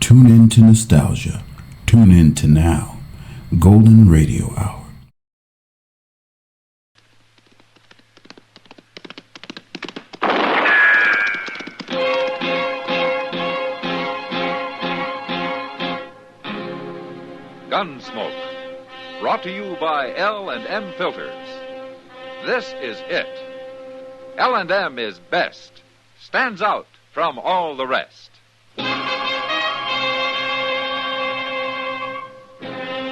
Tune in to nostalgia. Tune in to now. Golden Radio Hour. Gunsmoke, brought to you by L&M Filters. This is it. L&M is best, stands out from all the rest.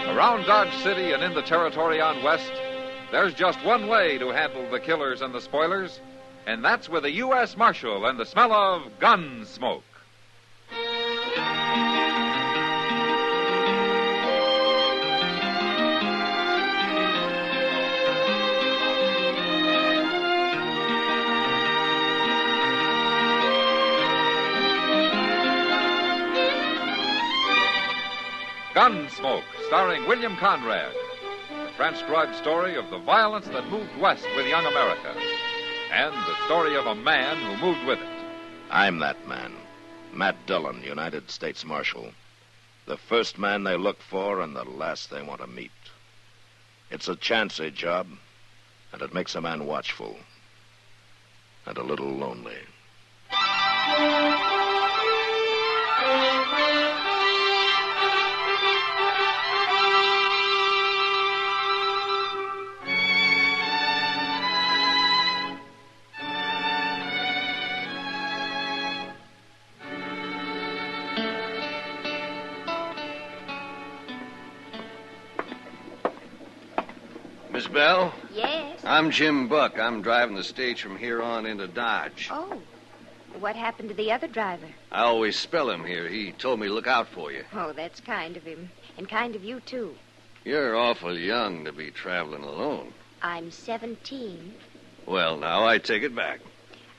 Around Dodge City and in the territory on West, there's just one way to handle the killers and the spoilers, and that's with a U.S. Marshal and the smell of Gunsmoke. Gunsmoke, starring William Conrad, the transcribed story of the violence that moved west with young America, and the story of a man who moved with it. I'm that man, Matt Dillon, United States Marshal. The first man they look for and the last they want to meet. It's a chancy job, and it makes a man watchful and a little lonely. Miss Bell? Yes? I'm Jim Buck. I'm driving the stage from here on into Dodge. Oh. What happened to the other driver? I always spell him here. He told me to look out for you. Oh, that's kind of him. And kind of you, too. You're awful young to be traveling alone. I'm 17. Well, now, I take it back.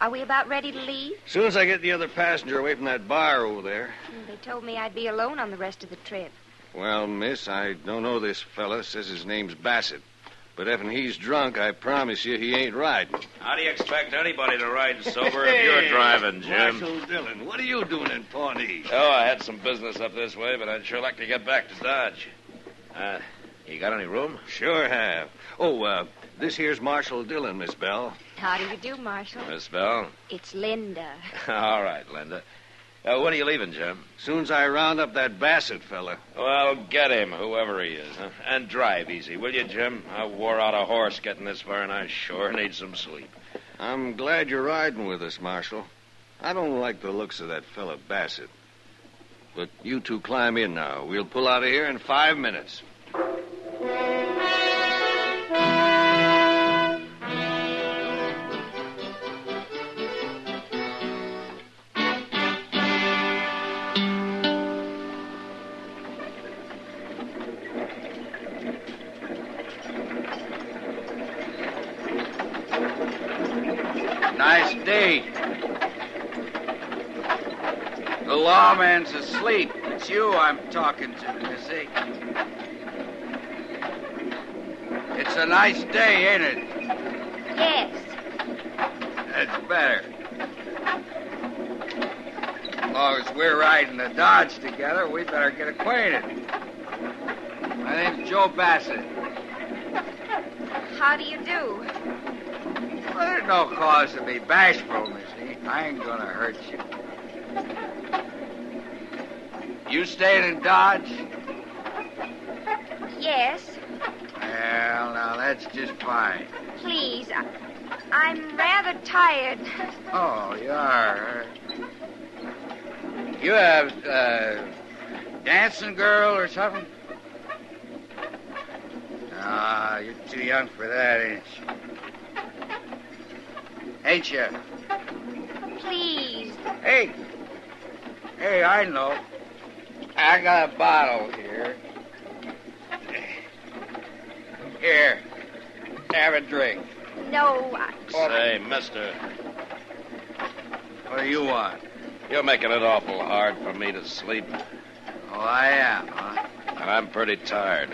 Are we about ready to leave? As soon as I get the other passenger away from that bar over there. They told me I'd be alone on the rest of the trip. Well, miss, I don't know this fella. Says his name's Bassett. But if he's drunk, I promise you he ain't riding. How do you expect anybody to ride sober if you're driving, Jim? Marshal Dillon, what are you doing in Pawnee? Oh, I had some business up this way, but I'd sure like to get back to Dodge. You got any room? Sure have. Oh, this here's Marshal Dillon, Miss Bell. How do you do, Marshal? Miss Bell? It's Linda. All right, Linda. When are you leaving, Jim? Soon as I round up that Bassett fella. Well, get him, whoever he is. Huh? And drive easy, will you, Jim? I wore out a horse getting this far, and I sure need some sleep. I'm glad you're riding with us, Marshal. I don't like the looks of that fella Bassett. But you two climb in now. We'll pull out of here in 5 minutes. Nice day. The lawman's asleep. It's you I'm talking to, Missy. It's a nice day, ain't it? Yes. That's better. As long as we're riding the Dodge together, we better get acquainted. My name's Joe Bassett. How do you do? Well, there's no cause to be bashful, Missy. I ain't gonna hurt you. You staying in Dodge? Yes. Well, now, that's just fine. Please, I'm rather tired. Oh, you are. You have, dancing girl or something? Ah, you're too young for that, ain't you? Ain't you? Please. Hey, I know. I got a bottle here. Here, have a drink. No, Say, mister, What do you want? you're making it awful hard for me to sleep. Oh, I am, huh? And I'm pretty tired.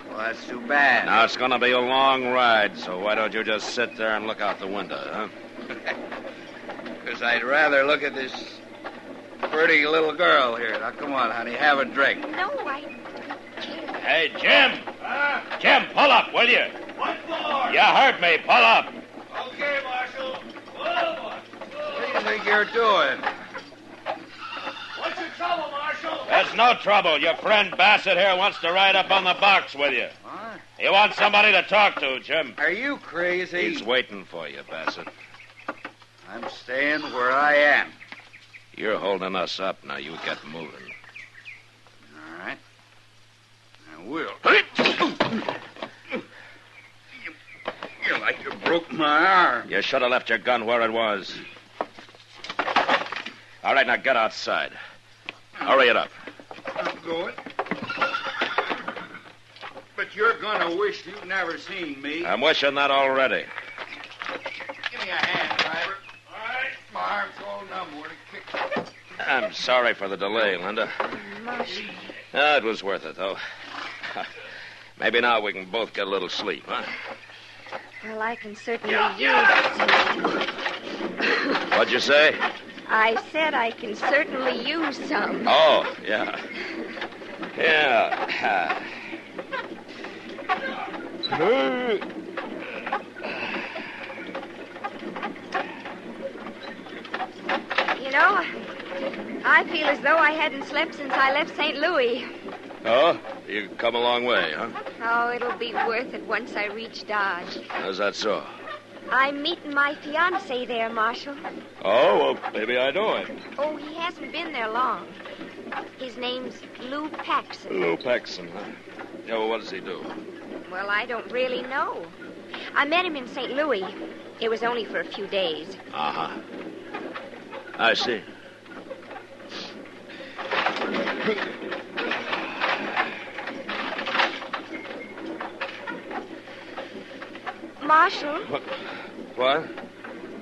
Well, that's too bad. Now, it's going to be a long ride, so why don't you just sit there and look out the window, huh? Because I'd rather look at this pretty little girl here. Now, come on, honey, have a drink. No, I... Hey, Jim. Jim, pull up, will you? What for? You heard me. Pull up. Okay, Marshal. Whoa. What do you think you're doing? What's your trouble, Marshal? There's no trouble. Your friend Bassett here wants to ride up on the box with you. What? He wants somebody to talk to, Jim. Are you crazy? He's waiting for you, Bassett. I'm staying where I am. You're holding us up. Now you get moving. All right. I will. You're like you broke my arm. You should have left your gun where it was. All right, now get outside. Hurry it up. I'm going. But you're gonna wish you'd never seen me. I'm wishing that already. Give me a hand, driver. All right. My arm's all numb where to kick. I'm sorry for the delay, Linda. Marshal. It was worth it, though. Maybe now we can both get a little sleep, huh? Well, I can certainly use... What'd you say? I said I can certainly use some. Oh, yeah. Yeah. You know, I feel as though I hadn't slept since I left St. Louis. Oh, you've come a long way, huh? Oh, it'll be worth it once I reach Dodge. How's that so? I'm meeting my fiancé there, Marshal. Oh, well, maybe I know him. Oh, he hasn't been there long. His name's Lou Paxson. Lou Paxson, huh? Yeah, well, what does he do? Well, I don't really know. I met him in St. Louis. It was only for a few days. Uh-huh. I see. Marshal, What?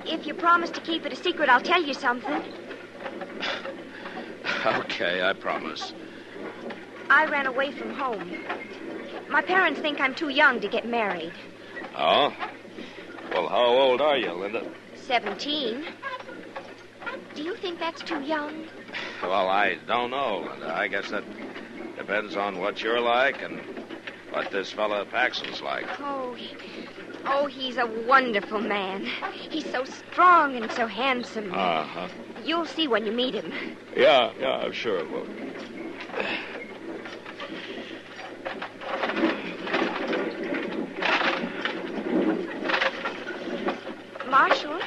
if you promise to keep it a secret, I'll tell you something. Okay, I promise. I ran away from home. My parents think I'm too young to get married. Oh? Well, how old are you, Linda? 17. Do you think that's too young? Well, I don't know, Linda. I guess that depends on what you're like and what this fella Paxton's like. Oh, he's a wonderful man. He's so strong and so handsome. Uh-huh. You'll see when you meet him. Yeah, I'm sure it will. Marshal,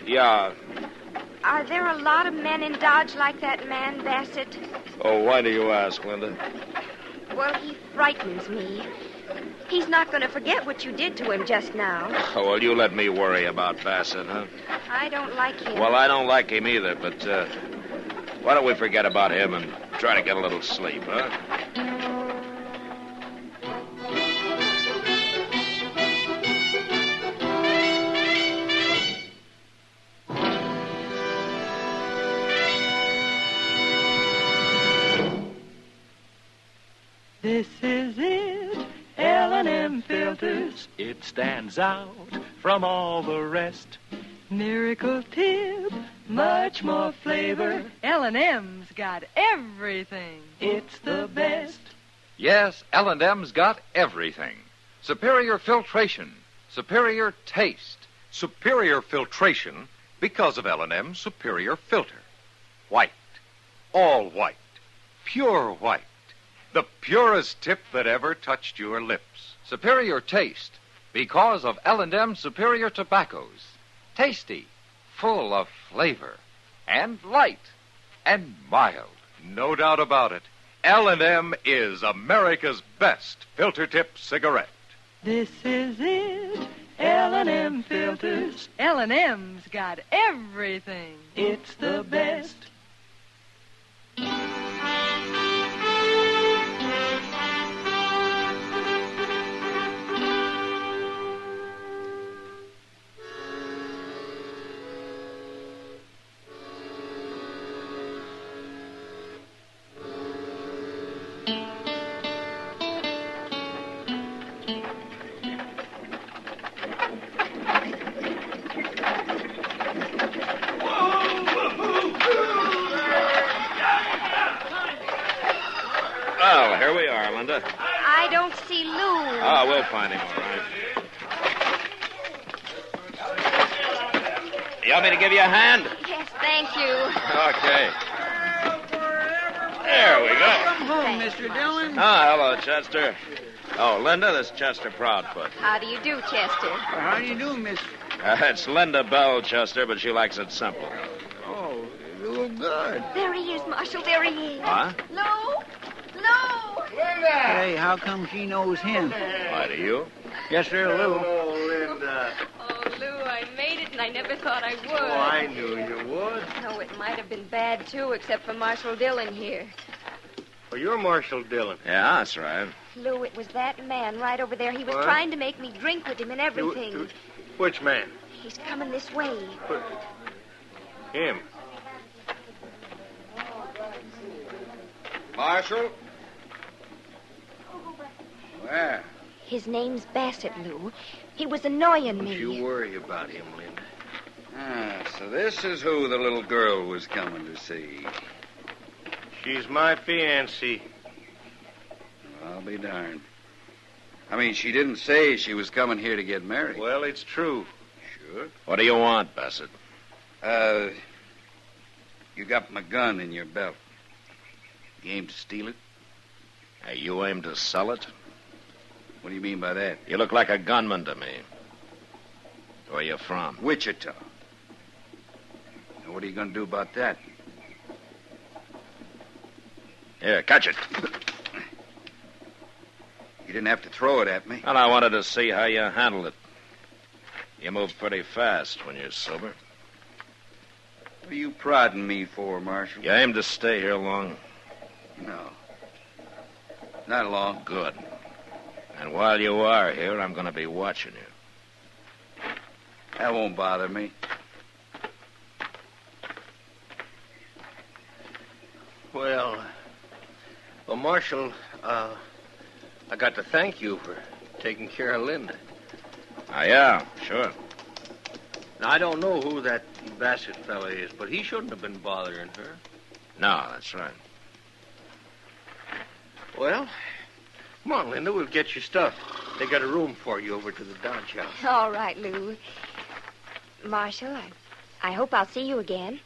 Yeah. are there a lot of men in Dodge like that man, Bassett? Oh, why do you ask, Linda? Well, he frightens me. He's not going to forget what you did to him just now. Oh, well, you let me worry about Bassett, huh? I don't like him. Well, I don't like him either, but why don't we forget about him and try to get a little sleep, huh? This is it, L&M filters. It stands out from all the rest. Miracle tip, much more flavor. L&M's got everything. It's the best. Yes, L&M's got everything. Superior filtration, superior taste. Superior filtration because of L&M's superior filter. White. All white. Pure white. The purest tip that ever touched your lips. Superior taste because of L&M's superior tobaccos. Tasty, full of flavor, and light, and mild. No doubt about it. L&M is America's best filter tip cigarette. This is it, L&M filters. L&M's got everything. It's the best. Yeah, we'll find him, all right. You want me to give you a hand? Yes, thank you. Okay. There we go. Come home, Mr. Dillon. Oh, hello, Chester. Oh, Linda, this is Chester Proudfoot. How do you do, Chester? Well, how do you do, Miss? It's Linda Bell, Chester, but she likes it simple. Oh, you look good. There he is, Marshal. There he is. Huh? Lou! Lou! Hey, how come she knows him? Why, do you? Yes, sir, Lou. Oh, Lou, I made it, and I never thought I would. Oh, I knew you would. No, it might have been bad, too, except for Marshal Dillon here. Well, you're Marshal Dillon. Yeah, that's right. Lou, it was that man right over there. He was What? trying to make me drink with him and everything. Which man? He's coming this way. Him. Marshal? Where? His name's Bassett, Lou. He was annoying me. Don't you worry about him, Linda. So this is who the little girl was coming to see. She's my fiancée. I'll be darned. I mean, she didn't say she was coming here to get married. Well, it's true. Sure. What do you want, Bassett? You got my gun in your belt. You aim to steal it? Hey, you aim to sell it? What do you mean by that? You look like a gunman to me. Where you from? Wichita. Now, what are you going to do about that? Here, catch it. You didn't have to throw it at me. And I wanted to see how you handled it. You move pretty fast when you're sober. What are you prodding me for, Marshal? You aim to stay here long? No. Not long. Good. And while you are here, I'm going to be watching you. That won't bother me. Well, Marshal, I got to thank you for taking care of Linda. Yeah, sure. Now, I don't know who that Bassett fella is, but he shouldn't have been bothering her. No, that's right. Well, come on, Linda, we'll get your stuff. They got a room for you over to the Dodge House. All right, Lou. Marshal, I hope I'll see you again.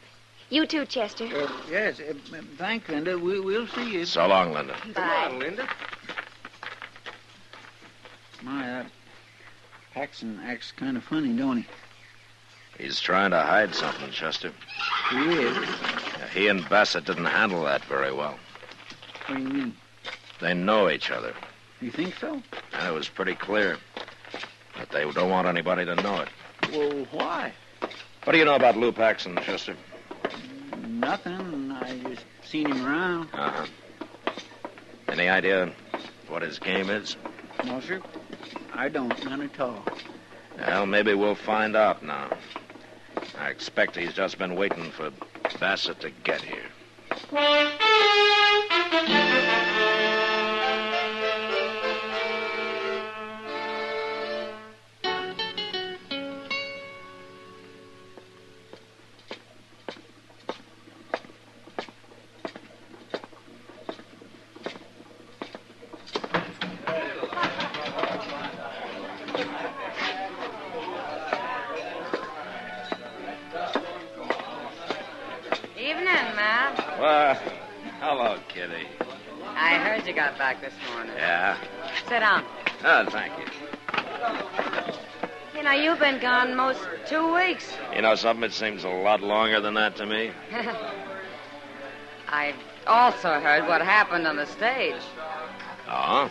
You too, Chester. Yes, thanks, Linda. We'll see you. So long, Linda. Come Bye. on, Linda. My, that Paxton acts kind of funny, don't he? He's trying to hide something, Chester. He is. He and Bassett didn't handle that very well. What do you mean? They know each other. You think so? And it was pretty clear that they don't want anybody to know it. Well, why? What do you know about Lou Paxton, Chester? Nothing. I just seen him around. Uh-huh. Any idea what his game is? No, sir. I don't. None at all. Well, maybe we'll find out now. I expect he's just been waiting for Bassett to get here. Hello, Kitty. I heard you got back this morning. Yeah? Sit down. Oh, thank you. You know, you've been gone most 2 weeks. You know something? It seems a lot longer than that to me. I also heard what happened on the stage. Oh?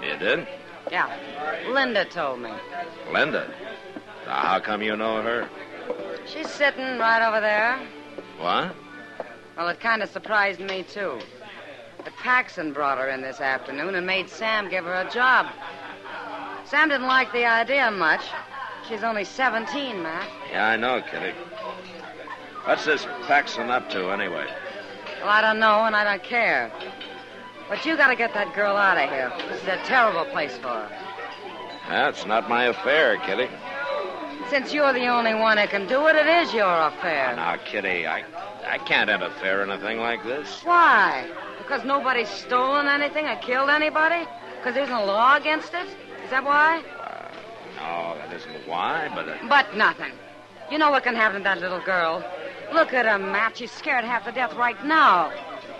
You did? Yeah. Linda told me. Linda? Now, how come you know her? She's sitting right over there. What? Well, it kind of surprised me, too. But Paxton brought her in this afternoon and made Sam give her a job. Sam didn't like the idea much. She's only 17, Matt. Yeah, I know, Kitty. What's this Paxton up to, anyway? Well, I don't know, and I don't care. But you got to get that girl out of here. This is a terrible place for her. That's not my affair, Kitty. Since you're the only one who can do it, it is your affair. Now, Kitty, I can't interfere in a thing like this. Why? Because nobody's stolen anything or killed anybody? Because there isn't a law against it? that why? No, that isn't why, but... But nothing. You know what can happen to that little girl. Look at her, Matt. She's scared half to death right now.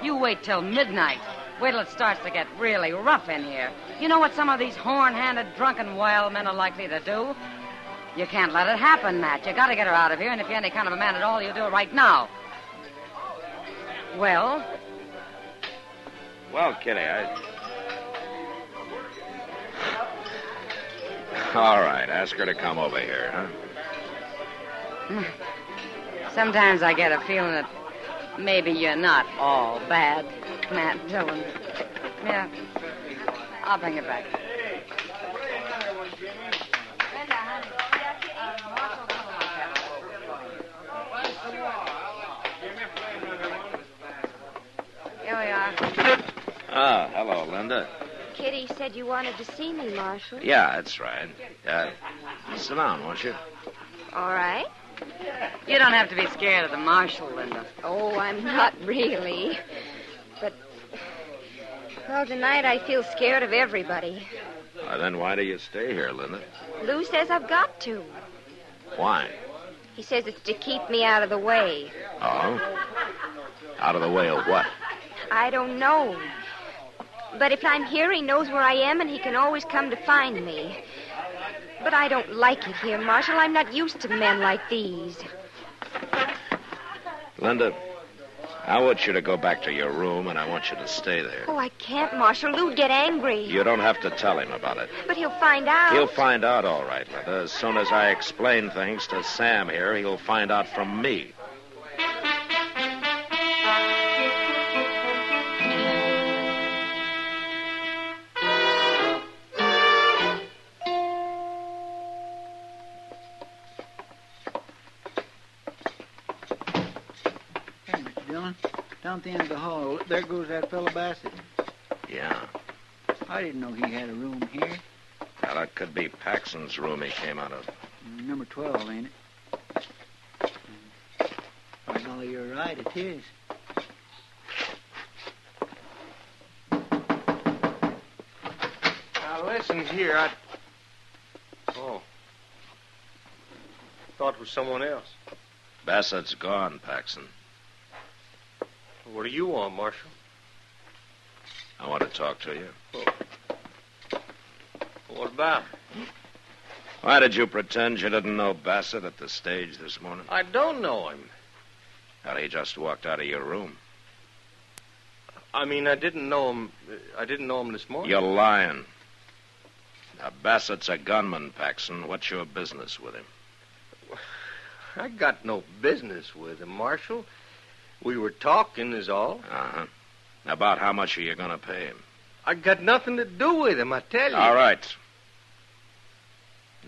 You wait till midnight. Wait till it starts to get really rough in here. You know what some of these horn-handed, drunken wild men are likely to do? You can't let it happen, Matt. You gotta get her out of here, and if you're any kind of a man at all, you do it right now. Well? Well, Kitty, All right, ask her to come over here, huh? Sometimes I get a feeling that maybe you're not all bad, Matt Dillon. Yeah, I'll bring it back. Here we are. Ah, hello, Linda. Kitty said you wanted to see me, Marshal. Yeah, that's right. Sit down, won't you? All right. You don't have to be scared of the marshal, Linda. Oh, I'm not really. But, well, tonight I feel scared of everybody. Then why do you stay here, Linda? Lou says I've got to. Why? He says it's to keep me out of the way. Oh? Out of the way of what? I don't know. But if I'm here, he knows where I am, and he can always come to find me. But I don't like it here, Marshal. I'm not used to men like these. Linda, I want you to go back to your room, and I want you to stay there. Oh, I can't, Marshal. Lou'd get angry. You don't have to tell him about it. But he'll find out. He'll find out all right, Linda. As soon as I explain things to Sam here, he'll find out from me. Down at the end of the hall, there goes that fellow Bassett. Yeah. I didn't know he had a room here. Well, that could be Paxton's room he came out of. Number 12, ain't it? By golly, you're right, it is. Now, listen here, Oh. Thought it was someone else. Bassett's gone, Paxton. What do you want, Marshal? I want to talk to you. Oh. What about? Why did you pretend you didn't know Bassett at the stage this morning? I don't know him. Well, he just walked out of your room. I mean, I didn't know him. I didn't know him this morning. You're lying. Now, Bassett's a gunman, Paxton. What's your business with him? I got no business with him, Marshal. We were talking, is all. Uh-huh. About how much are you going to pay him? I got nothing to do with him, I tell you. All right.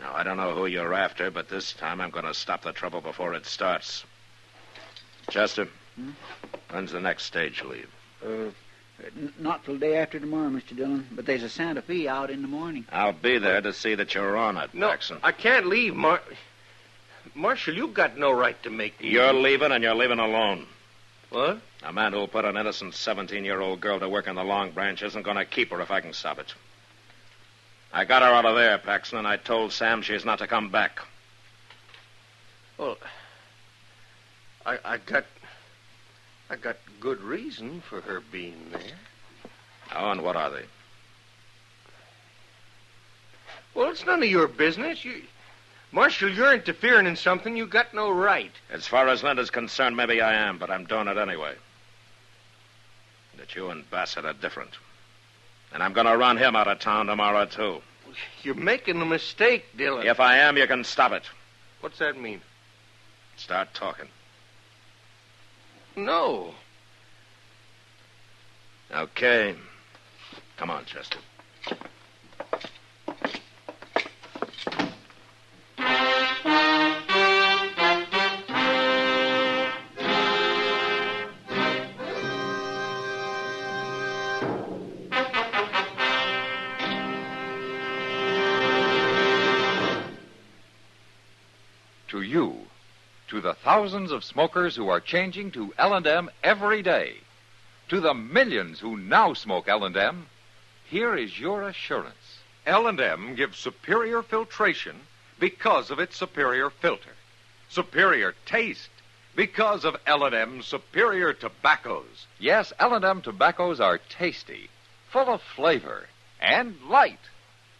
Now, I don't know who you're after, but this time I'm going to stop the trouble before it starts. Chester, when's the next stage leave? Not till day after tomorrow, Mr. Dillon. But there's a Santa Fe out in the morning. I'll be there to see that you're on it, Paxton. I can't leave, Marshal, you've got no right to make me... You're leaving, and you're leaving alone. What? A man who'll put an innocent 17-year-old girl to work in the Long Branch isn't going to keep her if I can stop it. I got her out of there, Paxton, and I told Sam she's not to come back. Well, I got good reason for her being there. Oh, and what are they? Well, it's none of your business. Marshal, you're interfering in something you got no right. As far as Linda's concerned, maybe I am, but I'm doing it anyway. That you and Bassett are different. And I'm going to run him out of town tomorrow, too. You're making a mistake, Dillon. If I am, you can stop it. What's that mean? Start talking. No. Okay. Come on, Chester. To you, to the thousands of smokers who are changing to L&M every day, to the millions who now smoke L&M, here is your assurance L&M gives superior filtration because of its superior filter. Superior taste because of L&M's superior tobaccos. Yes, L&M tobaccos are tasty, full of flavor, and light,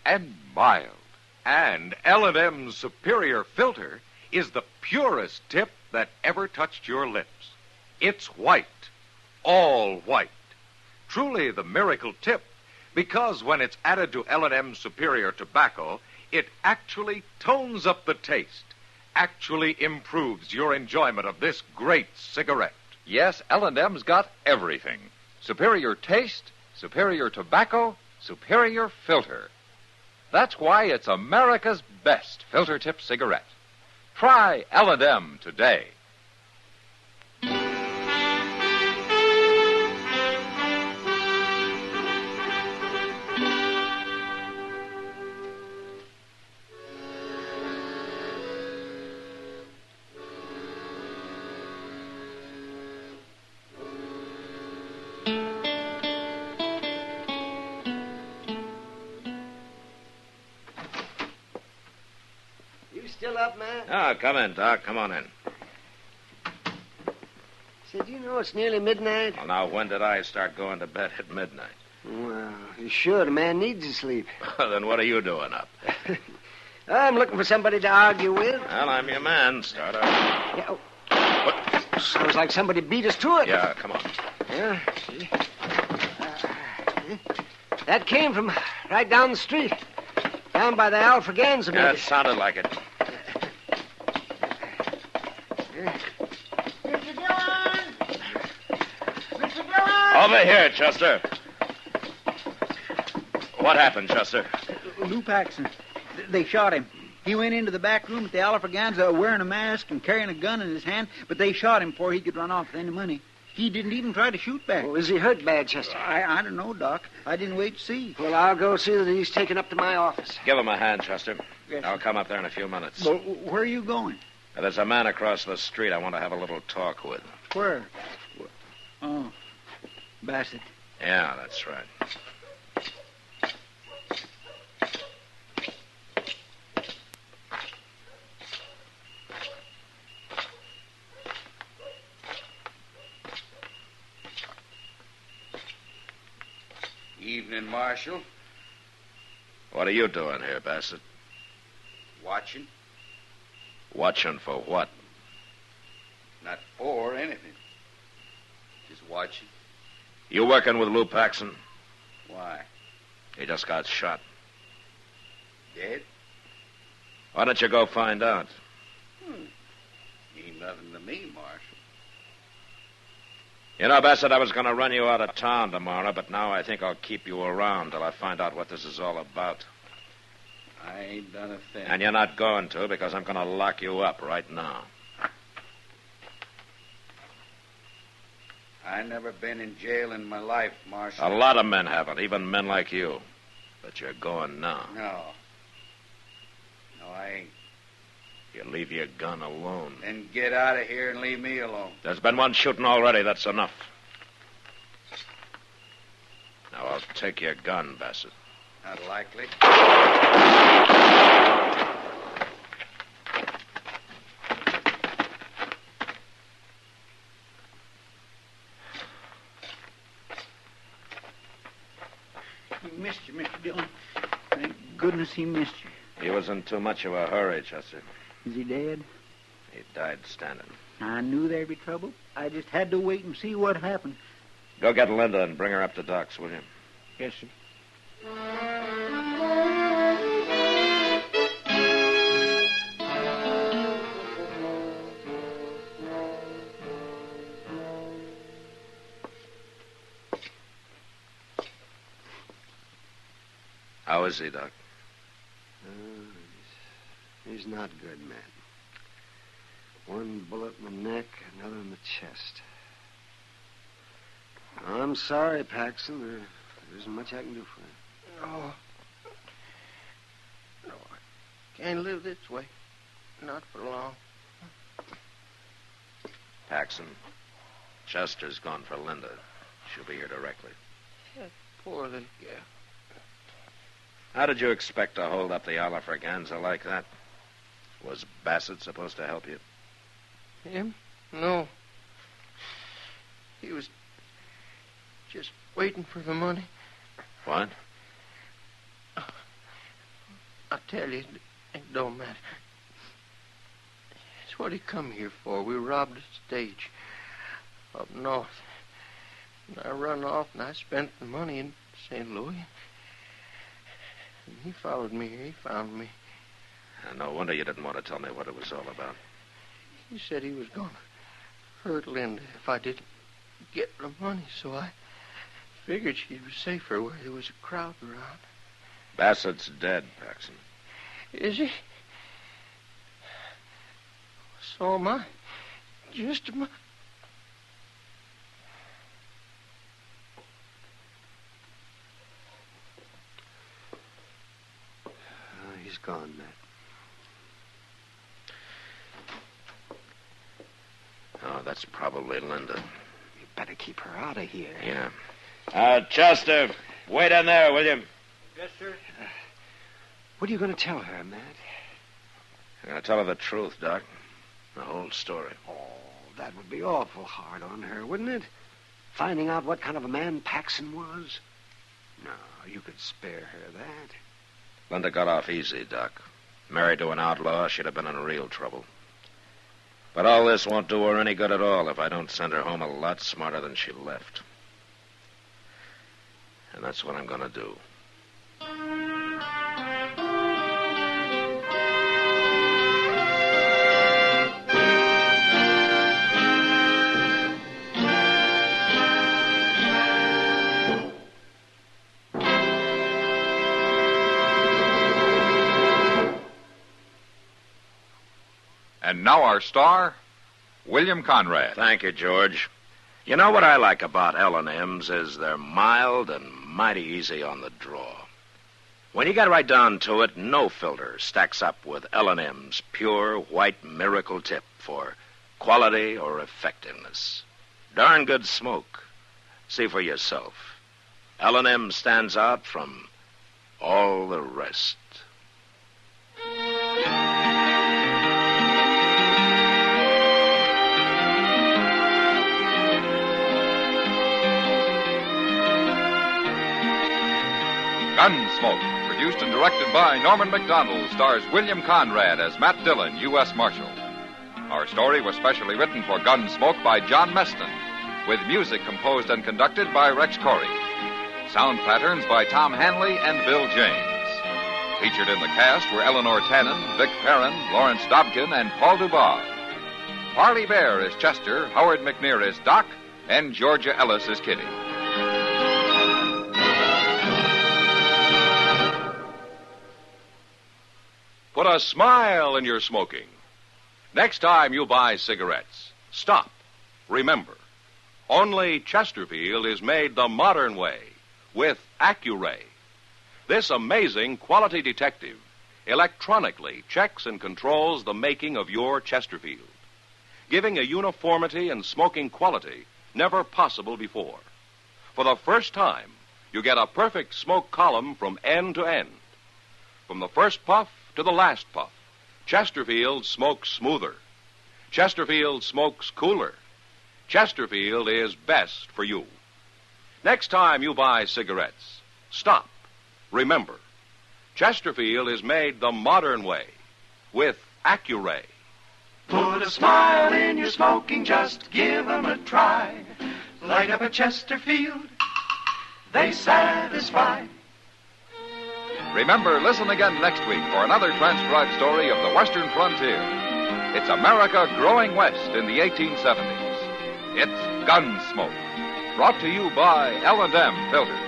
and mild. And L&M's superior filter is the purest tip that ever touched your lips. It's white, all white. Truly the miracle tip, because when it's added to L&M's superior tobacco, it actually tones up the taste, actually improves your enjoyment of this great cigarette. Yes, L&M's got everything. Superior taste, superior tobacco, superior filter. That's why it's America's best filter tip cigarette. Try L&M today. Still up, man? Ah, come in, Doc. Come on in. Said, you know it's nearly midnight? Well, now, when did I start going to bed at midnight? Well, you should. A man needs to sleep. Then what are you doing up? I'm looking for somebody to argue with. Well, I'm your man. Start up. Yeah, What? Sounds like somebody beat us to it. Yeah, come on. Yeah. That came from right down the street. Down by the Alfraganza. Yeah, it sounded like it. Over here, Chester. What happened, Chester? Lou Paxson. They shot him. He went into the back room at the Alfraganza wearing a mask and carrying a gun in his hand, but they shot him before he could run off with any money. He didn't even try to shoot back. Well, is he hurt bad, Chester? I don't know, Doc. I didn't wait to see. Well, I'll go see that he's taken up to my office. Give him a hand, Chester. Yes. I'll come up there in a few minutes. Well, where are you going? There's a man across the street I want to have a little talk with. Where? Oh, Bassett. Yeah, that's right. Evening, Marshal. What are you doing here, Bassett? Watching. Watching for what? Not for anything. Just watching. You working with Lou Paxson? Why? He just got shot. Dead? Why don't you go find out? Ain't nothing to me, Marshal. You know, Bassett, I was going to run you out of town tomorrow, but now I think I'll keep you around till I find out what this is all about. I ain't done a thing. And you're not going to, because I'm going to lock you up right now. I never been in jail in my life, Marshal. A lot of men haven't, even men like you. But you're going now. No. No, I ain't. You leave your gun alone. Then get out of here and leave me alone. There's been one shooting already. That's enough. Now, I'll take your gun, Bassett. Not likely. He missed you, Mr. Dillon. Thank goodness he missed you. He was in too much of a hurry, Chester. Is he dead? He died standing. I knew there'd be trouble. I just had to wait and see what happened. Go get Linda and bring her up to Doc's, will you? Yes, sir. How is he, Doc? He's not good, man. One bullet in the neck, another in the chest. I'm sorry, Paxson. There isn't much I can do for you. No. No, I can't live this way. Not for long. Paxson, Chester's gone for Linda. She'll be here directly. That poor little girl. How did you expect to hold up the Alafraganza like that? Was Bassett supposed to help you? Him? No. He was just waiting for the money. What? I tell you, it don't matter. It's what he come here for. We robbed a stage up north. And I run off and I spent the money in St. Louis. And he followed me here. He found me. No wonder you didn't want to tell me what it was all about. He said he was going to hurt Linda if I didn't get the money, so I figured she was safer where there was a crowd around. Bassett's dead, Paxson. Is he? So am I. Just a minute. He's gone, Matt. Oh, that's probably Linda. You better keep her out of here. Yeah. Chester, wait in there, will you? Yes, sir. What are you going to tell her, Matt? I'm going to tell her the truth, Doc. The whole story. Oh, that would be awful hard on her, wouldn't it? Finding out what kind of a man Paxson was? No, you could spare her that. Linda got off easy, Doc. Married to an outlaw, she'd have been in real trouble. But all this won't do her any good at all if I don't send her home a lot smarter than she left. And that's what I'm going to do. And now our star, William Conrad. Thank you, George. You know what I like about L&M's is they're mild and mighty easy on the draw. When you get right down to it, no filter stacks up with L&M's pure white miracle tip for quality or effectiveness. Darn good smoke. See for yourself. L&M stands out from all the rest. Gunsmoke, produced and directed by Norman Macdonald, stars William Conrad as Matt Dillon, U.S. Marshal. Our story was specially written for Gunsmoke by John Meston, with music composed and conducted by Rex Corey. Sound patterns by Tom Hanley and Bill James. Featured in the cast were Eleanor Tannen, Vic Perrin, Lawrence Dobkin, and Paul Dubois. Parley Bear is Chester, Howard McNear is Doc, and Georgia Ellis is Kitty. Put a smile in your smoking. Next time you buy cigarettes, stop. Remember, only Chesterfield is made the modern way with Accuray. This amazing quality detective electronically checks and controls the making of your Chesterfield, giving a uniformity and smoking quality never possible before. For the first time, you get a perfect smoke column from end to end. From the first puff to the last puff, Chesterfield smokes smoother. Chesterfield smokes cooler. Chesterfield is best for you. Next time you buy cigarettes, stop. Remember, Chesterfield is made the modern way with Accuray. Put a smile in your smoking, just give 'em a try. Light up a Chesterfield, they satisfy. Remember, listen again next week for another transcribed story of the Western frontier. It's America growing west in the 1870s. It's Gunsmoke, brought to you by L&M Filters.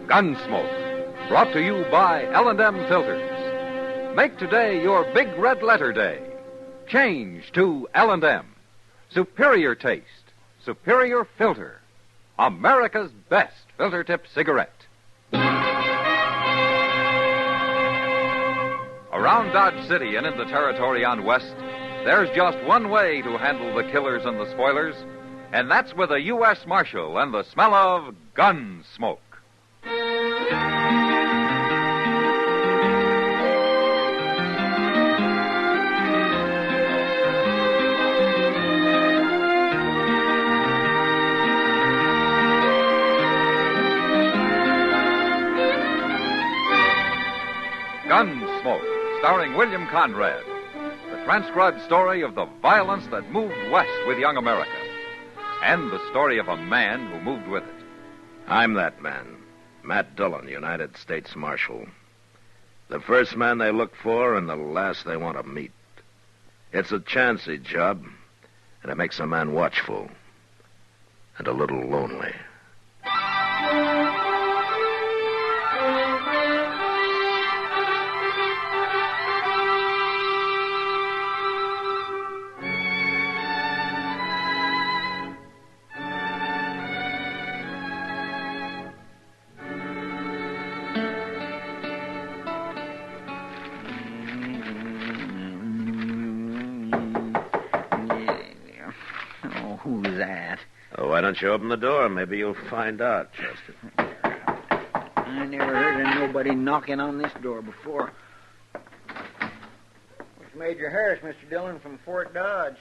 Gunsmoke, brought to you by L&M Filters. Make today your big red letter day. Change to L&M. Superior taste, superior filter. America's best filter tip cigarette. Around Dodge City and in the territory on West, there's just one way to handle the killers and the spoilers, and that's with a U.S. Marshal and the smell of gun smoke. Gunsmoke, starring William Conrad. The transcribed story of the violence that moved west with young America. And the story of a man who moved with it. I'm that man, Matt Dillon, United States Marshal. The first man they look for and the last they want to meet. It's a chancy job, and it makes a man watchful and a little lonely. Who's that? Oh, why don't you open the door? Maybe you'll find out, Chester. I never heard of nobody knocking on this door before. It's Major Harris, Mr. Dillon, from Fort Dodge.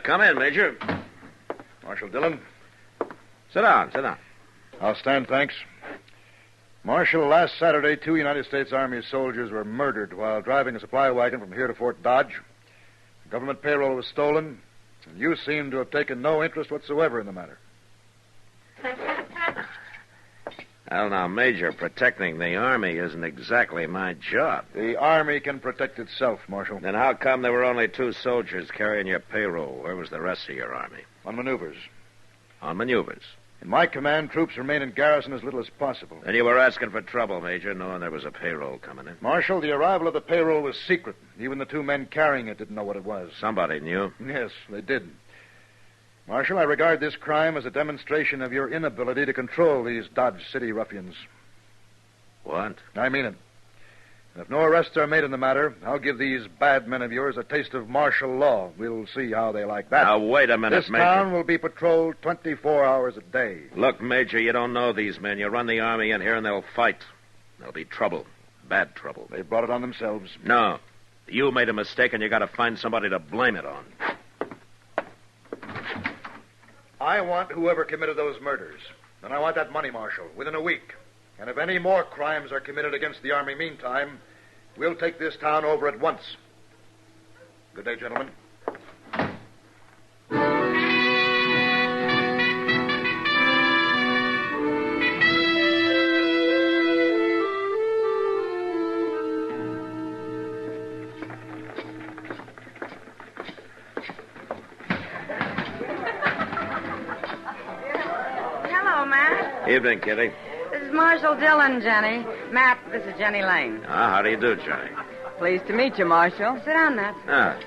Come in, Major. Marshal Dillon. Sit down. I'll stand, thanks. Marshal, last Saturday, 2 United States Army soldiers were murdered while driving a supply wagon from here to Fort Dodge. Government payroll was stolen, and you seem to have taken no interest whatsoever in the matter. Well, now, Major, protecting the Army isn't exactly my job. The Army can protect itself, Marshal. Then how come there were only 2 soldiers carrying your payroll? Where was the rest of your Army? On maneuvers. On maneuvers? In my command, troops remain in garrison as little as possible. Then you were asking for trouble, Major, knowing there was a payroll coming in. Marshal, the arrival of the payroll was secret. Even the 2 men carrying it didn't know what it was. Somebody knew? Yes, they did. Marshal, I regard this crime as a demonstration of your inability to control these Dodge City ruffians. What? I mean it. And if no arrests are made in the matter, I'll give these bad men of yours a taste of martial law. We'll see how they like that. Now, wait a minute, This Major. town will be patrolled 24 hours a day. Look, Major, you don't know these men. You run the Army in here and they'll fight. There'll be trouble. Bad trouble. They brought it on themselves. No. You made a mistake and you got to find somebody to blame it on. I want whoever committed those murders. And I want that money, Marshal, within a week. And if any more crimes are committed against the Army meantime, we'll take this town over at once. Good day, gentlemen. Hello, Matt. Evening, Kitty. This is Marshal Dillon, Jenny. Matt, this is Jenny Lane. How do you do, Johnny? Pleased to meet you, Marshal. Sit down, Matt.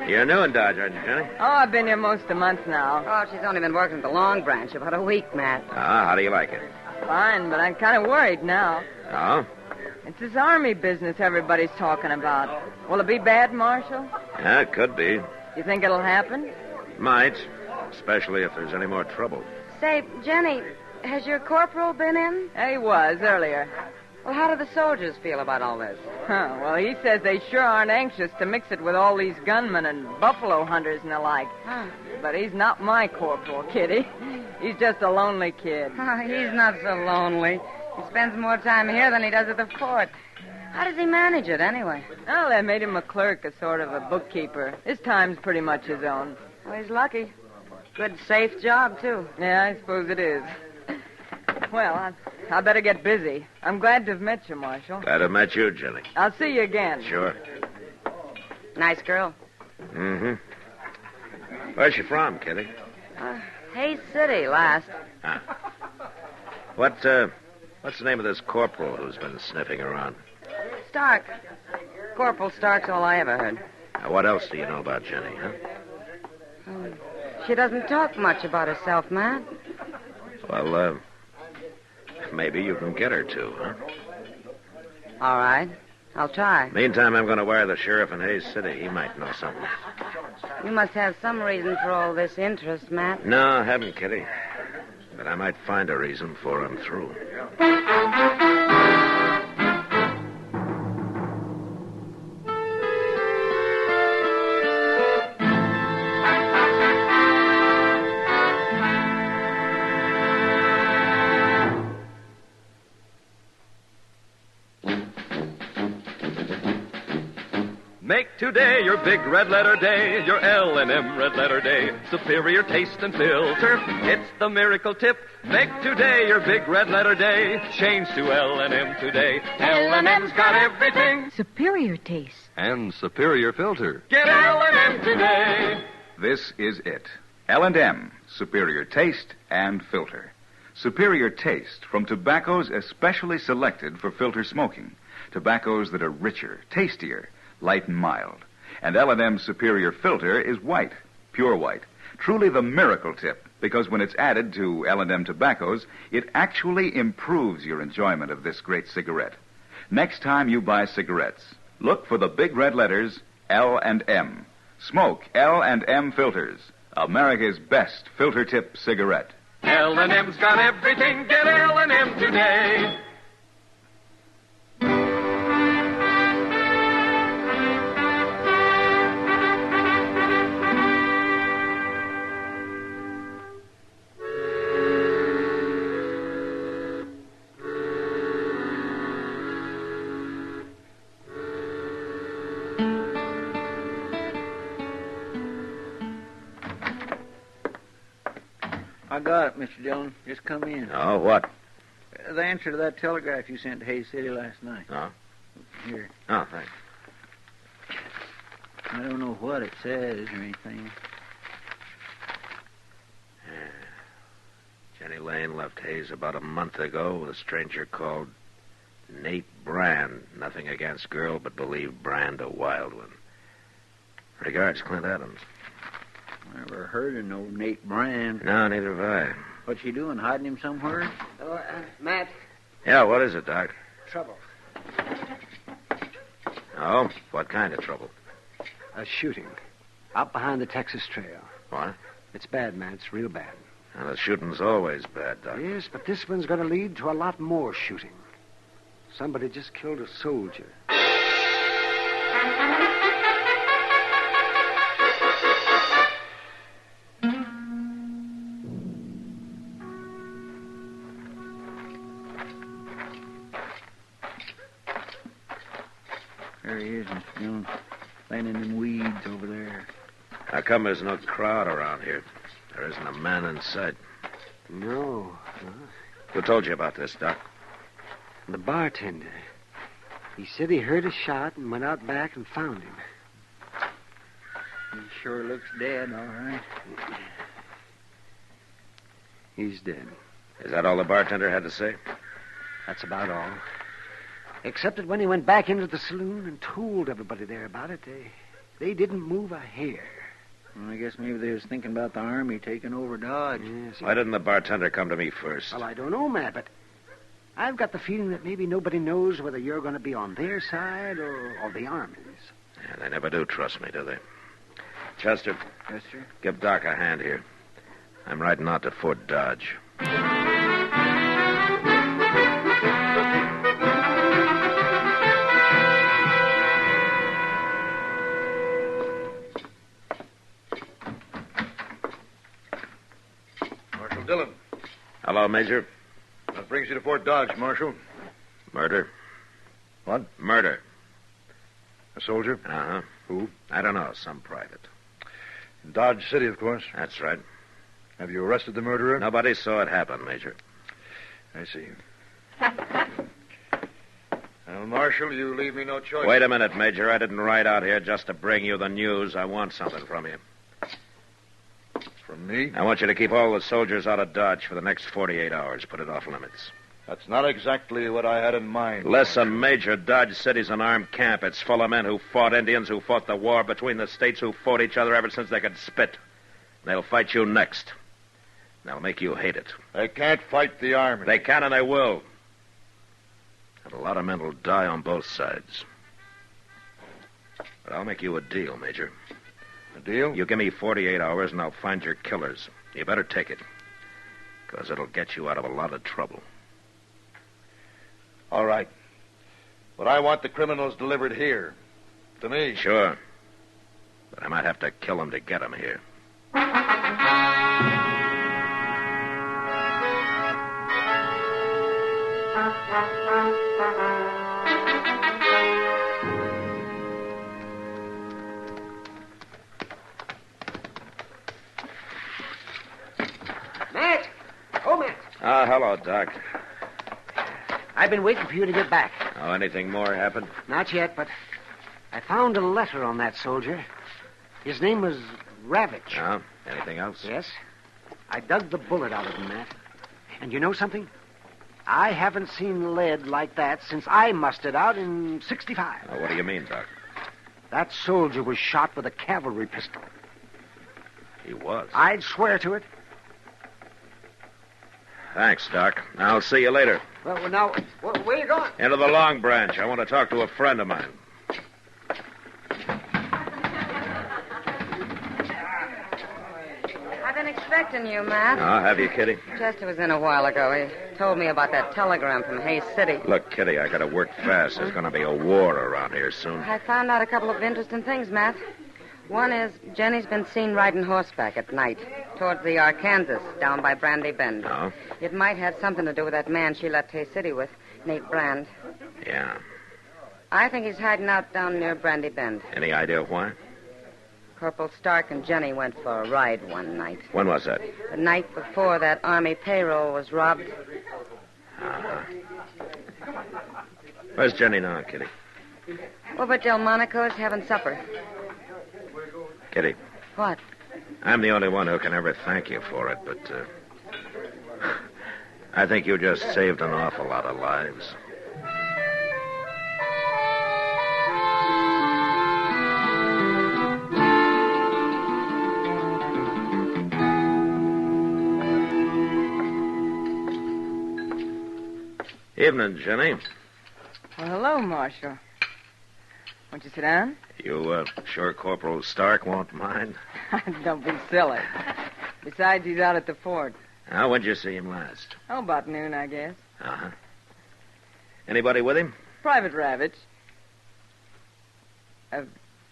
You're new in Dodge, aren't you, Johnny? Oh, I've been here most a month now. Oh, she's only been working at the Long Branch about a week, Matt. How do you like it? Fine, but I'm kind of worried now. Oh? It's this Army business everybody's talking about. Will it be bad, Marshal? Yeah, it could be. You think it'll happen? Might. Especially if there's any more trouble. Say, Jenny, has your corporal been in? He was earlier. Well, how do the soldiers feel about all this? Well, he says they sure aren't anxious to mix it with all these gunmen and buffalo hunters and the like. But he's not my corporal, Kitty. He's just a lonely kid. He's not so lonely. He spends more time here than he does at the fort. How does he manage it, anyway? Well, they made him a clerk, a sort of a bookkeeper. His time's pretty much his own. Well, he's lucky. Good, safe job, too. Yeah, I suppose it is. Well, I better get busy. I'm glad to have met you, Marshal. Glad to have met you, Jenny. I'll see you again. Sure. Nice girl. Mm-hmm. Where's she from, Kitty? Hayes City, last. What's the name of this corporal who's been sniffing around? Stark. Corporal Stark's all I ever heard. Now, what else do you know about Jenny, huh? She doesn't talk much about herself, Matt. Well, maybe you can get her to, huh? All right. I'll try. Meantime, I'm going to wire the sheriff in Hayes City. He might know something. You must have some reason for all this interest, Matt. No, I haven't, Kitty. But I might find a reason before I'm through. Make today your big red letter day, your L&M red letter day. Superior taste and filter, it's the miracle tip. Make today your big red letter day. Change to L&M today. L&M's got everything. Superior taste. And superior filter. Get L&M today. This is it. L&M, superior taste and filter. Superior taste from tobaccos especially selected for filter smoking. Tobaccos that are richer, tastier, light and mild. And L&M's superior filter is white, pure white. Truly the miracle tip, because when it's added to L&M tobaccos, it actually improves your enjoyment of this great cigarette. Next time you buy cigarettes, look for the big red letters L&M. Smoke L&M filters, America's best filter tip cigarette. L&M's got everything. Get L&M today. I got it, Mr. Dillon. Just come in. Oh, what? The answer to that telegraph you sent to Hayes City last night. Oh? Here. Oh, thanks. I don't know what it says or anything. Jenny Lane left Hayes about a month ago with a stranger called Nate Brand. Nothing against girl, but believe Brand a wild one. Regards, Clint Adams. Never heard of no Nate Brand. No, neither have I. What's she doing, hiding him somewhere? Matt. Yeah, what is it, Doc? Trouble. Oh, what kind of trouble? A shooting. Out behind the Texas Trail. What? It's bad, man. It's real bad. Well, the shooting's always bad, Doc. Yes, but this one's going to lead to a lot more shooting. Somebody just killed a soldier. There he is, Mr. Dillon. Laying in them weeds over there. How come there's no crowd around here? There isn't a man in sight. No. Who told you about this, Doc? The bartender. He said he heard a shot and went out back and found him. He sure looks dead, all right. He's dead. Is that all the bartender had to say? That's about all. Except that when he went back into the saloon and told everybody there about it, they didn't move a hair. Well, I guess maybe they was thinking about the Army taking over Dodge. Yes, Why didn't the bartender come to me first? Well, I don't know, Matt, but I've got the feeling that maybe nobody knows whether you're going to be on their side or the Army's. Yeah, they never do trust me, do they? Chester. Yes, sir? Give Doc a hand here. I'm riding out to Fort Dodge. Marshal Dillon. Hello, Major. What brings you to Fort Dodge, Marshal? Murder. What? Murder. A soldier? Uh-huh. Who? I don't know. Some private. In Dodge City, of course. That's right. Have you arrested the murderer? Nobody saw it happen, Major. I see. Well, Marshal, you leave me no choice. Wait a minute, Major. I didn't ride out here just to bring you the news. I want something from you. From Me? I want you to keep all the soldiers out of Dodge for the next 48 hours. Put it off limits. That's not exactly what I had in mind. Listen, Major, Dodge City's an armed camp. It's full of men who fought Indians, who fought the war between the states, who fought each other ever since they could spit. They'll fight you next. They'll make you hate it. They can't fight the Army. They can and they will. And a lot of men will die on both sides. But I'll make you a deal, Major. A deal? You give me 48 hours and I'll find your killers. You better take it. Because it'll get you out of a lot of trouble. All right. But I want the criminals delivered here. To me. Sure. But I might have to kill them to get them here. Matt! Oh, Matt. Hello, Doc. I've been waiting for you to get back. Oh, anything more happened? Not yet, but I found a letter on that soldier. His name was Ravitch. Oh, anything else? Yes. I dug the bullet out of him, Matt. And you know something? I haven't seen lead like that since I mustered out in 65. Oh, what do you mean, Doc? That soldier was shot with a cavalry pistol. He was? I'd swear to it. Thanks, Doc. I'll see you later. Well, now, where you going? Into the Long Branch. I want to talk to a friend of mine. I've been expecting you, Matt. Oh, have you, Kitty? Chester was in a while ago. He told me about that telegram from Hayes City. Look, Kitty, I gotta work fast. There's gonna be a war around here soon. I found out a couple of interesting things, Matt. One is Jenny's been seen riding horseback at night towards the Arkansas down by Brandy Bend. Oh? It might have something to do with that man she left Hayes City with, Nate Brand. Yeah. I think he's hiding out down near Brandy Bend. Any idea why? Corporal Stark and Jenny went for a ride one night. When was that? The night before that Army payroll was robbed. Uh-huh. Where's Jenny now, Kitty? Over at Delmonico's having supper. Kitty, What? I'm the only one who can ever thank you for it, but I think you just saved an awful lot of lives. Evening, Jenny. Well, hello, Marshal. Won't you sit down? You sure Corporal Stark won't mind? Don't be silly. Besides, he's out at the fort. When'd you see him last? Oh, about noon, I guess. Uh-huh. Anybody with him? Private Ravitch.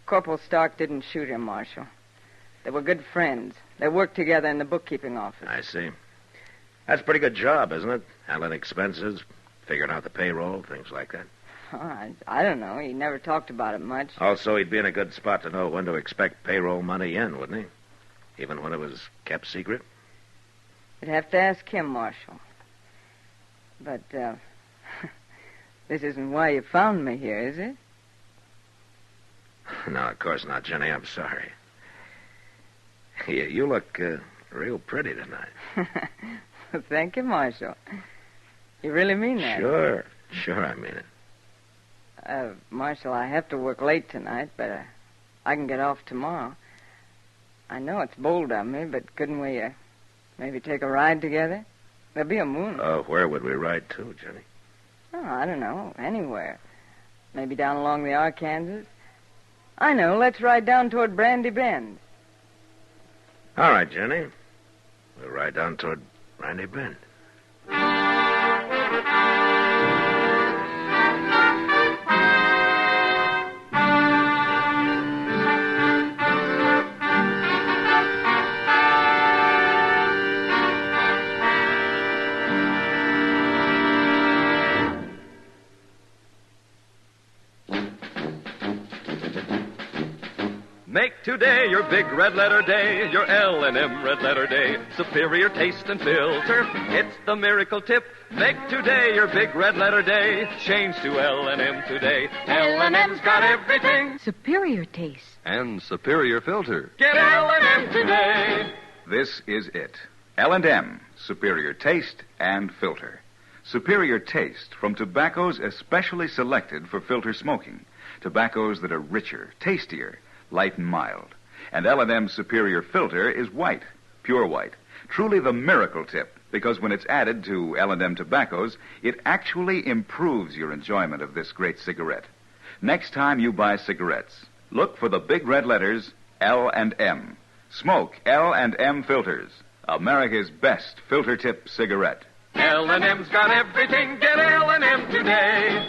Corporal Stark didn't shoot him, Marshal. They were good friends. They worked together in the bookkeeping office. I see. That's a pretty good job, isn't it? Handling expenses, figuring out the payroll, things like that. Oh, I don't know. He never talked about it much. Also, he'd be in a good spot to know when to expect payroll money in, wouldn't he? Even when it was kept secret? You'd have to ask him, Marshal. But, this isn't why you found me here, is it? No, of course not, Jenny. I'm sorry. You look real pretty tonight. Thank you, Marshal. You really mean that? Sure, I mean it. Marshal, I have to work late tonight, but I can get off tomorrow. I know it's bold of me, but couldn't we maybe take a ride together? There'll be a moon. Oh, where would we ride to, Jenny? Oh, I don't know. Anywhere. Maybe down along the Arkansas. I know. Let's ride down toward Brandy Bend. All right, Jenny. We'll ride down toward Brandy Bend. Make today your big red letter day, your L&M red letter day. Superior taste and filter, it's the miracle tip. Make today your big red letter day. Change to L&M today. L&M's got everything. Superior taste. And superior filter. Get L&M today. This is it. L&M, superior taste and filter. Superior taste from tobaccos especially selected for filter smoking. Tobaccos that are richer, tastier, light and mild. And L&M's superior filter is white, pure white. Truly the miracle tip, because when it's added to L&M tobaccos, it actually improves your enjoyment of this great cigarette. Next time you buy cigarettes, look for the big red letters L&M. Smoke L&M filters, America's best filter tip cigarette. L&M's got everything. Get L&M today.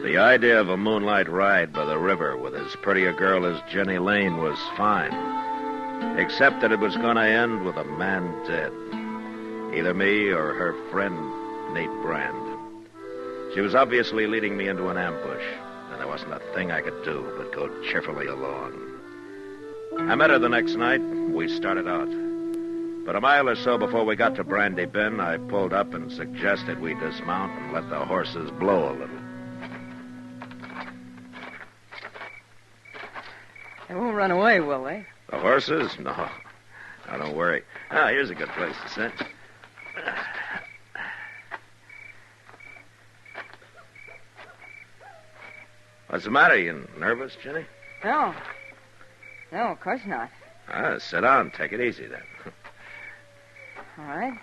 The idea of a moonlight ride by the river with as pretty a girl as Jenny Lane was fine, except that it was going to end with a man dead. Either me or her friend, Nate Brand. She was obviously leading me into an ambush, and there wasn't a thing I could do but go cheerfully along. I met her the next night. We started out. But a mile or so before we got to Brandy Bend, I pulled up and suggested we dismount and let the horses blow a little. They won't run away, will they? The horses? No. Now, don't worry. Here's a good place to sit. What's the matter? You nervous, Jenny? No. No, of course not. Sit down. Take it easy, then. All right.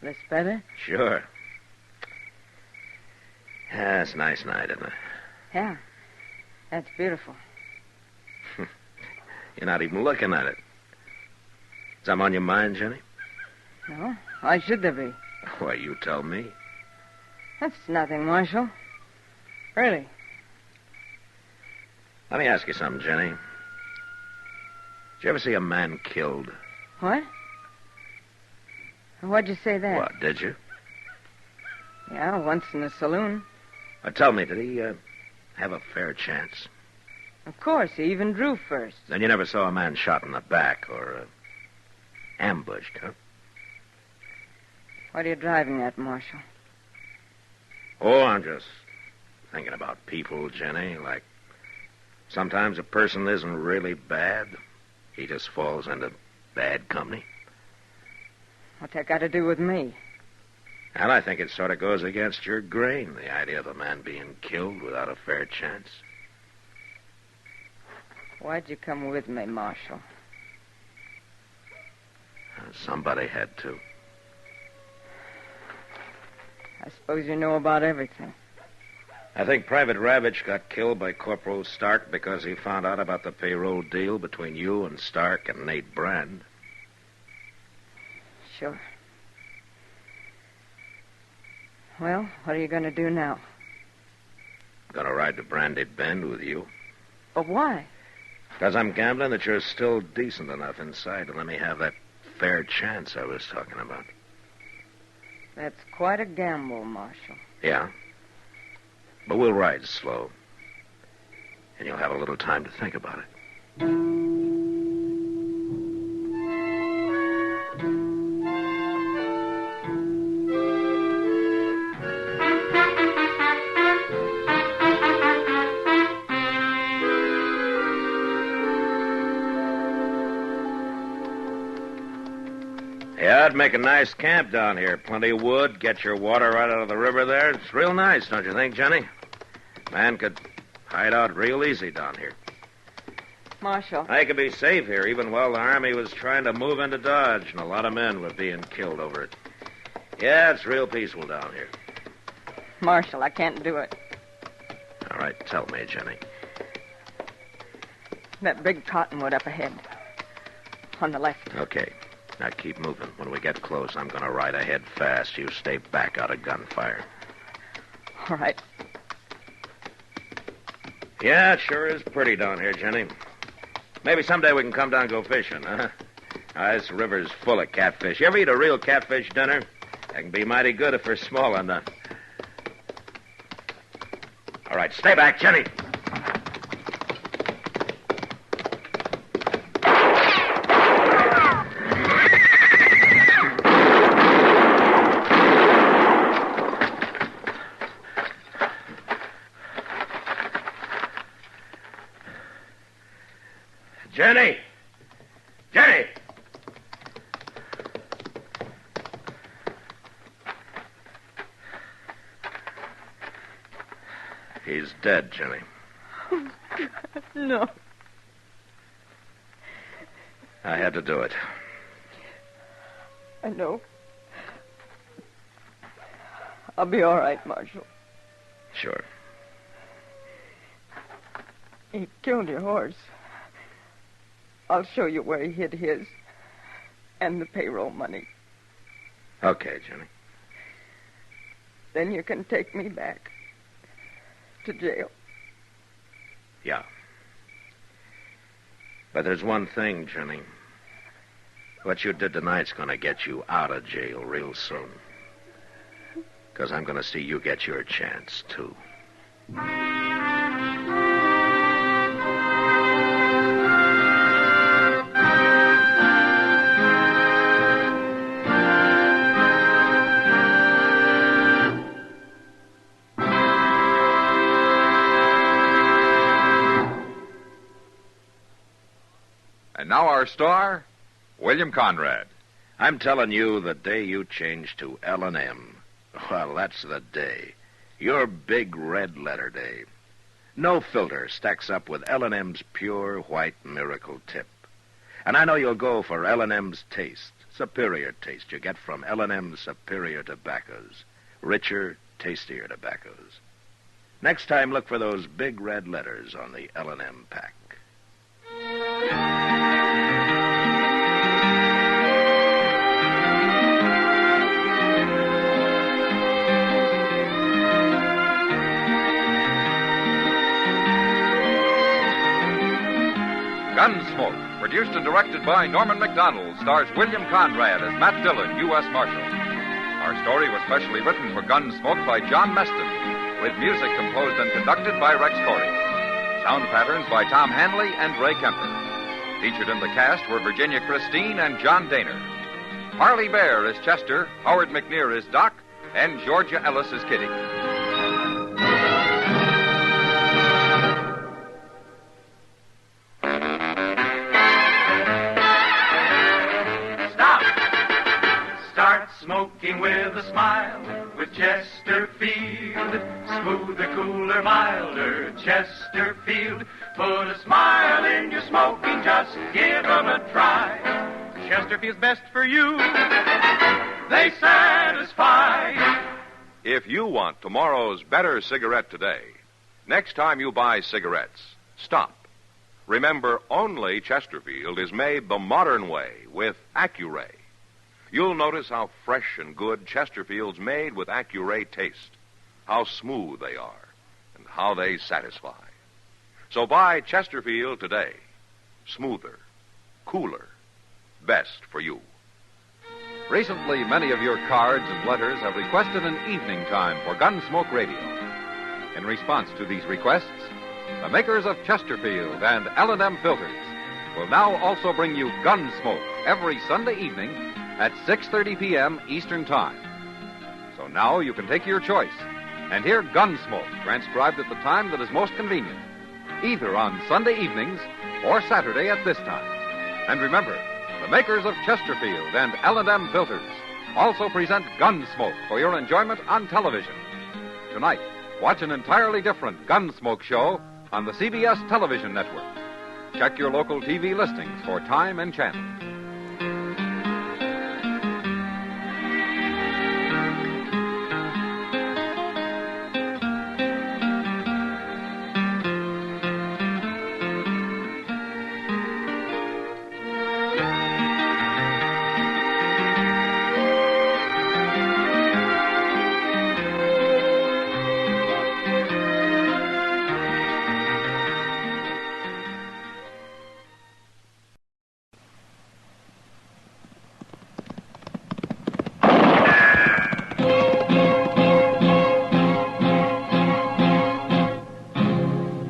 This better? Sure. Yeah, it's a nice night, isn't it? Yeah. That's beautiful. You're not even looking at it. Something on your mind, Jenny? No. Why should there be? Why, you tell me. That's nothing, Marshal. Really. Let me ask you something, Jenny. Did you ever see a man killed? What? Why'd you say that? What, did you? Yeah, once in a saloon. Tell me, did he have a fair chance? Of course, he even drew first. Then you never saw a man shot in the back or ambushed, huh? What are you driving at, Marshal? Oh, I'm just thinking about people, Jenny. Like, sometimes a person isn't really bad. He just falls into bad company. What's that got to do with me? And I think it sort of goes against your grain, the idea of a man being killed without a fair chance. Why'd you come with me, Marshal? Somebody had to. I suppose you know about everything. I think Private Ravitch got killed by Corporal Stark because he found out about the payroll deal between you and Stark and Nate Brand. Sure. Well, what are you going to do now? Gonna ride to Brandy Bend with you. But why? Because I'm gambling that you're still decent enough inside to let me have that fair chance I was talking about. That's quite a gamble, Marshal. Yeah. But we'll ride slow. And you'll have a little time to think about it. Yeah, I'd make a nice camp down here. Plenty of wood, get your water right out of the river there. It's real nice, don't you think, Jenny? Man could hide out real easy down here. Marshal. I could be safe here even while the Army was trying to move into Dodge, and a lot of men were being killed over it. Yeah, it's real peaceful down here. Marshal, I can't do it. All right, tell me, Jenny. That big cottonwood up ahead. On the left. Okay. Now keep moving. When we get close, I'm going to ride ahead fast. You stay back out of gunfire. All right. Yeah, it sure is pretty down here, Jenny. Maybe someday we can come down and go fishing, huh? This river's full of catfish. You ever eat a real catfish dinner? They can be mighty good if they're small enough. All right, stay back, Jenny. He's dead, Jenny. Oh, God, no. I had to do it. I know. I'll be all right, Marshal. Sure. He killed your horse. I'll show you where he hid his. And the payroll money. Okay, Jenny. Then you can take me back. To jail. Yeah. But there's one thing, Jenny. What you did tonight's going to get you out of jail real soon. Because I'm going to see you get your chance, too. And now our star, William Conrad. I'm telling you, the day you change to L&M, well, that's the day. Your big red letter day. No filter stacks up with L&M's pure white miracle tip. And I know you'll go for L&M's taste, superior taste you get from L&M's superior tobaccos, richer, tastier tobaccos. Next time, look for those big red letters on the L&M pack. Gunsmoke, produced and directed by Norman MacDonald, stars William Conrad as Matt Dillon, U.S. Marshal. Our story was specially written for Gunsmoke by John Meston, with music composed and conducted by Rex Corey. Sound patterns by Tom Hanley and Ray Kemper. Featured in the cast were Virginia Christine and John Daner. Harley Bear is Chester, Howard McNear is Doc, and Georgia Ellis is Kitty. Smoking with a smile, with Chesterfield. Smoother, cooler, milder, Chesterfield. Put a smile in your smoking, just give 'em a try. Chesterfield's best for you. They satisfy. If you want tomorrow's better cigarette today, next time you buy cigarettes, stop. Remember, only Chesterfield is made the modern way with Accuray. You'll notice how fresh and good Chesterfield's made with Accuray taste, how smooth they are, and how they satisfy. So buy Chesterfield today. Smoother, cooler, best for you. Recently, many of your cards and letters have requested an evening time for Gunsmoke Radio. In response to these requests, the makers of Chesterfield and L&M filters will now also bring you Gunsmoke every Sunday evening at 6:30 p.m. Eastern Time. So now you can take your choice and hear Gunsmoke transcribed at the time that is most convenient, either on Sunday evenings or Saturday at this time. And remember, the makers of Chesterfield and L&M filters also present Gunsmoke for your enjoyment on television. Tonight, watch an entirely different Gunsmoke show on the CBS television network. Check your local TV listings for time and channel.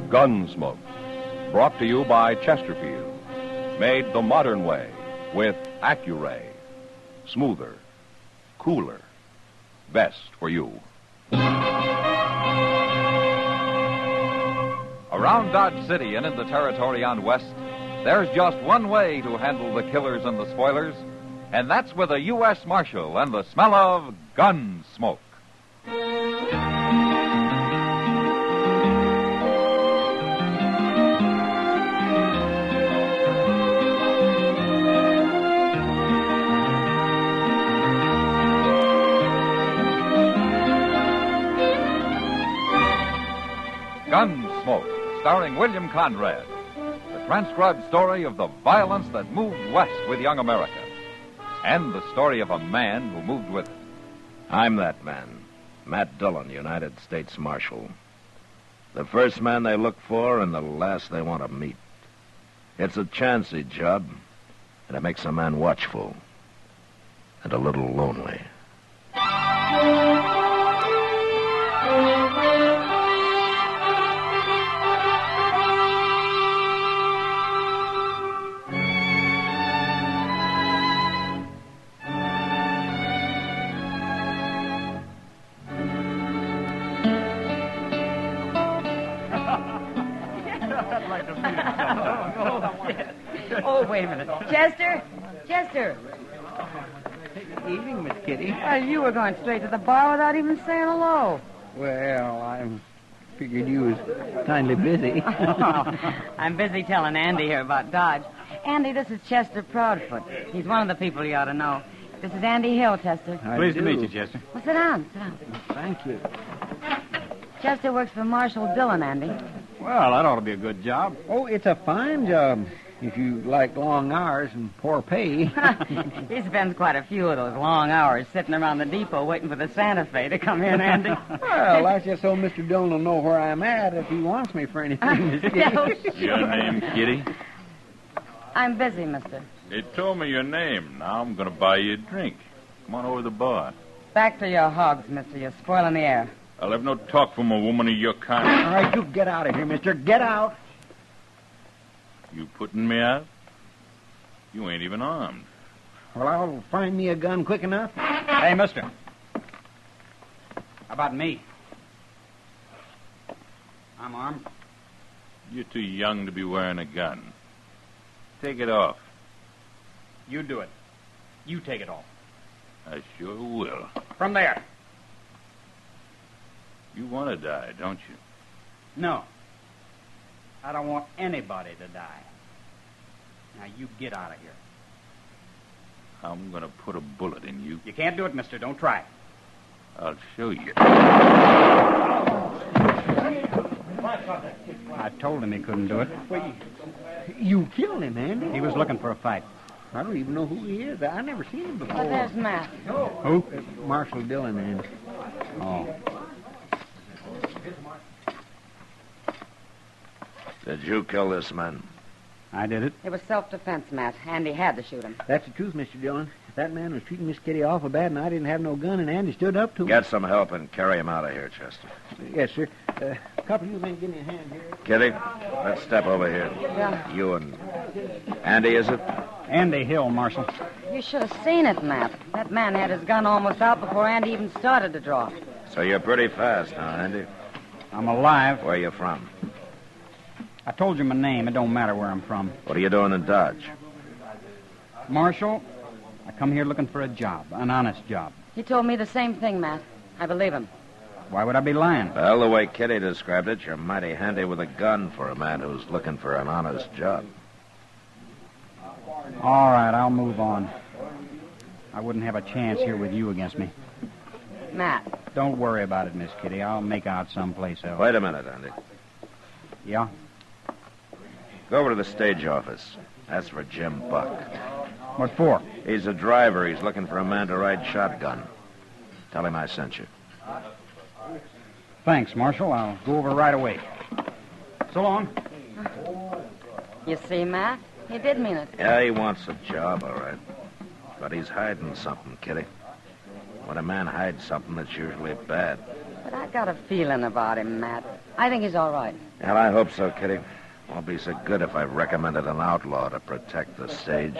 Gunsmoke, brought to you by Chesterfield, made the modern way with Accuray. Smoother, cooler, best for you. Around Dodge City and in the territory on West, there's just one way to handle the killers and the spoilers, and that's with a U.S. Marshal and the smell of Gunsmoke. Gunsmoke, starring William Conrad. The transcribed story of the violence that moved west with young America. And the story of a man who moved with it. I'm that man, Matt Dillon, United States Marshal. The first man they look for and the last they want to meet. It's a chancy job, and it makes a man watchful and a little lonely. Oh, wait a minute. Chester? Chester! Evening, Miss Kitty. Well, you were going straight to the bar without even saying hello. Well, I figured you was kindly busy. I'm busy telling Andy here about Dodge. Andy, this is Chester Proudfoot. He's one of the people you ought to know. This is Andy Hill, Chester. Pleased to meet you, Chester. Well, sit down. Thank you. Chester works for Marshal Dillon, Andy. Well, that ought to be a good job. Oh, it's a fine job. If you like long hours and poor pay. He spends quite a few of those long hours sitting around the depot waiting for the Santa Fe to come in, Andy. Well, that's just so Mr. Dillon will know where I'm at if he wants me for anything, Miss Kitty. Your name, Kitty? I'm busy, mister. They told me your name. Now I'm going to buy you a drink. Come on over to the bar. Back to your hogs, mister. You're spoiling the air. I'll have no talk from a woman of your kind. All right, you get out of here, mister. Get out. You putting me out? You ain't even armed. Well, I'll find me a gun quick enough. Hey, mister. How about me? I'm armed. You're too young to be wearing a gun. Take it off. You do it. You take it off. I sure will. From there. You want to die, don't you? No. I don't want anybody to die. Now, you get out of here. I'm going to put a bullet in you. You can't do it, mister. Don't try. I'll show you. I told him he couldn't do it. You killed him, Andy. He was looking for a fight. I don't even know who he is. I never seen him before. But there's Matt. Who? Marshal Dillon, Andy. Oh. Did you kill this man? I did it. It was self-defense, Matt. Andy had to shoot him. That's the truth, Mr. Dillon. That man was treating Miss Kitty awful bad, and I didn't have no gun, and Andy stood up to him. Get some help and carry him out of here, Chester. Yes, sir. A couple of you men give me a hand here. Kitty, let's step over here. Yeah. You and Andy, is it? Andy Hill, Marshal. You should have seen it, Matt. That man had his gun almost out before Andy even started to draw. So you're pretty fast, huh, Andy? I'm alive. Where you from? I told you my name. It don't matter where I'm from. What are you doing in Dodge? Marshal, I come here looking for a job, an honest job. He told me the same thing, Matt. I believe him. Why would I be lying? Well, the way Kitty described it, you're mighty handy with a gun for a man who's looking for an honest job. All right, I'll move on. I wouldn't have a chance here with you against me. Matt. Don't worry about it, Miss Kitty. I'll make out someplace else. Wait a minute, Andy. Yeah? Go over to the stage office. Ask for Jim Buck. What for? He's a driver. He's looking for a man to ride shotgun. Tell him I sent you. Thanks, Marshal. I'll go over right away. So long. You see, Matt? He did mean it. Yeah, he wants a job, all right. But he's hiding something, Kitty. When a man hides something, it's usually bad. But I got a feeling about him, Matt. I think he's all right. Well, I hope so, Kitty. Won't be so good if I recommended an outlaw to protect the stage.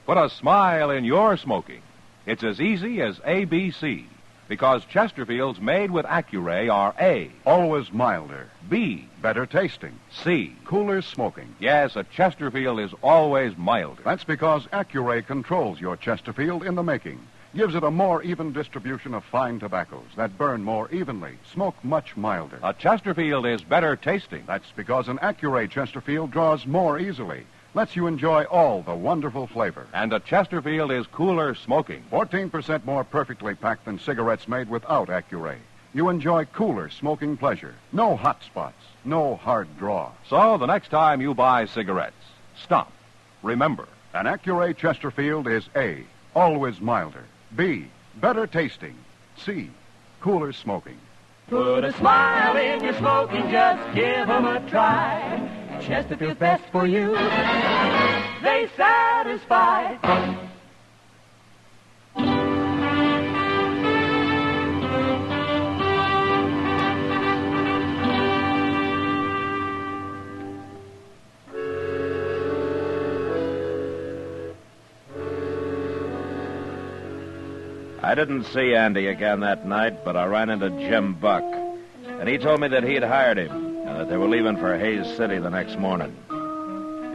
Put a smile in your smoking. It's as easy as ABC. Because Chesterfields made with Accuray are A. Always milder. B. Better tasting. C. Cooler smoking. Yes, a Chesterfield is always milder. That's because Accuray controls your Chesterfield in the making. gives it a more even distribution of fine tobaccos that burn more evenly, smoke much milder. A Chesterfield is better tasting. That's because an Accuray Chesterfield draws more easily, lets you enjoy all the wonderful flavor. And a Chesterfield is cooler smoking. 14% more perfectly packed than cigarettes made without Accuray. You enjoy cooler smoking pleasure. No hot spots, no hard draw. So the next time you buy cigarettes, stop. Remember, an Accuray Chesterfield is A, always milder. B, better tasting. C, cooler smoking. Put a smile in your smoking, just give 'em a try. Chesterfield's best for you. They satisfy. I didn't see Andy again that night, but I ran into Jim Buck, and he told me that he'd hired him and that they were leaving for Hayes City the next morning.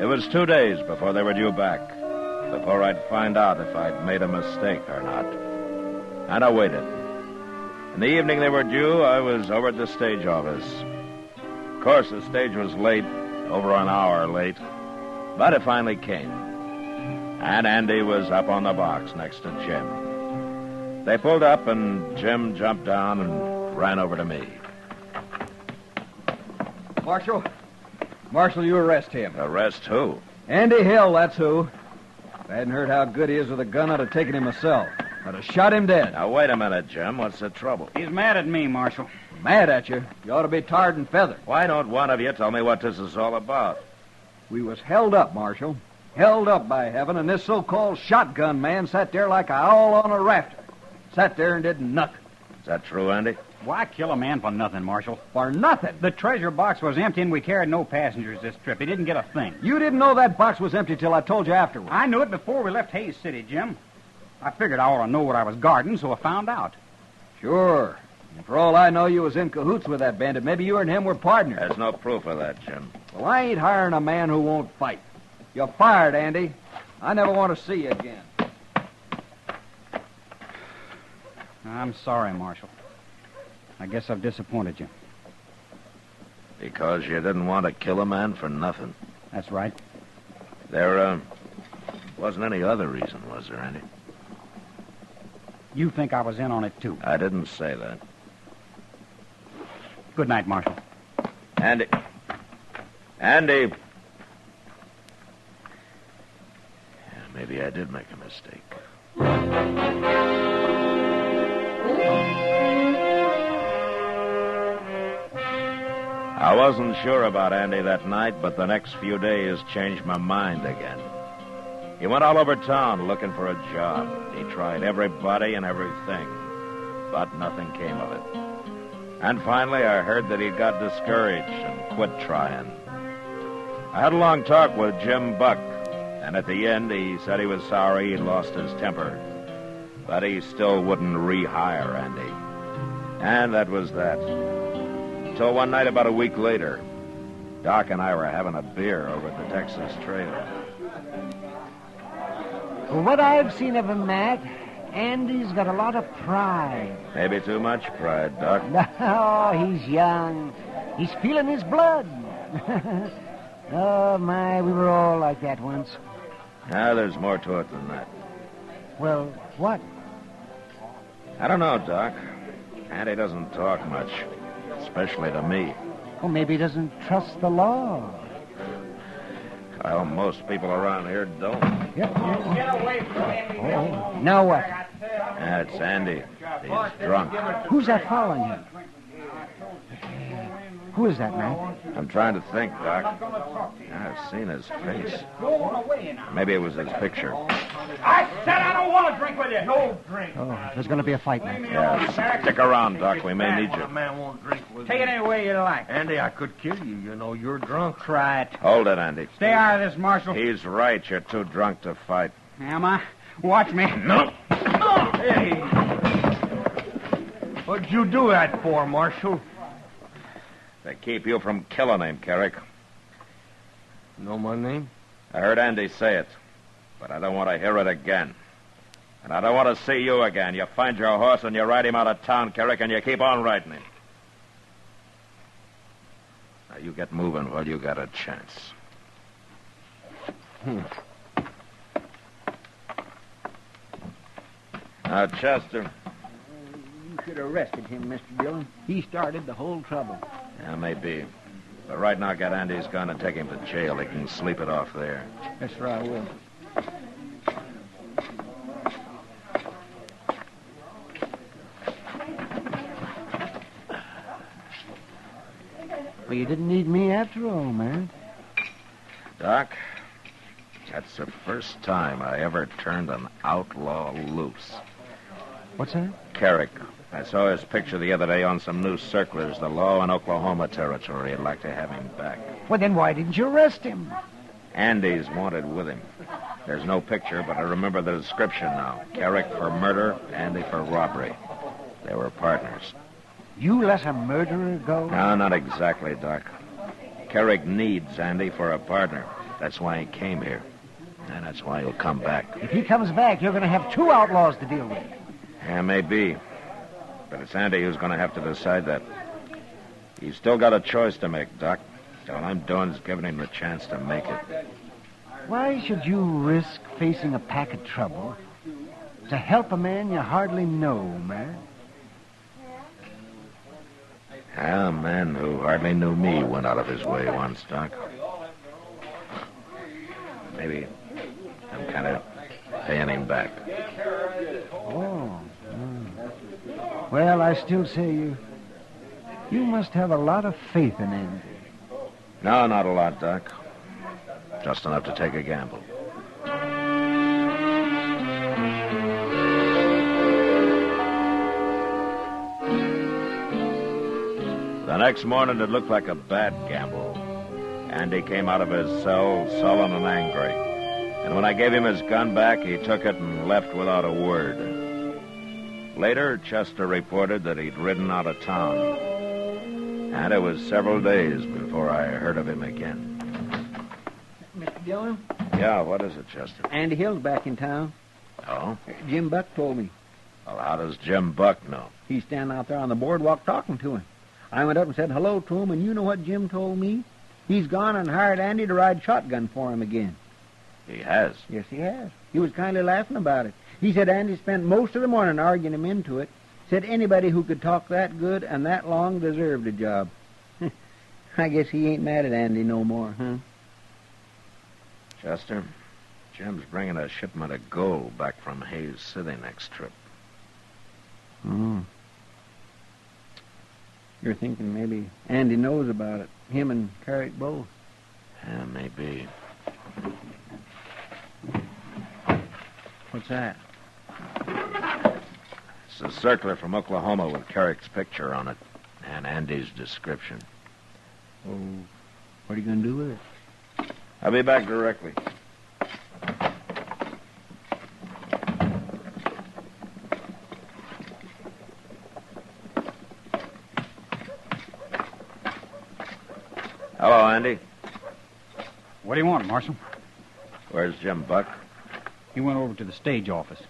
It was 2 days before they were due back, before I'd find out if I'd made a mistake or not. And I waited. In the evening they were due, I was over at the stage office. Of course, the stage was late, over an hour late, but it finally came. And Andy was up on the box next to Jim. They pulled up, and Jim jumped down and ran over to me. Marshal, you arrest him. Arrest who? Andy Hill, that's who. If I hadn't heard how good he is with a gun, I'd have taken him myself. I'd have shot him dead. Now, wait a minute, Jim. What's the trouble? He's mad at me, Marshal. Mad at you? You ought to be tarred and feathered. Why don't one of you tell me what this is all about? We was held up, Marshal. Held up, by heaven, and this so-called shotgun man sat there like a owl on a rafter. Sat there and did nothing. Is that true, Andy? Why kill a man for nothing, Marshal? For nothing? The treasure box was empty and we carried no passengers this trip. He didn't get a thing. You didn't know that box was empty till I told you afterwards. I knew it before we left Hayes City, Jim. I figured I ought to know what I was guarding, so I found out. Sure. And for all I know, you was in cahoots with that bandit. Maybe you and him were partners. There's no proof of that, Jim. Well, I ain't hiring a man who won't fight. You're fired, Andy. I never want to see you again. I'm sorry, Marshal. I guess I've disappointed you. Because you didn't want to kill a man for nothing. That's right. There, wasn't any other reason, was there, Andy? You think I was in on it, too. I didn't say that. Good night, Marshal. Andy. Andy. Yeah, maybe I did make a mistake. I wasn't sure about Andy that night, but the next few days changed my mind again. He went all over town looking for a job. He tried everybody and everything, but nothing came of it. And finally, I heard that he got discouraged and quit trying. I had a long talk with Jim Buck, and at the end, he said he was sorry he'd lost his temper, but he still wouldn't rehire Andy. And that was that. Until one night about a week later, Doc and I were having a beer over at the Texas Trail. From what I've seen of him, Matt, Andy's got a lot of pride. Maybe too much pride, Doc. No, he's young. He's feeling his blood. Oh, my, we were all like that once. Ah, there's more to it than that. Well, what? I don't know, Doc. Andy doesn't talk much, especially to me. Well, maybe he doesn't trust the law. Well, most people around here don't. Yep. Get away from him. Oh, now what? That's Andy. He's drunk. Who's that following him? Who is that, man? I'm trying to think, Doc. I've seen his face. Maybe it was his picture. I said I don't want to drink with you. No drink. Oh, there's going to be a fight, man. Yeah, stick around, Doc. We may need you. A man won't drink with Take it any way you like. Andy, I could kill you. You know, you're drunk. Try it. Hold it, Andy. Stay out of this, Marshal. He's right. You're too drunk to fight. Am I? Watch me. No. Hey. What'd you do that for, Marshal? They keep you from killing him, Carrick. Know my name? I heard Andy say it, but I don't want to hear it again. And I don't want to see you again. You find your horse and you ride him out of town, Carrick, and you keep on riding him. Now, you get moving while you got a chance. Now, Chester. You should have arrested him, Mr. Dillon. He started the whole trouble. Yeah, maybe. But right now, get Andy's gun and take him to jail. He can sleep it off there. Yes, sir, I will. Well, you didn't need me after all, man. Doc, that's the first time I ever turned an outlaw loose. What's that? Carrick. I saw his picture the other day on some news circulars. The law in Oklahoma Territory. I'd like to have him back. Well, then why didn't you arrest him? Andy's wanted with him. There's no picture, but I remember the description now. Carrick for murder, Andy for robbery. They were partners. You let a murderer go? No, not exactly, Doc. Carrick needs Andy for a partner. That's why he came here. And that's why he'll come back. If he comes back, you're going to have two outlaws to deal with. Yeah, maybe. But it's Andy who's going to have to decide that. He's still got a choice to make, Doc. So all I'm doing is giving him the chance to make it. Why should you risk facing a pack of trouble to help a man you hardly know, man? A man who hardly knew me went out of his way once, Doc. Maybe I'm kind of paying him back. Oh. Well, I still say you must have a lot of faith in Andy. No, not a lot, Doc. Just enough to take a gamble. The next morning, it looked like a bad gamble. Andy came out of his cell sullen and angry. And when I gave him his gun back, he took it and left without a word. Later, Chester reported that he'd ridden out of town. And it was several days before I heard of him again. Mr. Dillon? Yeah, what is it, Chester? Andy Hill's back in town. Oh? Jim Buck told me. Well, how does Jim Buck know? He's standing out there on the boardwalk talking to him. I went up and said hello to him, and you know what Jim told me? He's gone and hired Andy to ride shotgun for him again. He has? Yes, he has. He was kind of laughing about it. He said Andy spent most of the morning arguing him into it. Said anybody who could talk that good and that long deserved a job. I guess he ain't mad at Andy no more, huh? Chester, Jim's bringing a shipment of gold back from Hays City next trip. Oh. You're thinking maybe Andy knows about it. Him and Carrick both. Yeah, maybe. What's that? It's a circular from Oklahoma with Carrick's picture on it and Andy's description. Oh, what are you going to do with it? I'll be back directly. Hello, Andy. What do you want, Marshal? Where's Jim Buck? He went over to the stage office.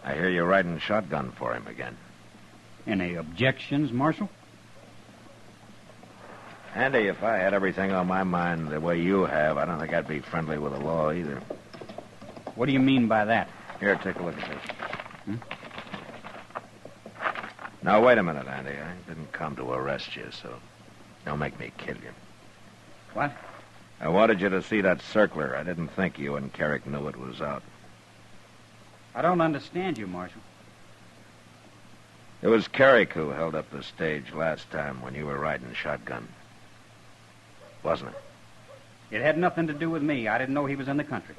I hear you're riding shotgun for him again. Any objections, Marshal? Andy, if I had everything on my mind the way you have, I don't think I'd be friendly with the law either. What do you mean by that? Here, take a look at this. Now, wait a minute, Andy. I didn't come to arrest you, so don't make me kill you. What? I wanted you to see that circular. I didn't think you and Carrick knew it was out. I don't understand you, Marshal. It was Carrick who held up the stage last time when you were riding shotgun. Wasn't it? It had nothing to do with me. I didn't know he was in the country.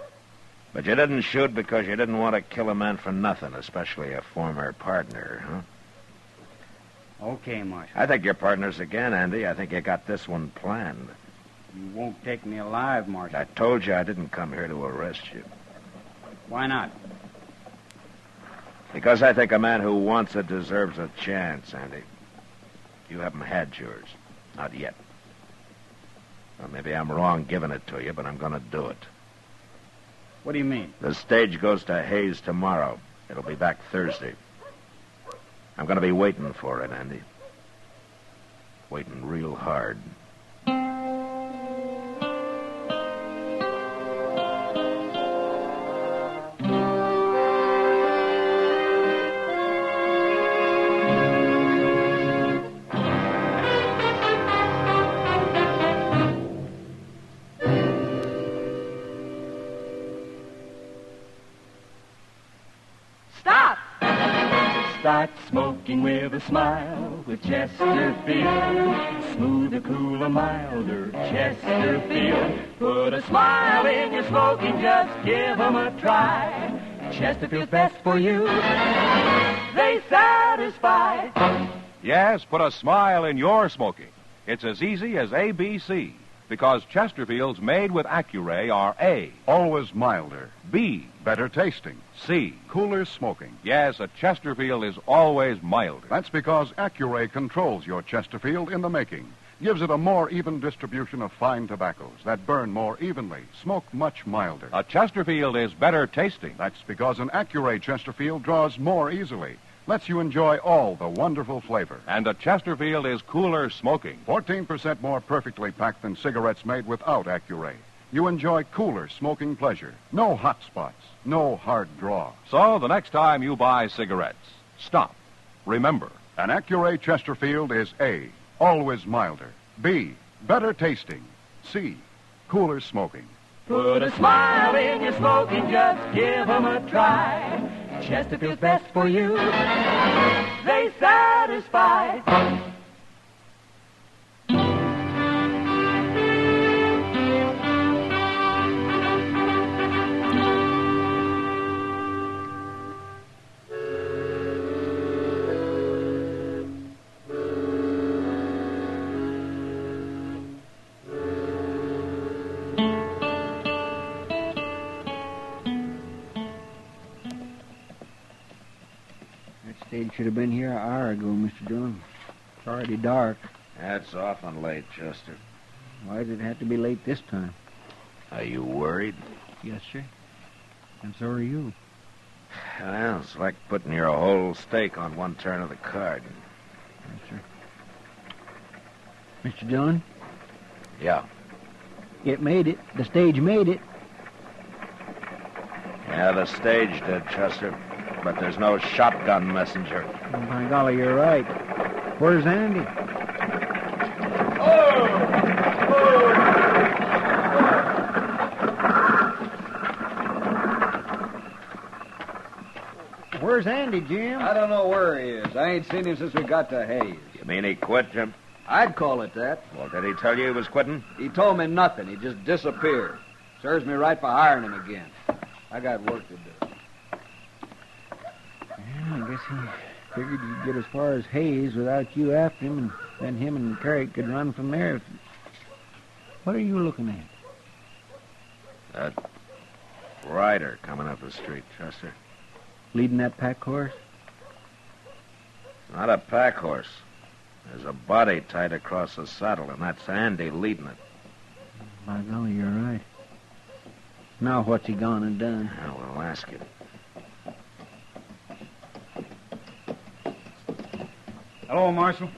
But you didn't shoot because you didn't want to kill a man for nothing, especially a former partner, huh? Okay, Marshal. I think you're partners again, Andy. I think you got this one planned. You won't take me alive, Marshal. I told you I didn't come here to arrest you. Why not? Because I think a man who wants it deserves a chance, Andy. You haven't had yours. Not yet. Well, maybe I'm wrong giving it to you, but I'm going to do it. What do you mean? The stage goes to Hays tomorrow. It'll be back Thursday. I'm going to be waiting for it, Andy. Waiting real hard. Start smoking with a smile with Chesterfield. Smoother, cooler, milder Chesterfield. Put a smile in your smoking, just give 'em a try. Chesterfield's best for you. They satisfy. Yes, put a smile in your smoking. It's as easy as ABC. Because Chesterfield's made with Accuray are A. Always milder. B. Better tasting. C. Cooler smoking. Yes, a Chesterfield is always milder. That's because Accuray controls your Chesterfield in the making. Gives it a more even distribution of fine tobaccos that burn more evenly, smoke much milder. A Chesterfield is better tasting. That's because an Accuray Chesterfield draws more easily. Lets you enjoy all the wonderful flavor. And a Chesterfield is cooler smoking. 14% more perfectly packed than cigarettes made without Accuray. You enjoy cooler smoking pleasure. No hot spots. No hard draw. So the next time you buy cigarettes, stop. Remember, an Accuray Chesterfield is A. Always milder. B. Better tasting. C. Cooler smoking. Put a smile in your smoking, just give 'em a try. Chesterfield's best for you. They satisfy. Stage should have been here an hour ago, Mr. Dillon. It's already dark. That's often late, Chester. Why did it have to be late this time? Are you worried? Yes, sir. And so are you. Well, it's like putting your whole stake on one turn of the card. Yes, sir. Mr. Dillon? Yeah. It made it. The stage made it. Yeah, the stage did, Chester. But there's no shotgun messenger. Oh, by golly, you're right. Where's Andy? Where's Andy, Jim? I don't know where he is. I ain't seen him since we got to Hayes. You mean he quit, Jim? I'd call it that. Well, did he tell you he was quitting? He told me nothing. He just disappeared. Serves me right for hiring him again. I got work to do. I guess he figured he'd get as far as Hayes without you after him, and then him and Carrick could run from there. What are you looking That at? rider coming up the street, Chester. Leading that pack horse? It's not a pack horse. There's a body tied across the saddle, and that's Andy leading it. By golly, you're right. Now what's he gone and done? Now, we'll ask him. Hello, Marshal.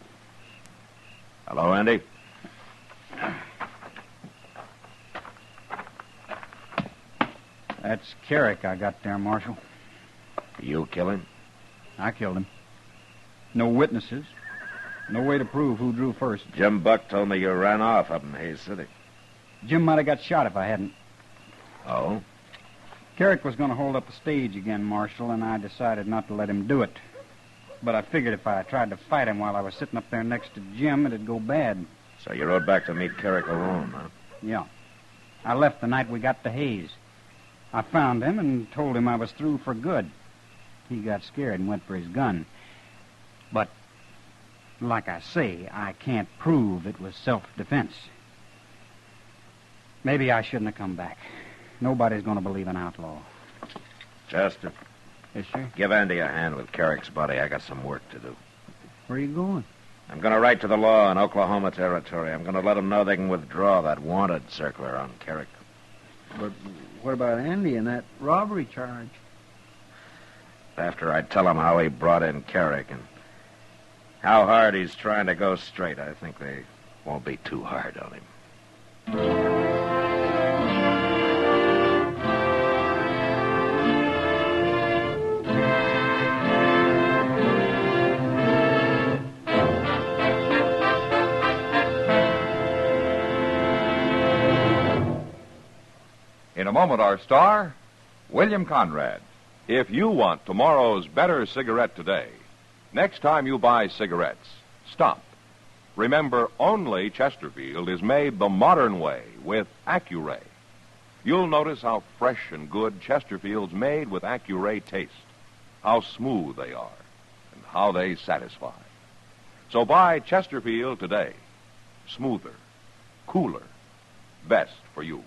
Hello, Andy. That's Carrick I got there, Marshal. You kill him? I killed him. No witnesses. No way to prove who drew first. Jim Buck told me you ran off up in Hayes City. Jim might have got shot if I hadn't. Oh? Carrick was going to hold up the stage again, Marshal, and I decided not to let him do it. But I figured if I tried to fight him while I was sitting up there next to Jim, it'd go bad. So you rode back to meet Carrick alone, huh? Yeah. I left the night we got to Hayes. I found him and told him I was through for good. He got scared and went for his gun. But, like I say, I can't prove it was self-defense. Maybe I shouldn't have come back. Nobody's going to believe an outlaw. Chester. Yes, sir? Give Andy a hand with Carrick's body. I got some work to do. Where are you going? I'm going to write to the law in Oklahoma Territory. I'm going to let them know they can withdraw that wanted circular on Carrick. But what about Andy and that robbery charge? After I tell him how he brought in Carrick and how hard he's trying to go straight, I think they won't be too hard on him. In a moment, our star, William Conrad. If you want tomorrow's better cigarette today, next time you buy cigarettes, stop. Remember, only Chesterfield is made the modern way with Accuray. You'll notice how fresh and good Chesterfield's made with Accuray taste, how smooth they are, and how they satisfy. So buy Chesterfield today. Smoother, cooler, best for you.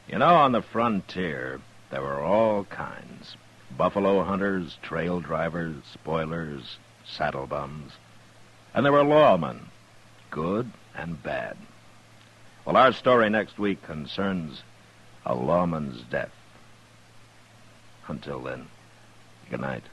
You know, on the frontier, there were all kinds. Buffalo hunters, trail drivers, spoilers, saddle bums. And there were lawmen, good and bad. Well, our story next week concerns a lawman's death. Until then, good night.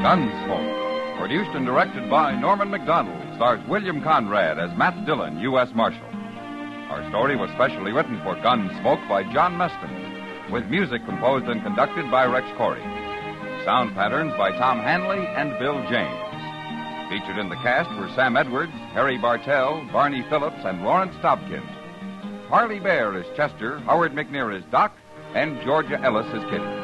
Gunsmoke, produced and directed by Norman McDonald, stars William Conrad as Matt Dillon, U.S. Marshal. Our story was specially written for Gunsmoke by John Meston, with music composed and conducted by Rex Corey. Sound patterns by Tom Hanley and Bill James. Featured in the cast were Sam Edwards, Harry Bartell, Barney Phillips, and Lawrence Dobkin. Harley Bear is Chester, Howard McNear is Doc, and Georgia Ellis is Kitty.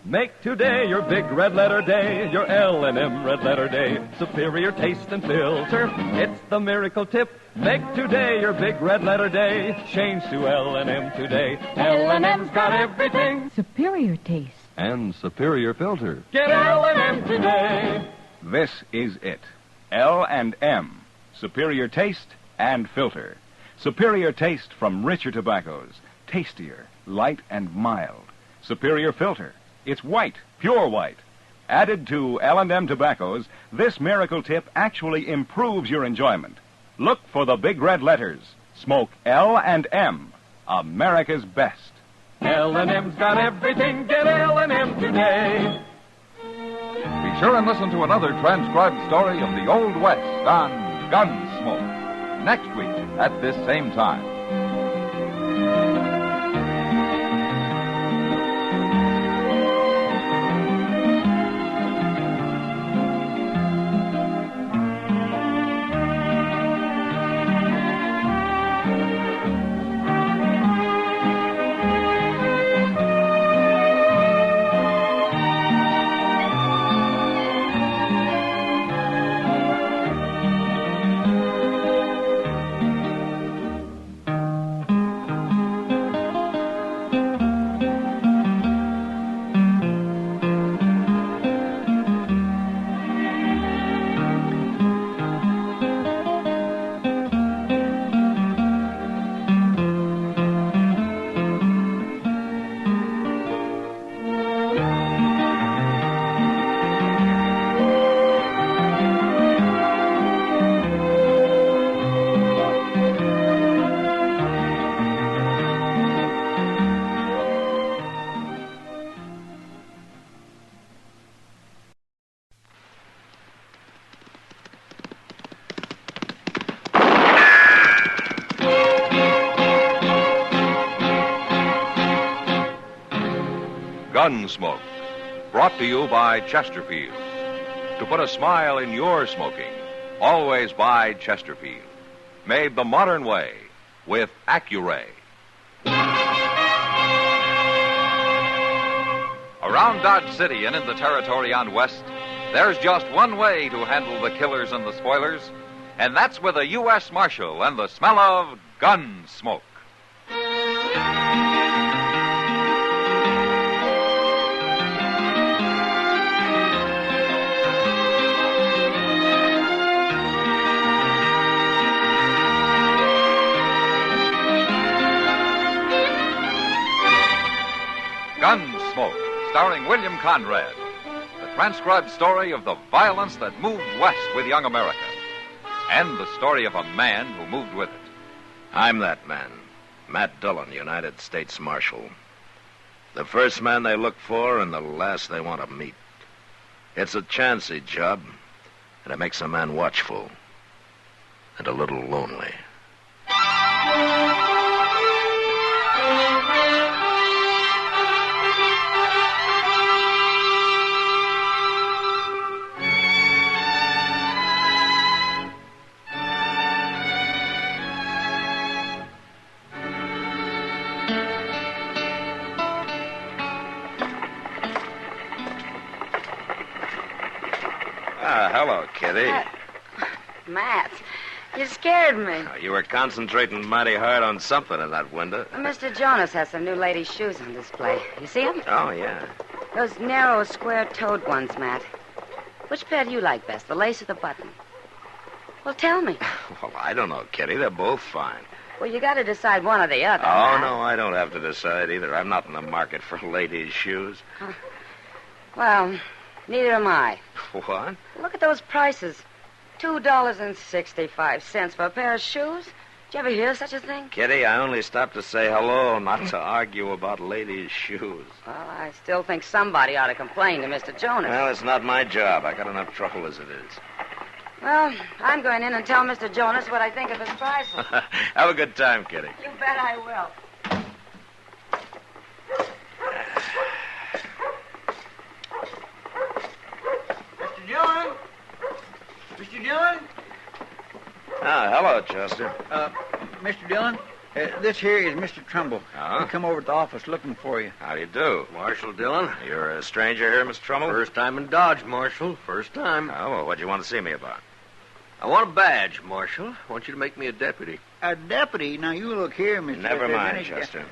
Make today your big red letter day, your L&M red letter day. Superior taste and filter, it's the miracle tip. Make today your big red letter day. Change to L&M today. L&M's got everything. Superior taste. And superior filter. Get L&M today. This is it. L&M. Superior taste and filter. Superior taste from richer tobaccos. Tastier, light and mild. Superior filter. It's white, pure white. Added to L&M tobaccos, this miracle tip actually improves your enjoyment. Look for the big red letters. Smoke L&M, America's best. L&M's got everything. Get L&M today. Be sure and listen to another transcribed story of the Old West on Gunsmoke next week at this same time. Gunsmoke, brought to you by Chesterfield. To put a smile in your smoking, always buy Chesterfield. Made the modern way with Accuray. Around Dodge City and in the territory on West, there's just one way to handle the killers and the spoilers, and that's with a U.S. Marshal and the smell of Gunsmoke. starring William Conrad. The transcribed story of the violence that moved west with young America. And the story of a man who moved with it. I'm that man, Matt Dillon, United States Marshal. The first man they look for and the last they want to meet. It's a chancy job, and it makes a man watchful and a little lonely. Hello, Kitty. Matt, you scared me. You were concentrating mighty hard on something in that window. Mr. Jonas has some new ladies' shoes on display. You see them? Oh, yeah. Those narrow, square-toed ones, Matt. Which pair do you like best, the lace or the button? Well, tell me. Well, I don't know, Kitty. They're both fine. Well, you got to decide one or the other. Oh, Matt. no, I don't have to decide either. I'm not in the market for ladies' shoes. Well, neither am I. What? Look at those prices. $2.65 for a pair of shoes. Did you ever hear of such a thing? Kitty, I only stopped to say hello, not to argue about ladies' shoes. Well, I still think somebody ought to complain to Mr. Jonas. Well, it's not my job. I got enough trouble as it is. Well, I'm going in and tell Mr. Jonas what I think of his prices. Have a good time, Kitty. You bet I will. Mr. Dillon? Mr. Dillon? Ah, hello, Chester. Mr. Dillon, this here is Mr. Trumbull. Uh-huh. He come over to the office looking for you. How do you do? Marshal Dillon. You're a stranger here, Mr. Trumbull? First time in Dodge, Marshal. First time. Oh, well, what do you want to see me about? I want a badge, Marshal. I want you to make me a deputy. A deputy? Now, you look here, Mr. Never mind, Chester.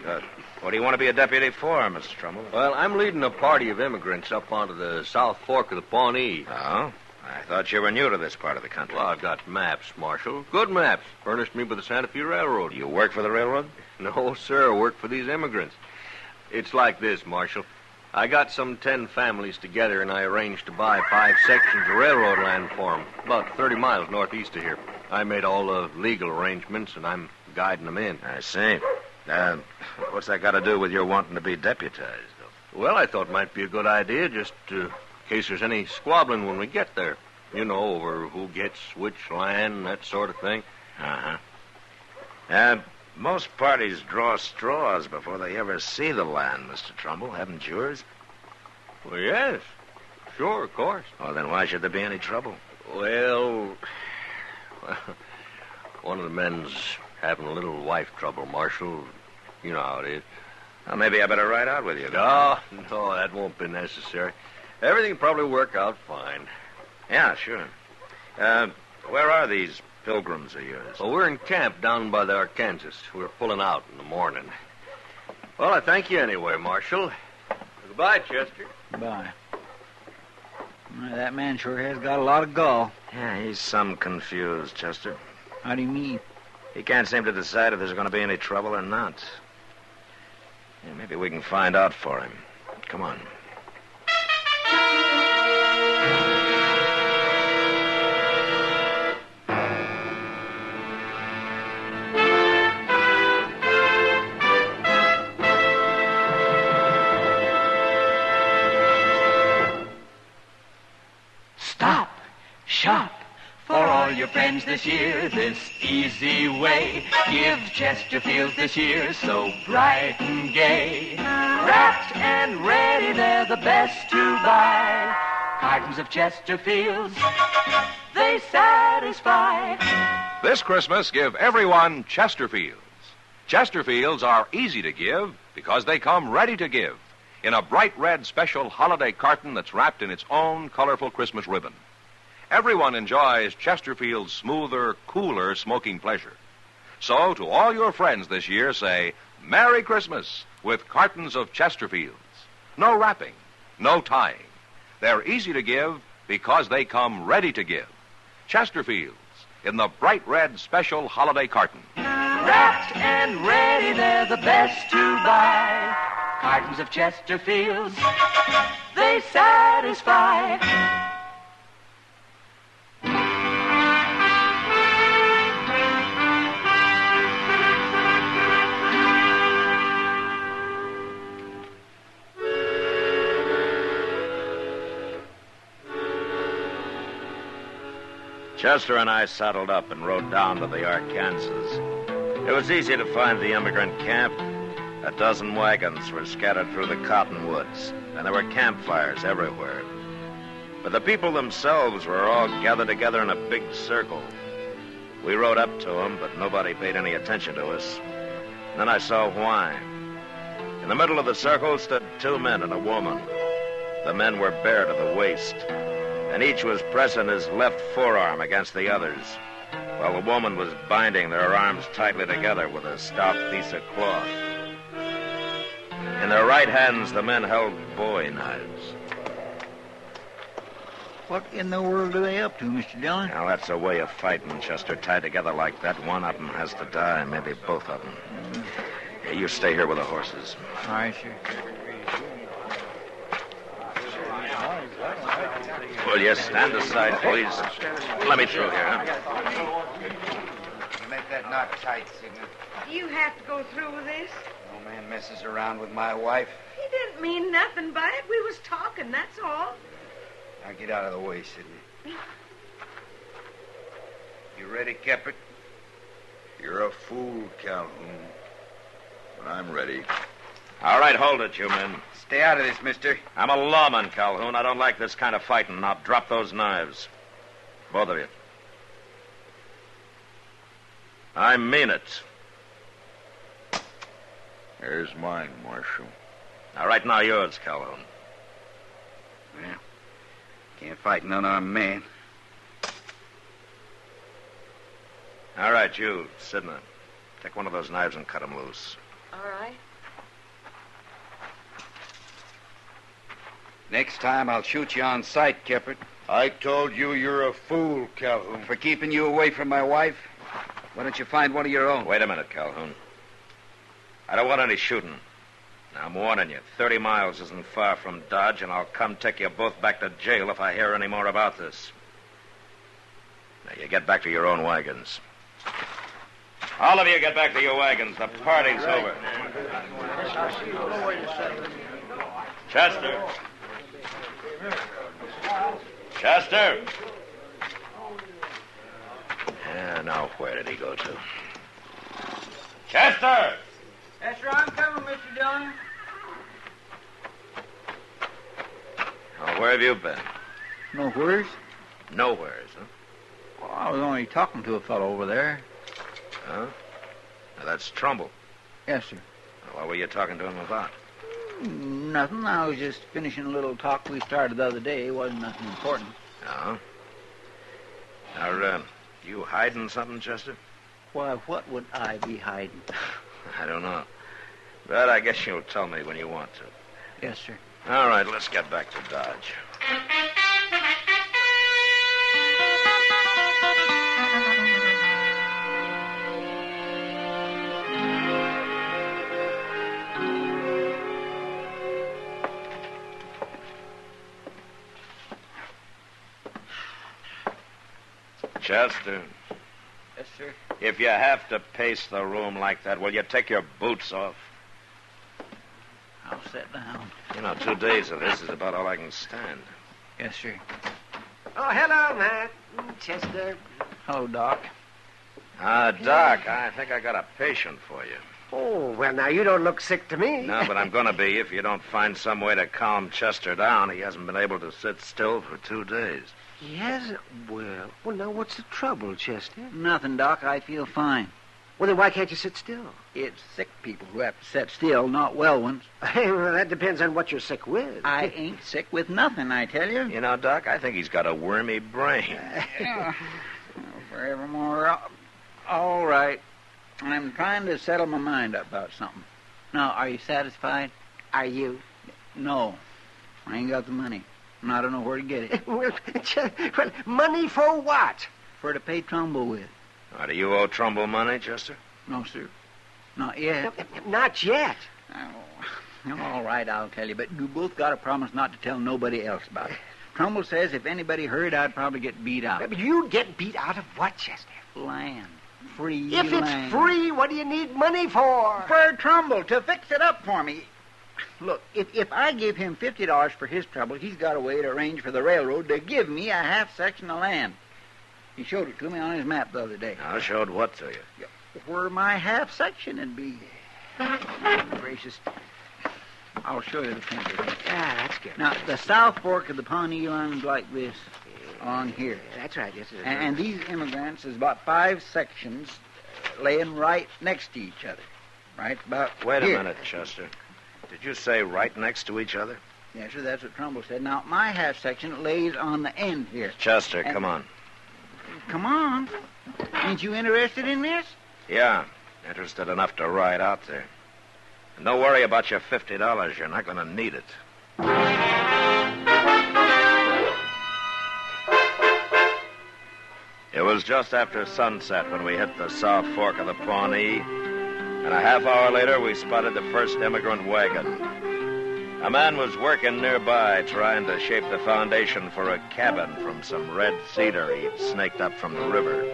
Good. What do you want to be a deputy for, Mr. Trumbull? Well, I'm leading a party of immigrants up onto the South Fork of the Pawnee. Oh? I thought you were new to this part of the country. Well, I've got maps, Marshal. Good maps. Furnished me by the Santa Fe Railroad. You work for the railroad? No, sir. I work for these immigrants. It's like this, Marshal. I got some 10 families together, and I arranged to buy 5 sections of railroad land for them, about 30 miles northeast of here. I made all the legal arrangements, and I'm guiding them in. I see. What's that got to do with your wanting to be deputized, though? Well, I thought it might be a good idea, just in case there's any squabbling when we get there. You know, over who gets which land, that sort of thing. Uh-huh. Most parties draw straws before they ever see the land, Mr. Trumbull. Haven't yours? Well, yes. Sure, of course. Well, then why should there be any trouble? Well, one of the men's having a little wife trouble, Marshal. You know how it is. Well, maybe I better ride out with you. No, that won't be necessary. Everything will probably work out fine. Yeah, sure. Where are these pilgrims of yours? Well, we're in camp down by the Arkansas. We're pulling out in the morning. Well, I thank you anyway, Marshal. Goodbye, Chester. Goodbye. Well, that man sure has got a lot of gall. Yeah, he's some confused, Chester. How do you mean? He can't seem to decide if there's going to be any trouble or not. Yeah, maybe we can find out for him. Come on. Stop, shop, for all your friends this year, this easy way. Give Chesterfields this year so bright and gay. Wrapped and ready, they're the best to buy. Cartons of Chesterfields, they satisfy. This Christmas, give everyone Chesterfields. Chesterfields are easy to give because they come ready to give in a bright red special holiday carton that's wrapped in its own colorful Christmas ribbon. Everyone enjoys Chesterfield's smoother, cooler smoking pleasure. So, to all your friends this year, say, Merry Christmas with cartons of Chesterfields. No wrapping, no tying. They're easy to give because they come ready to give. Chesterfields in the bright red special holiday carton. Wrapped and ready, they're the best to buy. Cartons of Chesterfields, they satisfy. Chester and I saddled up and rode down to the Arkansas. It was easy to find the immigrant camp. A dozen wagons were scattered through the cottonwoods, and there were campfires everywhere. But the people themselves were all gathered together in a big circle. We rode up to them, but nobody paid any attention to us. And then I saw why. In the middle of the circle stood two men and a woman. The men were bare to the waist, and each was pressing his left forearm against the other's, while the woman was binding their arms tightly together with a stout piece of cloth. In their right hands, the men held bowie knives. What in the world are they up to, Mr. Dillon? Now, that's a way of fighting, Chester. Tied together like that, one of them has to die, maybe both of them. Hey, you stay here with the horses. All right, sir. Will you stand aside, please? Let me through here, huh? Make that knot tight, Signet. Do you have to go through with this? No man messes around with my wife. He didn't mean nothing by it. We was talking, that's all. Now get out of the way, Sidney. You ready, Keppert? You're a fool, Calhoun. But I'm ready. All right, hold it, you men. Stay out of this, mister. I'm a lawman, Calhoun. I don't like this kind of fighting. Now drop those knives. Both of you. I mean it. Here's mine, Marshal. All right, now yours, Calhoun. Well, can't fight an unarmed man. All right, you, Sidney. Take one of those knives and cut him loose. All right. Next time, I'll shoot you on sight, Keppert. I told you you're a fool, Calhoun. For keeping you away from my wife? Why don't you find one of your own? Wait a minute, Calhoun. I don't want any shooting. Now, I'm warning you. 30 miles isn't far from Dodge, and I'll come take you both back to jail if I hear any more about this. Now, you get back to your own wagons. All of you get back to your wagons. The party's over. Chester. Chester! Yeah, now where did he go to? Chester! Yes, sir, I'm coming, Mr. Dillon. Now, where have you been? Nowheres? Nowheres, huh? Well, I was only talking to a fellow over there. Huh? Now, that's Trumbull. Yes, sir. Now, what were you talking to him about? Nothing. I was just finishing a little talk we started the other day. It wasn't nothing important. No? Now, you hiding something, Chester? Why, what would I be hiding? I don't know. But I guess you'll tell me when you want to. Yes, sir. All right, let's get back to Dodge. Chester. Yes, sir. If you have to pace the room like that, will you take your boots off? I'll sit down. You know, 2 days of this is about all I can stand. Yes, sir. Oh, hello, Matt. Chester. Hello, Doc. Doc, I think I got a patient for you. Oh, well, now, you don't look sick to me. No, but I'm going to be if you don't find some way to calm Chester down. He hasn't been able to sit still for 2 days. He hasn't? Well, now, what's the trouble, Chester? Nothing, Doc. I feel fine. Well, then why can't you sit still? It's sick people who have to sit still, not well ones. Hey, well, that depends on what you're sick with. I ain't sick with nothing, I tell you. You know, Doc, I think he's got a wormy brain. Forevermore. All right. I'm trying to settle my mind up about something. Now, are you satisfied? Are you? No. I ain't got the money. And I don't know where to get it. Well, money for what? For to pay Trumbull with. Do you owe Trumbull money, Chester? No, sir. Not yet. Not yet. Oh, All right, I'll tell you, but you both got to promise not to tell nobody else about it. Trumbull says if anybody heard, I'd probably get beat out. But you'd get beat out of what, Chester? Land. Free If land. it's free, what do you need money for? For Trumbull, to fix it up for me. Look, if I give him $50 for his trouble, he's got a way to arrange for the railroad to give me a half section of land. He showed it to me on his map the other day. I showed what to you? Where my half section would be. Gracious. I'll show you the picture. Yeah, that's good. Now, the South Fork of the Pawnee runs like this on here. That's right, yes, it is. And these immigrants is about 5 sections laying right next to each other. Right about Wait a here. minute, Chester. Did you say right next to each other? Yes, sir, that's what Trumbull said. Now, my half section lays on the end here. Chester, And- come on. Come on. Ain't you interested in this? Yeah, interested enough to ride out there. And don't worry about your $50. You're not going to need it. It was just after sunset when we hit the South Fork of the Pawnee, and a half hour later we spotted the first immigrant wagon. A man was working nearby trying to shape the foundation for a cabin from some red cedar he'd snaked up from the river.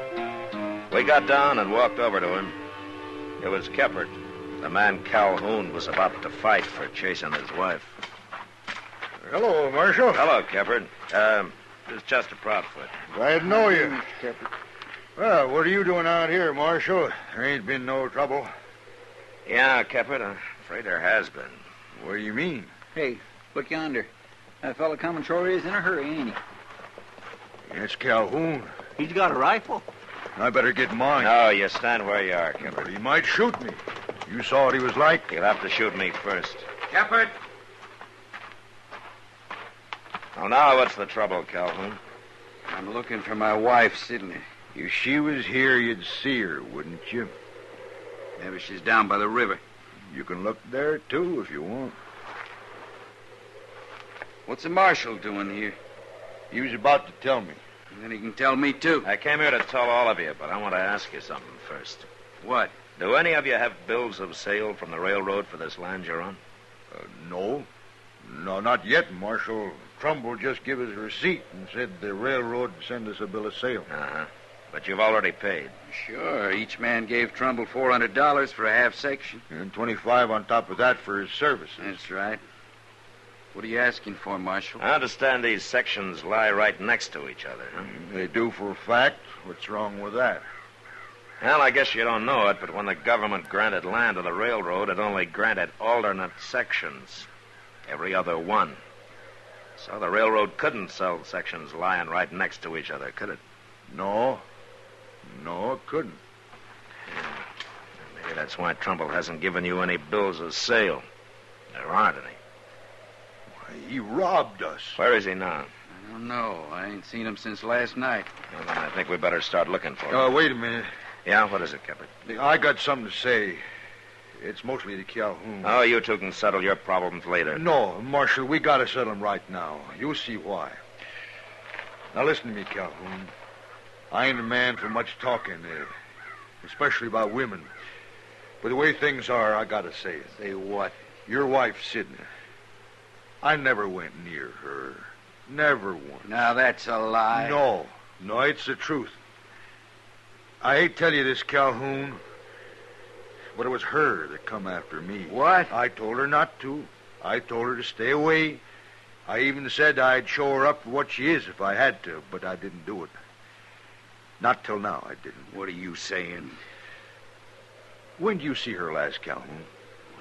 We got down and walked over to him. It was Keppert. The man Calhoun was about to fight for chasing his wife. Hello, Marshal. Hello, Keppert. This is Chester Proudfoot. Glad to know you. Well, what are you doing out here, Marshal? There ain't been no trouble. Yeah, Keppert, I'm afraid there has been. What do you mean? Hey, look yonder. That fella coming sure is in a hurry, ain't he? It's Calhoun. He's got a rifle. I better get mine. No, you stand where you are, Keppert. But he might shoot me. You saw what he was like? You'll have to shoot me first. Keppert! Oh, now what's the trouble, Calhoun? I'm looking for my wife, Sidney. If she was here, you'd see her, wouldn't you? Maybe she's down by the river. You can look there, too, if you want. What's the marshal doing here? He was about to tell me. And then he can tell me, too. I came here to tell all of you, but I want to ask you something first. What? Do any of you have bills of sale from the railroad for this land you're on? No. No, not yet, Marshal. Trumbull just gave us a receipt and said the railroad would send us a bill of sale. Uh-huh. But you've already paid. Sure. Each man gave Trumbull $400 for a half section. And $25 on top of that for his services. That's right. What are you asking for, Marshal? I understand these sections lie right next to each other, huh? They do for a fact. What's wrong with that? Well, I guess you don't know it, but when the government granted land to the railroad, it only granted alternate sections. Every other one. So the railroad couldn't sell sections lying right next to each other, could it? No. No, it couldn't. Maybe that's why Trumbull hasn't given you any bills of sale. There aren't any. Why, he robbed us. Where is he now? I don't know. I ain't seen him since last night. Well, then I think we better start looking for him. Wait a minute. Yeah, what is it, Keppert? I got something to say. It's mostly to Calhoun. Oh, you two can settle your problems later. No, Marshal, we gotta settle them right now. You'll see why. Now listen to me, Calhoun. I ain't a man for much talking, especially about women. But the way things are, I gotta say it. Say what? Your wife, Sidney. I never went near her. Never once. Now, that's a lie. No, it's the truth. I hate to tell you this, Calhoun, but it was her that come after me. What? I told her not to. I told her to stay away. I even said I'd show her up for what she is if I had to, but I didn't do it. Not till now, I didn't. What are you saying? When did you see her last, Calhoun?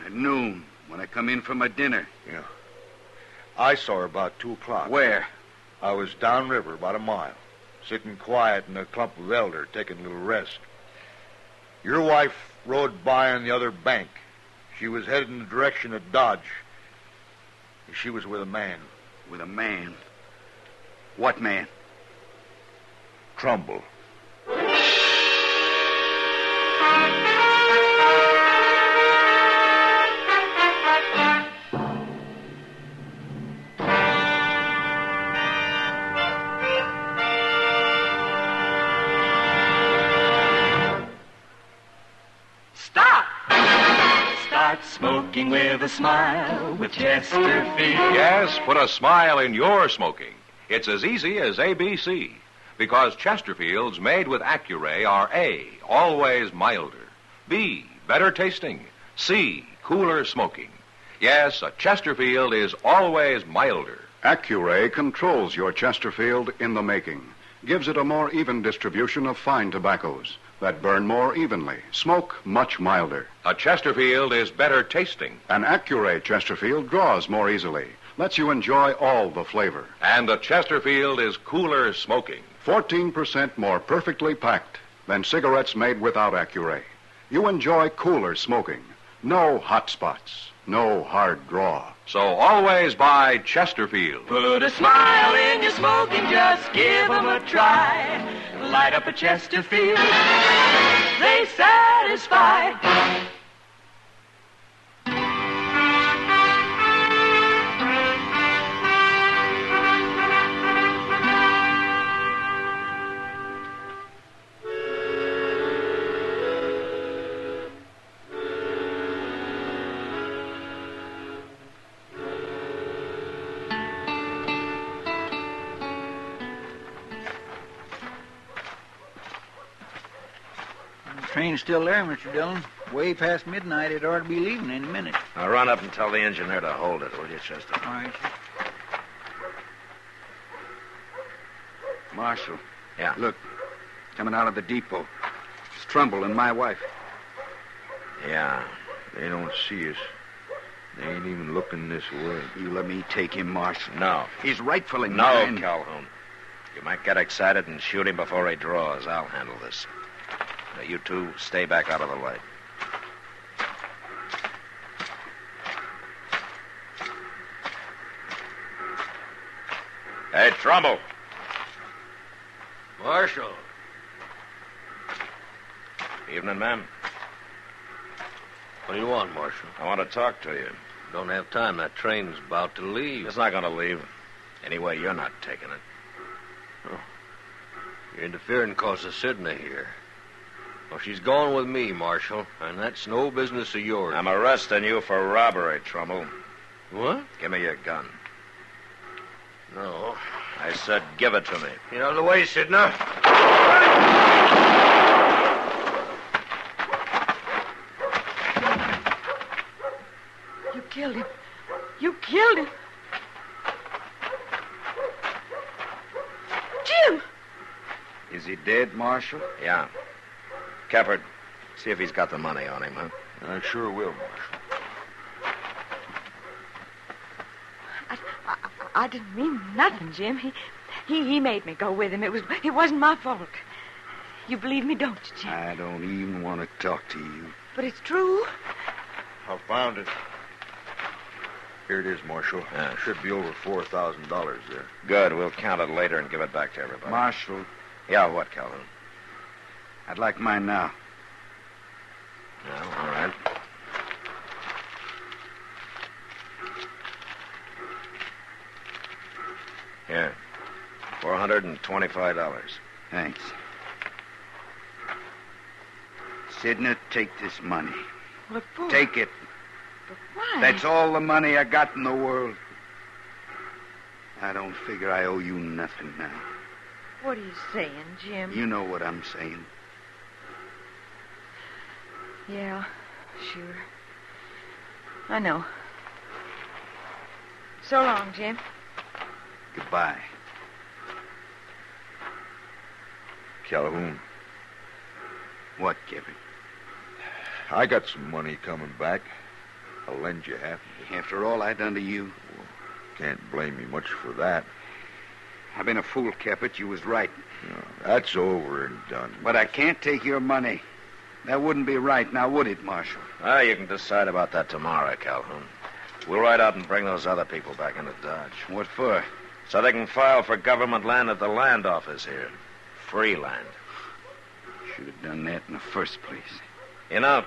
At noon, when I come in from my dinner. Yeah. I saw her about 2 o'clock. Where? I was downriver about a mile, sitting quiet in a clump of elder, taking a little rest. Your wife rode by on the other bank. She was headed in the direction of Dodge. She was with a man. With a man? What man? Trumbull. Stop! Start smoking. smoking with a smile with Chesterfield. Yes, put a smile in your smoking. It's as easy as ABC. Because Chesterfields made with Accuray are A, always milder, B, better tasting, C, cooler smoking. Yes, a Chesterfield is always milder. Accuray controls your Chesterfield in the making, gives it a more even distribution of fine tobaccos that burn more evenly, smoke much milder. A Chesterfield is better tasting. An Accuray Chesterfield draws more easily, lets you enjoy all the flavor. And a Chesterfield is cooler smoking. 14% more perfectly packed than cigarettes made without Accuray. You enjoy cooler smoking. No hot spots. No hard draw. So always buy Chesterfield. Put a smile in your smoking, just give 'em a try. Light up a Chesterfield, they satisfy. Train's still there, Mr. Dillon. Way past midnight. It ought to be leaving any minute. Now run up and tell the engineer to hold it, will you, Chester? All right. Marshal. Yeah? Look, coming out of the depot. It's Trumbull and my wife. Yeah. They don't see us. They ain't even looking this way. You let me take him, Marshal. No. He's rightfully No, mine. Calhoun. You might get excited and shoot him before he draws. I'll handle this. Now, you two stay back out of the light. Hey, Trumbull. Marshal. Evening, ma'am. What do you want, Marshal? I want to talk to you. Don't have time. That train's about to leave. It's not going to leave. Anyway, you're not taking it. Oh. You're interfering because of Sidney here. Well, she's going with me, Marshal, and that's no business of yours. I'm arresting you for robbery, Trumbull. What? Give me your gun. No. I said give it to me. Get out of the way, Sidney. You killed him. You killed him. Jim! Is he dead, Marshal? Yeah. Keppard, see if he's got the money on him, huh? I sure will, Marshal. I didn't mean nothing, Jim. He made me go with him. It wasn't my fault. You believe me, don't you, Jim? I don't even want to talk to you. But it's true. I found it. Here it is, Marshal. Yeah. Should be over $4,000 there. Good. We'll count it later and give it back to everybody. Marshal, Yeah, what, Calhoun? I'd like mine now. Yeah, all right. Here. $425. Thanks. Sidney, take this money. What for? Take it. But why? That's all the money I got in the world. I don't figure I owe you nothing now. What are you saying, Jim? You know what I'm saying. Yeah, sure. I know. So long, Jim. Goodbye. Calhoun, What, Kevin? I got some money coming back. I'll lend you half of it. After all I done to you? Can't blame me much for that. I've been a fool, Caput. You was right. No, that's over and done. But I can't take your money. That wouldn't be right, now would it, Marshal? Ah, you can decide about that tomorrow, Calhoun. We'll ride out and bring those other people back into Dodge. What for? So they can file for government land at the land office here. Free land. Should have done that in the first place. You know,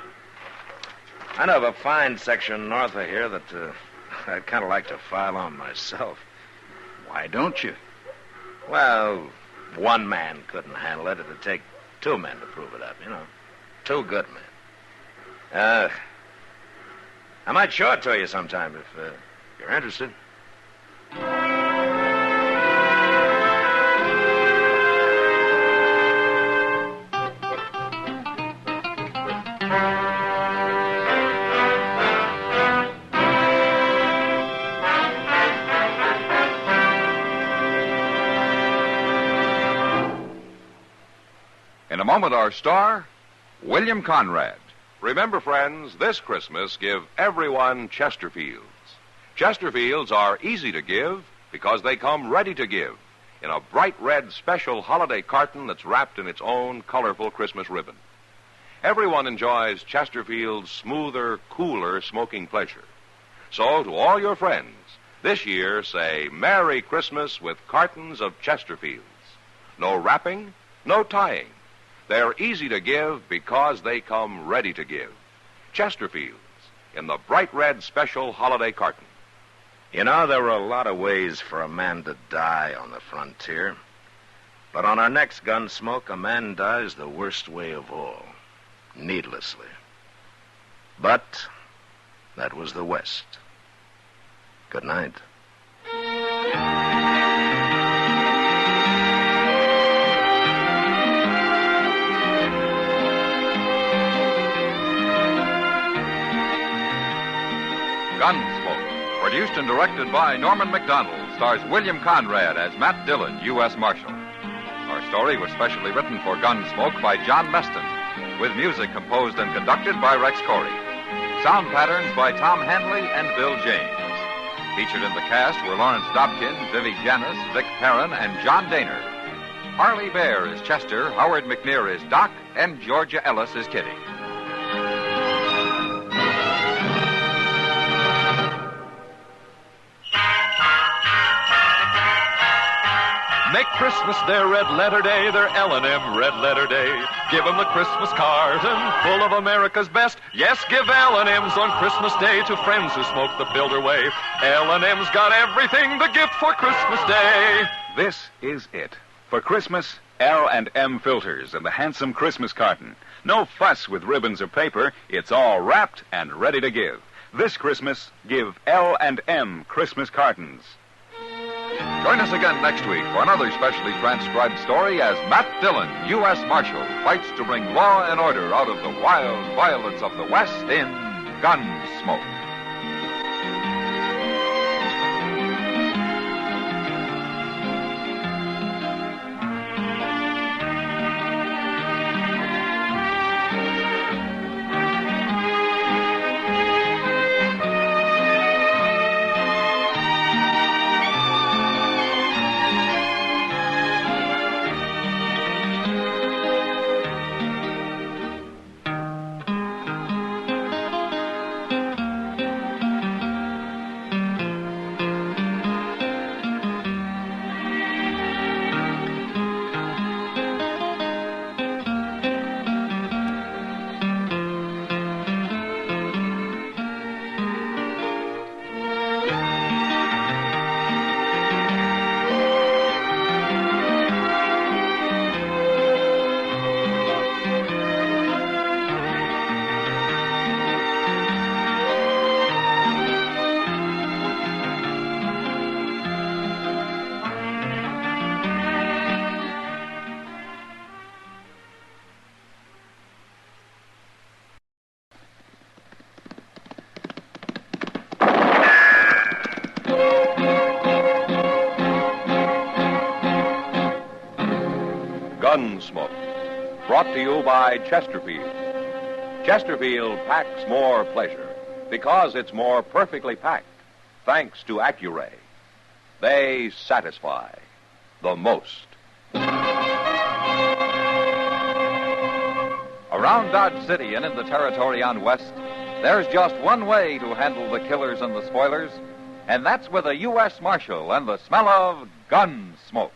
I know of a fine section north of here that I'd kind of like to file on myself. Why don't you? Well, one man couldn't handle it. It'd take two men to prove it up, you know. Two good men. I might show it to you sometime if you're interested. In a moment, our star, William Conrad. Remember, friends, this Christmas, give everyone Chesterfields. Chesterfields are easy to give because they come ready to give in a bright red special holiday carton that's wrapped in its own colorful Christmas ribbon. Everyone enjoys Chesterfield's smoother, cooler smoking pleasure. So, to all your friends, this year say Merry Christmas with cartons of Chesterfields. No wrapping, no tying. They're easy to give because they come ready to give. Chesterfields in the bright red special holiday carton. You know, there were a lot of ways for a man to die on the frontier. But on our next Gunsmoke, a man dies the worst way of all, needlessly. But that was the West. Good night. Gunsmoke, produced and directed by Norman McDonald, stars William Conrad as Matt Dillon, U.S. Marshal. Our story was specially written for Gunsmoke by John Meston, with music composed and conducted by Rex Corey. Sound patterns by Tom Hanley and Bill James. Featured in the cast were Lawrence Dobkin, Vivi Janis, Vic Perrin, and John Daner. Harley Bear is Chester, Howard McNear is Doc, and Georgia Ellis is Kitty. Make Christmas their red letter day, their L&M red letter day. Give 'em the Christmas carton full of America's best. Yes, give L&M's on Christmas Day to friends who smoke the Builder way. L&M's got everything, the gift for Christmas Day. This is it. For Christmas, L&M filters and the handsome Christmas carton. No fuss with ribbons or paper. It's all wrapped and ready to give. This Christmas, give L&M Christmas cartons. Join us again next week for another specially transcribed story as Matt Dillon, U.S. Marshal, fights to bring law and order out of the wild violence of the West in Gunsmoke. Gunsmoke, brought to you by Chesterfield. Chesterfield packs more pleasure because it's more perfectly packed, thanks to Accuray. They satisfy the most. Around Dodge City and in the territory on West, there's just one way to handle the killers and the spoilers, and that's with a U.S. Marshal and the smell of Gunsmoke.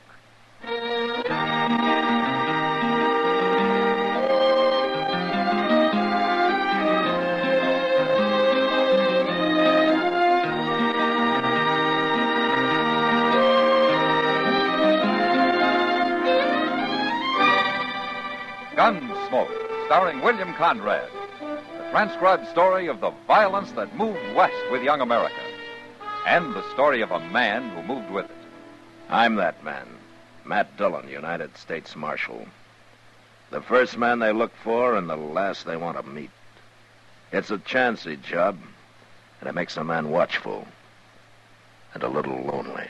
Gunsmoke, starring William Conrad. The transcribed story of the violence that moved west with young America, and the story of a man who moved with it. I'm that man, Matt Dillon, United States Marshal. The first man they look for and the last they want to meet. It's a chancy job, and it makes a man watchful and a little lonely.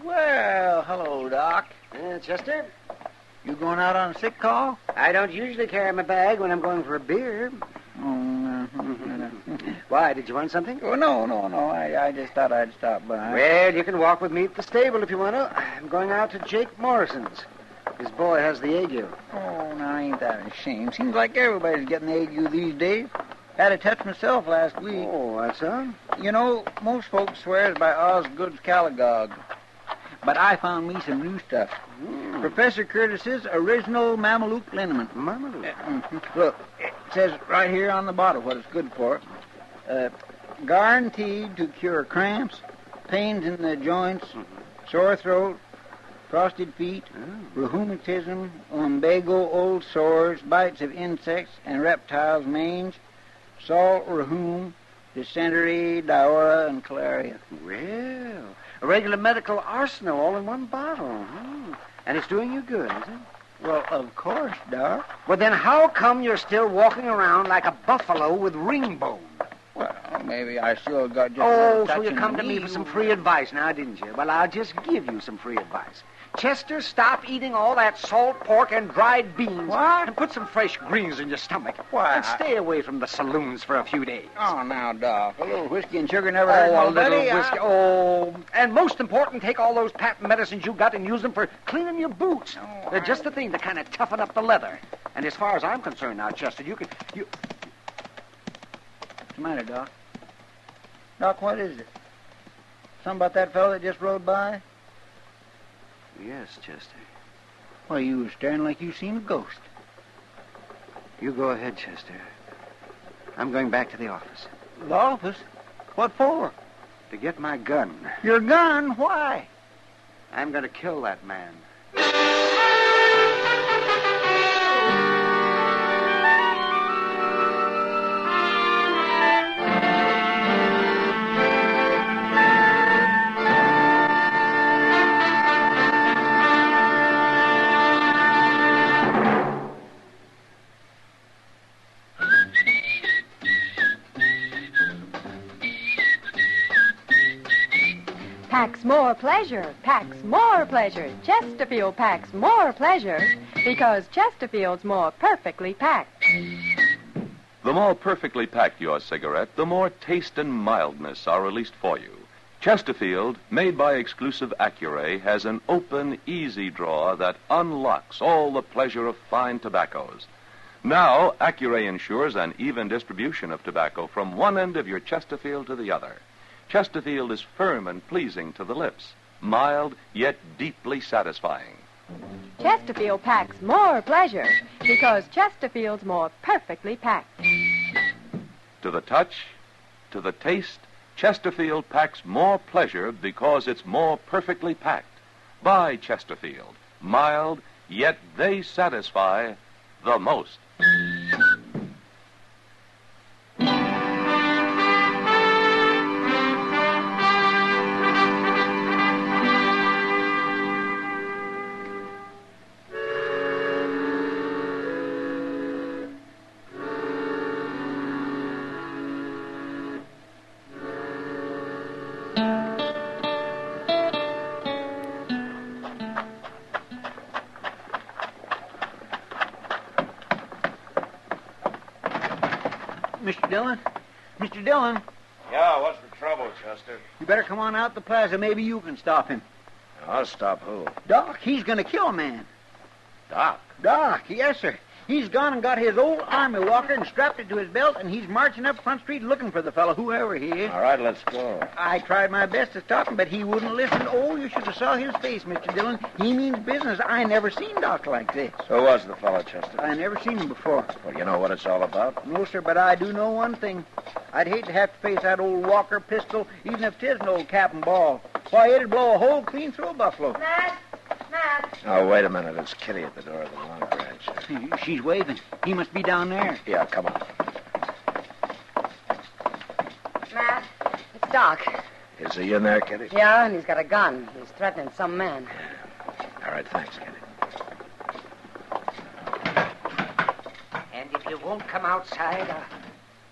Well, hello, Doc. Chester? You going out on a sick call? I don't usually carry my bag when I'm going for a beer. Oh, no. Why, did you want something? Oh, no. I just thought I'd stop by. Well, you can walk with me at the stable if you want to. I'm going out to Jake Morrison's. His boy has the ague. Oh, now, ain't that a shame? Seems like everybody's getting the ague these days. Had a touch myself last week. Oh, that's so? You know, most folks swears by Osgood's Calagogue. But I found me some new stuff. Professor Curtis's original Mameluke liniment. Mameluke? Look, it says right here on the bottle what it's good for. Guaranteed to cure cramps, pains in the joints, sore throat, frosted feet, rheumatism, lumbago, old sores, bites of insects and reptiles, mange, salt rheum, dysentery, diarrhea, and cholera. Well, a regular medical arsenal all in one bottle. And it's doing you good, is it? Well, of course, Doc. Well, then how come you're still walking around like a buffalo with ring bone? Well, maybe I still got just so you come to me for some free advice now, didn't you? Well, I'll just give you some free advice. Chester, stop eating all that salt pork and dried beans. What? And put some fresh greens in your stomach. Why? And stay away from the saloons for a few days. Oh, now, Doc. A little whiskey and sugar never hurt a nobody. little whiskey. Oh, and most important, take all those patent medicines you got and use them for cleaning your boots. They're just the thing to kind of toughen up the leather. And as far as I'm concerned now, Chester, you can... What's the matter, Doc? Doc, what is it? Something about that fellow that just rode by? Yes, Chester. Why, you was staring like you seen a ghost. You go ahead, Chester. I'm going back to the office. The office? What for? To get my gun. Your gun? Why? I'm going to kill that man. Packs more pleasure, packs more pleasure. Chesterfield packs more pleasure because Chesterfield's more perfectly packed. The more perfectly packed your cigarette, the more taste and mildness are released for you. Chesterfield, made by exclusive Accuray, has an open, easy drawer that unlocks all the pleasure of fine tobaccos. Now, Accuray ensures an even distribution of tobacco from one end of your Chesterfield to the other. Chesterfield is firm and pleasing to the lips, mild yet deeply satisfying. Chesterfield packs more pleasure because Chesterfield's more perfectly packed. To the touch, to the taste, Chesterfield packs more pleasure because it's more perfectly packed. Buy Chesterfield, mild, yet they satisfy the most. Mr. Dillon? Mr. Dillon? Yeah, what's the trouble, Chester? You better come on out the plaza. Maybe you can stop him. I'll stop who? Doc, he's going to kill a man. Doc? Doc, yes, sir. He's gone and got his old army walker and strapped it to his belt, and he's marching up Front Street looking for the fellow, whoever he is. All right, let's go. I tried my best to stop him, but he wouldn't listen. Oh, you should have saw his face, Mr. Dillon. He means business. I never seen Doc like this. Who was the fellow, Chester? I never seen him before. Well, you know what it's all about? No, sir, but I do know one thing. I'd hate to have to face that old Walker pistol, even if 'tis an old cap and ball. Why, it'd blow a hole clean through a buffalo. Matt! Oh, wait a minute. It's Kitty at the door of the Long Branch. She's waving. He must be down there. Yeah, come on. Matt, it's Doc. Is he in there, Kitty? Yeah, and he's got a gun. He's threatening some man. All right, thanks, Kitty. And if you won't come outside,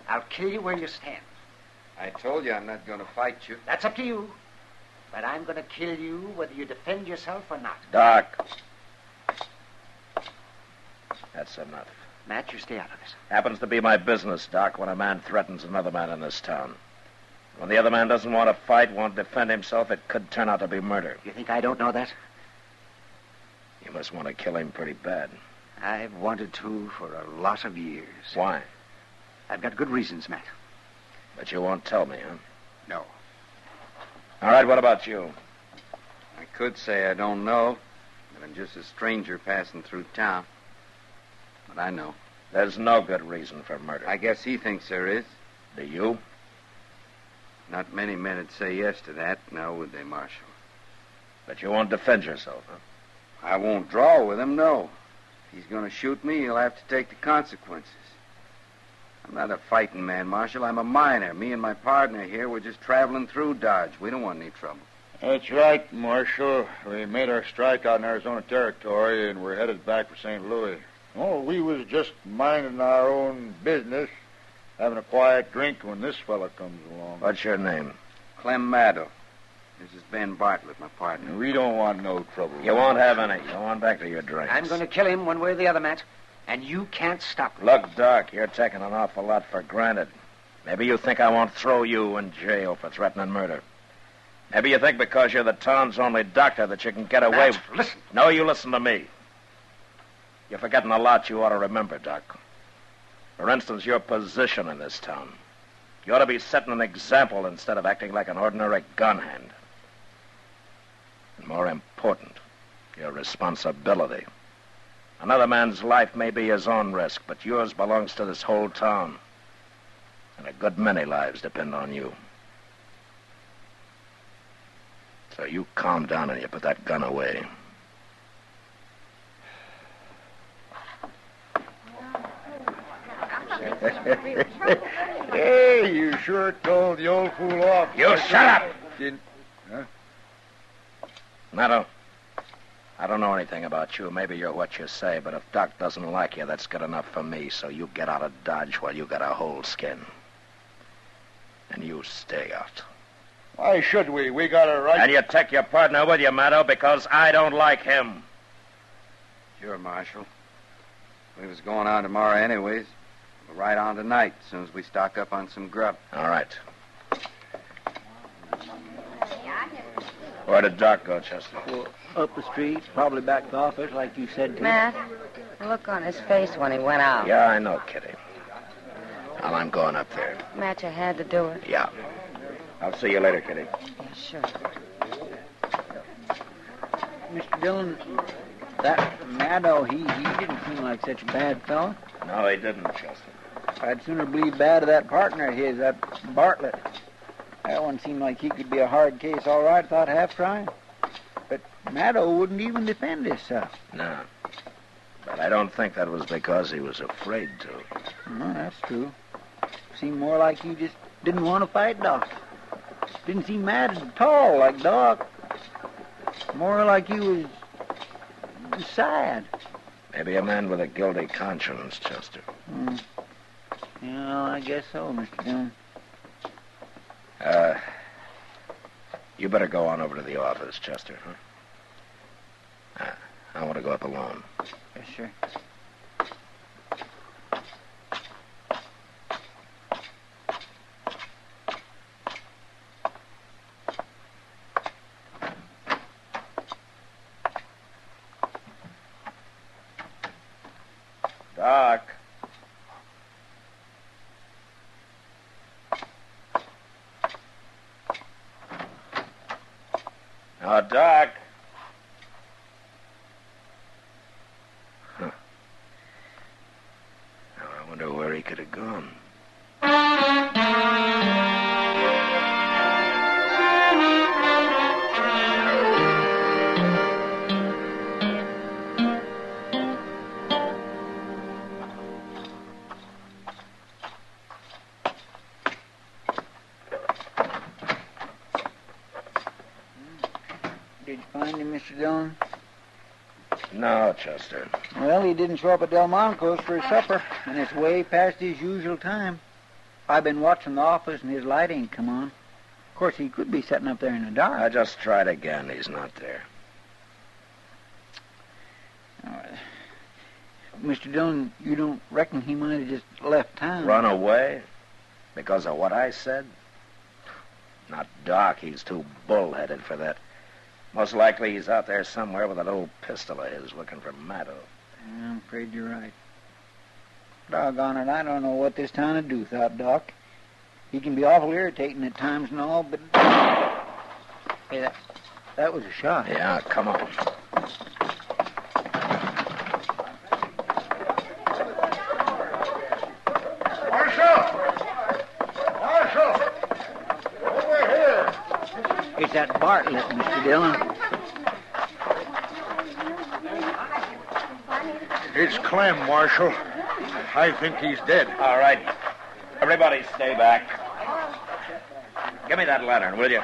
I'll kill you where you stand. I told you I'm not going to fight you. That's up to you. But I'm going to kill you whether you defend yourself or not. Doc. That's enough. Matt, you stay out of this. Happens to be my business, Doc, when a man threatens another man in this town. When the other man doesn't want to fight, won't defend himself, it could turn out to be murder. You think I don't know that? You must want to kill him pretty bad. I've wanted to for a lot of years. Why? I've got good reasons, Matt. But you won't tell me, huh? No. All right, what about you? I could say I don't know, that I'm just a stranger passing through town. But I know. There's no good reason for murder. I guess he thinks there is. Do you? Not many men would say yes to that, now would they, Marshal? But you won't defend yourself, huh? I won't draw with him, no. If he's going to shoot me, he'll have to take the consequences. I'm not a fighting man, Marshal. I'm a miner. Me and my partner here, we're just traveling through Dodge. We don't want any trouble. That's right, Marshal. We made our strike out in Arizona Territory, and we're headed back for St. Louis. Oh, we was just minding our own business, having a quiet drink when this fella comes along. What's your name? Clem Maddow. This is Ben Bartlett, my partner. We don't want no trouble. You won't have any. Go on back to your drinks. I'm going to kill him one way or the other, Matt. And you can't stop me. Look, Doc, you're taking an awful lot for granted. Maybe you think I won't throw you in jail for threatening murder. Maybe you think because you're the town's only doctor that you can get away Matt, listen. No, you listen to me. You're forgetting a lot you ought to remember, Doc. For instance, your position in this town. You ought to be setting an example instead of acting like an ordinary gun hand. And more important, your responsibility. Another man's life may be his own risk, but yours belongs to this whole town. And a good many lives depend on you. So you calm down and you put that gun away. Hey, you sure told the old fool off. You shut up! Huh? Maddow, I don't know anything about you. Maybe you're what you say, but if Doc doesn't like you, that's good enough for me. So you get out of Dodge while you got a whole skin. And you stay out. Why should we? We got a right... And you take your partner with you, Maddow, because I don't like him. Sure, Marshal. We was going on tomorrow anyways. We're right on tonight, as soon as we stock up on some grub. All right. Where did Doc go, Chester? Well, up the street, probably back to the office, like you said to Matt, the look on his face when he went out. Yeah, I know, Kitty. Well, I'm going up there. Matt, you had to do it. Yeah. I'll see you later, Kitty. Yeah, sure. Mr. Dillon, that Maddow, he didn't seem like such a bad fellow. No, he didn't, Chester. I'd sooner believe bad of that partner of his, that Bartlett. That one seemed like he could be a hard case all right without half trying. But Maddow wouldn't even defend himself. No. But I don't think that was because he was afraid to. No, that's true. Seemed more like he just didn't want to fight Doc. Didn't seem mad at all like Doc. More like he was sad. Maybe a man with a guilty conscience, Chester. Yeah, I guess so, Mr. Dillon. You better go on over to the office, Chester, huh? I want to go up alone. Yes, sure. Doc. Oh, Doc. Huh. Now, I wonder where he could have gone. Did you find him, Mr. Dillon? No, Chester. Well, he didn't show up at Delmonico's for his supper, and it's way past his usual time. I've been watching the office, and his light ain't come on. Of course, he could be sitting up there in the dark. I just tried again. He's not there. Mr. Dillon, you don't reckon he might have just left town? Run away? Because of what I said? Not Doc. He's too bullheaded for that. Most likely he's out there somewhere with that old pistol of his looking for Maddo. Yeah, I'm afraid you're right. Doggone it, I don't know what this town would do without Doc. He can be awful irritating at times and all, but... Hey, that was a shot. Yeah, come on. It's that Bartlett, Mr. Dillon. It's Clem, Marshal. I think he's dead. All right. Everybody stay back. Give me that lantern, will you?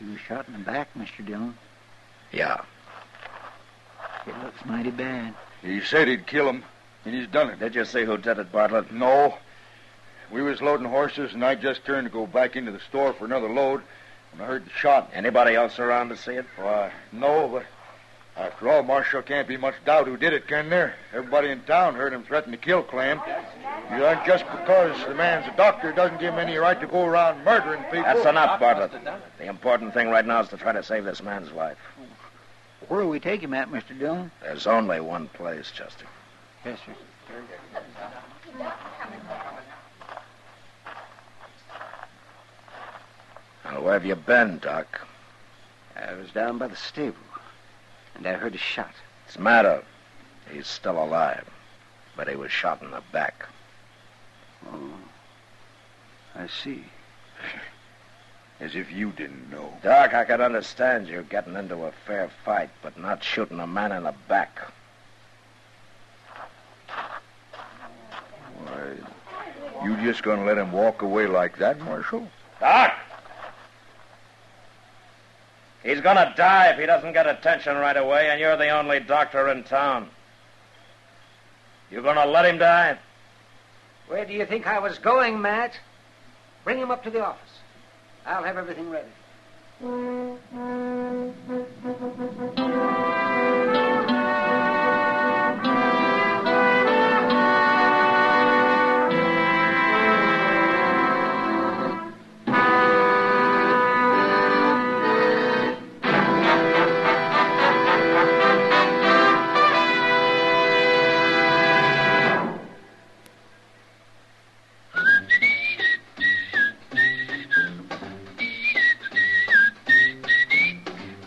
He was shot in the back, Mr. Dillon. Yeah. It looks mighty bad. He said he'd kill him, and he's done it. Did you see who did it, Bartlett? No. We was loading horses, and I just turned to go back into the store for another load when I heard the shot. Anybody else around to see it? Why, no, but after all, Marshal, can't be much doubt who did it, can there? Everybody in town heard him threaten to kill Clem. Just because the man's a doctor doesn't give him any right to go around murdering people. That's enough, Bartlett. The important thing right now is to try to save this man's life. Where will we take him at, Mr. Dillon? There's only one place, Chester. Yes, sir. Now, where have you been, Doc? I was down by the stable, and I heard a shot. It's Maddo. He's still alive, but he was shot in the back. Oh, I see. As if you didn't know. Doc, I could understand you getting into a fair fight, but not shooting a man in the back. Why, you just gonna let him walk away like that, Marshal? Doc! He's gonna die if he doesn't get attention right away, and you're the only doctor in town. You gonna let him die? Where do you think I was going, Matt? Bring him up to the office. I'll have everything ready.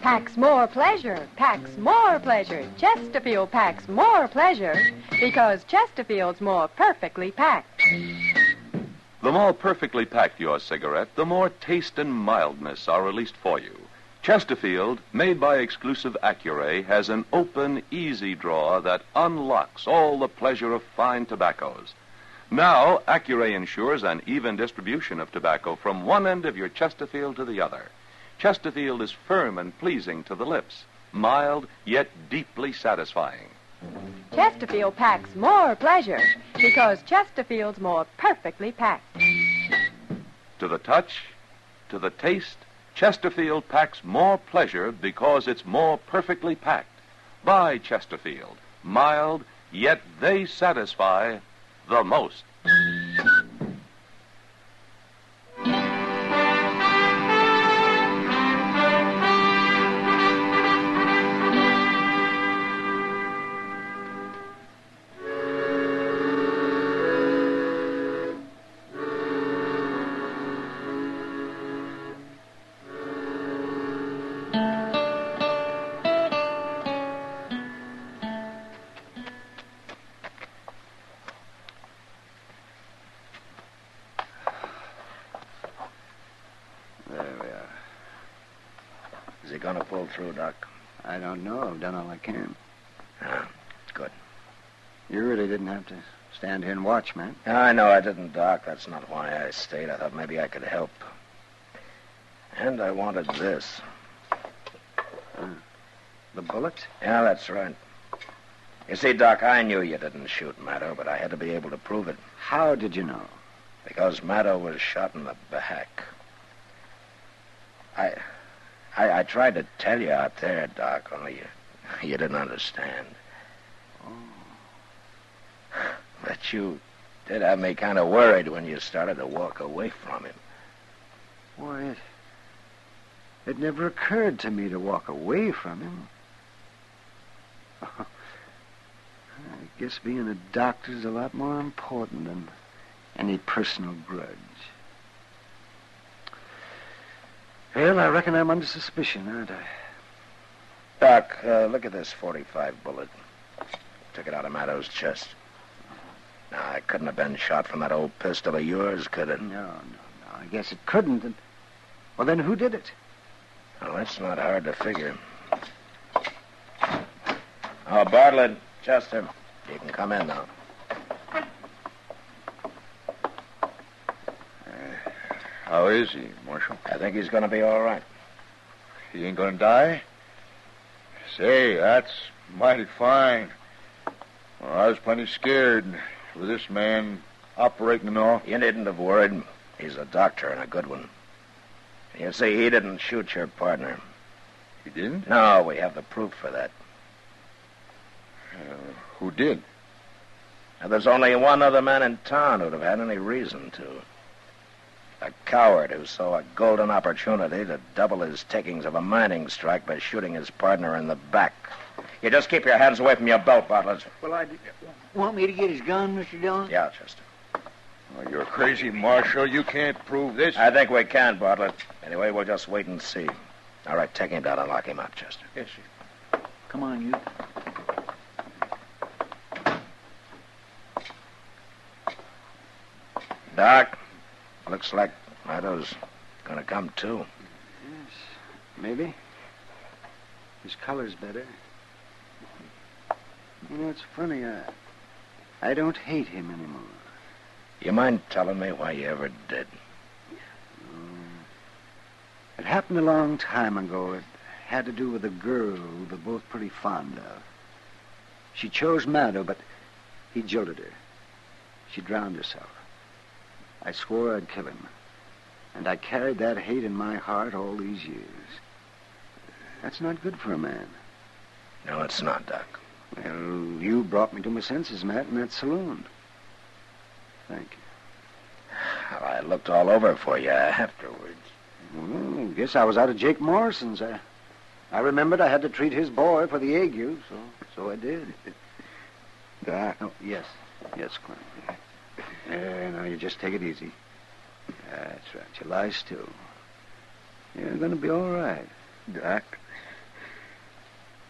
Packs more pleasure, packs more pleasure. Chesterfield packs more pleasure because Chesterfield's more perfectly packed. The more perfectly packed your cigarette, the more taste and mildness are released for you. Chesterfield, made by exclusive Accuray, has an open, easy drawer that unlocks all the pleasure of fine tobaccos. Now, Accuray ensures an even distribution of tobacco from one end of your Chesterfield to the other. Chesterfield is firm and pleasing to the lips, mild yet deeply satisfying. Chesterfield packs more pleasure because Chesterfield's more perfectly packed. To the touch, to the taste, Chesterfield packs more pleasure because it's more perfectly packed. Buy Chesterfield, mild, yet they satisfy the most. he going to pull through, Doc? I don't know. I've done all I can. Ah, good. You really didn't have to stand here and watch, man. I know I didn't, Doc. That's not why I stayed. I thought maybe I could help. And I wanted this. The bullet? Yeah, that's right. You see, Doc, I knew you didn't shoot Maddo, but I had to be able to prove it. How did you know? Because Maddo was shot in the back. I tried to tell you out there, Doc, only you didn't understand. Oh. But you did have me kind of worried when you started to walk away from him. Why, it never occurred to me to walk away from him. I guess being a doctor's a lot more important than any personal grudge. Well, I reckon I'm under suspicion, aren't I? Doc, look at this .45 bullet. Took it out of Maddo's chest. Now, it couldn't have been shot from that old pistol of yours, could it? No. I guess it couldn't. And, well, then who did it? Well, that's not hard to figure. Oh, Bartlett, Chester, you can come in now. How is he, Marshal? I think he's going to be all right. He ain't going to die? Say, that's mighty fine. Well, I was plenty scared with this man operating and all. You needn't have worried. He's a doctor and a good one. You see, he didn't shoot your partner. He didn't? No, we have the proof for that. Who did? Now, there's only one other man in town who'd have had any reason to. A coward who saw a golden opportunity to double his takings of a mining strike by shooting his partner in the back. You just keep your hands away from your belt, Bartlett. Well, want me to get his gun, Mr. Dillon? Yeah, Chester. Oh, you're crazy, Marshal. You can't prove this. I think we can, Bartlett. Anyway, we'll just wait and see. All right, take him down and lock him up, Chester. Yes, sir. Come on, you. Doc, looks like Maddo's gonna come too. Yes, maybe. His color's better. You know, it's funny. I don't hate him anymore. You mind telling me why you ever did? It happened a long time ago. It had to do with a girl we were both pretty fond of. She chose Maddo, but he jilted her. She drowned herself. I swore I'd kill him. And I carried that hate in my heart all these years. That's not good for a man. No, it's not, Doc. Well, you brought me to my senses, Matt, in that saloon. Thank you. Well, I looked all over for you afterwards. Well, guess I was out of Jake Morrison's. I remembered I had to treat his boy for the ague, so I did. Doc. Oh, yes, Clem. Now you just take it easy. That's right. You lie still. You're going to be all right. Doc,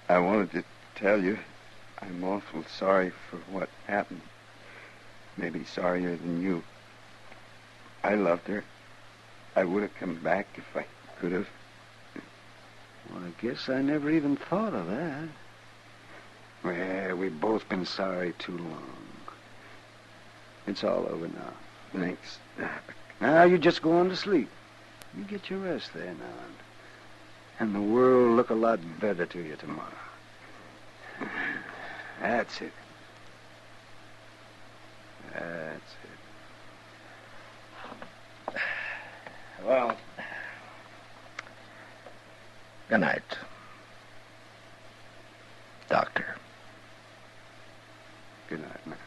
I wanted to tell you I'm awful sorry for what happened. Maybe sorrier than you. I loved her. I would have come back if I could have. Well, I guess I never even thought of that. Well, we've both been sorry too long. It's all over now. Thanks. Now you just go on to sleep. You get your rest there now. And the world will look a lot better to you tomorrow. That's it. That's it. Well, good night, Doctor. Good night, man.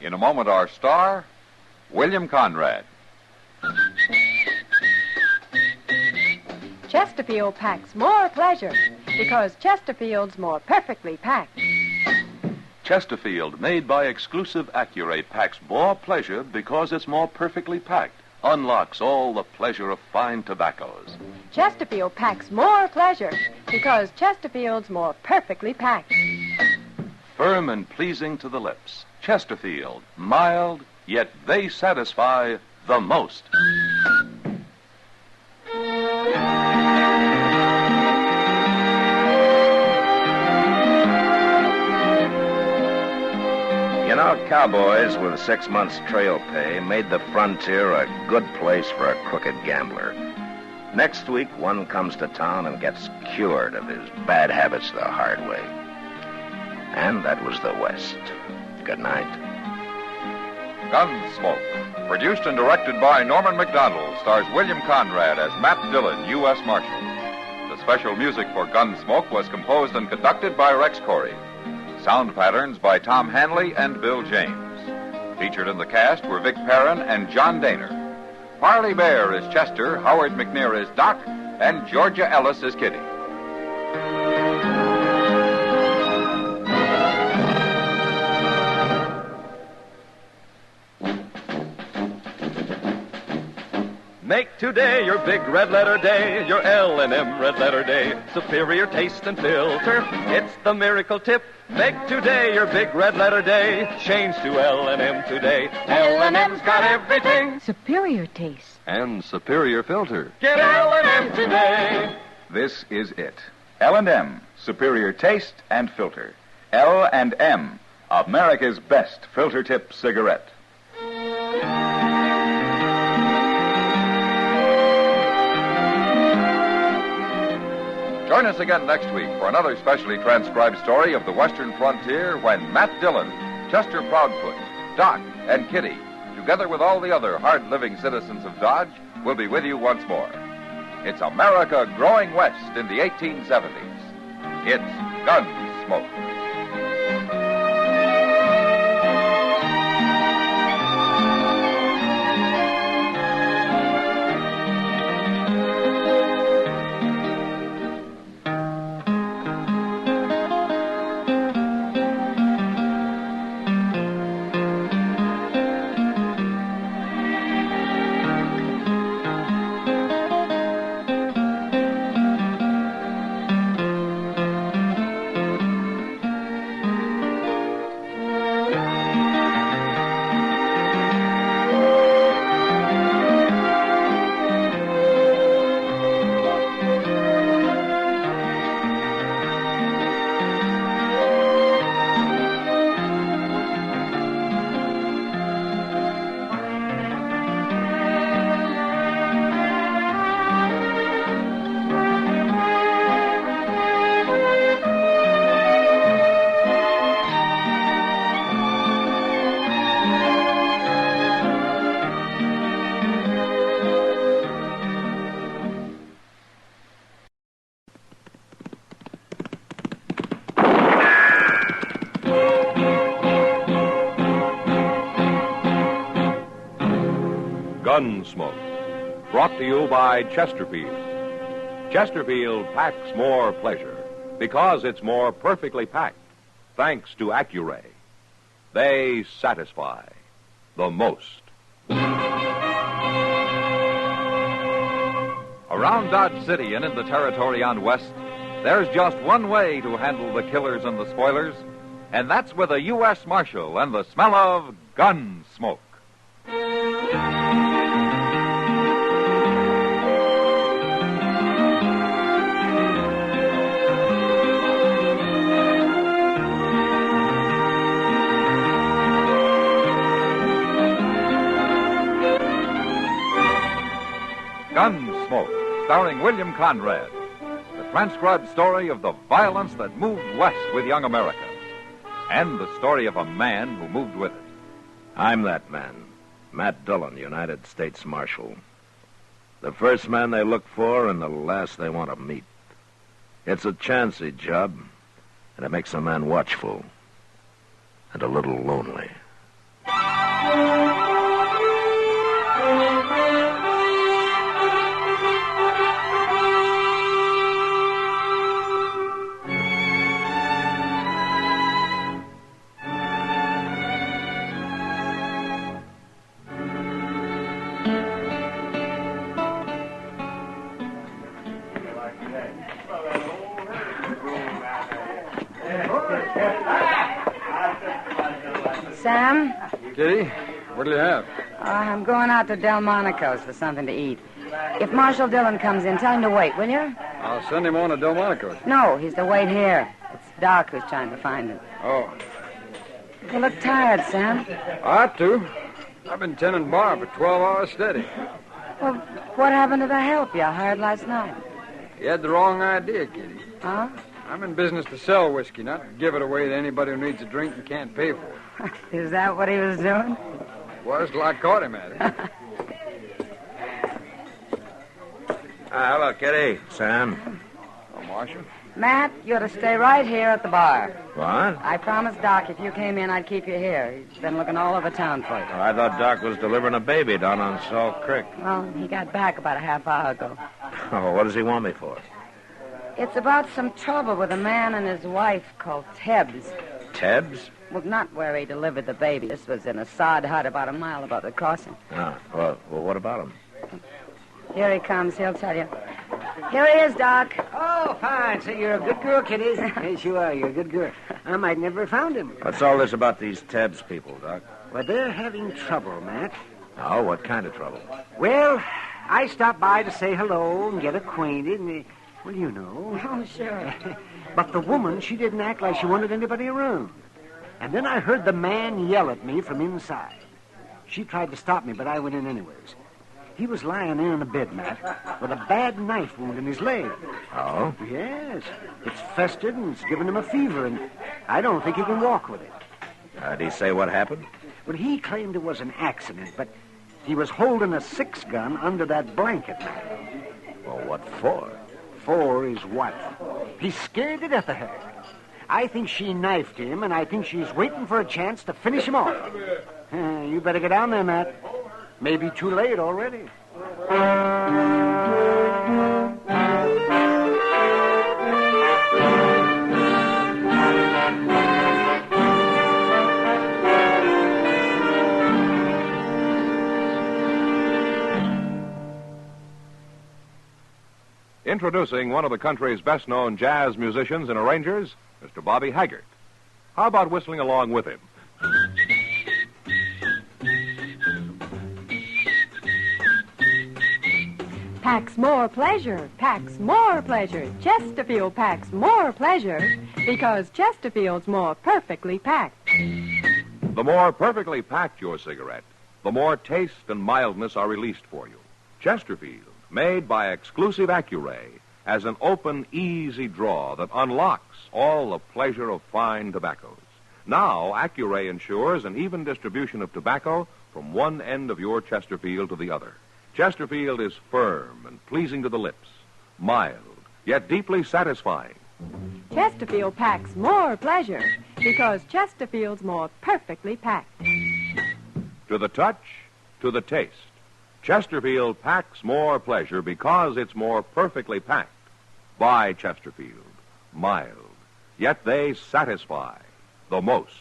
In a moment, our star, William Conrad. Chesterfield packs more pleasure because Chesterfield's more perfectly packed. Chesterfield, made by exclusive Accurate, packs more pleasure because it's more perfectly packed. Unlocks all the pleasure of fine tobaccos. Chesterfield packs more pleasure because Chesterfield's more perfectly packed. Firm and pleasing to the lips. Chesterfield, mild, yet they satisfy the most. You know, cowboys with 6 months trail pay made the frontier a good place for a crooked gambler. Next week, one comes to town and gets cured of his bad habits the hard way. And that was the West. Good night. Gunsmoke, produced and directed by Norman McDonald, stars William Conrad as Matt Dillon, U.S. Marshal. The special music for Gunsmoke was composed and conducted by Rex Corey. Sound patterns by Tom Hanley and Bill James. Featured in the cast were Vic Perrin and John Daner. Parley Bear is Chester, Howard McNear is Doc, and Georgia Ellis is Kitty. Make today your big red letter day, your L&M red letter day. Superior taste and filter, it's the miracle tip. Make today your big red letter day. Change to L&M today. L&M's got everything. Superior taste. And superior filter. Get L&M today. This is it. L&M, superior taste and filter. L&M, America's best filter tip cigarette. Join us again next week for another specially transcribed story of the Western frontier when Matt Dillon, Chester Proudfoot, Doc, and Kitty, together with all the other hard-living citizens of Dodge, will be with you once more. It's America growing west in the 1870s. It's Gunsmoke. Gunsmoke, brought to you by Chesterfield. Chesterfield packs more pleasure because it's more perfectly packed, thanks to Accurate. They satisfy the most. Around Dodge City and in the territory on West, there's just one way to handle the killers and the spoilers, and that's with a U.S. Marshal and the smell of gun smoke. Gunsmoke, starring William Conrad. The transcribed story of the violence that moved west with young America. And the story of a man who moved with it. I'm that man, Matt Dillon, United States Marshal. The first man they look for and the last they want to meet. It's a chancy job, and it makes a man watchful and a little lonely. Kitty, what'll you have? I'm going out to Delmonico's for something to eat. If Marshal Dillon comes in, tell him to wait, will you? I'll send him on to Delmonico's. No, he's to wait here. It's Doc who's trying to find him. Oh. You look tired, Sam. I ought to. I've been tending bar for 12 hours steady. Well, what happened to the help you hired last night? You had the wrong idea, Kitty. Huh? I'm in business to sell whiskey, not to give it away to anybody who needs a drink and can't pay for it. Is that what he was doing? Was till I caught him at it. Hello, Kitty. Sam. Oh, Marshal. Matt, you're to stay right here at the bar. What? I promised Doc if you came in, I'd keep you here. He's been looking all over town for you. Well, I thought Doc was delivering a baby down on Salt Creek. Well, he got back about a half hour ago. Oh, what does he want me for? It's about some trouble with a man and his wife called Tebbs. Tebbs? Well, not where he delivered the baby. This was in a sod hut about a mile above the crossing. Ah, well, what about him? Here he comes. He'll tell you. Here he is, Doc. Oh, fine. So you're a good girl, Kitty. Yes, you are. You're a good girl. I might never have found him. What's all this about these Tebbs people, Doc? Well, they're having trouble, Matt. Oh, what kind of trouble? Well, I stopped by to say hello and get acquainted, and, well, you know. Oh, sure. But the woman, she didn't act like she wanted anybody around. And then I heard the man yell at me from inside. She tried to stop me, but I went in anyways. He was lying there in a bed, Matt, with a bad knife wound in his leg. Oh? Yes. It's festered and it's given him a fever, and I don't think he can walk with it. Did he say what happened? Well, he claimed it was an accident, but he was holding a 6-gun under that blanket, Matt. Well, what for? For his wife. He's scared to death of her. I think she knifed him, and I think she's waiting for a chance to finish him off. You better get down there, Matt. Maybe too late already. Introducing one of the country's best-known jazz musicians and arrangers, Mr. Bobby Haggart. How about whistling along with him? Packs more pleasure, packs more pleasure. Chesterfield packs more pleasure because Chesterfield's more perfectly packed. The more perfectly packed your cigarette, the more taste and mildness are released for you. Chesterfield, made by exclusive Accuray, has an open, easy draw that unlocks all the pleasure of fine tobaccos. Now, Accuray ensures an even distribution of tobacco from one end of your Chesterfield to the other. Chesterfield is firm and pleasing to the lips, mild, yet deeply satisfying. Chesterfield packs more pleasure because Chesterfield's more perfectly packed. To the touch, to the taste, Chesterfield packs more pleasure because it's more perfectly packed. By Chesterfield, mild, yet they satisfy the most.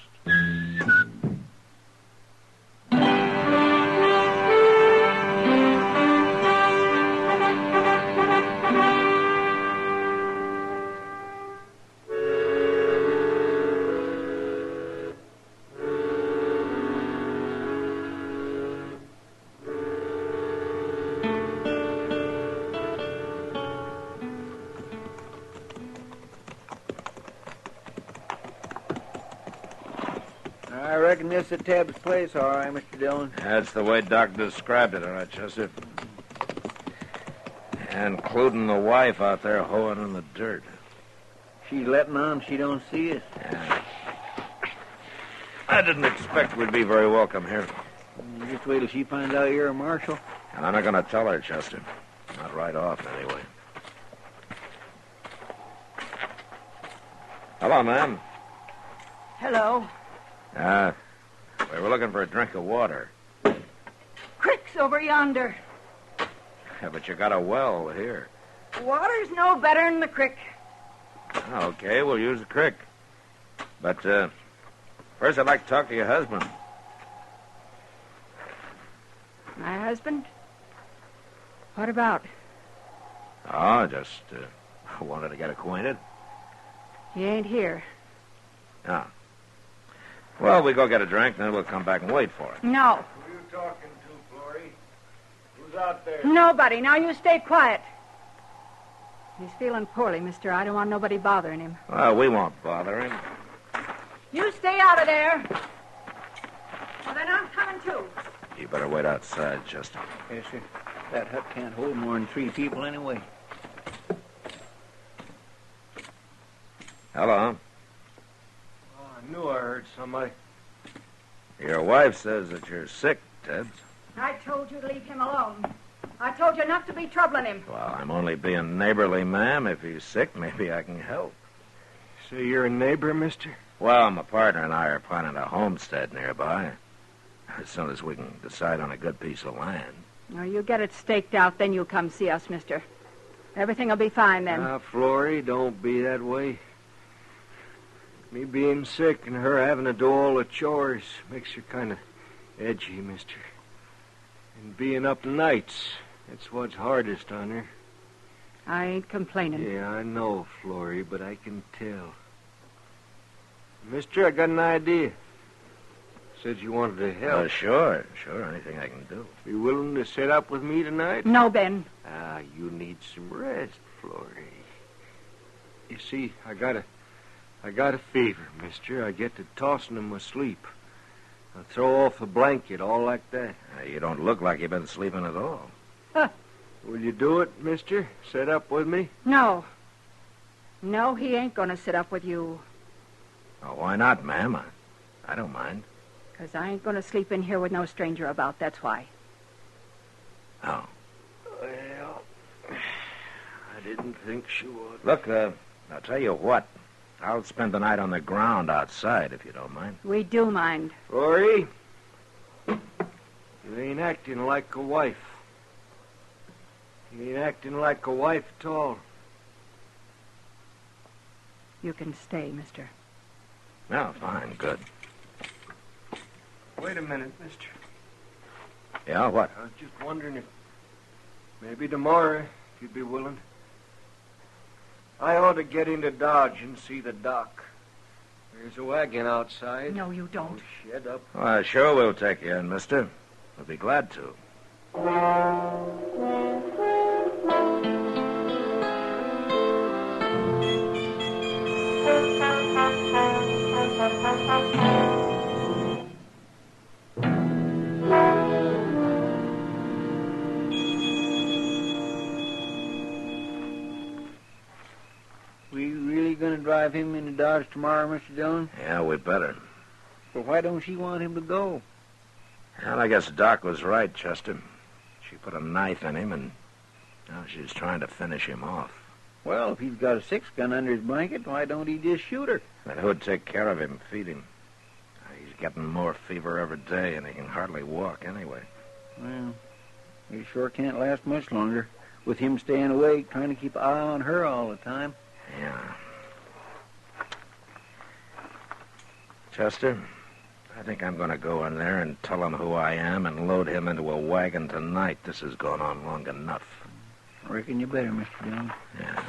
I reckon this is Tebbs' place, all right, Mr. Dillon. That's the way Doc described it, all right, Chester. Including the wife out there hoeing in the dirt. She's letting on she don't see us. Yeah. I didn't expect we'd be very welcome here. Just wait till she finds out you're a marshal. And I'm not going to tell her, Chester. Not right off, anyway. Hello, ma'am. Hello. We were looking for a drink of water. Crick's over yonder. Yeah, but you got a well here. Water's no better than the crick. Okay, we'll use the creek. But, first I'd like to talk to your husband. My husband? What about? Oh, just wanted to get acquainted. He ain't here. Oh. Well, we go get a drink, then we'll come back and wait for it. No. Who are you talking to, Florrie? Who's out there? Nobody. Now you stay quiet. He's feeling poorly, mister. I don't want nobody bothering him. Well, we won't bother him. You stay out of there. Well, then I'm coming too. You better wait outside, Chester. Yes, sir. That hut can't hold more than 3 people anyway. Hello. Oh, I knew I heard somebody. Your wife says that you're sick, Ted. I told you to leave him alone. I told you not to be troubling him. Well, I'm only being neighborly, ma'am. If he's sick, maybe I can help. So you're a neighbor, mister? Well, my partner and I are planning a homestead nearby. As soon as we can decide on a good piece of land. Now, you get it staked out, then you come see us, mister. Everything will be fine then. Now, Florrie, don't be that way. Me being sick and her having to do all the chores makes her kind of edgy, mister. And being up nights, that's what's hardest on her. I ain't complaining. Yeah, I know, Florrie, but I can tell. Mister, I got an idea. Said you wanted to help. Sure. Anything I can do. You willing to sit up with me tonight? No, Ben. You need some rest, Florrie. You see, I got a fever, mister. I get to tossing in my sleep. I throw off the blanket, all like that. You don't look like you've been sleeping at all. Huh. Will you do it, mister? Sit up with me? No. No, he ain't going to sit up with you. Oh, why not, ma'am? I don't mind. 'Cause I ain't going to sleep in here with no stranger about, that's why. Oh. Well, I didn't think she would. Look, I'll tell you what. I'll spend the night on the ground outside, if you don't mind. We do mind. Florrie, you ain't acting like a wife. You ain't acting like a wife at all. You can stay, mister. No, fine, good. Wait a minute, mister. Yeah, what? I was just wondering if maybe tomorrow, if you'd be willing. I ought to get into Dodge and see the doc. There's a wagon outside. No, you don't. Oh, shut up. Well, sure we'll take you in, mister. We'll be glad to. We really going to drive him into Dodge tomorrow, Mr. Dillon? Yeah, we better. But why don't she want him to go? Well, I guess Doc was right, Chester. She put a knife in him, and now she's trying to finish him off. Well, if he's got a 6-gun under his blanket, why don't he just shoot her? And who'd take care of him, feed him? He's getting more fever every day, and he can hardly walk anyway. Well, he sure can't last much longer, with him staying awake, trying to keep an eye on her all the time. Yeah. Chester, I think I'm going to go in there and tell him who I am and load him into a wagon tonight. This has gone on long enough. I reckon you better, Mr. Dillon. Yeah.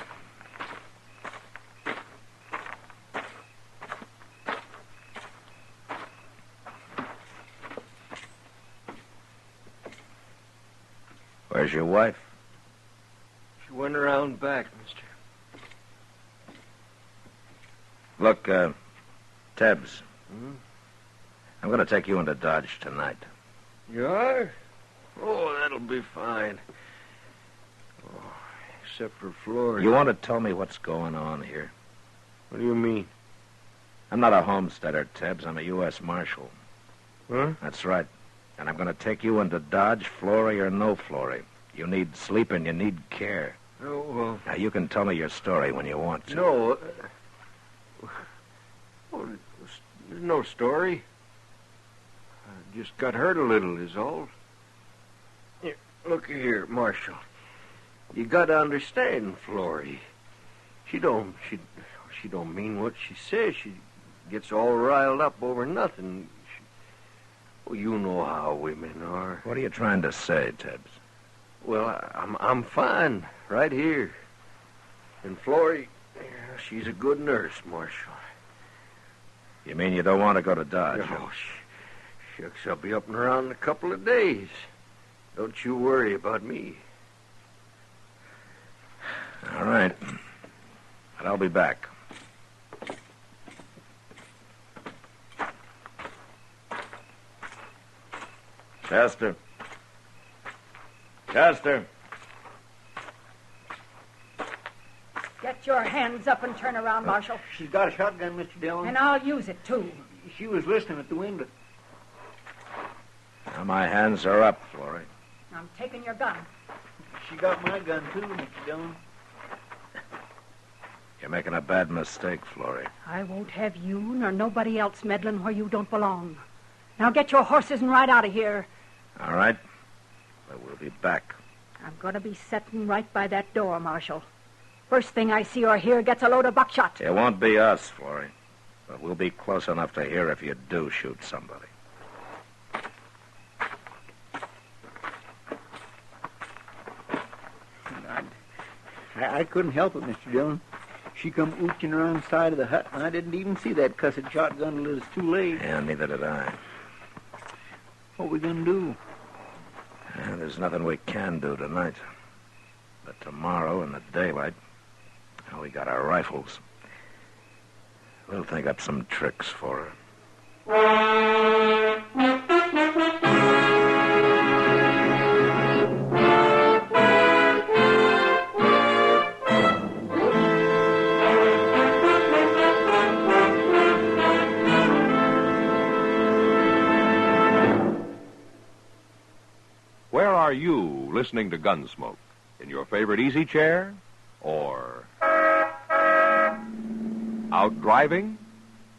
Where's your wife? She went around back, mister. Look, Tebbs. Hmm? I'm going to take you into Dodge tonight. You are? Oh, that'll be fine. Oh, except for Florrie. You want to tell me what's going on here? What do you mean? I'm not a homesteader, Tebbs. I'm a U.S. Marshal. Huh? That's right. And I'm going to take you into Dodge, Florrie or no Florrie. You need sleep and you need care. Oh, well... Now, you can tell me your story when you want to. No. There's no story. I just got hurt a little, is all. Here, look here, Marshal. You got to understand, Florrie. She don't mean what she says. She gets all riled up over nothing. Well, you know how women are. What are you trying to say, Tebbs? Well, I'm fine right here. And Florrie, she's a good nurse, Marshal. You mean you don't want to go to Dodge? Oh, shucks, I'll be up and around in a couple of days. Don't you worry about me. All right. But I'll be back. Chester. Chester. Get your hands up and turn around, Marshal. She's got a shotgun, Mr. Dillon. And I'll use it, too. She was listening at the window. Now my hands are up, Florrie. I'm taking your gun. She got my gun, too, Mr. Dillon. You're making a bad mistake, Florrie. I won't have you nor nobody else meddling where you don't belong. Now get your horses and ride out of here. All right. But we'll be back. I'm going to be sitting right by that door, Marshal. First thing I see or hear gets a load of buckshot. It won't be us, Florrie. But we'll be close enough to hear if you do shoot somebody. I couldn't help it, Mr. Dillon. She come ooching around the side of the hut, and I didn't even see that cussed shotgun until it was too late. Yeah, neither did I. What we gonna do? There's nothing we can do tonight. But tomorrow in the daylight, we got our rifles. We'll think up some tricks for her. Where are you listening to Gunsmoke? In your favorite easy chair? Or out driving?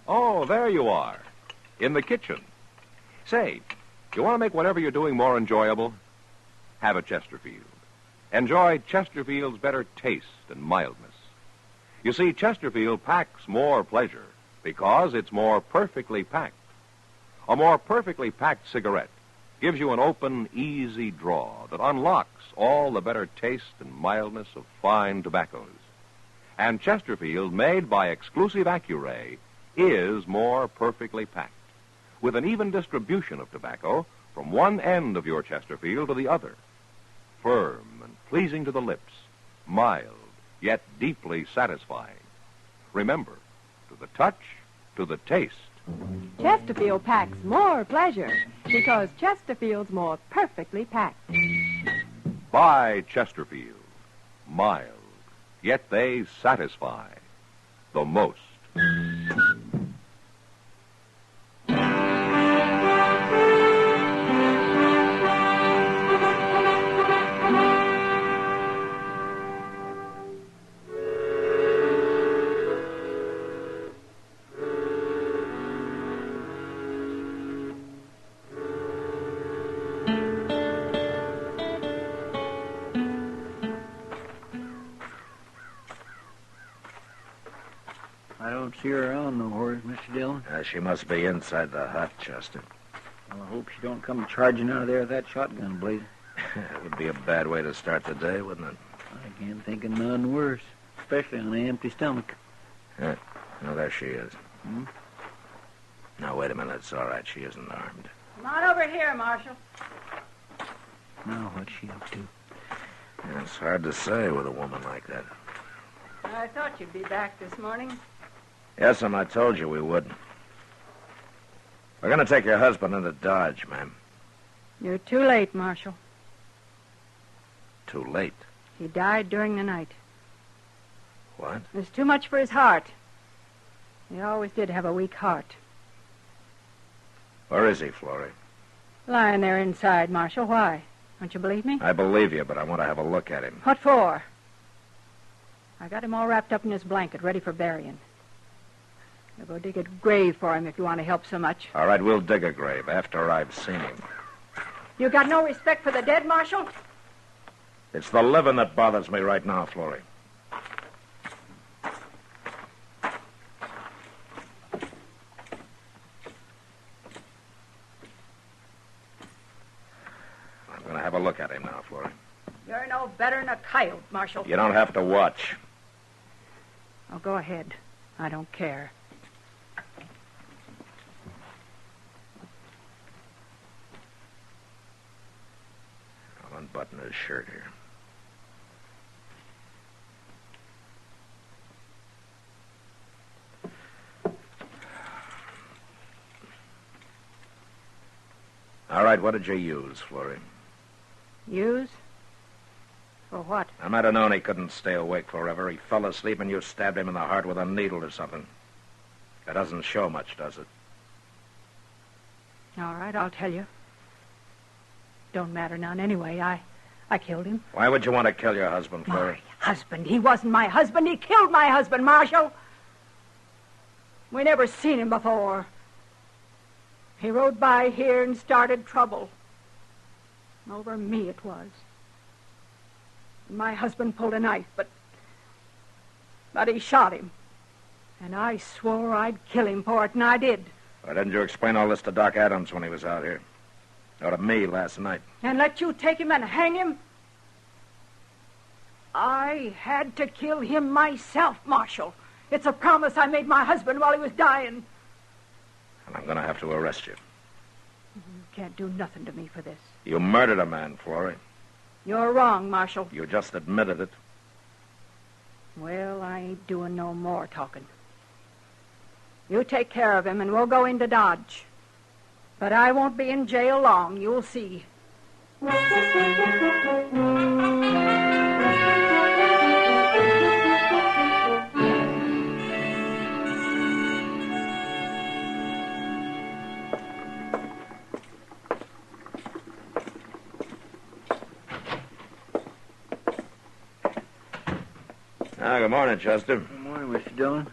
Oh, there you are. In the kitchen. Say, you want to make whatever you're doing more enjoyable? Have a Chesterfield. Enjoy Chesterfield's better taste and mildness. You see, Chesterfield packs more pleasure because it's more perfectly packed. A more perfectly packed cigarette gives you an open, easy draw that unlocks all the better taste and mildness of fine tobaccos. And Chesterfield, made by exclusive Accuray, is more perfectly packed, with an even distribution of tobacco from one end of your Chesterfield to the other. Firm and pleasing to the lips, mild, yet deeply satisfying. Remember, to the touch, to the taste. Chesterfield packs more pleasure because Chesterfield's more perfectly packed. Buy Chesterfield. Mild, yet they satisfy the most. I don't see her around nowhere, Mr. Dillon. She must be inside the hut, Chester. Well, I hope she don't come charging out of there with that shotgun blazing. It would be a bad way to start the day, wouldn't it? I can't think of none worse, especially on an empty stomach. Yeah. Oh, there she is. Hmm? Now, wait a minute. It's all right. She isn't armed. Come on over here, Marshal. Now, what's she up to? Yeah, it's hard to say with a woman like that. I thought you'd be back this morning. Yes, I told you we would. We're going to take your husband into Dodge, ma'am. You're too late, Marshal. Too late. He died during the night. What? It was too much for his heart. He always did have a weak heart. Where is he, Florrie? Lying there inside, Marshal. Why? Don't you believe me? I believe you, but I want to have a look at him. What for? I got him all wrapped up in his blanket, ready for burying. I'll go dig a grave for him if you want to help so much. All right, we'll dig a grave after I've seen him. You got no respect for the dead, Marshal? It's the living that bothers me right now, Florrie. I'm going to have a look at him now, Florrie. You're no better than a coyote, Marshal. You don't have to watch. Oh, go ahead. I don't care. unbutton his shirt here. All right, what did you use, Florrie? Use? For what? I might have known he couldn't stay awake forever. He fell asleep and you stabbed him in the heart with a needle or something. That doesn't show much, does it? All right, I'll tell you. Don't matter none anyway. I killed him. Why would you want to kill your husband, Florrie? My husband? He wasn't my husband. He killed my husband, Marshal. We never seen him before. He rode by here and started trouble. Over me it was. My husband pulled a knife, but he shot him. And I swore I'd kill him for it, and I did. Why didn't you explain all this to Doc Adams when he was out here? Or to me last night? And let you take him and hang him? I had to kill him myself, Marshal. It's a promise I made my husband while he was dying. And I'm going to have to arrest you. You can't do nothing to me for this. You murdered a man, Florrie. You're wrong, Marshal. You just admitted it. Well, I ain't doing no more talking. You take care of him, and we'll go into Dodge. But I won't be in jail long, you'll see. Good morning, Chester. Good morning, Mr. Dillon.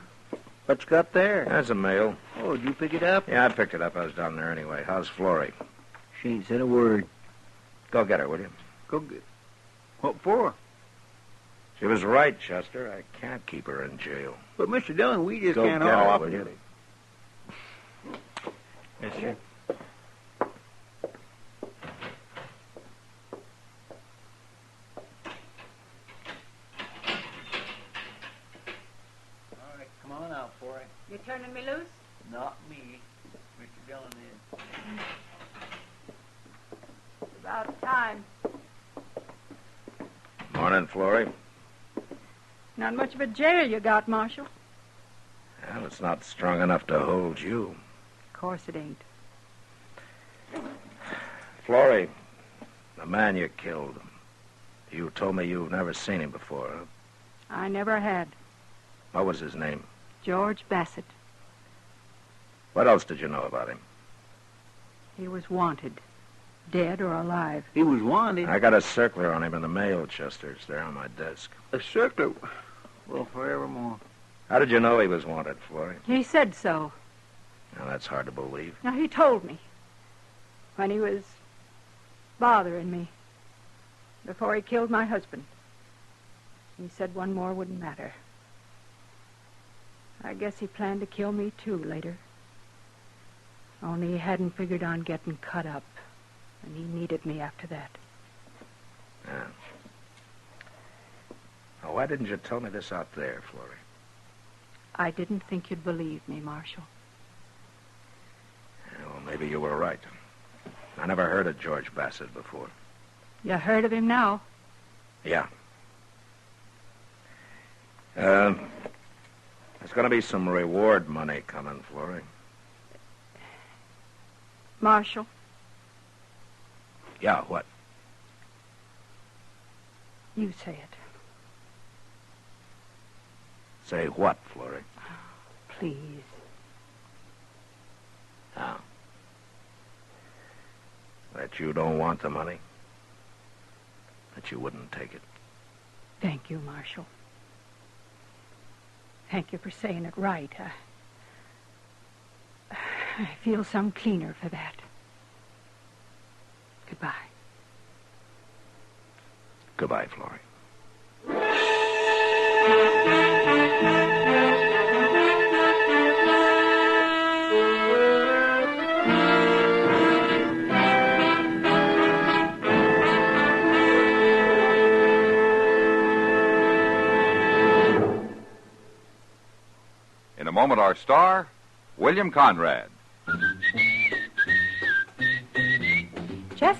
What you got there? That's a mail. Oh, did you pick it up? Yeah, I picked it up. I was down there anyway. How's Florrie? She ain't said a word. Go get her, will you? Go get... What for? She was right, Chester. I can't keep her in jail. But, Mr. Dillon, we just Go can't get haul her, off. will you? Yes, sir. All right, come on out for it. You turning me loose? Not me. Mr. Dillon is. About time. Morning, Florrie. Not much of a jail you got, Marshal. Well, it's not strong enough to hold you. Of course it ain't. Florrie, the man you killed, you told me you've never seen him before, huh? I never had. What was his name? George Bassett. What else did you know about him? He was wanted. Dead or alive. He was wanted? I got a circular on him in the mail, Chester. It's there on my desk. A circular? Well, forevermore. How did you know he was wanted, Florrie? He said so. Now, that's hard to believe. Now, he told me. When he was bothering me. Before he killed my husband. He said one more wouldn't matter. I guess he planned to kill me, too, later. Only he hadn't figured on getting cut up. And he needed me after that. Yeah. Now, why didn't you tell me this out there, Florrie? I didn't think you'd believe me, Marshal. Well, maybe you were right. I never heard of George Bassett before. You heard of him now? Yeah. There's going to be some reward money coming, Florrie. Marshal? Yeah, what? You say it. Say what, Florrie? Please. Now. That you don't want the money? That you wouldn't take it? Thank you, Marshal. Thank you for saying it right. I feel some cleaner for that. Goodbye. Goodbye, Florrie. In a moment, our star, William Conrad.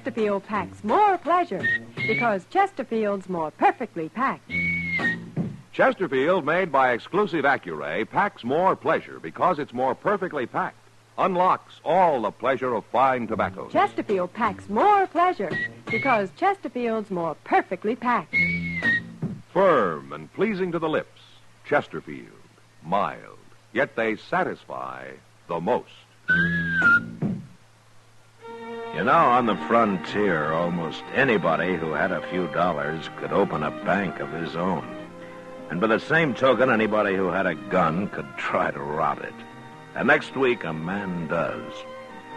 Chesterfield packs more pleasure because Chesterfield's more perfectly packed. Chesterfield, made by exclusive Accuray, packs more pleasure because it's more perfectly packed. Unlocks all the pleasure of fine tobacco. Chesterfield packs more pleasure because Chesterfield's more perfectly packed. Firm and pleasing to the lips. Chesterfield. Mild. Yet they satisfy the most. You know, on the frontier, almost anybody who had a few dollars could open a bank of his own. And by the same token, anybody who had a gun could try to rob it. And next week, a man does.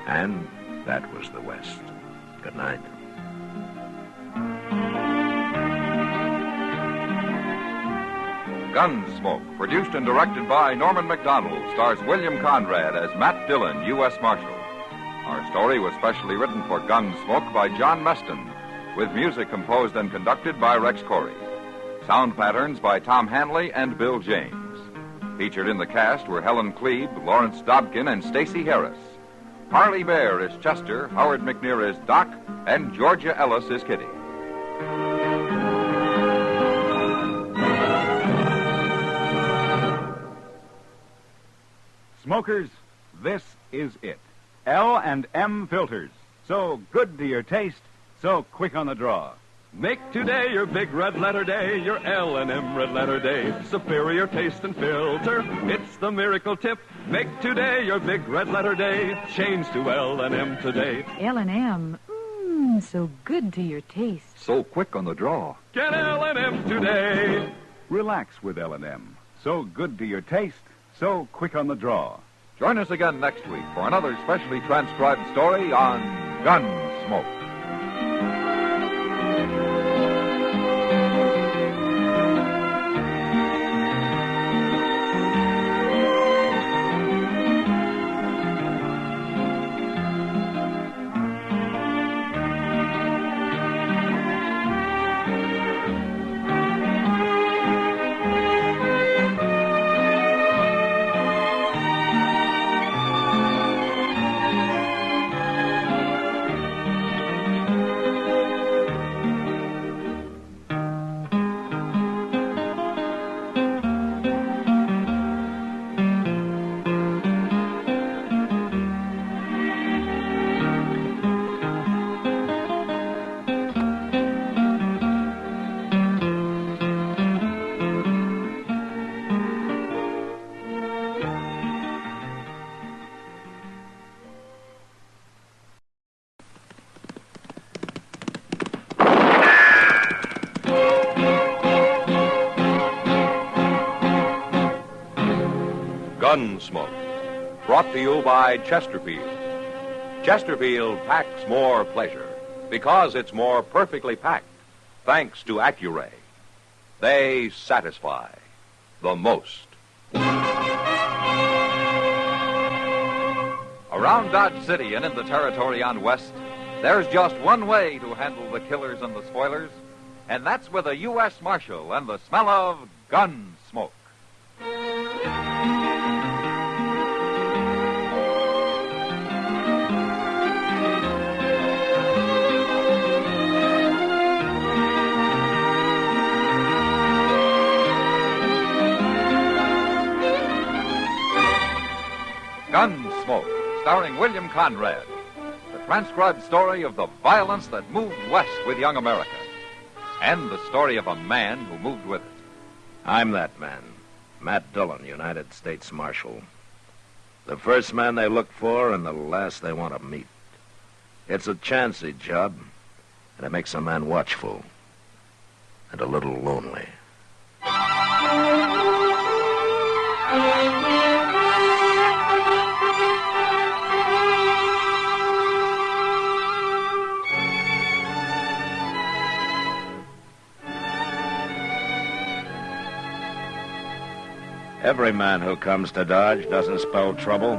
And that was the West. Good night. Gunsmoke, produced and directed by Norman MacDonald, stars William Conrad as Matt Dillon, U.S. Marshal. Our story was specially written for Gunsmoke by John Meston, with music composed and conducted by Rex Corey. Sound patterns by Tom Hanley and Bill James. Featured in the cast were Helen Klebe, Lawrence Dobkin, and Stacey Harris. Harley Bear is Chester, Howard McNear is Doc, and Georgia Ellis is Kitty. Smokers, this is it. L&M filters. So good to your taste, so quick on the draw. Make today your big red letter day, your L&M red letter day. Superior taste and filter, it's the miracle tip. Make today your big red letter day. Change to L&M today. L&M, so good to your taste. So quick on the draw. Get L&M today. Relax with L&M. So good to your taste, so quick on the draw. Join us again next week for another specially transcribed story on Gunsmoke. Gunsmoke, brought to you by Chesterfield. Chesterfield packs more pleasure because it's more perfectly packed, thanks to Accuray. They satisfy the most. Around Dodge City and in the territory on West, there's just one way to handle the killers and the spoilers, and that's with a U.S. Marshal and the smell of Gunsmoke. Gunsmoke, starring William Conrad. The transcribed story of the violence that moved west with young America. And the story of a man who moved with it. I'm that man, Matt Dillon, United States Marshal. The first man they look for and the last they want to meet. It's a chancy job, and it makes a man watchful and a little lonely. Every man who comes to Dodge doesn't spell trouble,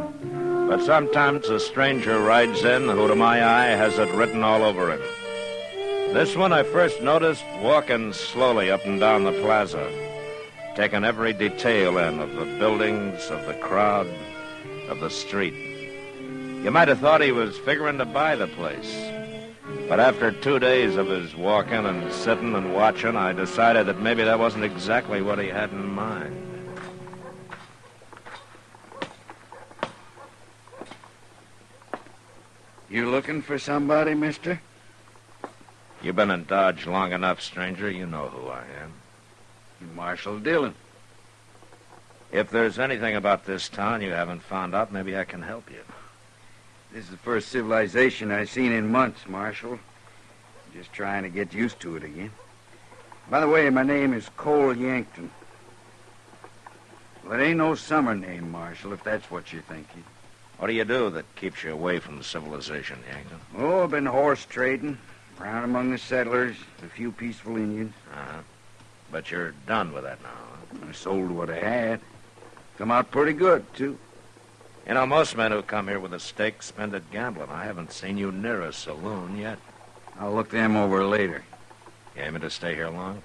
but sometimes a stranger rides in who, to my eye, has it written all over him. This one I first noticed walking slowly up and down the plaza, taking every detail in of the buildings, of the crowd, of the street. You might have thought he was figuring to buy the place. But after 2 days of his walking and sitting and watching, I decided that maybe that wasn't exactly what he had in mind. You looking for somebody, mister? You've been in Dodge long enough, stranger. You know who I am. Marshal Dillon. If there's anything about this town you haven't found out, maybe I can help you. This is the first civilization I've seen in months, Marshal. Just trying to get used to it again. By the way, my name is Cole Yankton. Well, it ain't no summer name, Marshal, if that's what you're thinking. What do you do that keeps you away from civilization, Yankton? Oh, I've been horse trading, around among the settlers, a few peaceful Indians. Uh-huh. But you're done with that now, huh? I sold what I had. Come out pretty good, too. You know, most men who come here with a stake spend it gambling. I haven't seen you near a saloon yet. I'll look them over later. You aiming to stay here long?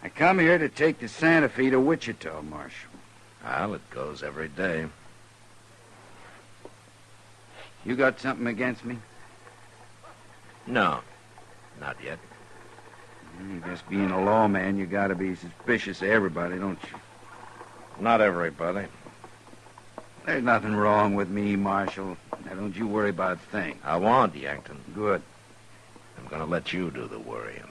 I come here to take the Santa Fe to Wichita, Marshal. Well, it goes every day. You got something against me? No, not yet. I guess being a lawman, you gotta be suspicious of everybody, don't you? Not everybody. There's nothing wrong with me, Marshal. Now, don't you worry about a thing. I won't, Yankton. Good. I'm gonna let you do the worrying.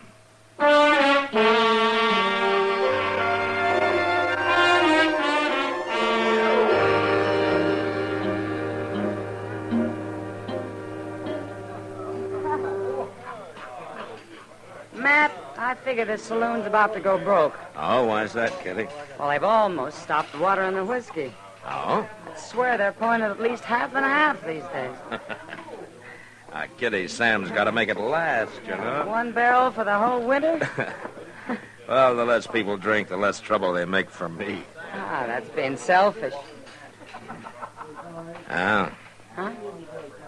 Matt, I figure the saloon's about to go broke. Oh, why's that, Kitty? Well, they've almost stopped the water and the whiskey. Oh? I swear they're pouring at least half and a half these days. Kitty, Sam's got to make it last, you know. One barrel for the whole winter? Well, the less people drink, the less trouble they make for me. Ah, that's being selfish. Oh. Huh?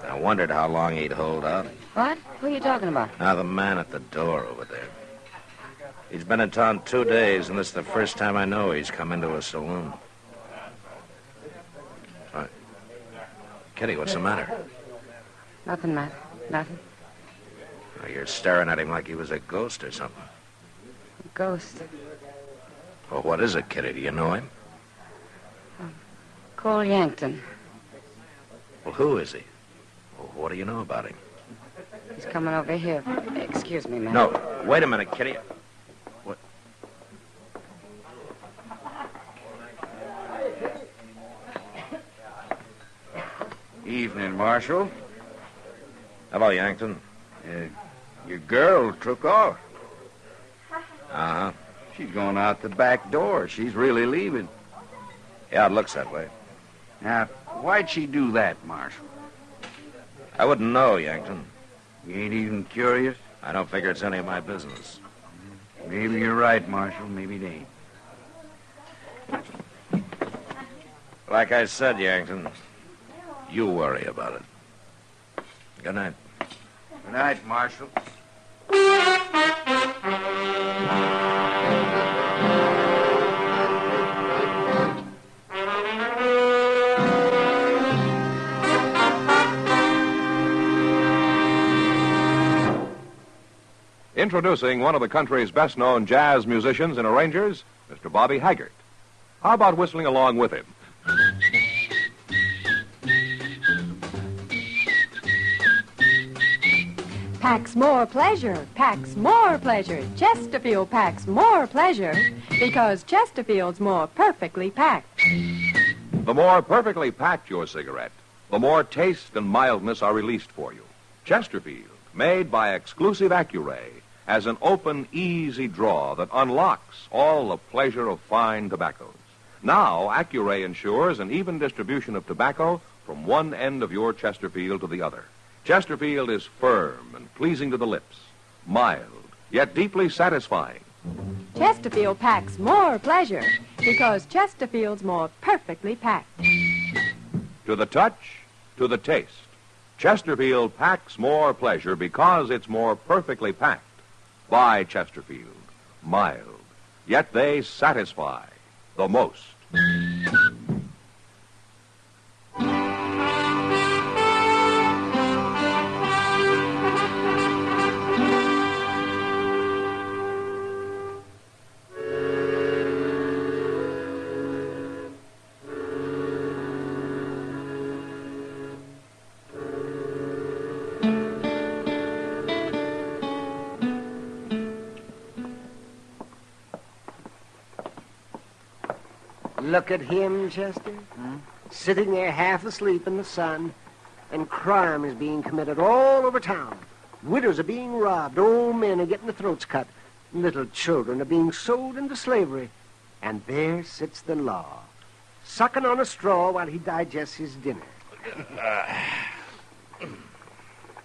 I wondered how long he'd hold out. What? Who are you talking about? Now, the man at the door over there. He's been in town 2 days, and this is the first time I know he's come into a saloon. What? Kitty, what's the matter? Nothing, Matt. Nothing. Oh, you're staring at him like he was a ghost or something. A ghost. Well, what is it, Kitty? Do you know him? Cole Yankton. Well, who is he? Well, what do you know about him? He's coming over here. Excuse me, Matt. No, wait a minute, Kitty. What? Evening, Marshal. Hello, Yankton. Your girl took off. Uh-huh. She's going out the back door. She's really leaving. Yeah, it looks that way. Now, why'd she do that, Marshal? I wouldn't know, Yankton. You ain't even curious? I don't figure it's any of my business. Maybe you're right, Marshal. Maybe it ain't. Like I said, Yankton, you worry about it. Good night. Good night, Marshal. Introducing one of the country's best-known jazz musicians and arrangers, Mr. Bobby Haggart. How about whistling along with him? Packs more pleasure, packs more pleasure. Chesterfield packs more pleasure because Chesterfield's more perfectly packed. The more perfectly packed your cigarette, the more taste and mildness are released for you. Chesterfield, made by exclusive Accuray, has an open, easy draw that unlocks all the pleasure of fine tobaccos. Now, Accuray ensures an even distribution of tobacco from one end of your Chesterfield to the other. Chesterfield is firm and pleasing to the lips, mild, yet deeply satisfying. Chesterfield packs more pleasure because Chesterfield's more perfectly packed. To the touch, to the taste, Chesterfield packs more pleasure because it's more perfectly packed. By Chesterfield, mild, yet they satisfy the most. Look at him, Chester. Sitting there half asleep in the sun, and crime is being committed all over town. Widows are being robbed, old men are getting their throats cut, little children are being sold into slavery. And there sits the law, sucking on a straw while he digests his dinner.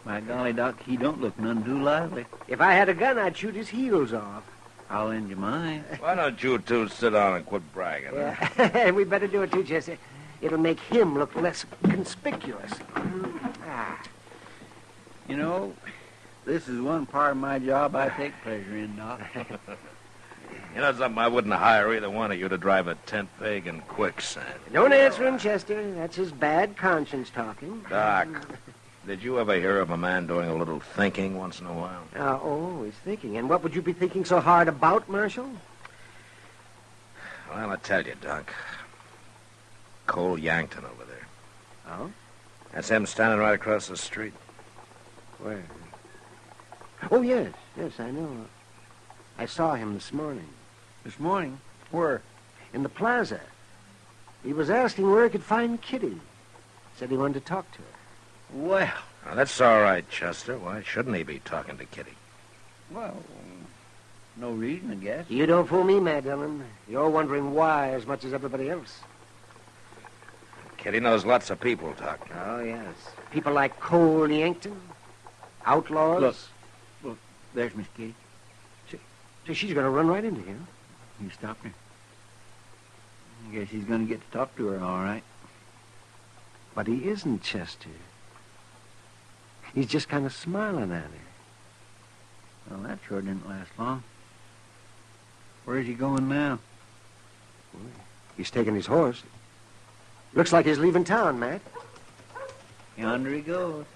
My golly, Doc, he don't look none too lively. If I had a gun, I'd shoot his heels off. I'll lend you mine. Why don't you two sit down and quit bragging? Huh? Yeah. We better do it too, Chester. It'll make him look less conspicuous. You know, this is one part of my job I take pleasure in, Doc. You know something? I wouldn't hire either one of you to drive a tent peg in quicksand. Don't answer him, Chester. That's his bad conscience talking. Doc, did you ever hear of a man doing a little thinking once in a while? Always thinking. And what would you be thinking so hard about, Marshal? Well, I tell you, Doc. Cole Yankton over there. Oh? That's him standing right across the street. Where? Oh, yes, I know. I saw him this morning. This morning? Where? In the plaza. He was asking where he could find Kitty. Said he wanted to talk to her. Well. Now, that's all right, Chester. Why shouldn't he be talking to Kitty? Well, no reason, I guess. You don't fool me, Mad Dillon. You're wondering why as much as everybody else. Kitty knows lots of people, Doc. Oh, yes. People like Cole Yankton. Outlaws. Look, there's Miss Kitty. So she's going to run right into him. You stopped her. I guess he's going to get to talk to her, all right. But he isn't, Chester. He's just kind of smiling at her. Well, that sure didn't last long. Where's he going now? He's taking his horse. Looks like he's leaving town, Matt. Yonder he goes.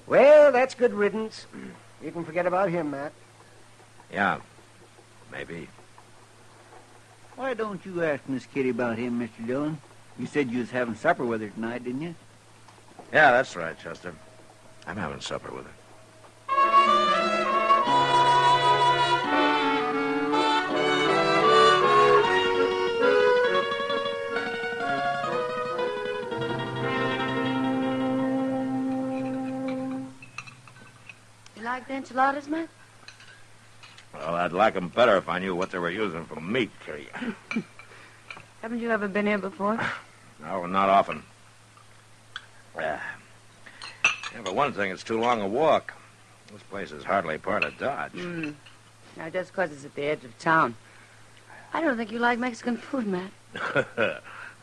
Well, that's good riddance. You can forget about him, Matt. Yeah, maybe. Why don't you ask Miss Kitty about him, Mr. Dillon? You said you was having supper with her tonight, didn't you? Yeah, that's right, Chester. I'm having supper with her. You like the enchiladas, Matt? Well, I'd like 'em better if I knew what they were using for meat, Kitty. Haven't you ever been here before? No, not often. Yeah, for one thing, it's too long a walk. This place is hardly part of Dodge. Now, just 'cause it's at the edge of town. I don't think you like Mexican food, Matt.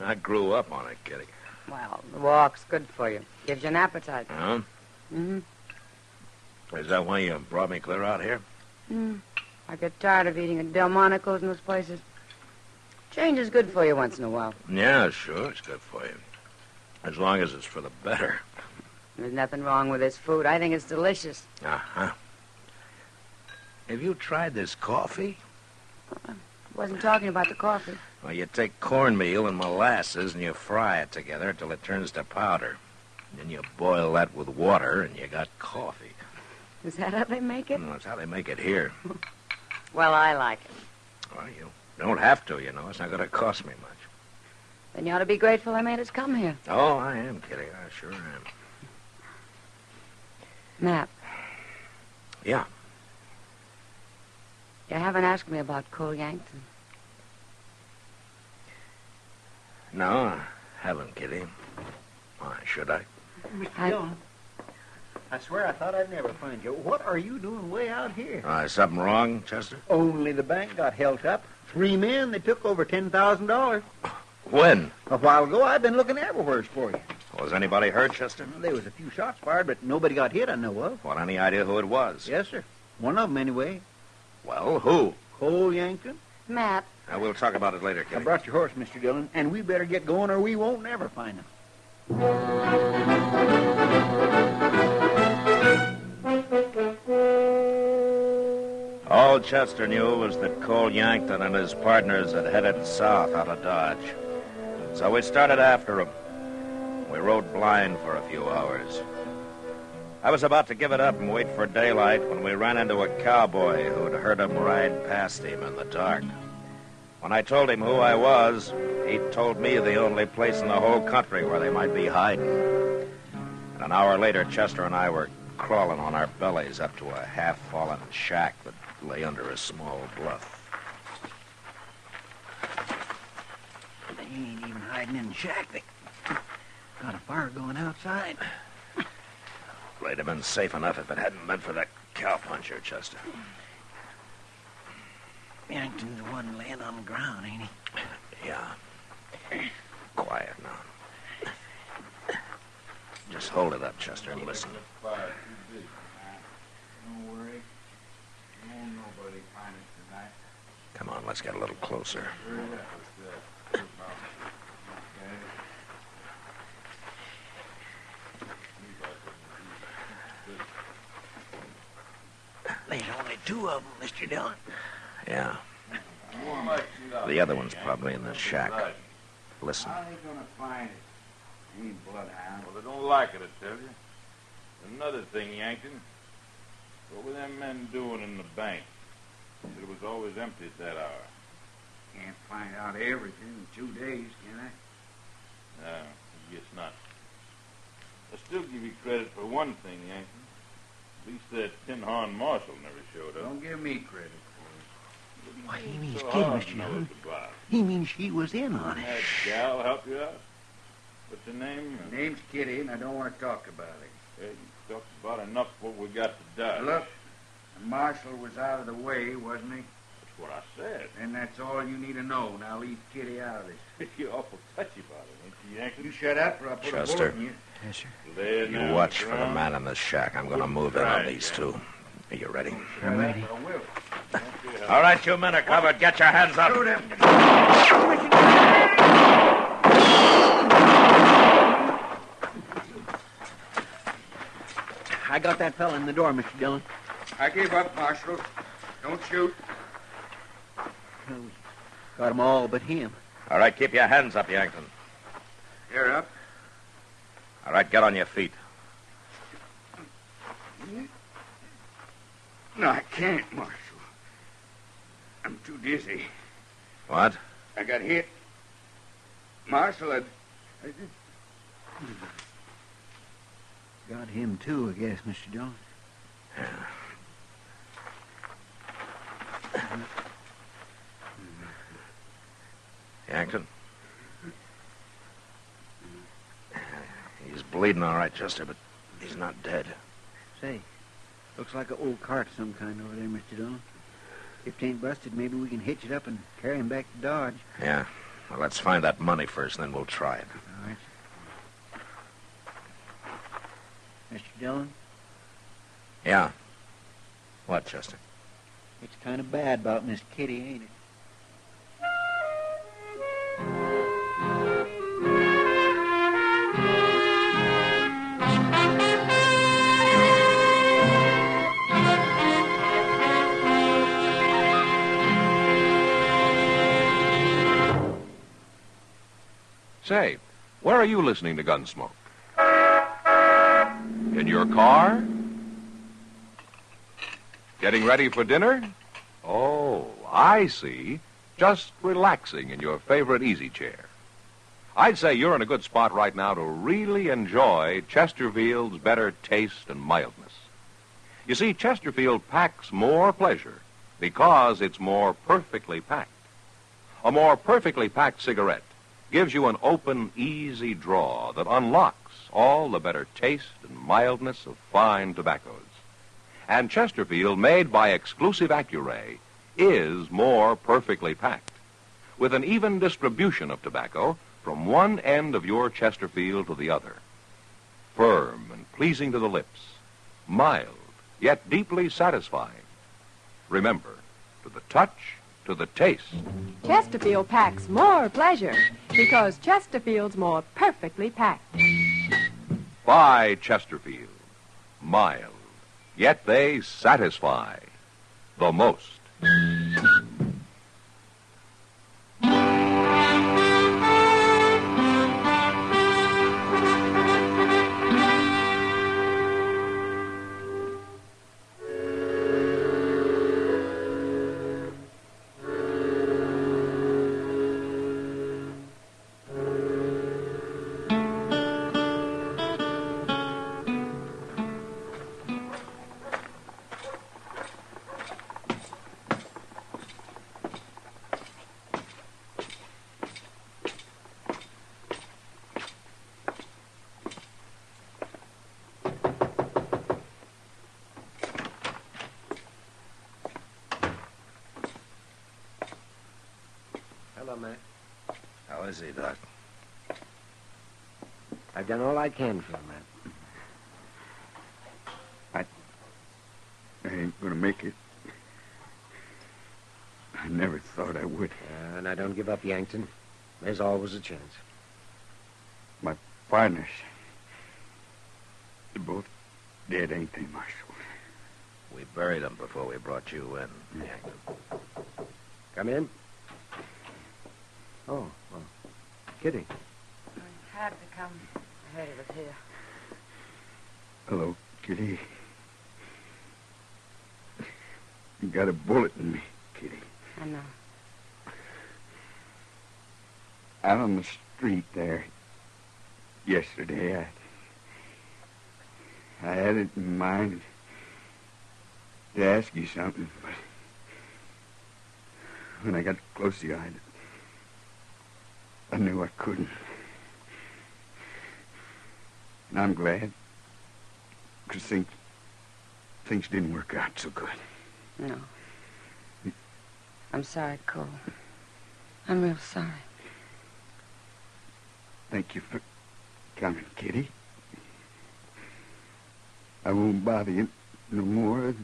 I grew up on it, Kitty. Well, the walk's good for you. Gives you an appetite. Huh? Mm-hmm. Is that why you brought me clear out here? I get tired of eating at Delmonico's and those places. Change is good for you once in a while. Yeah, sure, it's good for you. As long as it's for the better. There's nothing wrong with this food. I think it's delicious. Uh-huh. Have you tried this coffee? I wasn't talking about the coffee. Well, you take cornmeal and molasses and you fry it together till it turns to powder. Then you boil that with water and you got coffee. Is that how they make it? Well, that's how they make it here. Well, I like it. Well, you don't have to, you know. It's not going to cost me much. Then you ought to be grateful I made us come here. Oh, I am, Kitty. I sure am. Matt. Yeah. You haven't asked me about Cole Yankton. No, I haven't, Kitty. Why should I? Mr. Dillon, I swear I thought I'd never find you. What are you doing way out here? Is something wrong, Chester? Only the bank got held up. 3 men, they took over $10,000. When? A while ago. I've been looking everywhere for you. Was anybody hurt, Chester? There was a few shots fired, but nobody got hit, I know of. What, any idea who it was? Yes, sir. One of them, anyway. Well, who? Cole Yankton. Matt. We'll talk about it later, Kitty. I brought your horse, Mr. Dillon, and we better get going or we won't never find him. All Chester knew was that Cole Yankton and his partners had headed south out of Dodge. So we started after him. We rode blind for a few hours. I was about to give it up and wait for daylight when we ran into a cowboy who'd heard him ride past him in the dark. When I told him who I was, he told me the only place in the whole country where they might be hiding. And an hour later, Chester and I were crawling on our bellies up to a half-fallen shack that lay under a small bluff. They ain't even hiding in the shack. They got a fire going outside. They'd have been safe enough if it hadn't been for that cowpuncher, Chester. Yankton's the one laying on the ground, ain't he? Yeah. Quiet now. Just hold it up, Chester, and listen. Don't worry. Won't nobody find us tonight. Come on, let's get a little closer. There's only two of them, Mr. Dillon. Yeah. The other one's probably in the shack. Listen. How are they gonna find it? Ain't bloodhound. Well, they don't like it, I tell you. Another thing, Yankton. What were them men doing in the bank? It was always empty at that hour. Can't find out everything in 2 days, can I? No, I guess not. I still give you credit for one thing, Yankton. At least that tin-horn marshal never showed up. Don't give me credit for Why, he means So kid, hard Mr. to know Dillon. it's about. He means she was in on it. That gal help you out? What's her name? it. Name's Kitty, and I don't want to talk about it. Yeah, you talked about enough what we got to dodge. Look, the marshal was out of the way, wasn't he? That's what I said. And that's all you need to know. Now leave Kitty out of this. You're awful touchy about it, ain't you, Yankton? You shut up, or I'll put a Chester. bullet in you. Yes, sir. There You now, watch for the Brown. man in the shack. I'm going to move in on these two. Are you ready? I'm ready. I will. All right, you men are covered. Get your hands up. Shoot him. I got that fella in the door, Mr. Dillon. I gave up, Marshal. Don't shoot. Well, we got 'em all but him. All right, keep your hands up, Yankton. You're up. All right, get on your feet. No, I can't, Marshal. I'm too dizzy. What? I got hit. Marshal, I Got him, too, I guess, Mr. Dillon. Yankton? He's bleeding all right, Chester, but he's not dead. Say, looks like an old cart of some kind over there, Mr. Dillon. If 'tain't busted, maybe we can hitch it up and carry him back to Dodge. Yeah. Well, let's find that money first, then we'll try it. All right. Mr. Dillon, Yeah. What, Chester? it's kind of bad about Miss Kitty, ain't it? Say, where are you listening to Gunsmoke? In your car? Getting ready for dinner? Oh, I see. Just relaxing in your favorite easy chair. I'd say you're in a good spot right now to really enjoy Chesterfield's better taste and mildness. You see, Chesterfield packs more pleasure because it's more perfectly packed. A more perfectly packed cigarette gives you an open, easy draw that unlocks all the better taste and mildness of fine tobaccos. And Chesterfield, made by exclusive Accuray, is more perfectly packed, with an even distribution of tobacco from one end of your Chesterfield to the other. Firm and pleasing to the lips, mild, yet deeply satisfying. Remember, to the touch, to the taste. Chesterfield packs more pleasure because Chesterfield's more perfectly packed. By Chesterfield. Mild, yet they satisfy the most. is he, Doc? I've done all I can for him, Matt. I ain't gonna make it. I never thought I would. And I don't give up, Yankton. There's always a chance. My partners, they're both dead, ain't they, Marshal? We buried them before we brought you in, Yankton. Come in. Oh, well, Kitty. I had to come. I heard he was here. Hello, Kitty. You got a bullet in me, Kitty. I know. Out on the street there yesterday, I had it in mind to ask you something, but when I got close to you, I knew I couldn't. And I'm glad, because things didn't work out so good. No. I'm sorry, Cole. I'm real sorry. Thank you for coming, Kitty. I won't bother you no more.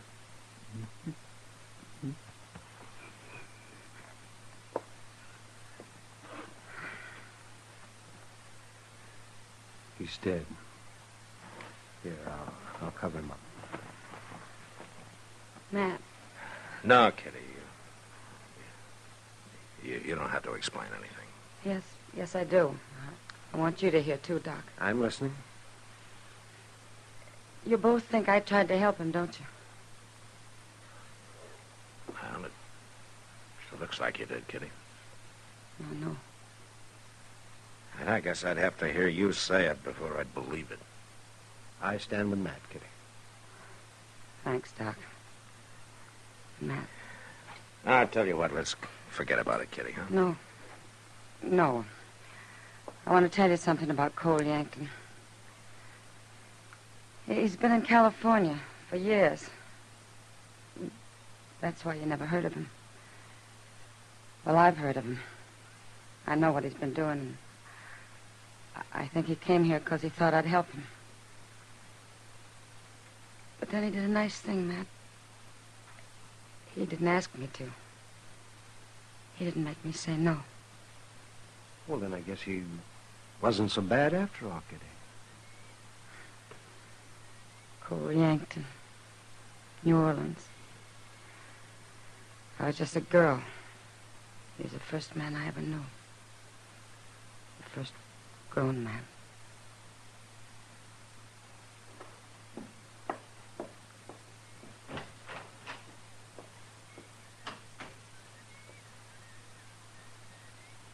He's dead. Here, I'll cover him up. Matt. No, Kitty. You don't have to explain anything. Yes, I do. I want you to hear, too, Doc. I'm listening. You both think I tried to help him, don't you? Well, it sure looks like you did, Kitty. No. And I guess I'd have to hear you say it before I'd believe it. I stand with Matt, Kitty. Thanks, Doc. Matt. I'll tell you what, let's forget about it, Kitty, huh? No. I want to tell you something about Cole Yankton. He's been in California for years. That's why you never heard of him. Well, I've heard of him. I know what he's been doing. I think he came here because he thought I'd help him. But then he did a nice thing, Matt. He didn't ask me to. He didn't make me say no. Well, then I guess he wasn't so bad after all, Kitty. Cole Yankton, New Orleans. I was just a girl. He was the first man I ever knew. The first grown man.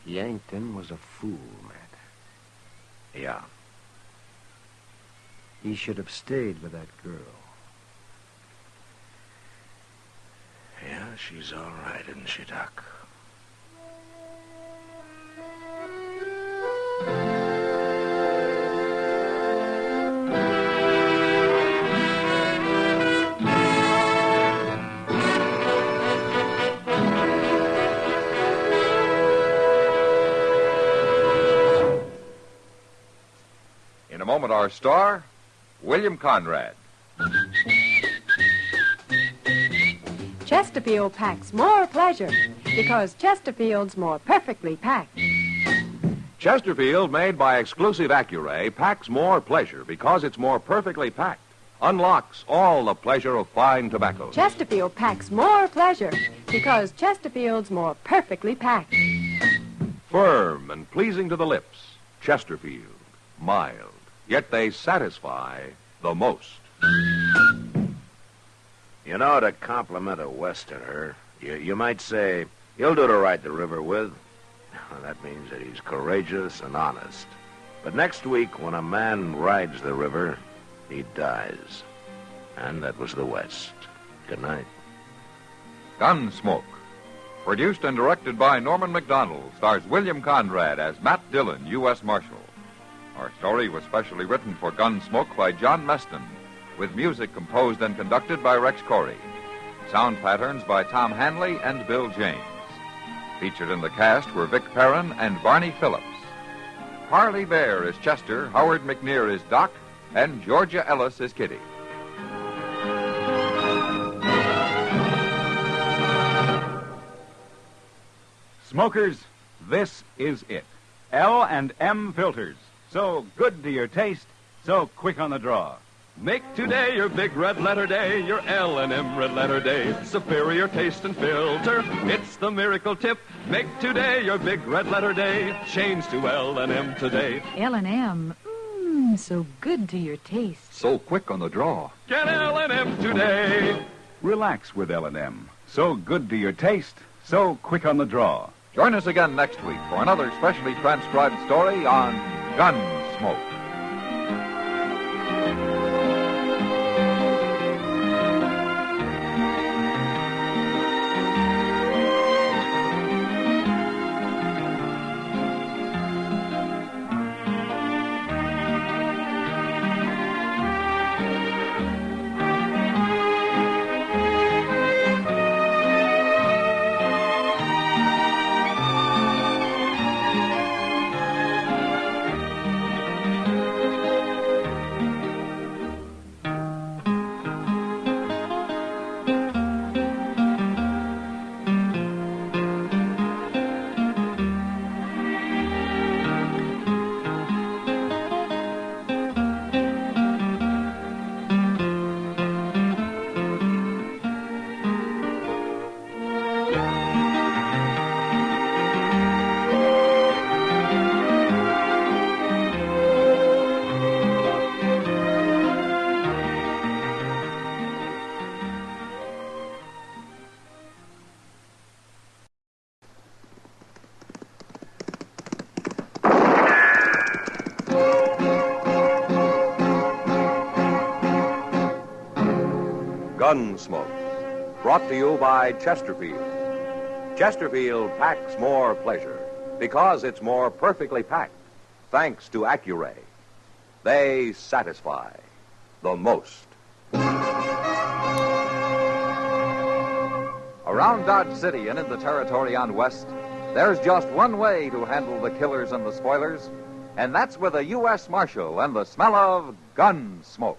Yankton was a fool, Matt. Yeah. He should have stayed with that girl. Yeah, she's all right, isn't she, Doc? In a moment, our star, William Conrad. Chesterfield packs more pleasure because Chesterfield's more perfectly packed. Chesterfield, made by exclusive Accuray, packs more pleasure because it's more perfectly packed. Unlocks all the pleasure of fine tobacco. Chesterfield packs more pleasure because Chesterfield's more perfectly packed. Firm and pleasing to the lips. Chesterfield. Mild. Yet they satisfy the most. You know, to compliment a Westerner, you might say, he'll do to ride the river with. That means that he's courageous and honest. But next week, when a man rides the river, he dies. And that was the West. Good night. Gunsmoke. Produced and directed by Norman MacDonald, stars William Conrad as Matt Dillon, U.S. Marshal. Our story was specially written for Gunsmoke by John Meston, with music composed and conducted by Rex Corey. Sound patterns by Tom Hanley and Bill James. Featured in the cast were Vic Perrin and Barney Phillips. Parley Bear is Chester, Howard McNear is Doc, and Georgia Ellis is Kitty. Smokers, this is it. L&M filters. So good to your taste, so quick on the draw. Make today your big red letter day, your L&M red letter day. Superior taste and filter, it's the miracle tip. Make today your big red letter day. Change to L&M today. L&M, so good to your taste. So quick on the draw. Get L&M today. Relax with L&M. So good to your taste, so quick on the draw. Join us again next week for another specially transcribed story on Gunsmoke. Gunsmoke, brought to you by Chesterfield. Chesterfield packs more pleasure because it's more perfectly packed, thanks to Accuray. They satisfy the most. Around Dodge City and in the territory on West, there's just one way to handle the killers and the spoilers, and that's with a U.S. Marshal and the smell of Gunsmoke.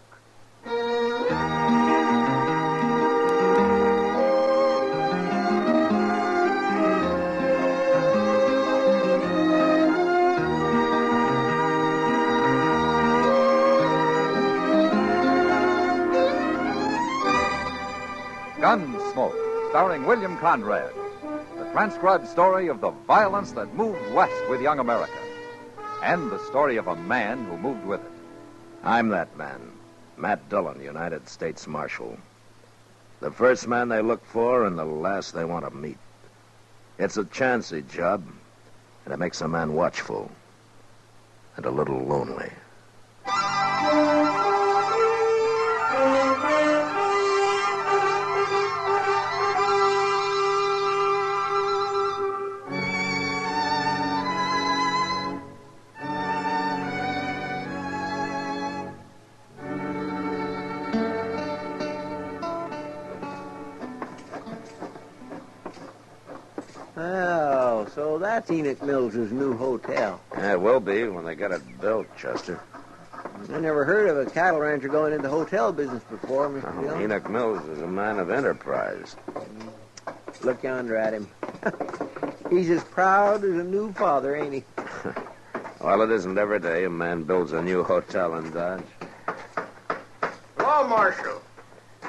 Gunsmoke, starring William Conrad, the transcribed story of the violence that moved west with young America, and the story of a man who moved with it. I'm that man, Matt Dillon, United States Marshal. The first man they look for and the last they want to meet. It's a chancy job, and it makes a man watchful and a little lonely. Oh, so that's Enoch Mills' new hotel. Yeah, it will be when they get it built, Chester. I never heard of a cattle rancher going into hotel business before, Mr. Dillon. Enoch Mills is a man of enterprise. Look yonder at him. He's as proud as a new father, ain't he? Well, it isn't every day a man builds a new hotel in Dodge. Hello, Marshal.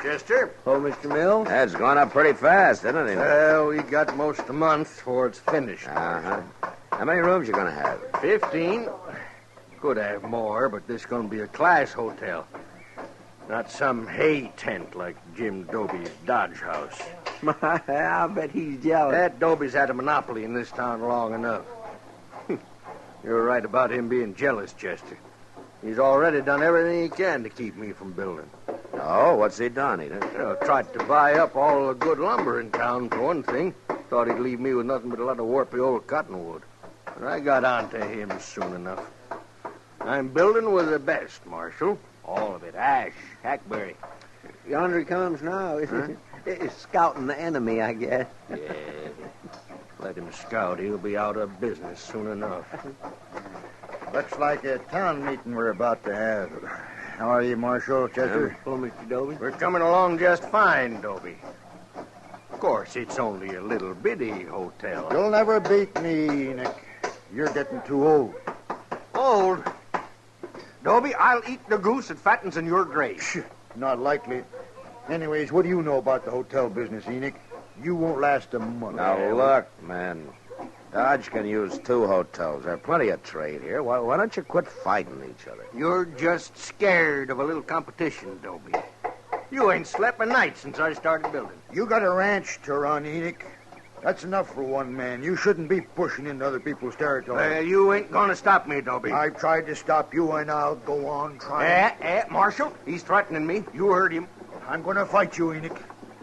Chester? Oh, Mr. Mills? That's gone up pretty fast, isn't it? Well, we got most a month before it's finished. Uh-huh. How many rooms you going to have? 15. Could have more, but this is going to be a class hotel. Not some hay tent like Jim Doby's Dodge house. I bet he's jealous. That Doby's had a monopoly in this town long enough. You're right about him being jealous, Chester. He's already done everything he can to keep me from building. Oh, what's he done, Enoch? Tried to buy up all the good lumber in town, for one thing. Thought he'd leave me with nothing but a lot of warpy old cottonwood. But I got on to him soon enough. I'm building with the best, Marshal. All of it. Ash, hackberry. Yonder he comes now. It's scouting the enemy, I guess. Yeah. Let him scout. He'll be out of business soon enough. Looks like a town meeting we're about to have. How are you, Marshal, Chester? Hello, Mr. Dobie. We're coming along just fine, Dobie. Of course, it's only a little bitty hotel. You'll never beat me, Enoch. You're getting too old. Old? Dobie, I'll eat the goose that fattens in your grave. Not likely. Anyways, what do you know about the hotel business, Enoch? You won't last a month. Now, look, man. Dodge can use 2 hotels. There's plenty of trade here. Why don't you quit fighting each other? You're just scared of a little competition, Dobie. You ain't slept a night since I started building. You got a ranch to run, Enoch. That's enough for one man. You shouldn't be pushing into other people's territory. Well, you ain't gonna stop me, Dobie. I tried to stop you, and I'll go on trying. Marshal, he's threatening me. You heard him. I'm gonna fight you, Enoch.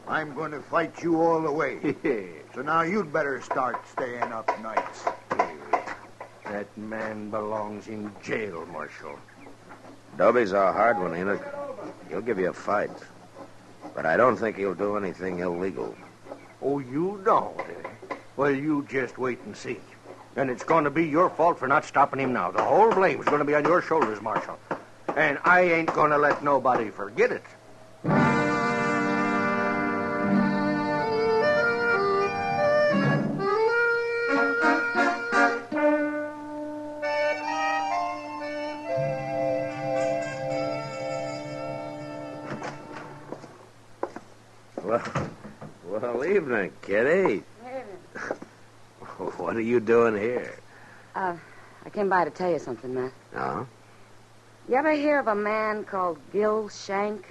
I'm gonna fight you all the way. So now you'd better start staying up nights. That man belongs in jail, Marshal. Dobie's a hard one, Enoch. He'll give you a fight. But I don't think he'll do anything illegal. Oh, you don't, eh? Well, you just wait and see. And it's going to be your fault for not stopping him now. The whole blame's going to be on your shoulders, Marshal. And I ain't going to let nobody forget it. Well, evening, Kitty. What are you doing here? I came by to tell you something, Matt. Oh? You ever hear of a man called Gil Shank?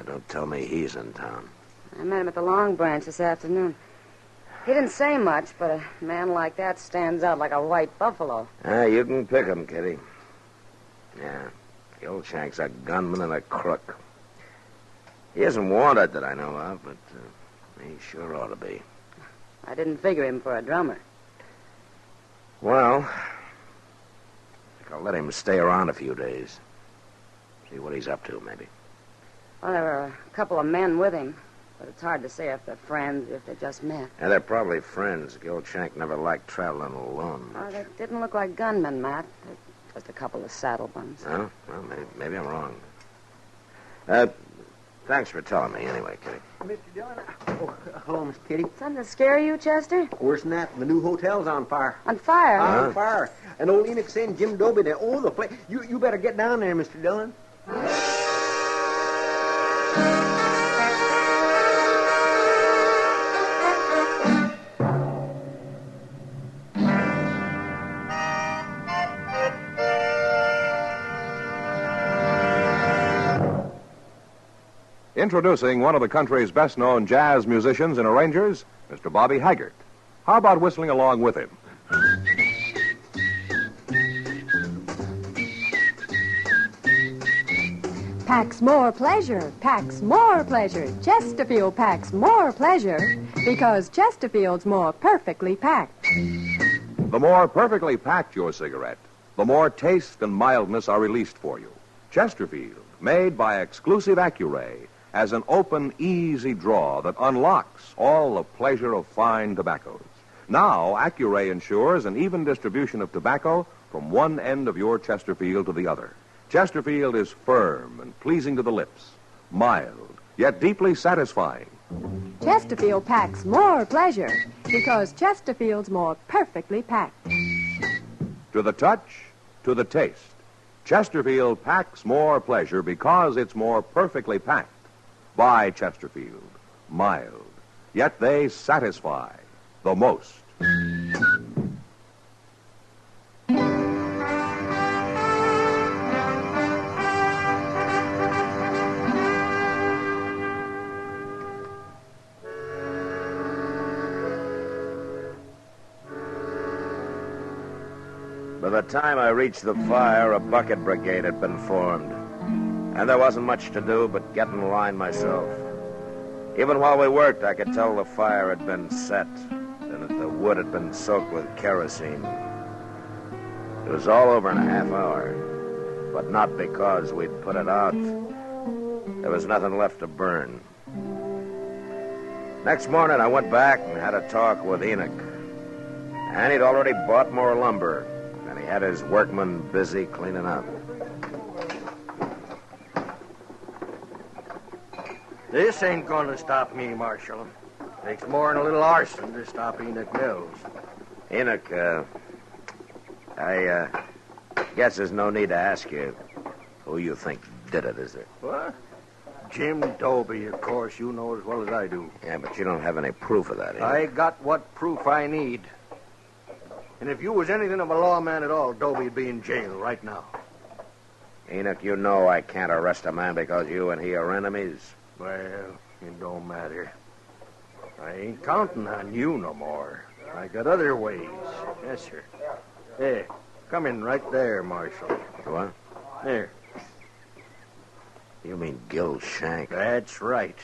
Don't tell me he's in town. I met him at the Long Branch this afternoon. He didn't say much, but a man like that stands out like a white buffalo. You can pick him, Kitty. Yeah, Gil Shank's a gunman and a crook. He isn't wanted that I know of, but he sure ought to be. I didn't figure him for a drummer. Well, I think I'll let him stay around a few days. See what he's up to, maybe. Well, there were a couple of men with him, but it's hard to say if they're friends or if they just met. Yeah, they're probably friends. Gil Shank never liked traveling alone much. Oh, they didn't look like gunmen, Matt. They're just a couple of saddle buns. Oh, well, maybe I'm wrong. Thanks for telling me anyway, Kitty. Mr. Dillon. Oh, hello, Miss Kitty. Something to scare you, Chester? Worse than that, the new hotel's on fire. On fire? On fire. And old Enoch sent Jim Dobie there. Oh, the place. You better get down there, Mr. Dillon. Introducing one of the country's best-known jazz musicians and arrangers, Mr. Bobby Haggart. How about whistling along with him? Packs more pleasure, packs more pleasure. Chesterfield packs more pleasure because Chesterfield's more perfectly packed. The more perfectly packed your cigarette, the more taste and mildness are released for you. Chesterfield, made by exclusive Accuray, has an open, easy draw that unlocks all the pleasure of fine tobaccos. Now, Accuray ensures an even distribution of tobacco from one end of your Chesterfield to the other. Chesterfield is firm and pleasing to the lips, mild, yet deeply satisfying. Chesterfield packs more pleasure because Chesterfield's more perfectly packed. To the touch, to the taste, Chesterfield packs more pleasure because it's more perfectly packed. By Chesterfield, mild, yet they satisfy the most. By the time I reached the fire, a bucket brigade had been formed. And there wasn't much to do but get in line myself. Even while we worked, I could tell the fire had been set and that the wood had been soaked with kerosene. It was all over in a half hour, but not because we'd put it out. There was nothing left to burn. Next morning, I went back and had a talk with Enoch. And he'd already bought more lumber, and he had his workmen busy cleaning up. This ain't gonna stop me, Marshal. Takes more than a little arson to stop Enoch Mills. Enoch, I guess there's no need to ask you who you think did it, is there? What? Jim Dobie, of course. You know as well as I do. Yeah, but you don't have any proof of that, Enoch. I got what proof I need. And if you was anything of a lawman at all, Dobie'd be in jail right now. Enoch, you know I can't arrest a man because you and he are enemies. Well, it don't matter. I ain't counting on you no more. I got other ways. Yes, sir. Hey, come in right there, Marshal. What? There. You mean Gil Shank? That's right.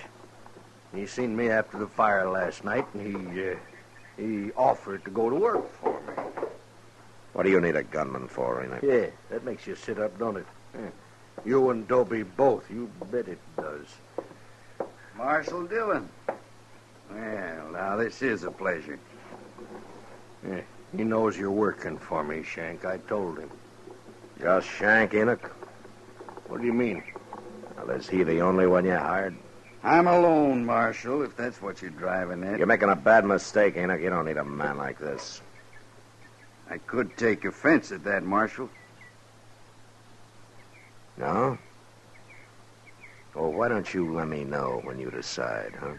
He seen me after the fire last night, and he offered to go to work for me. What do you need a gunman for, Enoch? Yeah, that makes you sit up, don't it? Yeah. You and Dobie both. You bet it does. Marshal Dillon. Well, now, this is a pleasure. Yeah, he knows you're working for me, Shank. I told him. Just Shank, Enoch? What do you mean? Well, is he the only one you hired? I'm alone, Marshal, if that's what you're driving at. You're making a bad mistake, Enoch. You don't need a man like this. I could take offense at that, Marshal. No? Well, why don't you let me know when you decide, huh?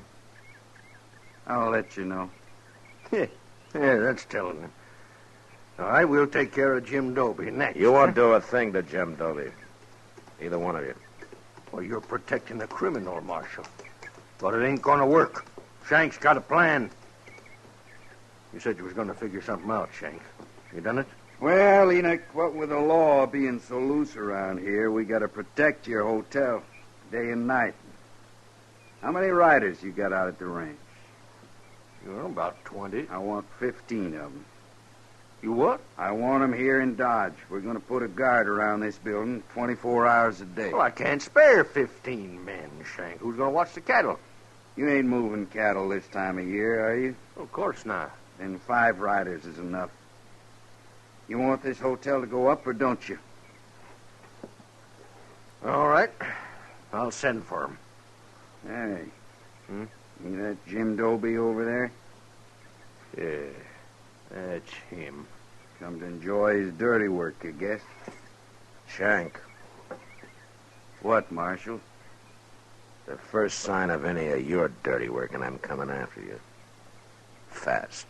I'll let you know. Yeah, that's telling him. All right, we'll take care of Jim Dobie next. You won't do a thing to Jim Dobie. Either one of you. Well, you're protecting the criminal, Marshal. But it ain't gonna work. Shank's got a plan. You said you was gonna figure something out, Shank. You done it? Well, Enoch, what with the law being so loose around here, we gotta protect your hotel day and night. How many riders you got out at the range? About 20. I want 15 of them. You what? I want them here in Dodge. We're going to put a guard around this building 24 hours a day. Well, I can't spare 15 men, Shank. Who's going to watch the cattle? You ain't moving cattle this time of year, are you? Of course not. Then 5 riders is enough. You want this hotel to go up, or don't you? All right. I'll send for him. Hey. See that Jim Dobie over there? Yeah, that's him. Come to enjoy his dirty work, I guess. Shank. What, Marshal? The first sign of any of your dirty work, and I'm coming after you. Fast.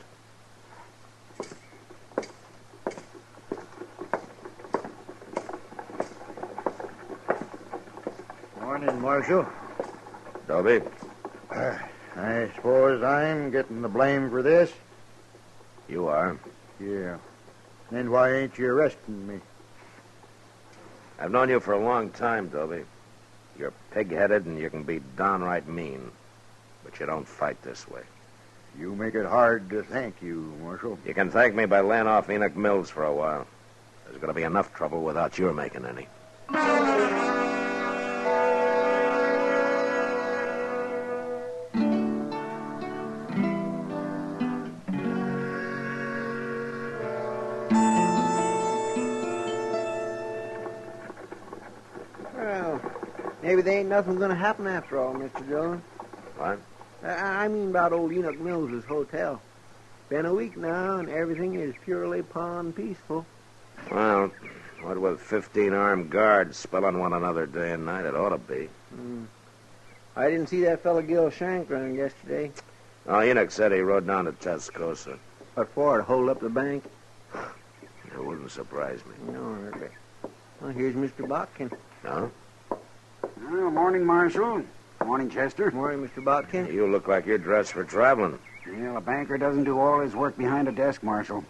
Morning, Marshal. Dobie? I suppose I'm getting the blame for this? You are. Yeah. Then why ain't you arresting me? I've known you for a long time, Dobie. You're pig-headed and you can be downright mean. But you don't fight this way. You make it hard to thank you, Marshal. You can thank me by laying off Enoch Mills for a while. There's going to be enough trouble without your making any. Well, maybe there ain't nothing going to happen after all, Mr. Dillon. What? I mean about old Enoch Mills' hotel. Been a week now, and everything is purely pond peaceful. Well, what with 15 armed guards spelling one another day and night, it ought to be. I didn't see that fellow Gil Shank around yesterday. Oh, Enoch said he rode down to Tascosa. What for, to hold up the bank? It wouldn't surprise me. No, really. Well, here's Mr. Botkin. No? Well, morning, Marshal. Morning, Chester. Morning, Mr. Botkin. You look like you're dressed for traveling. Well, a banker doesn't do all his work behind a desk, Marshal.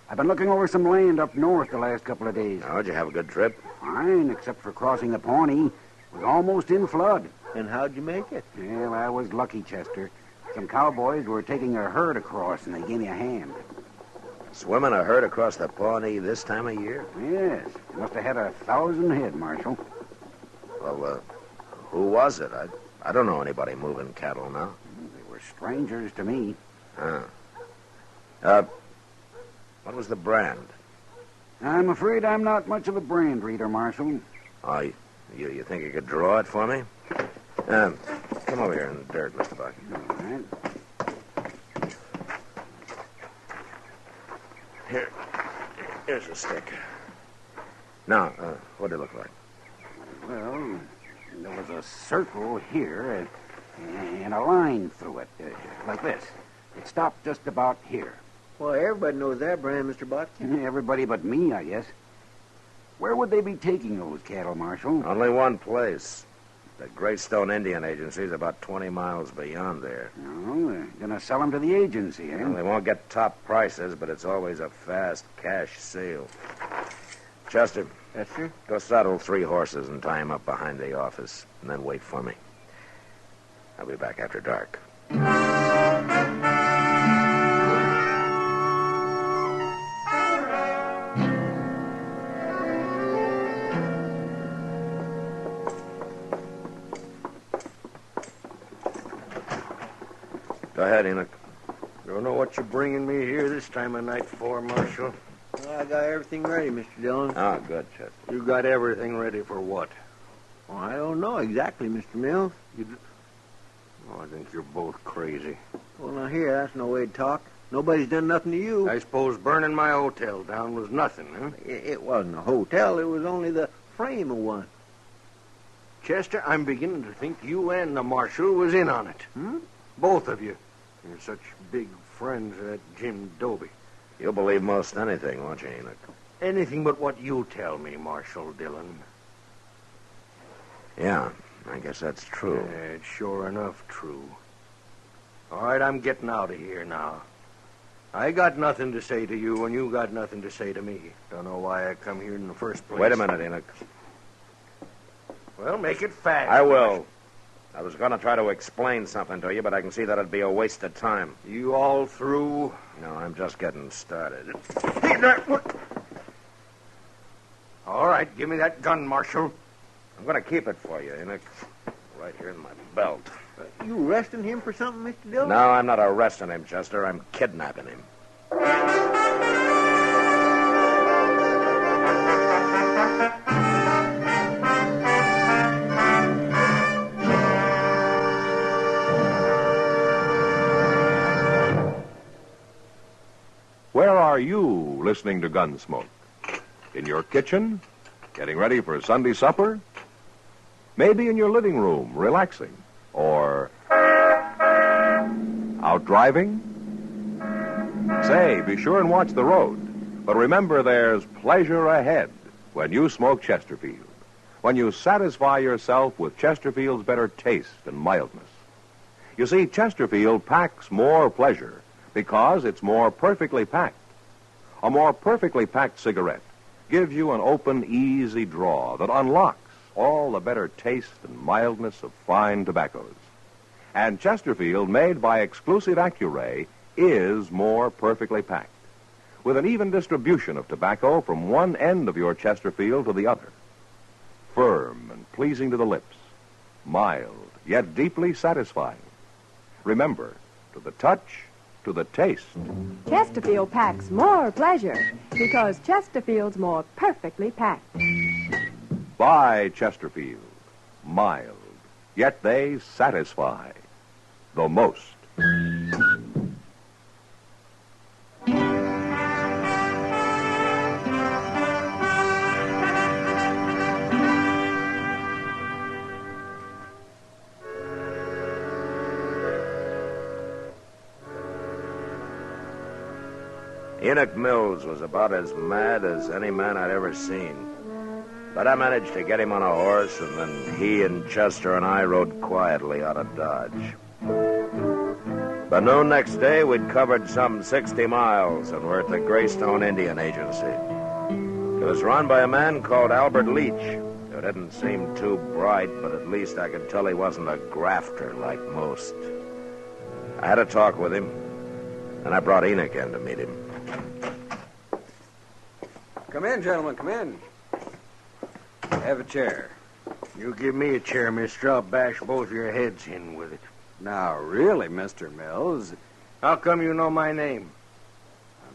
I've been looking over some land up north the last couple of days. How'd you have a good trip? Fine, except for crossing the Pawnee. It was almost in flood. And how'd you make it? Well, I was lucky, Chester. Some cowboys were taking a herd across, and they gave me a hand. Swimming a herd across the Pawnee this time of year? Yes. They must have had 1,000 head, Marshal. Well, who was it? I don't know anybody moving cattle now. They were strangers to me. What was the brand? I'm afraid I'm not much of a brand reader, Marshal. Oh, you think you could draw it for me? Come over here in the dirt, Mr. Buck. All right. Here's a stick. Now, what did it look like? Well, there was a circle here and a line through it, like this. It stopped just about here. Well, everybody knows that brand, Mr. Buck. Everybody but me, I guess. Where would they be taking those cattle, Marshal? Only one place. The Greystone Indian Agency is about 20 miles beyond there. Oh, they're going to sell them to the agency, eh? Well, they won't get top prices, but it's always a fast cash sale. Chester. Yes, sir? Go saddle 3 horses and tie them up behind the office, and then wait for me. I'll be back after dark. Go ahead, Enoch. Don't know what you're bringing me here this time of night for, Marshal. Well, I got everything ready, Mr. Dillon. Ah, good, Chester. You got everything ready for what? Well, I don't know exactly, Mr. Mills. I think you're both crazy. Well, now here, that's no way to talk. Nobody's done nothing to you. I suppose burning my hotel down was nothing, huh? It wasn't a hotel. It was only the frame of one. Chester, I'm beginning to think you and the Marshal was in on it. Both of you. You're such big friends of that Jim Doby. You'll believe most anything, won't you, Enoch? Anything but what you tell me, Marshal Dillon. Yeah, I guess that's true. It's sure enough true. All right, I'm getting out of here now. I got nothing to say to you, and you got nothing to say to me. Don't know why I come here in the first place. Wait a minute, Enoch. Well, make it fast. I will. I was going to try to explain something to you, but I can see that it'd be a waste of time. You all through? No, I'm just getting started. All right, give me that gun, Marshal. I'm going to keep it for you, Enoch. Right here in my belt. You arresting him for something, Mr. Dillon? No, I'm not arresting him, Chester. I'm kidnapping him. Where are you listening to Gunsmoke? In your kitchen? Getting ready for Sunday supper? Maybe in your living room, relaxing? Or out driving? Say, be sure and watch the road. But remember, there's pleasure ahead when you smoke Chesterfield. When you satisfy yourself with Chesterfield's better taste and mildness. You see, Chesterfield packs more pleasure because it's more perfectly packed. A more perfectly packed cigarette gives you an open, easy draw that unlocks all the better taste and mildness of fine tobaccos. And Chesterfield, made by exclusive Accuray, is more perfectly packed, with an even distribution of tobacco from one end of your Chesterfield to the other. Firm and pleasing to the lips, mild, yet deeply satisfying. Remember, to the touch, to the taste. Chesterfield packs more pleasure because Chesterfield's more perfectly packed. Buy Chesterfield. Mild, yet they satisfy the most. Enoch Mills was about as mad as any man I'd ever seen. But I managed to get him on a horse, and then he and Chester and I rode quietly out of Dodge. By noon next day, we'd covered some 60 miles and were at the Greystone Indian Agency. It was run by a man called Albert Leach, who didn't seem too bright, but at least I could tell he wasn't a grafter like most. I had a talk with him, and I brought Enoch in to meet him. Come in, gentlemen, come in. Have a chair. You give me a chair, mister. I'll bash both your heads in with it. Now, really, Mr. Mills. How come you know my name?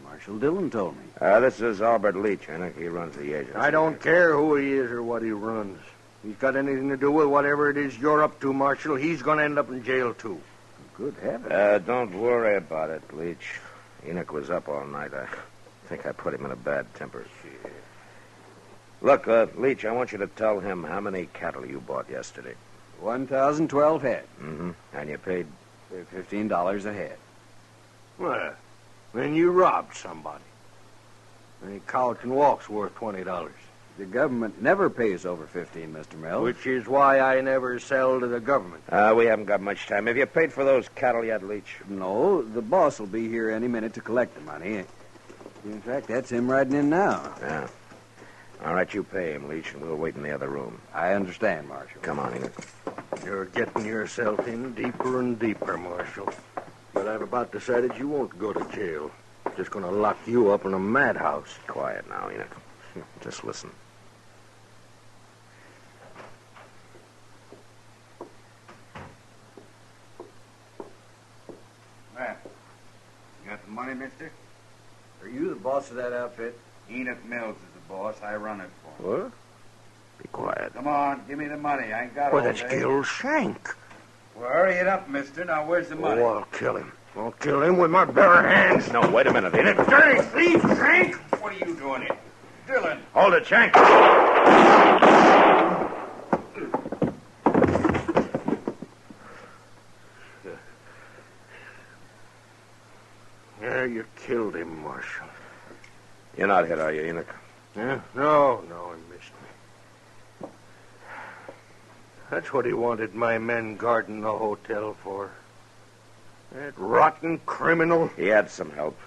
Marshal Dillon told me. This is Albert Leach. I think he runs the agency. I don't care who he is or what he runs. He's got anything to do with whatever it is you're up to, Marshal. He's going to end up in jail, too. Good heavens. Don't worry about it, Leach. Enoch was up all night. I think I put him in a bad temper. Look, Leach, I want you to tell him how many cattle you bought yesterday. 1,012 head. Mm-hmm. And you paid? $15 a head. Well, then you robbed somebody. Any couch and walk's worth $20. The government never pays over 15, Mr. Mills. Which is why I never sell to the government. We haven't got much time. Have you paid for those cattle yet, Leach? No, the boss will be here any minute to collect the money. In fact, that's him riding in now. Yeah. All right, you pay him, Leach, and we'll wait in the other room. I understand, Marshal. Come on, Enoch. You're getting yourself in deeper and deeper, Marshal. But I've about decided you won't go to jail. Just going to lock you up in a madhouse. Quiet now, Enoch. Just listen. Well, you got the money, mister? Are you the boss of that outfit? Enoch Mills is the boss. I run it for him. What? Be quiet. Come on, give me the money. I ain't got Well, all that's day. Gil Shank. Well, hurry it up, mister. Now, where's the money? Oh, I'll kill him. I'll kill him with my bare hands. No, wait a minute, Enoch. Dirty thief, Shank! What are you doing here? Dillon. Hold it, Shank. Yeah, you killed him, Marshal. You're not hit, are you, Enoch? Yeah? No, he missed me. That's what he wanted my men guarding the hotel for. That rotten criminal. He had some help.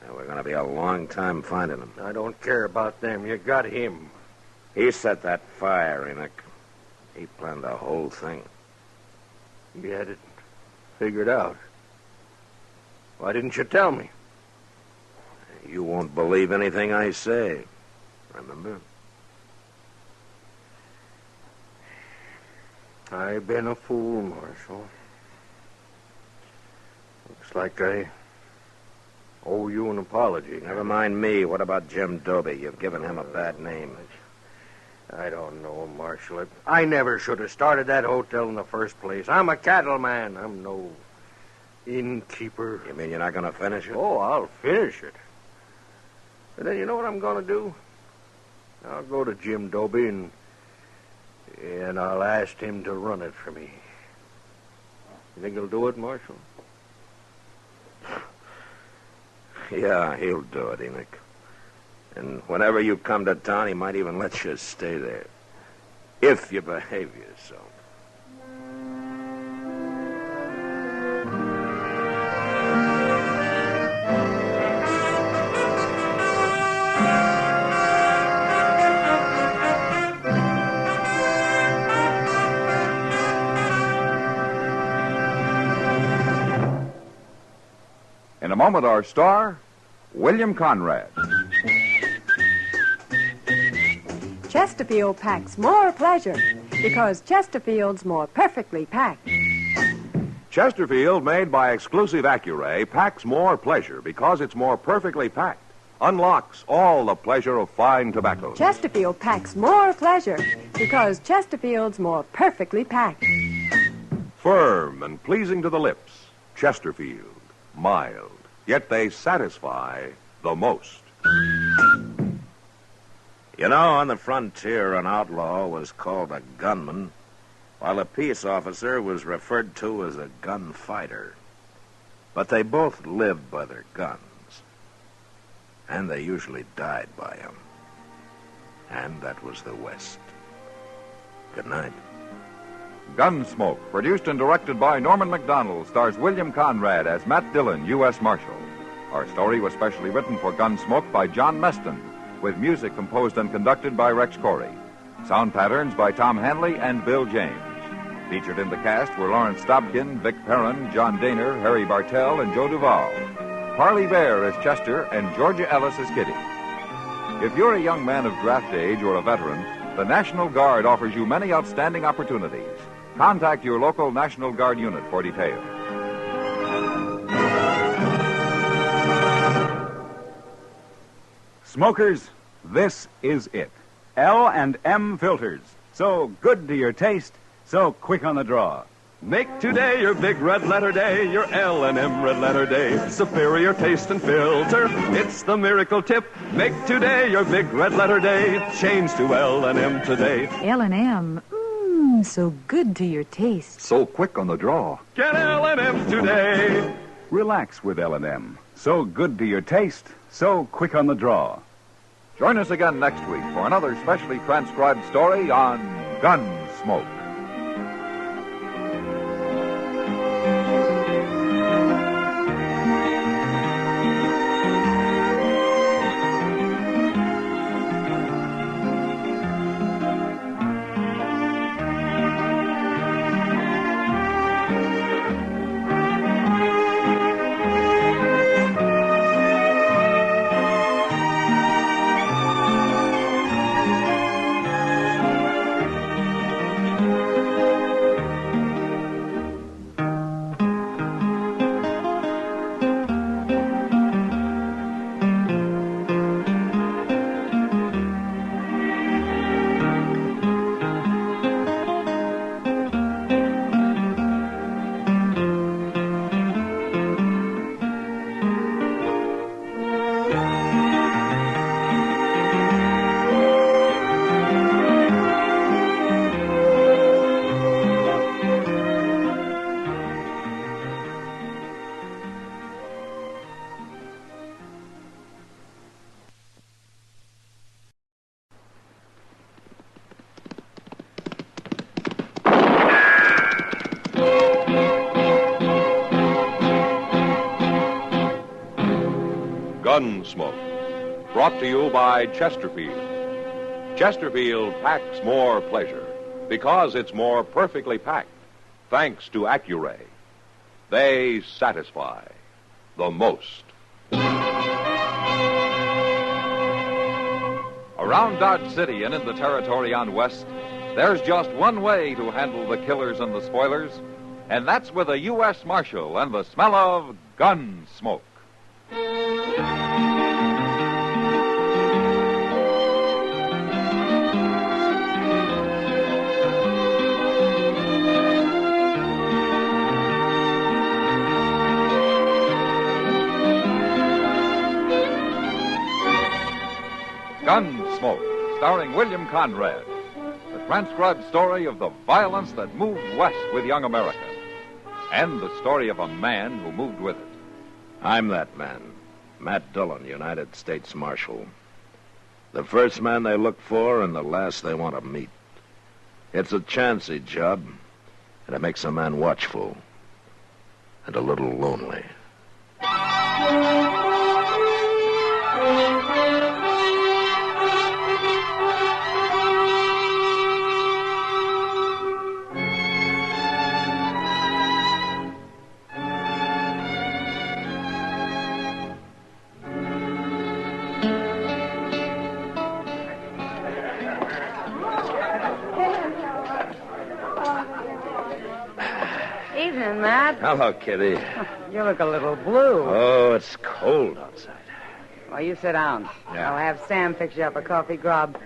And we're going to be a long time finding him. I don't care about them. You got him. He set that fire, Enoch. He planned the whole thing. You had it figured out. Why didn't you tell me? You won't believe anything I say. Remember? I've been a fool, Marshal. Looks like I owe you an apology. Never mind me. What about Jim Doby? You've given him a bad name. I don't know, Marshal. I never should have started that hotel in the first place. I'm a cattleman. I'm no innkeeper. You mean you're not going to finish it? Oh, I'll finish it. But then you know what I'm going to do? I'll go to Jim Doby and I'll ask him to run it for me. You think he'll do it, Marshal? Yeah, he'll do it, Enoch. And whenever you come to town, he might even let you stay there. If you behave yourself. In a moment, our star, William Conrad. Chesterfield packs more pleasure because Chesterfield's more perfectly packed. Chesterfield, made by exclusive Accuray, packs more pleasure because it's more perfectly packed. Unlocks all the pleasure of fine tobacco. Chesterfield packs more pleasure because Chesterfield's more perfectly packed. Firm and pleasing to the lips. Chesterfield. Mild. Yet they satisfy the most. You know, on the frontier, an outlaw was called a gunman, while a peace officer was referred to as a gunfighter. But they both lived by their guns, and they usually died by them. And that was the West. Good night. Gunsmoke, produced and directed by Norman MacDonald, stars William Conrad as Matt Dillon, U.S. Marshal. Our story was specially written for Gunsmoke by John Meston, with music composed and conducted by Rex Corey. Sound patterns by Tom Hanley and Bill James. Featured in the cast were Lawrence Stobkin, Vic Perrin, John Daner, Harry Bartell, and Joe Duvall. Parley Bear as Chester, and Georgia Ellis as Kitty. If you're a young man of draft age or a veteran, the National Guard offers you many outstanding opportunities. Contact your local National Guard unit for details. Smokers, this is it. L&M filters. So good to your taste, so quick on the draw. Make today your big red letter day, your L&M red letter day. Superior taste and filter, it's the miracle tip. Make today your big red letter day. Change to L&M today. L&M, so good to your taste. So quick on the draw. Get L&M today. Relax with L&M. So good to your taste, so quick on the draw. Join us again next week for another specially transcribed story on Gunsmoke. Gunsmoke, brought to you by Chesterfield. Chesterfield packs more pleasure because it's more perfectly packed, thanks to Accuray. They satisfy the most. Around Dodge City and in the territory on West, there's just one way to handle the killers and the spoilers, and that's with a U.S. Marshal and the smell of gun smoke. Gunsmoke, starring William Conrad. The transcribed story of the violence that moved west with young America. And the story of a man who moved with it. I'm that man, Matt Dillon, United States Marshal. The first man they look for and the last they want to meet. It's a chancy job, and it makes a man watchful and a little lonely. Evening, Matt. Hello, Kitty. You look a little blue. Oh, it's cold outside. Well, you sit down. Yeah. I'll have Sam fix you up a coffee grub.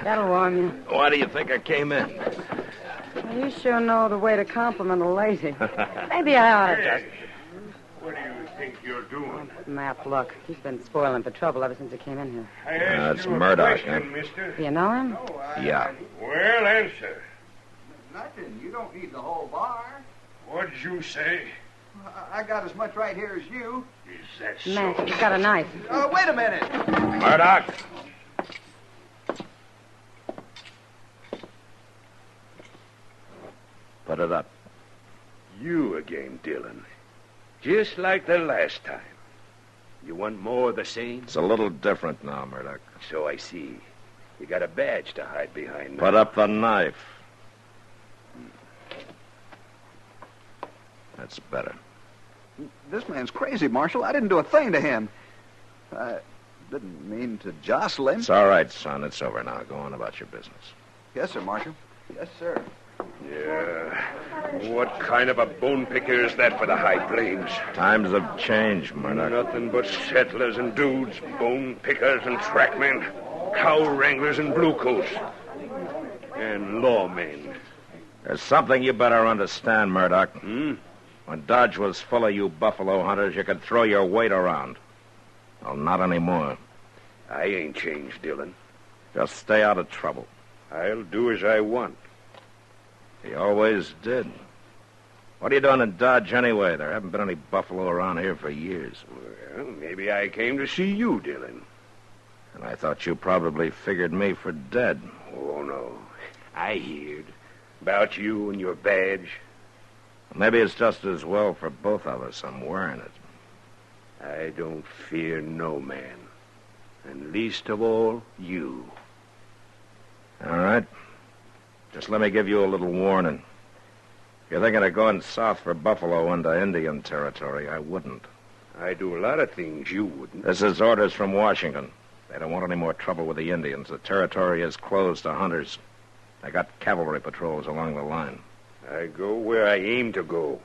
That'll warm you. Why do you think I came in? Well, you sure know the way to compliment a lady. Maybe I ought to just... What do you think you're doing? Matt, look. He's been spoiling for trouble ever since he came in here. I asked It's you a Murdoch, question, huh? mister. Do you know him? Yeah. Well, answer. Nothing. You don't need the whole bar. What'd you say? I got as much right here as you. Is that so? Matt, he's got a knife. Wait a minute. Murdoch! Put it up. You again, Dillon. Just like the last time. You want more of the same? It's a little different now, Murdoch. So I see. You got a badge to hide behind. Put up the knife. That's better. This man's crazy, Marshal. I didn't do a thing to him. I didn't mean to jostle him. It's all right, son. It's over now. Go on about your business. Yes, sir, Marshal. Yes, sir. Yeah. What kind of a bone picker is that for the high plains? Times have changed, Murdoch. Nothing but settlers and dudes, bone pickers and trackmen, cow wranglers and bluecoats, and lawmen. There's something you better understand, Murdoch. When Dodge was full of you buffalo hunters, you could throw your weight around. Well, not anymore. I ain't changed, Dillon. Just stay out of trouble. I'll do as I want. He always did. What are you doing in Dodge anyway? There haven't been any buffalo around here for years. Well, maybe I came to see you, Dillon. And I thought you probably figured me for dead. Oh, no. I heard about you and your badge. Maybe it's just as well for both of us I'm wearing it. I don't fear no man. And least of all, you. All right. Just let me give you a little warning. If you're thinking of going south for buffalo into Indian territory, I wouldn't. I do a lot of things you wouldn't. This is orders from Washington. They don't want any more trouble with the Indians. The territory is closed to hunters. They got cavalry patrols along the line. I go where I aim to go.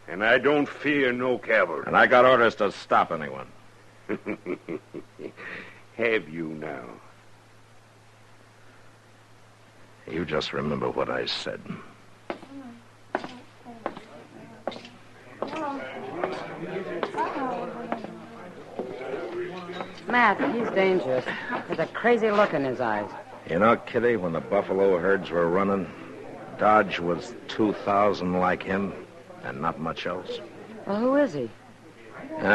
And I don't fear no cavalry. And I got orders to stop anyone. Have you now? You just remember what I said. Matt, he's dangerous. There's a crazy look in his eyes. You know, Kitty, when the buffalo herds were running, Dodge was 2,000 like him and not much else. Well, who is he?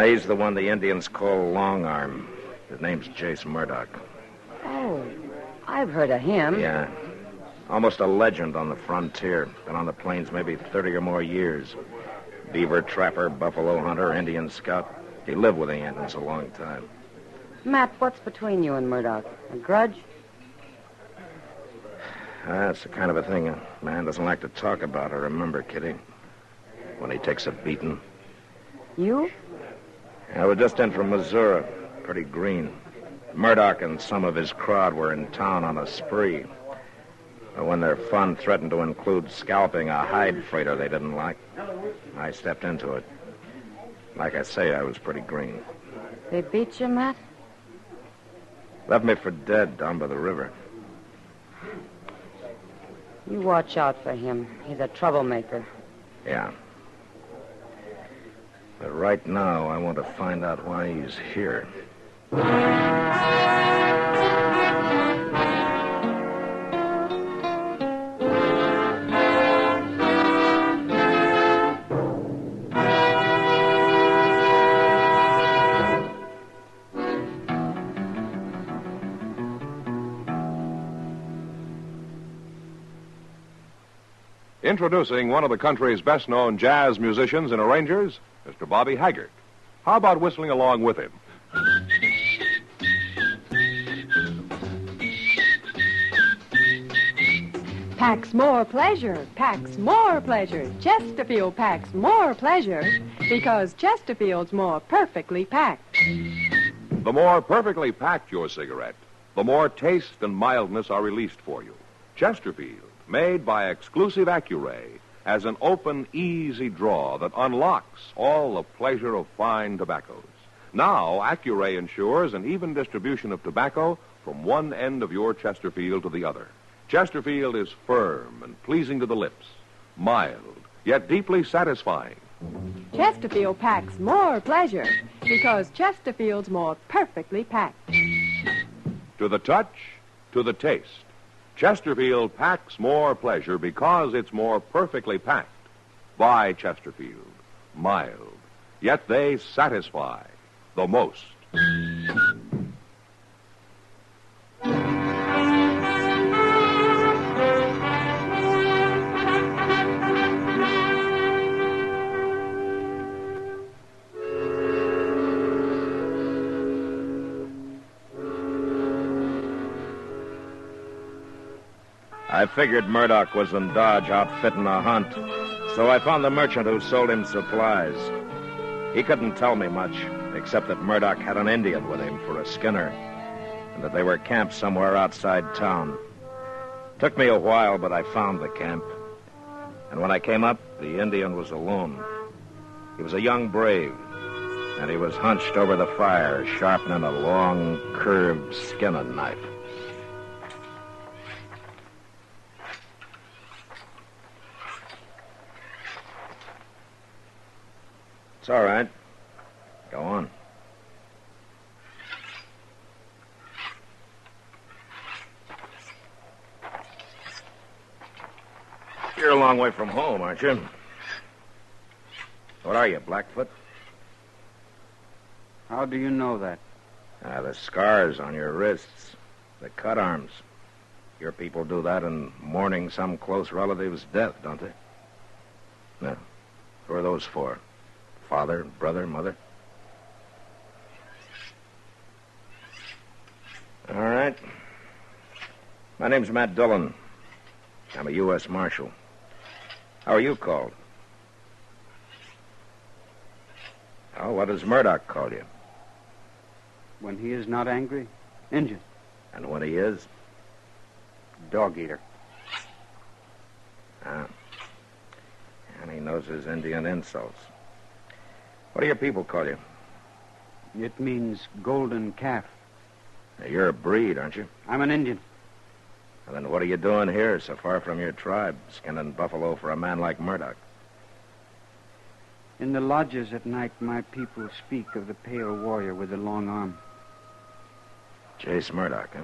He's the one the Indians call Long Arm. His name's Jace Murdoch. Oh, I've heard of him. Yeah. Almost a legend on the frontier. Been on the plains maybe 30 or more years. Beaver trapper, buffalo hunter, Indian scout. He lived with the Indians a long time. Matt, what's between you and Murdoch? A grudge? That's the kind of a thing a man doesn't like to talk about or remember, Kitty. When he takes a beating. You? I was just in from Missouri. Pretty green. Murdoch and some of his crowd were in town on a spree. But when their fun threatened to include scalping a hide freighter they didn't like, I stepped into it. Like I say, I was pretty green. They beat you, Matt? Left me for dead down by the river. You watch out for him. He's a troublemaker. Yeah. But right now, I want to find out why he's here. Introducing one of the country's best-known jazz musicians and arrangers, Mr. Bobby Haggart. How about whistling along with him? Packs more pleasure, packs more pleasure. Chesterfield packs more pleasure because Chesterfield's more perfectly packed. The more perfectly packed your cigarette, the more taste and mildness are released for you. Chesterfield, made by exclusive Accuray, has an open, easy draw that unlocks all the pleasure of fine tobaccos. Now, Accuray ensures an even distribution of tobacco from one end of your Chesterfield to the other. Chesterfield is firm and pleasing to the lips, mild, yet deeply satisfying. Chesterfield packs more pleasure because Chesterfield's more perfectly packed. To the touch, to the taste. Chesterfield packs more pleasure because it's more perfectly packed. By Chesterfield. Mild. Yet they satisfy the most. I figured Murdoch was in Dodge outfitting a hunt, so I found the merchant who sold him supplies. He couldn't tell me much, except that Murdoch had an Indian with him for a skinner, and that they were camped somewhere outside town. Took me a while, but I found the camp. And when I came up, the Indian was alone. He was a young brave, and he was hunched over the fire, sharpening a long, curved skinning knife. It's all right. Go on. You're a long way from home, aren't you? What are you, Blackfoot? How do you know that? The scars on your wrists, the cut arms. Your people do that in mourning some close relative's death, don't they? No. Who are those for? Father, brother, mother? All right. My name's Matt Dillon. I'm a U.S. Marshal. How are you called? Oh, what does Murdoch call you? When he is not angry, Injun. And when he is? Dog eater. Ah. And he knows his Indian insults. What do your people call you? It means golden calf. Now, you're a breed, aren't you? I'm an Indian. And then what are you doing here, so far from your tribe, skinning buffalo for a man like Murdoch? In the lodges at night, my people speak of the pale warrior with the long arm. Jace Murdoch, huh?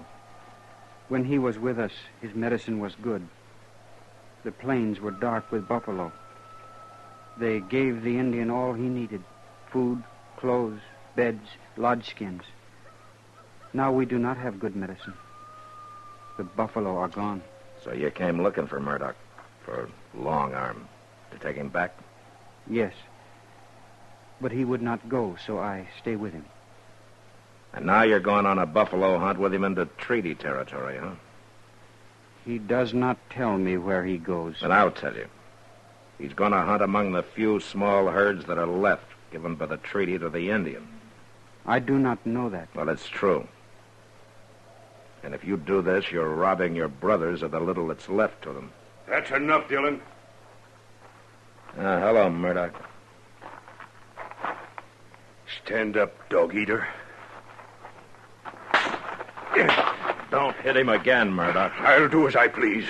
When he was with us, his medicine was good. The plains were dark with buffalo. They gave the Indian all he needed: food, clothes, beds, lodge skins. Now we do not have good medicine. The buffalo are gone. So you came looking for Murdoch, for Long Arm, to take him back? Yes. But he would not go, so I stay with him. And now you're going on a buffalo hunt with him into treaty territory, huh? He does not tell me where he goes. Then I'll tell you. He's going to hunt among the few small herds that are left, given by the treaty to the Indian. I do not know that. Well, it's true. And if you do this, you're robbing your brothers of the little that's left to them. That's enough, Dillon. Hello, Murdoch. Stand up, dog eater. Don't hit him again, Murdoch. I'll do as I please.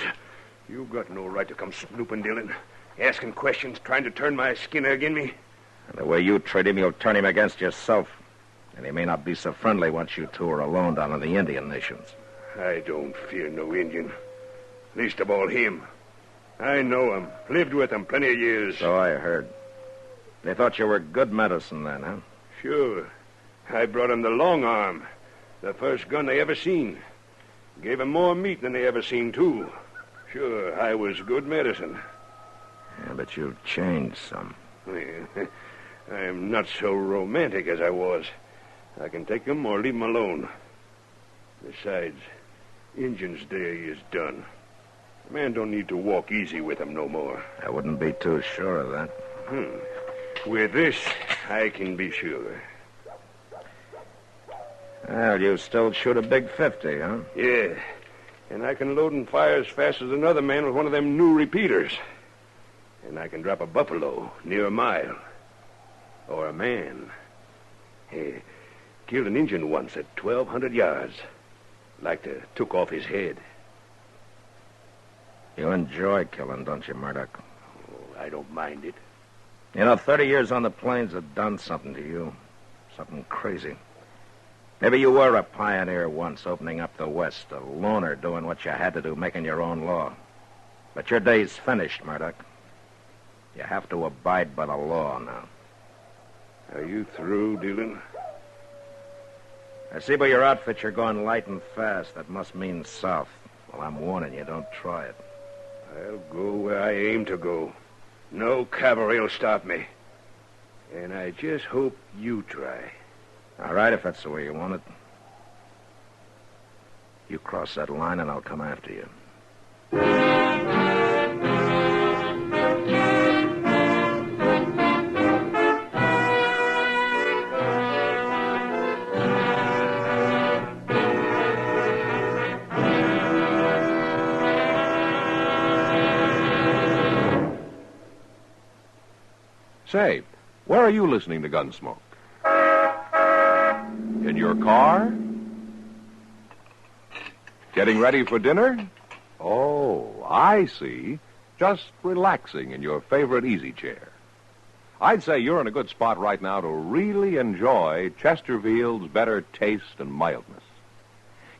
You got no right to come snooping, Dillon. Asking questions, trying to turn my skin agin me. And the way you treat him, you'll turn him against yourself. And he may not be so friendly once you two are alone down in the Indian nations. I don't fear no Indian. Least of all him. I know him. Lived with him plenty of years. So I heard. They thought you were good medicine then, huh? Sure. I brought him the long arm. The first gun they ever seen. Gave him more meat than they ever seen, too. Sure, I was good medicine. Yeah, but you've changed some. I'm not so romantic as I was. I can take him or leave him alone. Besides, Injun's day is done. A man don't need to walk easy with him no more. I wouldn't be too sure of that. With this, I can be sure. Well, you still shoot a big 50, huh? Yeah, and I can load and fire as fast as another man with one of them new repeaters. And I can drop a buffalo near a mile. Or a man. Hey, killed an Injun once at 1,200 yards. Like to took off his head. You enjoy killing, don't you, Murdoch? Oh, I don't mind it. You know, 30 years on the plains have done something to you. Something crazy. Maybe you were a pioneer once, opening up the West, a loner doing what you had to do, making your own law. But your day's finished, Murdoch. You have to abide by the law now. Are you through, Dillon? I see by your outfit you're going light and fast. That must mean south. Well, I'm warning you, don't try it. I'll go where I aim to go. No cavalry will stop me. And I just hope you try. All right, if that's the way you want it. You cross that line and I'll come after you. Say, where are you listening to Gunsmoke? In your car? Getting ready for dinner? Oh, I see. Just relaxing in your favorite easy chair. I'd say you're in a good spot right now to really enjoy Chesterfield's better taste and mildness.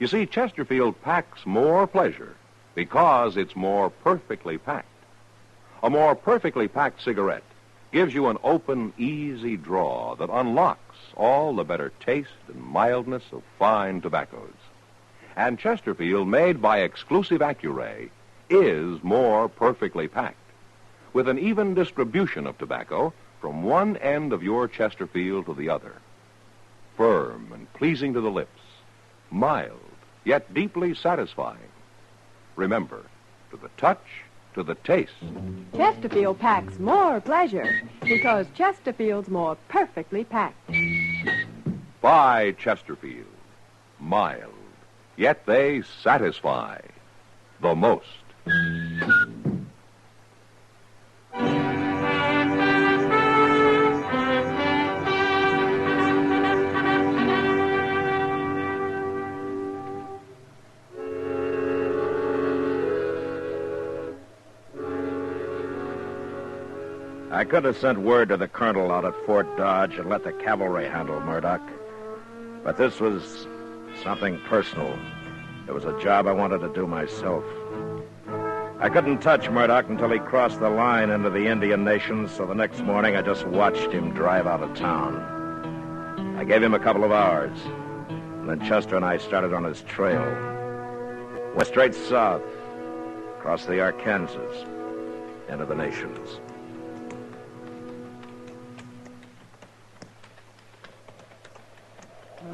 You see, Chesterfield packs more pleasure because it's more perfectly packed. A more perfectly packed cigarette gives you an open, easy draw that unlocks all the better taste and mildness of fine tobaccos. And Chesterfield, made by exclusive Accuray, is more perfectly packed, with an even distribution of tobacco from one end of your Chesterfield to the other. Firm and pleasing to the lips, mild, yet deeply satisfying. Remember, to the touch, to the taste. Chesterfield packs more pleasure because Chesterfield's more perfectly packed. By Chesterfield. Mild, yet they satisfy the most. I could have sent word to the colonel out at Fort Dodge and let the cavalry handle Murdoch. But this was something personal. It was a job I wanted to do myself. I couldn't touch Murdoch until he crossed the line into the Indian Nations, so the next morning I just watched him drive out of town. I gave him a couple of hours, and then Chester and I started on his trail. Went straight south, across the Arkansas, into the Nations.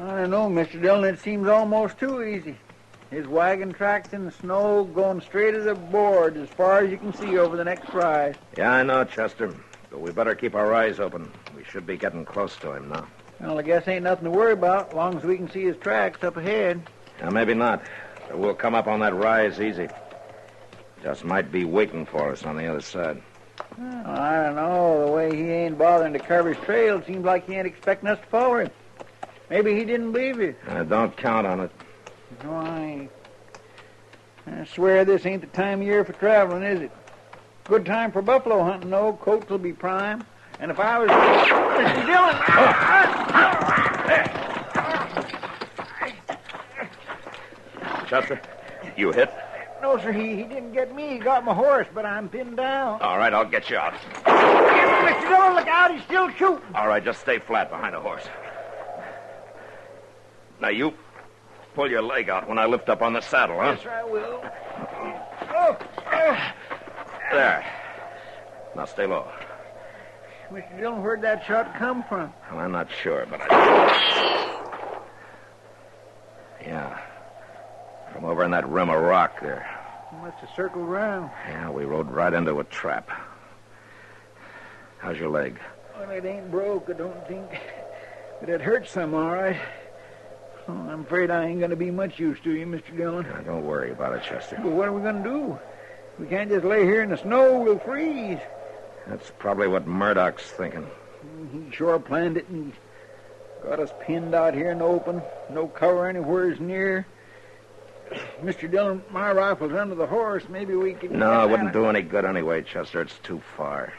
I don't know, Mr. Dillon. It seems almost too easy. His wagon tracks in the snow going straight as a board as far as you can see over the next rise. Yeah, I know, Chester. But we better keep our eyes open. We should be getting close to him now. Well, I guess ain't nothing to worry about as long as we can see his tracks up ahead. Yeah, maybe not. But we'll come up on that rise easy. Just might be waiting for us on the other side. Well, I don't know. The way he ain't bothering to cover his trail, it seems like he ain't expecting us to follow him. Maybe he didn't believe you. Don't count on it. No, I ain't. I swear this ain't the time of year for traveling, is it? Good time for buffalo hunting, though. Coats will be prime. And if I was... Mr. Dillon! Chester, you hit? No, sir, he didn't get me. He got my horse, but I'm pinned down. All right, I'll get you out. Mr. Dillon, look out. He's still shooting. All right, just stay flat behind the horse. Now, you pull your leg out when I lift up on the saddle, huh? Yes, sir, I will. Oh. There. Now, stay low. Mr. Dillon, where'd that shot come from? Well, I'm not sure, but Yeah. From over in that rim of rock there. Must have circled around. Yeah, we rode right into a trap. How's your leg? Well, it ain't broke, I don't think. But it hurts some, all right. Oh, I'm afraid I ain't going to be much use to you, Mr. Dillon. Now, don't worry about it, Chester. But what are we going to do? We can't just lay here in the snow. We'll freeze. That's probably what Murdoch's thinking. He sure planned it, and he's got us pinned out here in the open. No cover anywhere near. Mr. Dillon, my rifle's under the horse. Maybe we can... No, it wouldn't do any good anyway, Chester. It's too far.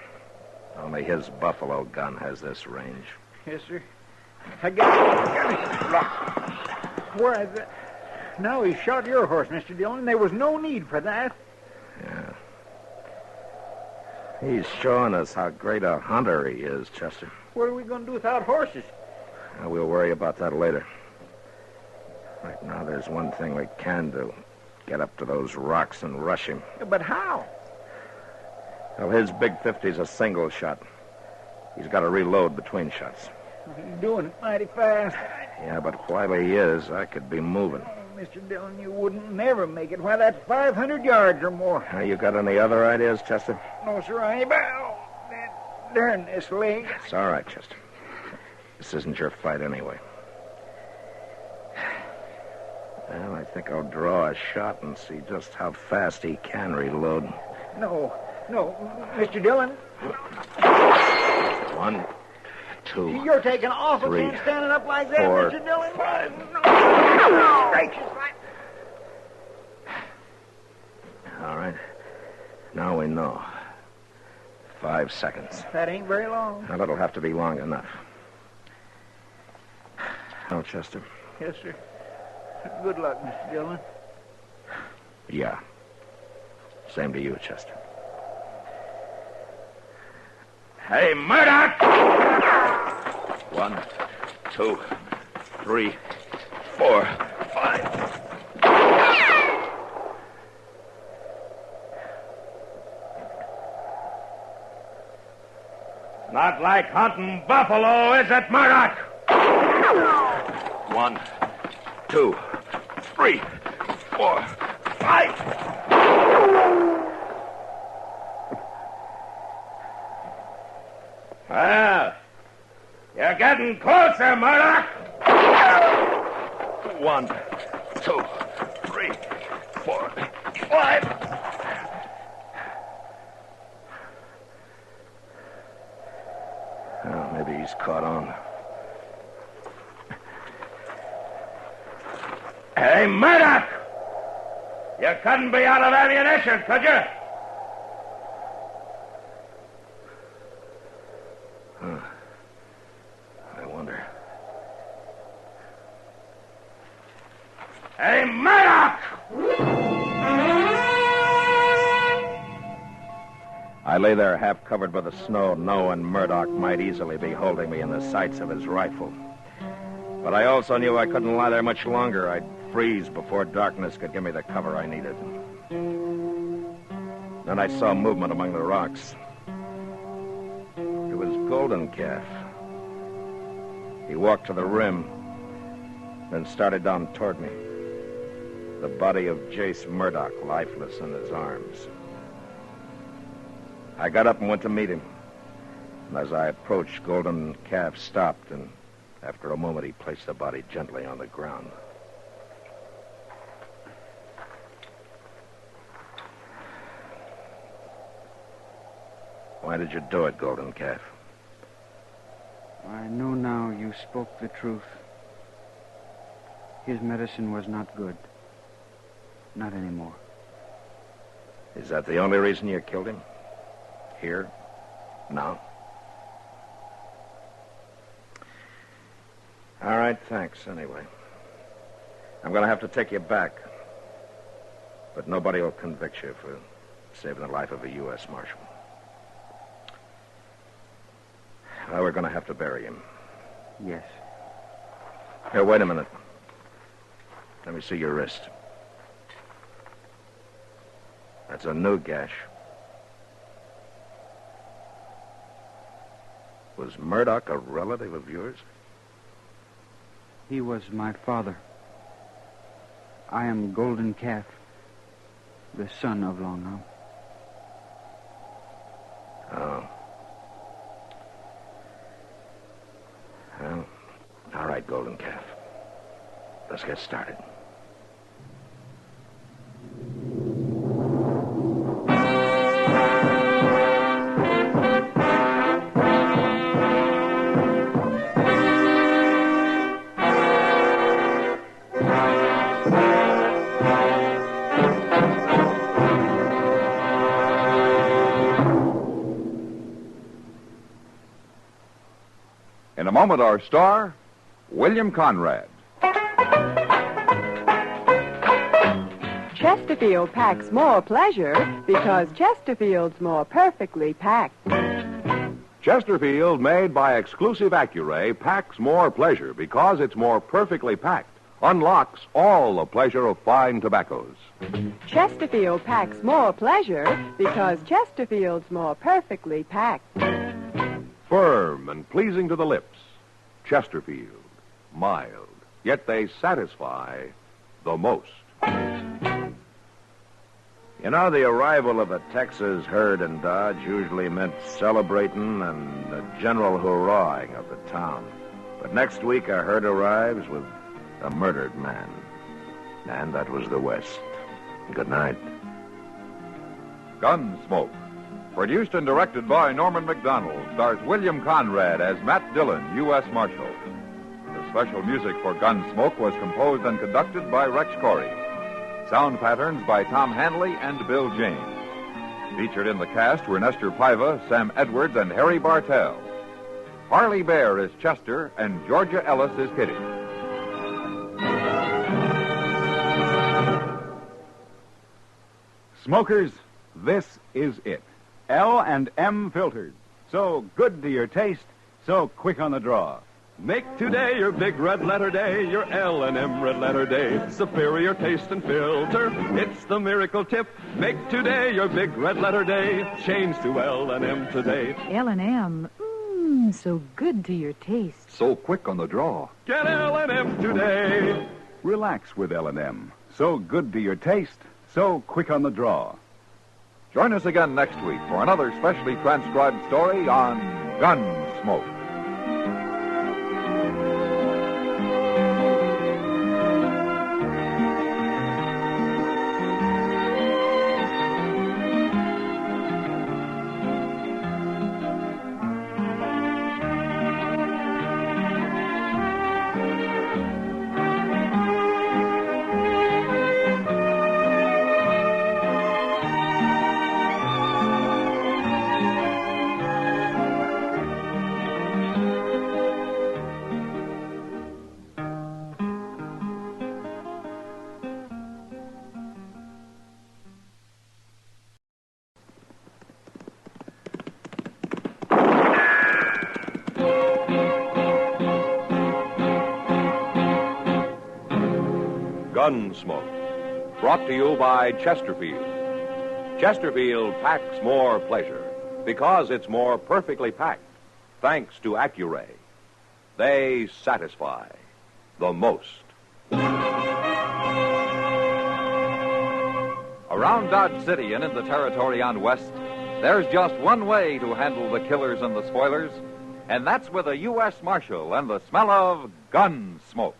Only his buffalo gun has this range. Yes, sir. I got it. Where is it? No, he shot your horse, Mr. Dillon. There was no need for that. Yeah. He's showing us how great a hunter he is, Chester. What are we going to do without horses? We'll worry about that later. Right now, there's one thing we can do. Get up to those rocks and rush him. But how? Well, his big 50's a single shot. He's got to reload between shots. He's doing it mighty fast. Yeah, but while he is, I could be moving. Oh, Mr. Dillon, you wouldn't never make it. Why, that's 500 yards or more. You got any other ideas, Chester? No, sir, I ain't. Darn this leg. It's all right, Chester. This isn't your fight anyway. Well, I think I'll draw a shot and see just how fast he can reload. No, Mr. Dillon. 1, 2. You're taking awful 3, chance standing up like that, 4, Mr. Dillon. 5. Gracious, All right. Now we know. 5 seconds. that ain't very long. Now, that'll have to be long enough. Now, Chester. Yes, sir. Good luck, Mr. Dillon. Yeah. Same to you, Chester. Hey, Murdoch! 1, 2, 3, 4, 5. Not like hunting buffalo, is it, Murdoch? 1, 2, 3, 4, 5. Well, you're getting closer, Murdoch. 1, 2, 3, 4, 5. Oh, maybe he's caught on. Hey, Murdoch! You couldn't be out of ammunition, could you? I wonder. Hey, Murdoch! I lay there half covered by the snow, knowing Murdoch might easily be holding me in the sights of his rifle. But I also knew I couldn't lie there much longer. I'd freeze before darkness could give me the cover I needed. Then I saw movement among the rocks. It was Golden Calf. He walked to the rim, then started down toward me. The body of Jace Murdoch lifeless in his arms. I got up and went to meet him. And as I approached, Golden Calf stopped, and after a moment, he placed the body gently on the ground. Why did you do it, Golden Calf? I know now you spoke the truth. His medicine was not good. Not anymore. Is that the only reason you killed him? Here? Now? All right, thanks, anyway. I'm going to have to take you back. But nobody will convict you for saving the life of a U.S. Marshal. Well, we're going to have to bury him. Yes. Here, wait a minute. Let me see your wrist. That's a new gash. Was Murdoch a relative of yours? He was my father. I am Golden Calf, the son of Long Arm. Oh. Well, all right, Golden Calf. Let's get started. In a moment, our star, William Conrad. Chesterfield packs more pleasure because Chesterfield's more perfectly packed. Chesterfield, made by exclusive Accuray, packs more pleasure because it's more perfectly packed. Unlocks all the pleasure of fine tobaccos. Chesterfield packs more pleasure because Chesterfield's more perfectly packed. Firm and pleasing to the lips. Chesterfield. Mild. Yet they satisfy the most. You know, the arrival of a Texas herd in Dodge usually meant celebrating and the general hurrahing of the town. But next week, a herd arrives with a murdered man. And that was the West. Good night. Gunsmoke. Produced and directed by Norman McDonald. stars William Conrad as Matt Dillon, U.S. Marshal. The special music for Gunsmoke was composed and conducted by Rex Corey. Sound patterns by Tom Hanley and Bill James. Featured in the cast were Nestor Paiva, Sam Edwards, and Harry Bartell. Harley Bear is Chester, and Georgia Ellis is Kitty. Smokers, this is it. L&M filters. So good to your taste, so quick on the draw. Make today your big red letter day, your L&M red letter day. Superior taste and filter, it's the miracle tip. Make today your big red letter day. Change to L&M today. L&M, so good to your taste. So quick on the draw. Get L&M today. Relax with L&M. So good to your taste, so quick on the draw. Join us again next week for another specially transcribed story on Gunsmoke. Gunsmoke, brought to you by Chesterfield. Chesterfield packs more pleasure because it's more perfectly packed, thanks to Accuray. They satisfy the most. Around Dodge City and in the territory on West, there's just one way to handle the killers and the spoilers, and that's with a U.S. Marshal and the smell of gun smoke.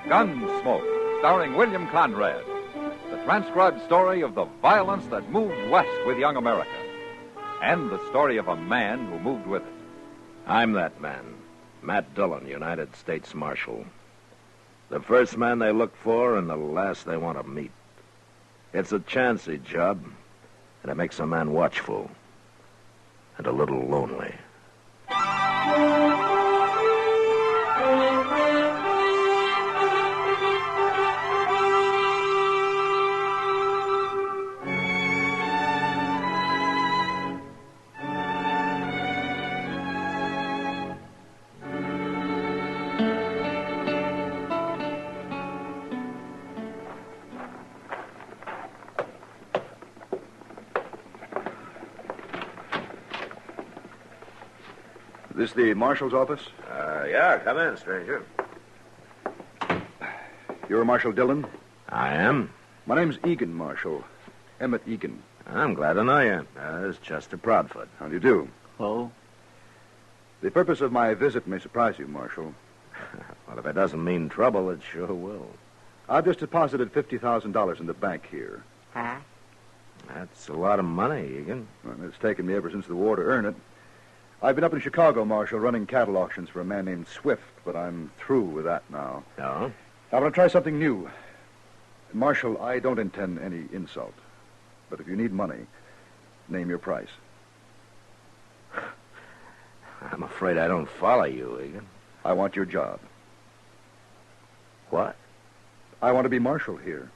Gunsmoke, starring William Conrad. The transcribed story of the violence that moved west with young America. And the story of a man who moved with it. I'm that man, Matt Dillon, United States Marshal. The first man they look for and the last they want to meet. It's a chancy job, and it makes a man watchful and a little lonely. This the marshal's office? Yeah, come in, stranger. You're Marshal Dillon? I am. My name's Egan, Marshal. Emmett Egan. I'm glad to know you. This is Chester Proudfoot. How do you do? Oh? The purpose of my visit may surprise you, Marshal. Well, if it doesn't mean trouble, it sure will. I've just deposited $50,000 in the bank here. Huh? That's a lot of money, Egan. Well, it's taken me ever since the war to earn it. I've been up in Chicago, Marshal, running cattle auctions for a man named Swift, but I'm through with that now. No? I want to try something new. Marshal, I don't intend any insult. But if you need money, name your price. I'm afraid I don't follow you, Egan. I want your job. What? I want to be Marshal here.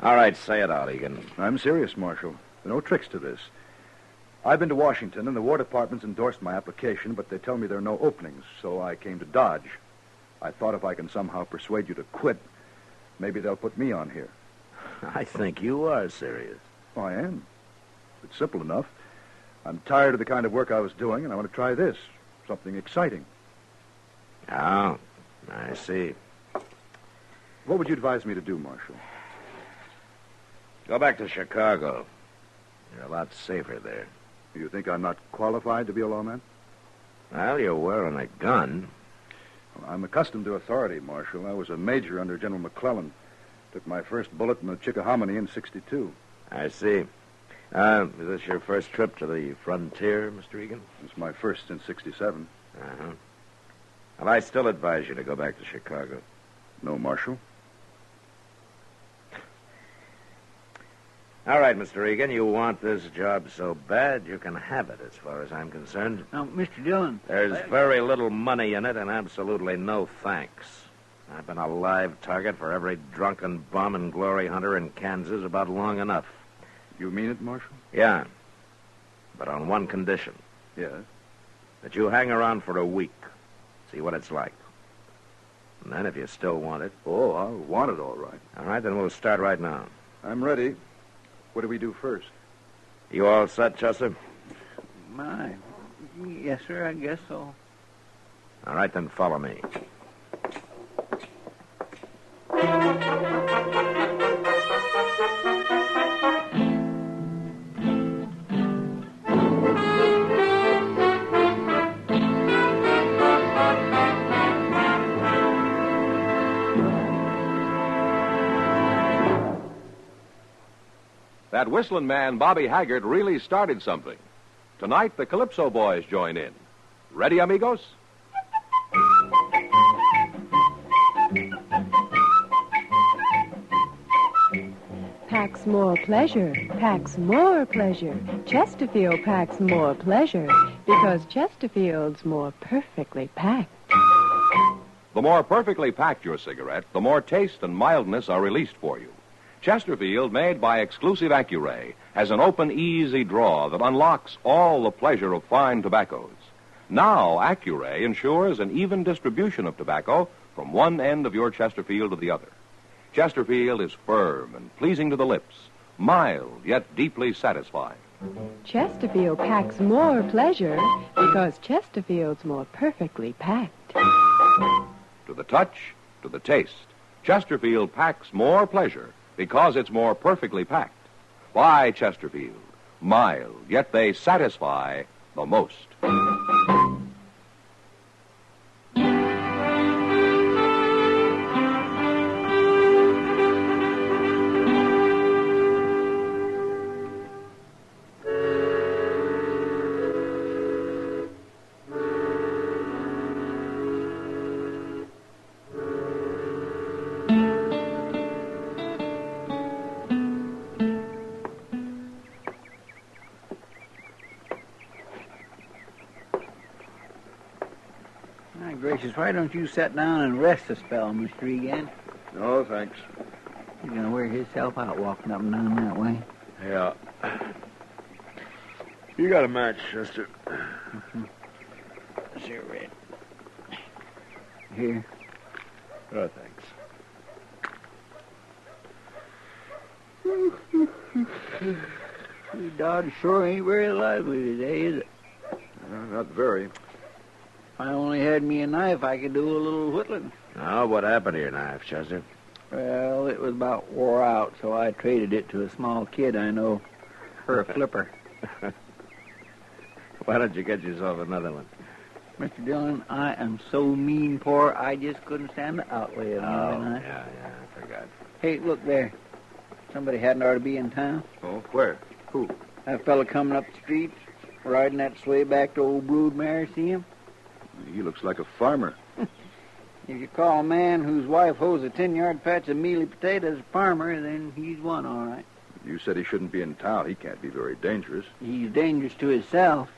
All right, say it out, Egan. I'm serious, Marshal. There are no tricks to this. I've been to Washington, and the War Department's endorsed my application, but they tell me there are no openings, so I came to Dodge. I thought if I can somehow persuade you to quit, maybe they'll put me on here. I think you are serious. Oh, I am. It's simple enough. I'm tired of the kind of work I was doing, and I want to try this. Something exciting. Oh, I see. What would you advise me to do, Marshal? Go back to Chicago. You're a lot safer there. You think I'm not qualified to be a lawman? Well, you're wearing a gun. Well, I'm accustomed to authority, Marshal. I was a major under General McClellan. Took my first bullet in the Chickahominy in '62. I see. Is this your first trip to the frontier, Mr. Egan? It's my first since '67. Uh-huh. Well, I still advise you to go back to Chicago. No, Marshal. All right, Mr. Egan, you want this job so bad, you can have it as far as I'm concerned. Now, Mr. Dillon... There's very little money in it and absolutely no thanks. I've been a live target for every drunken bum and glory hunter in Kansas about long enough. You mean it, Marshal? Yeah, but on one condition. Yes? That you hang around for a week, see what it's like. And then if you still want it... Oh, I'll want it all right. All right, then we'll start right now. I'm ready. What do we do first? You all set, Chester? My, yes, sir, I guess so. All right, then follow me. That whistling man, Bobby Haggart, really started something. Tonight, the Calypso Boys join in. Ready, amigos? Packs more pleasure, packs more pleasure. Chesterfield packs more pleasure because Chesterfield's more perfectly packed. The more perfectly packed your cigarette, the more taste and mildness are released for you. Chesterfield, made by exclusive Accuray, has an open, easy draw that unlocks all the pleasure of fine tobaccos. Now, Accuray ensures an even distribution of tobacco from one end of your Chesterfield to the other. Chesterfield is firm and pleasing to the lips, mild yet deeply satisfying. Chesterfield packs more pleasure because Chesterfield's more perfectly packed. To the touch, to the taste, Chesterfield packs more pleasure because it's more perfectly packed. Buy Chesterfield, mild, yet they satisfy the most. My gracious, why don't you sit down and rest a spell, Mr. Egan? No, thanks. He's going to wear himself out walking up and down that way. Yeah. You got a match, Chester. Cigarette. Here. Oh, thanks. Dodge sure ain't very lively today, is it? Not very. If I only had me a knife, I could do a little whittling. Now, what happened to your knife, Chester? Well, it was about wore out, so I traded it to a small kid I know for a flipper. Why don't you get yourself another one? Mr. Dillon, I am so mean poor, I just couldn't stand the outlay of another knife. Yeah, I forgot. Hey, look there. Somebody hadn't ought to be in town. Oh, where? Who? That fella coming up the street, riding that sway back to old Broodmare, see him? He looks like a farmer. If you call a man whose wife hoes a 10-yard patch of mealy potatoes a farmer, then he's one, all right. You said he shouldn't be in town. He can't be very dangerous. He's dangerous to himself.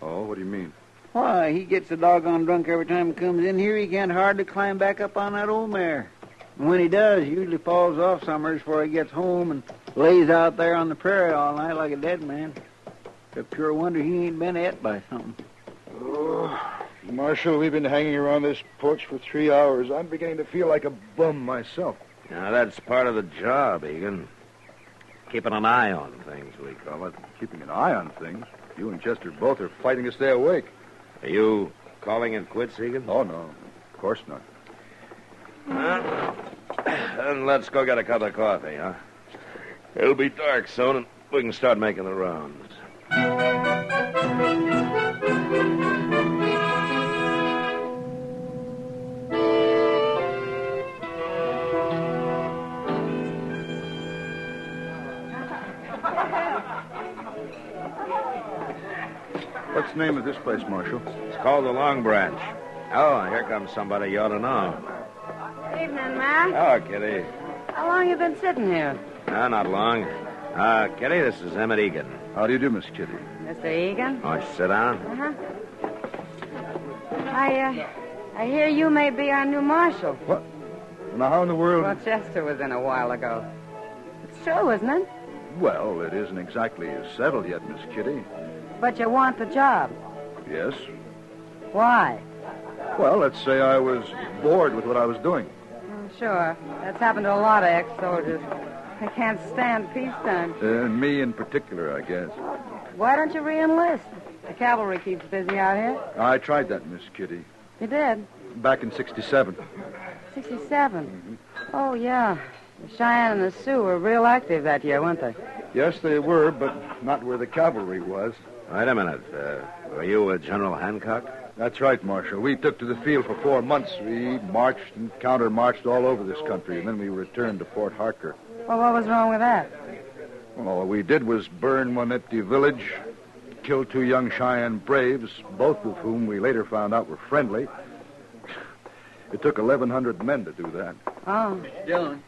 Oh, what do you mean? Why, he gets the doggone drunk every time he comes in here. He can't hardly climb back up on that old mare. And when he does, he usually falls off summers before he gets home and lays out there on the prairie all night like a dead man. It's a pure wonder he ain't been ate by something. Oh, Marshal, we've been hanging around this porch for 3 hours. I'm beginning to feel like a bum myself. Now, that's part of the job, Egan. Keeping an eye on things, we call it. Keeping an eye on things? You and Chester both are fighting to stay awake. Are you calling it quits, Egan? Oh, no. Of course not. Then let's go get a cup of coffee, huh? It'll be dark soon, and we can start making the rounds. What's the name of this place, Marshal? It's called the Long Branch. Oh, here comes somebody you ought to know. Evening, Mac. Oh, Kitty. How long you been sitting here? No, not long. Kitty, this is Emmett Egan. How do you do, Miss Kitty? Mr. Egan? Why don't you sit down? Uh-huh. I hear you may be our new marshal. What? Now, how in the world... Well, Chester was in a while ago. It's true, isn't it? Well, it isn't exactly settled yet, Miss Kitty. But you want the job. Yes? Why? Well, let's say I was bored with what I was doing. Sure. That's happened to a lot of ex-soldiers. They can't stand peacetime. Me in particular, I guess. Why don't you re-enlist? The cavalry keeps busy out here. I tried that, Miss Kitty. You did? Back in 67. 67? Mm-hmm. Oh, yeah. The Cheyenne and the Sioux were real active that year, weren't they? Yes, they were, but not where the cavalry was. Wait a minute. Were you with General Hancock? That's right, Marshal. We took to the field for 4 months. We marched and counter-marched all over this country, and then we returned to Fort Harker. Well, what was wrong with that? Well, all we did was burn one empty village, kill 2 young Cheyenne braves, both of whom we later found out were friendly. It took 1,100 men to do that. Oh. Mr. Dillon.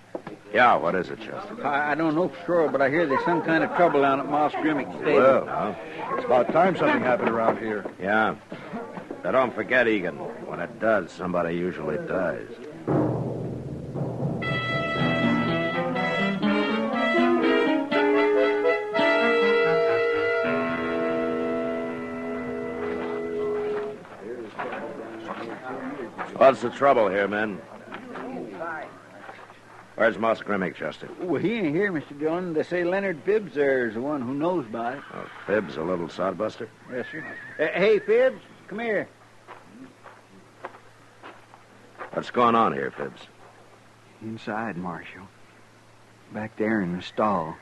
Yeah, what is it, Chester? I don't know for sure, but I hear there's some kind of trouble down at Moss Grimmick's stable. Well, it's about time something happened around here. Yeah. Now, don't forget, Egan. When it does, somebody usually dies. What's the trouble here, men? Where's Moss Grimmick, Chester? Well, he ain't here, Mr. Dillon. They say Leonard Phibbs there's the one who knows about it. Oh, Phibbs, a little sodbuster? Yes, sir. Hey, Phibbs, come here. What's going on here, Phibbs? Inside, Marshal. Back there in the stall.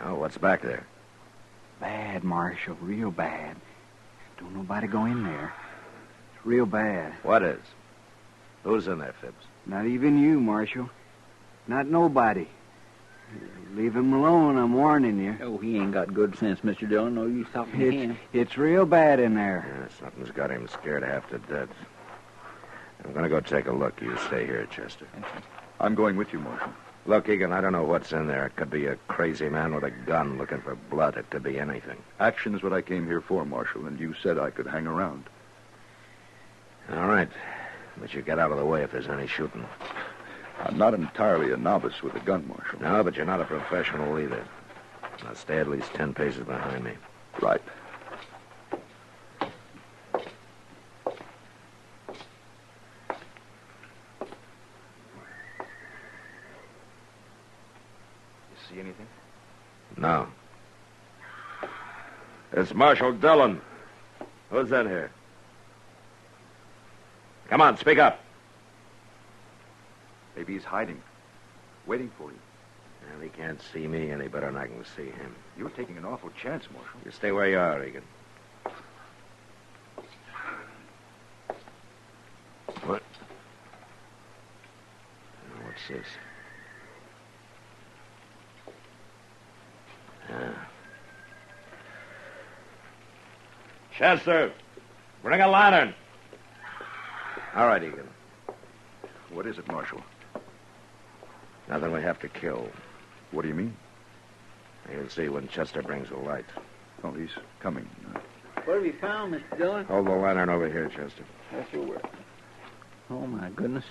Oh, what's back there? Bad, Marshal, real bad. Don't nobody go in there. It's real bad. What is? Who's in there, Phibbs? Not even you, Marshal. Not nobody. Leave him alone, I'm warning you. Oh, he ain't got good sense, Mr. Dillon. No use talking to him. It's real bad in there. Yeah, something's got him scared half to death. I'm going to go take a look. You stay here, Chester. I'm going with you, Marshal. Look, Egan, I don't know what's in there. It could be a crazy man with a gun looking for blood. It could be anything. Action is what I came here for, Marshal, and you said I could hang around. All right. But you get out of the way if there's any shooting. I'm not entirely a novice with a gun, Marshal. No, but you're not a professional either. Now stay at least 10 paces behind me. Right. See anything? No. It's Marshal Dillon. Who's in here? Come on, speak up. Maybe he's hiding, waiting for you. Well, he can't see me any better than I can see him. You're taking an awful chance, Marshal. You stay where you are, Egan. What? Now, what's this? Chester, bring a lantern. All right, Egan. What is it, Marshal? Nothing we have to kill. What do you mean? You'll see when Chester brings the light. Oh, he's coming. What have you found, Mr. Dillon? Hold the lantern over here, Chester. That's your work. Oh, my goodness.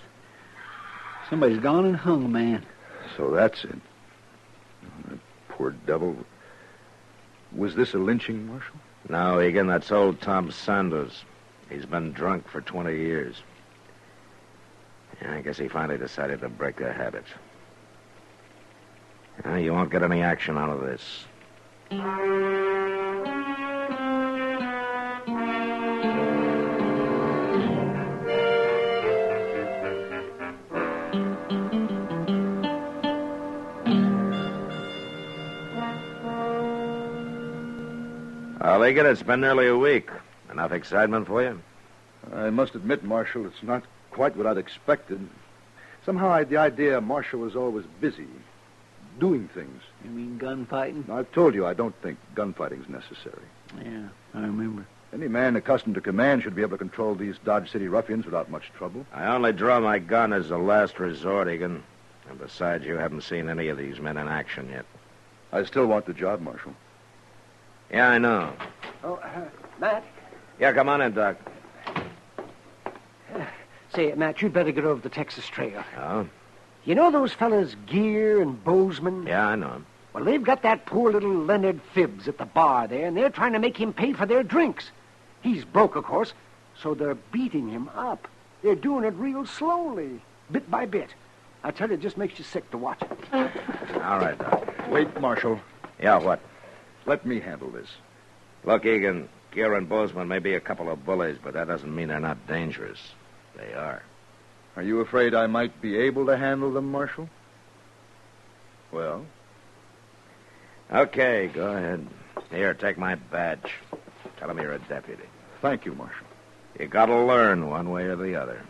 Somebody's gone and hung a man. So that's it. Oh, that poor devil. Was this a lynching, Marshal? No, Egan, that's old Tom Sanders. He's been drunk for 20 years. Yeah, I guess he finally decided to break the habit. You won't get any action out of this. I'll take it. It's been nearly a week. Enough excitement for you? I must admit, Marshal, it's not quite what I'd expected. Somehow the idea Marshal was always busy, doing things. You mean gunfighting? I've told you I don't think gunfighting's necessary. Yeah, I remember. Any man accustomed to command should be able to control these Dodge City ruffians without much trouble. I only draw my gun as a last resort, Egan. And besides, you haven't seen any of these men in action yet. I still want the job, Marshal. Yeah, I know. Oh, Matt? Yeah, come on in, Doc. Say, Matt, you'd better get over the Texas Trail. Oh? You know those fellas Gear and Bozeman? Yeah, I know him. Well, they've got that poor little Leonard Phibbs at the bar there, and they're trying to make him pay for their drinks. He's broke, of course, so they're beating him up. They're doing it real slowly, bit by bit. I tell you, it just makes you sick to watch it. All right, Doc. Wait, Marshal. Yeah, what? Let me handle this. Look, Egan, Gear and Bozeman may be a couple of bullies, but that doesn't mean they're not dangerous. They are. Are you afraid I might be able to handle them, Marshal? Well? Okay, go ahead. Here, take my badge. Tell them you're a deputy. Thank you, Marshal. You gotta learn one way or the other.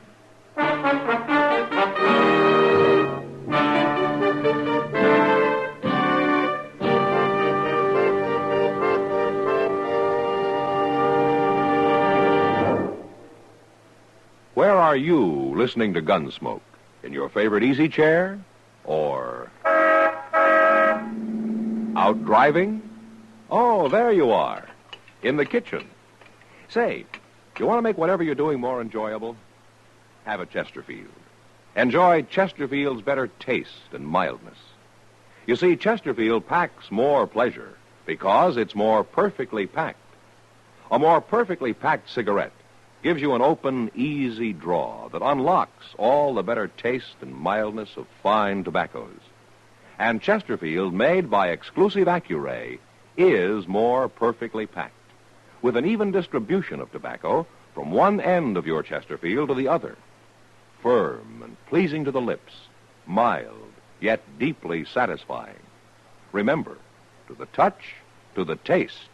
Where are you listening to Gunsmoke? In your favorite easy chair? Or out driving? Oh, there you are. In the kitchen. Say, you want to make whatever you're doing more enjoyable? Have a Chesterfield. Enjoy Chesterfield's better taste and mildness. You see, Chesterfield packs more pleasure because it's more perfectly packed. A more perfectly packed cigarette gives you an open, easy draw that unlocks all the better taste and mildness of fine tobaccos. And Chesterfield, made by exclusive Accuray, is more perfectly packed, with an even distribution of tobacco from one end of your Chesterfield to the other. Firm and pleasing to the lips, mild, yet deeply satisfying. Remember, to the touch, to the taste.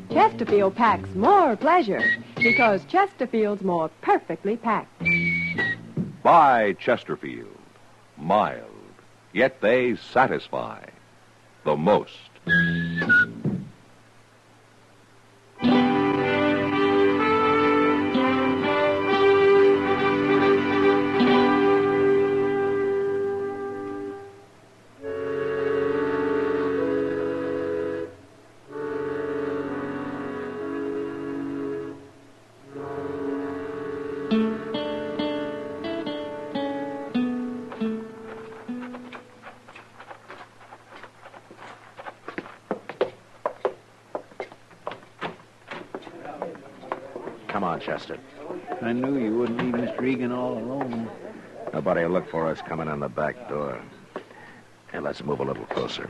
Chesterfield packs more pleasure because Chesterfield's more perfectly packed. Buy Chesterfield. Mild, yet they satisfy the most. Come on, Chester. I knew you wouldn't leave Mr. Egan all alone. Nobody will look for us coming in the back door. And let's move a little closer.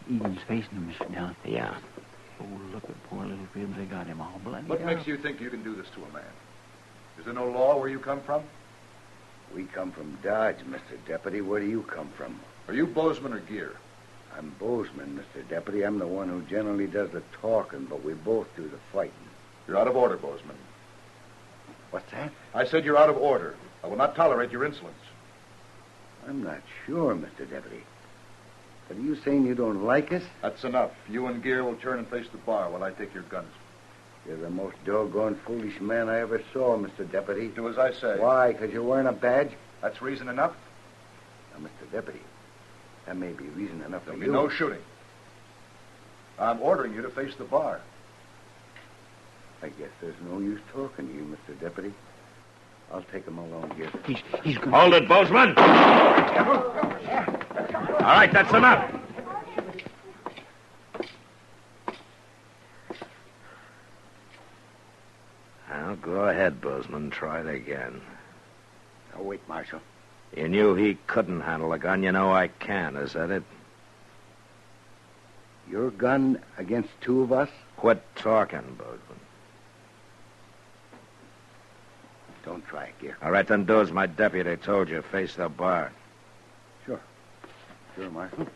Egan's facing him, Mr. Dillon. Yeah. Oh, look at poor little Phibbs. They got him all bloody. What makes you think you can do this to a man? Is there no law where you come from? We come from Dodge, Mr. Deputy. Where do you come from? Are you Bozeman or Gear? I'm Bozeman, Mr. Deputy. I'm the one who generally does the talking, but we both do the fighting. You're out of order, Bozeman. What's that? I said you're out of order. I will not tolerate your insolence. I'm not sure, Mr. Deputy. But are you saying you don't like us? That's enough. You and Gear will turn and face the bar while I take your guns. You're the most doggone foolish man I ever saw, Mr. Deputy. Do as I say. Why? Because you're wearing a badge? That's reason enough? Now, Mr. Deputy, that may be reason enough for There'll you. be no shooting. I'm ordering you to face the bar. I guess there's no use talking to you, Mr. Deputy. I'll take him along here. He's going. Hold it, Bozeman! All right, that's enough. Now, go ahead, Bozeman. Try it again. Now, wait, Marshal. You knew he couldn't handle a gun. You know I can. Is that it? Your gun against two of us? Quit talking, Bozeman. Don't try it, Gear. All right, then do as my deputy told you. Face the bar. Sure. Sure, Marshal.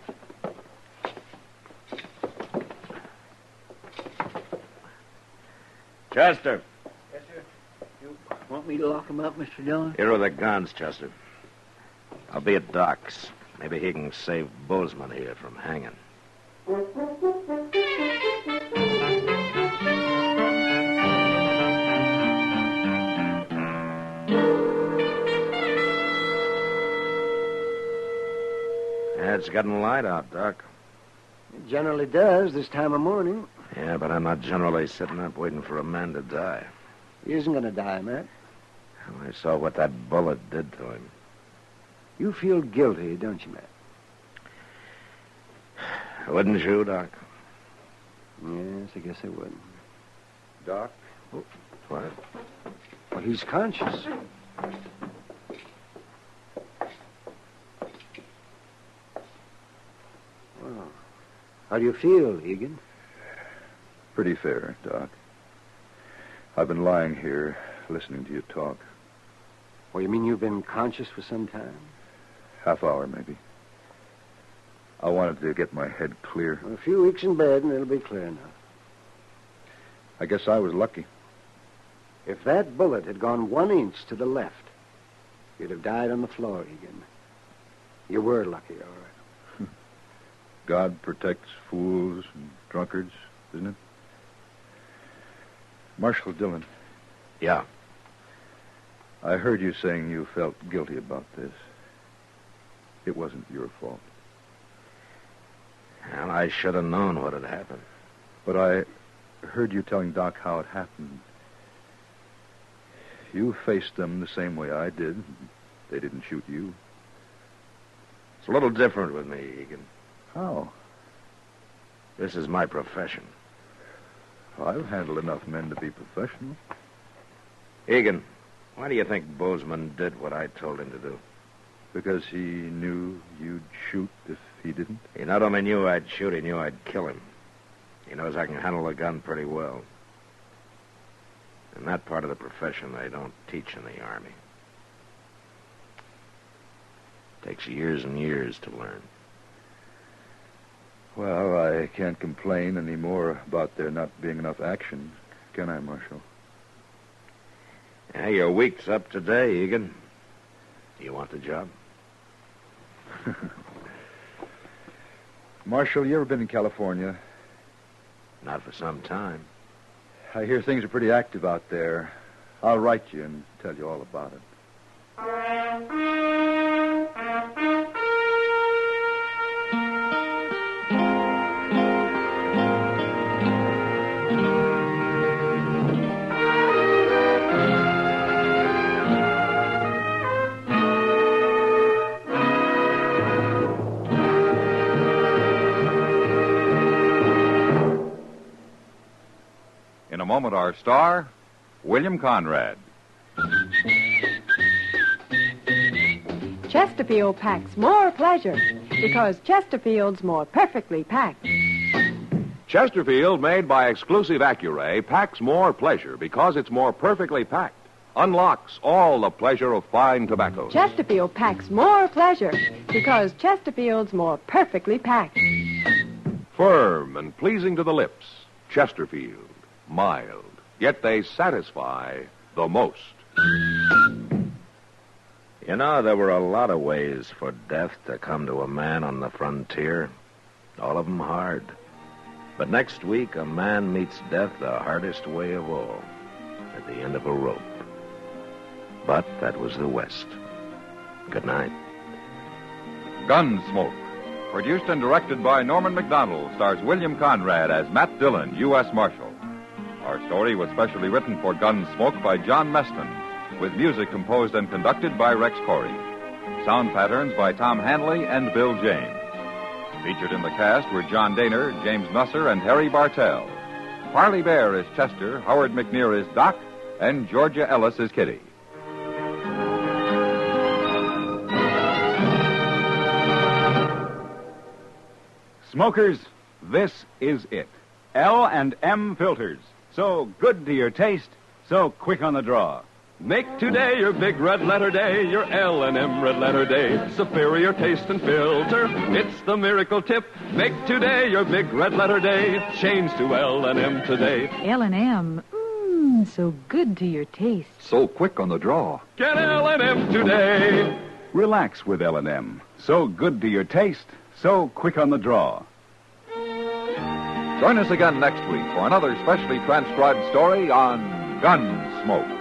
Chester. Yes, sir. You want me to lock him up, Mr. Dillon? Here are the guns, Chester. I'll be at Doc's. Maybe he can save Bozeman here from hanging. Yeah, it's getting light out, Doc. It generally does this time of morning. Yeah, but I'm not generally sitting up waiting for a man to die. He isn't going to die, Matt. I saw what that bullet did to him. You feel guilty, don't you, Matt? Wouldn't you, Doc? Yes, I guess I would. Doc? Oh, what? Well, he's conscious. Well, how do you feel, Egan? Pretty fair, Doc. I've been lying here, listening to you talk. Well, you mean you've been conscious for some time? Half hour, maybe. I wanted to get my head clear. Well, a few weeks in bed and it'll be clear enough. I guess I was lucky. If that bullet had gone 1 inch to the left, you'd have died on the floor, Egan. You were lucky, all right. God protects fools and drunkards, isn't it? Marshal Dillon. Yeah. I heard you saying you felt guilty about this. It wasn't your fault. Well, I should have known what had happened. But I heard you telling Doc how it happened. You faced them the same way I did. They didn't shoot you. It's a little different with me, Egan. How? This is my profession. Well, I've handled enough men to be professional. Egan, why do you think Bozeman did what I told him to do? Because he knew you'd shoot if he didn't? He not only knew I'd shoot, he knew I'd kill him. He knows I can handle a gun pretty well. And that part of the profession they don't teach in the Army. Takes years and years to learn. Well, I can't complain any more about there not being enough action, can I, Marshal? Yeah, your week's up today, Egan. Do you want the job? Marshal, you ever been in California? Not for some time. I hear things are pretty active out there. I'll write you and tell you all about it. In a moment, our star, William Conrad. Chesterfield packs more pleasure because Chesterfield's more perfectly packed. Chesterfield, made by exclusive Accuray, packs more pleasure because it's more perfectly packed. Unlocks all the pleasure of fine tobacco. Chesterfield packs more pleasure because Chesterfield's more perfectly packed. Firm and pleasing to the lips. Chesterfield. Mild. Yet they satisfy the most. You know, there were a lot of ways for death to come to a man on the frontier. All of them hard. But next week, a man meets death the hardest way of all, at the end of a rope. But that was the West. Good night. Gunsmoke. Produced and directed by Norman McDonald, stars William Conrad as Matt Dillon, U.S. Marshal. Our story was specially written for Gunsmoke by John Meston, with music composed and conducted by Rex Corey. Sound patterns by Tom Hanley and Bill James. Featured in the cast were John Daner, James Nusser, and Harry Bartell. Parley Bear is Chester, Howard McNear is Doc, and Georgia Ellis is Kitty. Smokers, this is it. L&M filters. So good to your taste, so quick on the draw. Make today your big red letter day, your L&M red letter day. Superior taste and filter, it's the miracle tip. Make today your big red letter day. Change to L&M today. L&M, So good to your taste. So quick on the draw. Get L&M today. Relax with L&M. So good to your taste, so quick on the draw. Join us again next week for another specially transcribed story on Gunsmoke.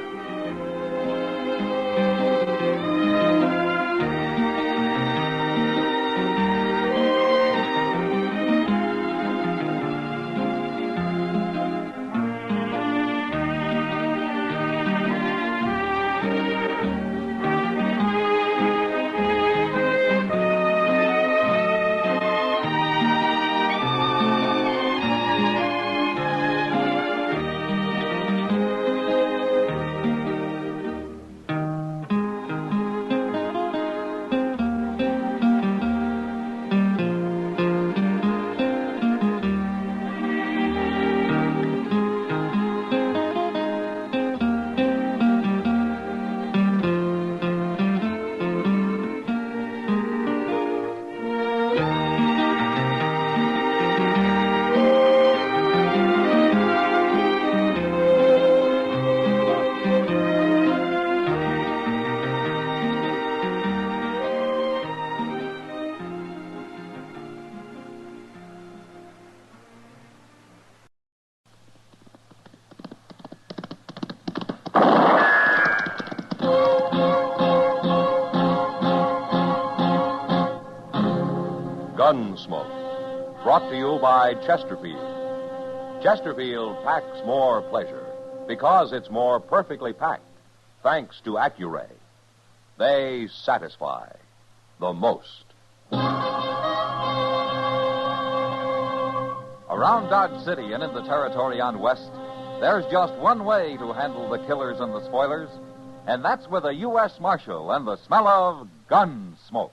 Gunsmoke, brought to you by Chesterfield. Chesterfield packs more pleasure because it's more perfectly packed, thanks to Accuray. They satisfy the most. Around Dodge City and in the territory on West, there's just one way to handle the killers and the spoilers, and that's with a U.S. Marshal and the smell of Gunsmoke.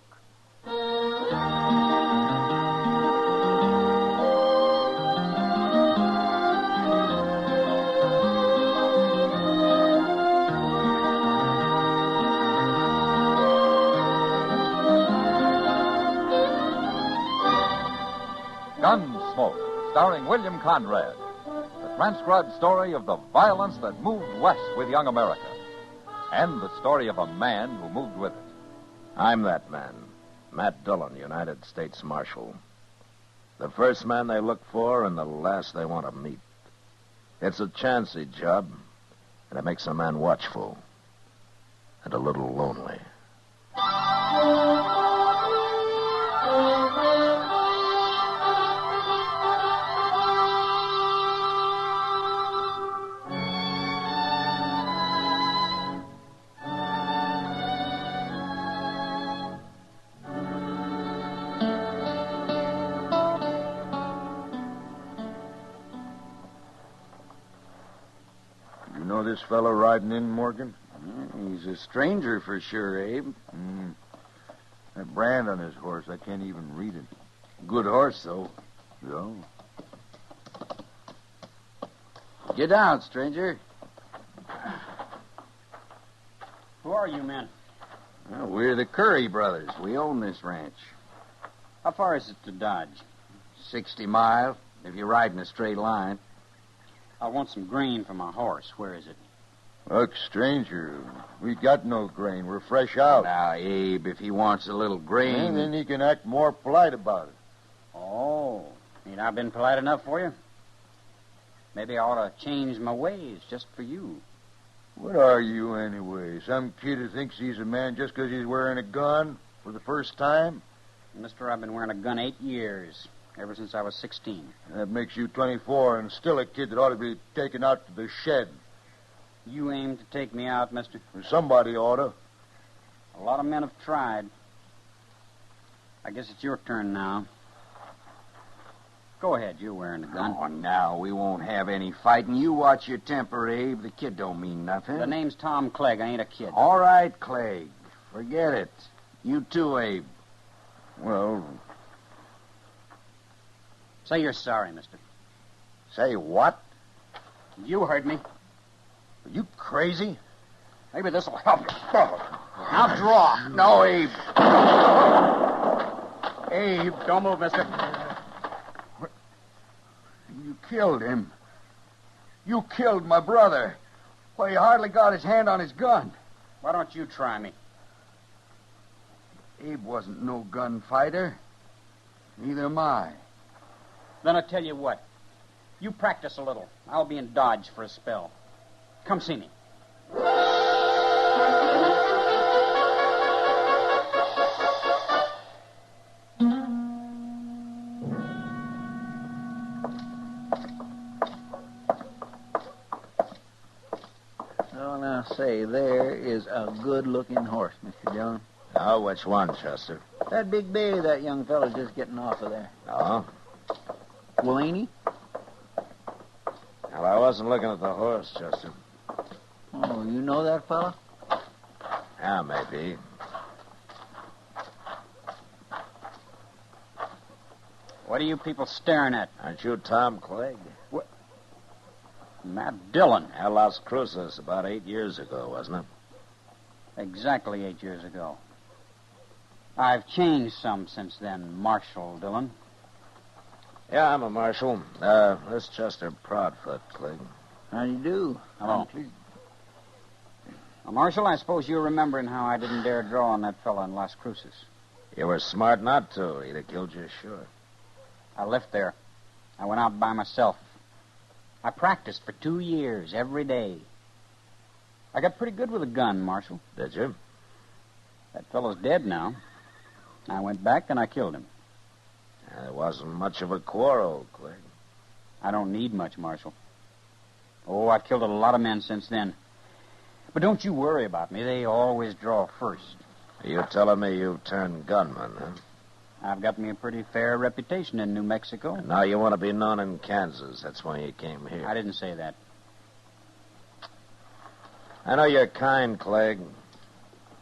Gunsmoke, starring William Conrad, the transcribed story of the violence that moved west with young America, and the story of a man who moved with it. I'm that man, Matt Dillon, United States Marshal. The first man they look for and the last they want to meet. It's a chancy job, and it makes a man watchful and a little lonely. You know this fellow riding in, Morgan? He's a stranger for sure, Abe. That brand on his horse, I can't even read it. Good horse, though. Yeah. Get down, stranger. Who are you men? Well, we're the Curry brothers. We own this ranch. How far is it to Dodge? 60 miles, if you ride in a straight line. I want some grain for my horse. Where is it? Look, stranger, we got no grain. We're fresh out. Now, Abe, if he wants a little grain... And then he can act more polite about it. Oh, ain't I been polite enough for you? Maybe I ought to change my ways just for you. What are you, anyway? Some kid who thinks he's a man just because he's wearing a gun for the first time? Mister, I've been wearing a gun 8 years, ever since I was 16. That makes you 24 and still a kid that ought to be taken out to the shed. You aim to take me out, mister? Somebody ought to. A lot of men have tried. I guess it's your turn now. Go ahead, you're wearing the gun. Oh, now, we won't have any fighting. You watch your temper, Abe. The kid don't mean nothing. The name's Tom Clegg. I ain't a kid. All right, Clegg. Forget it. You too, Abe. Well... Say you're sorry, mister. Say what? You heard me. Are you crazy? Maybe this'll help you. Now draw. No, Abe. Abe, don't move, mister. You killed him. You killed my brother. Well, he hardly got his hand on his gun. Why don't you try me? Abe wasn't no gunfighter. Neither am I. Then I tell you what. You practice a little. I'll be in Dodge for a spell. Come see me. Oh, now, say, there is a good-looking horse, Mr. Dillon. Oh, which one, Chester? That big bay that young fellow's just getting off of there. Oh? Well, ain't he? Well, I wasn't looking at the horse, Chester. Oh, you know that fella? Yeah, maybe. What are you people staring at? Aren't you Tom Clegg? What? Matt Dillon. At Las Cruces about 8 years ago, wasn't it? Exactly 8 years ago. I've changed some since then, Marshal Dillon. Yeah, I'm a marshal. This Chester Proudfoot, Clegg. How do you do? Hello. Marshal, I suppose you're remembering how I didn't dare draw on that fella in Las Cruces. You were smart not to. He'd have killed you, sure. I left there. I went out by myself. I practiced for 2 years, every day. I got pretty good with a gun, Marshal. Did you? That fellow's dead now. I went back and I killed him. It wasn't much of a quarrel, Clegg. I don't need much, Marshal. Oh, I've killed a lot of men since then. But don't you worry about me. They always draw first. Are you telling me you've turned gunman, huh? I've got me a pretty fair reputation in New Mexico. And now you want to be known in Kansas. That's why you came here. I didn't say that. I know you're kind, Clegg.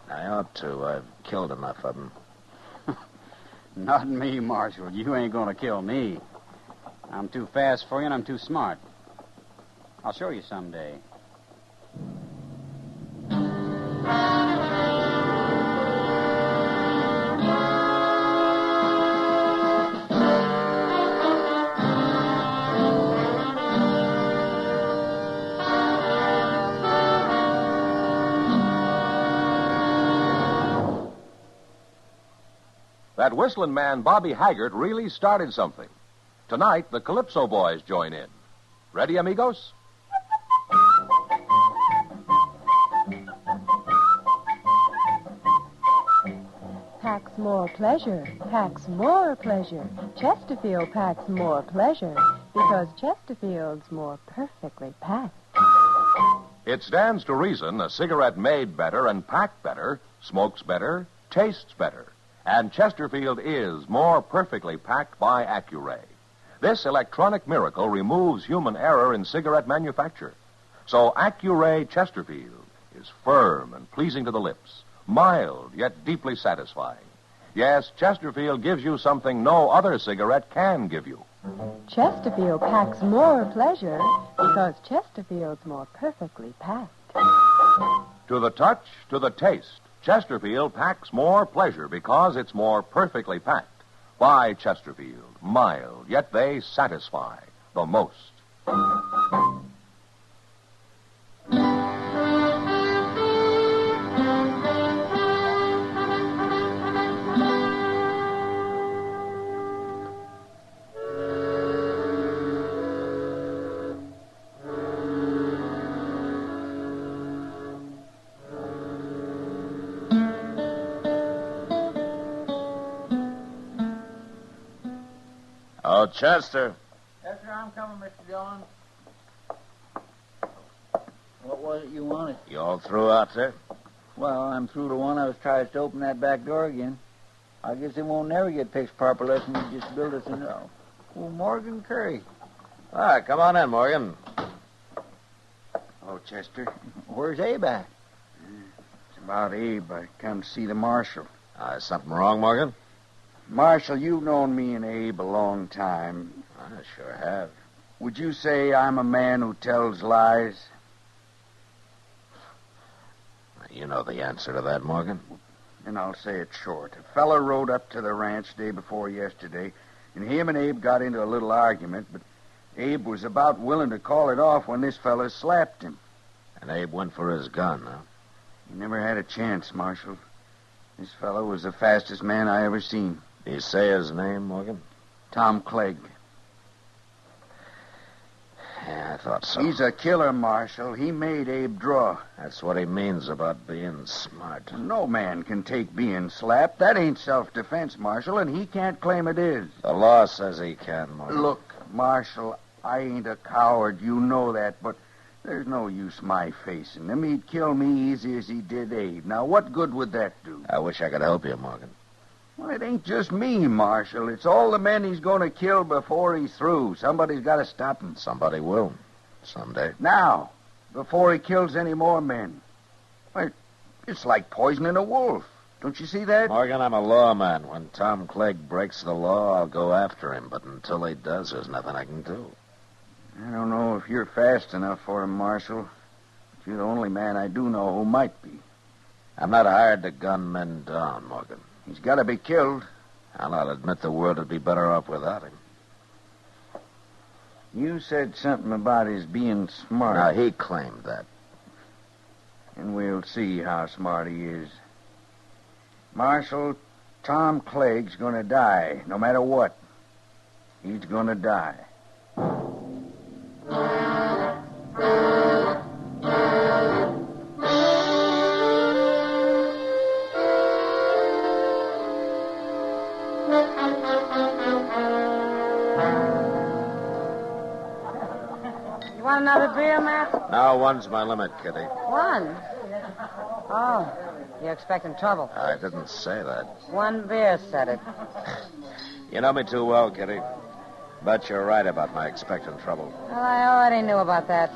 I ought to. I've killed enough of them. Not me, Marshal. You ain't going to kill me. I'm too fast for you and I'm too smart. I'll show you someday. That whistling man, Bobby Haggart, really started something. Tonight, the Calypso Boys join in. Ready, amigos? Packs more pleasure, packs more pleasure. Chesterfield packs more pleasure because Chesterfield's more perfectly packed. It stands to reason a cigarette made better and packed better smokes better, tastes better. And Chesterfield is more perfectly packed by Accuray. This electronic miracle removes human error in cigarette manufacture. So Accuray Chesterfield is firm and pleasing to the lips, mild yet deeply satisfying. Yes, Chesterfield gives you something no other cigarette can give you. Chesterfield packs more pleasure because Chesterfield's more perfectly packed. To the touch, to the taste, Chesterfield packs more pleasure because it's more perfectly packed. By Chesterfield, mild, yet they satisfy the most. Oh, Chester. Yes, sir, I'm coming, Mr. Dillon. What was it you wanted? You all through out there? Well, I'm through to one. I was trying to open that back door again. I guess it won't never get fixed proper unless we just build us a new... Oh, Morgan Curry. All right, come on in, Morgan. Oh, Chester. Where's Abe at? It's about Abe. I come to see the marshal. Is something wrong, Morgan? Marshal, you've known me and Abe a long time. I sure have. Would you say I'm a man who tells lies? You know the answer to that, Morgan. And I'll say it short. A fella rode up to the ranch day before yesterday, and him and Abe got into a little argument, but Abe was about willing to call it off when this fella slapped him. And Abe went for his gun, huh? He never had a chance, Marshal. This fellow was the fastest man I ever seen. Did you say his name, Morgan? Tom Clegg. Yeah, I thought so. He's a killer, Marshal. He made Abe draw. That's what he means about being smart. No man can take being slapped. That ain't self-defense, Marshal, and he can't claim it is. The law says he can, Morgan. Look, Marshal, I ain't a coward. You know that, but there's no use my facing him. He'd kill me easy as he did Abe. Now, what good would that do? I wish I could help you, Morgan. Well, it ain't just me, Marshal. It's all the men he's going to kill before he's through. Somebody's got to stop him. Somebody will. Someday. Now, before he kills any more men. Well, it's like poisoning a wolf. Don't you see that? Morgan, I'm a lawman. When Tom Clegg breaks the law, I'll go after him. But until he does, there's nothing I can do. I don't know if you're fast enough for him, Marshal. But you're the only man I do know who might be. I'm not hired to gun men down, Morgan. He's got to be killed. And I'll admit the world would be better off without him. You said something about his being smart. Now, he claimed that. And we'll see how smart he is. Marshal, Tom Clegg's going to die, no matter what. He's going to die. Want another beer, Matt? Now, one's my limit, Kitty. One? Oh, you're expecting trouble. I didn't say that. One beer said it. You know me too well, Kitty. But you're right about my expecting trouble. Well, I already knew about that.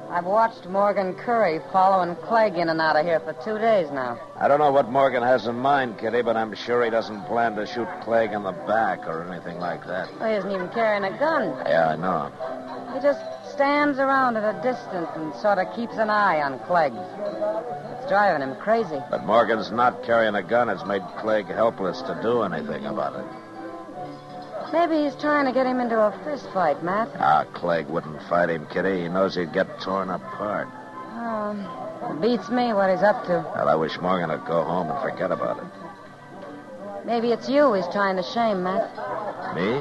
I've watched Morgan Curry following Clegg in and out of here for 2 days now. I don't know what Morgan has in mind, Kitty, but I'm sure he doesn't plan to shoot Clegg in the back or anything like that. Well, he isn't even carrying a gun. Yeah, I know. He just stands around at a distance and sort of keeps an eye on Clegg. It's driving him crazy. But Morgan's not carrying a gun has made Clegg helpless to do anything about it. Maybe he's trying to get him into a fist fight, Matt. Clegg wouldn't fight him, Kitty. He knows he'd get torn apart. It beats me what he's up to. Well, I wish Morgan would go home and forget about it. Maybe it's you he's trying to shame, Matt. Me?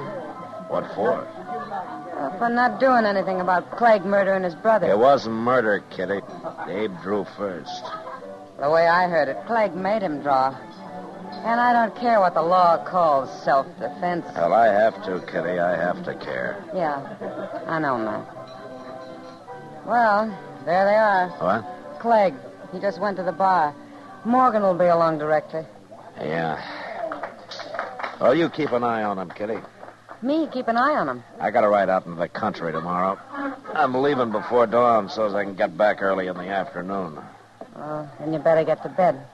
What for? For not doing anything about Clegg murdering his brother. It wasn't murder, Kitty. Abe drew first. The way I heard it, Clegg made him draw. And I don't care what the law calls self-defense. Well, I have to, Kitty. I have to care. Yeah, I know, Matt. Well, there they are. What? Clegg. He just went to the bar. Morgan will be along directly. Yeah. Well, you keep an eye on him, Kitty. Me, keep an eye on him. I got to ride out into the country tomorrow. I'm leaving before dawn so as I can get back early in the afternoon. Then you better get to bed.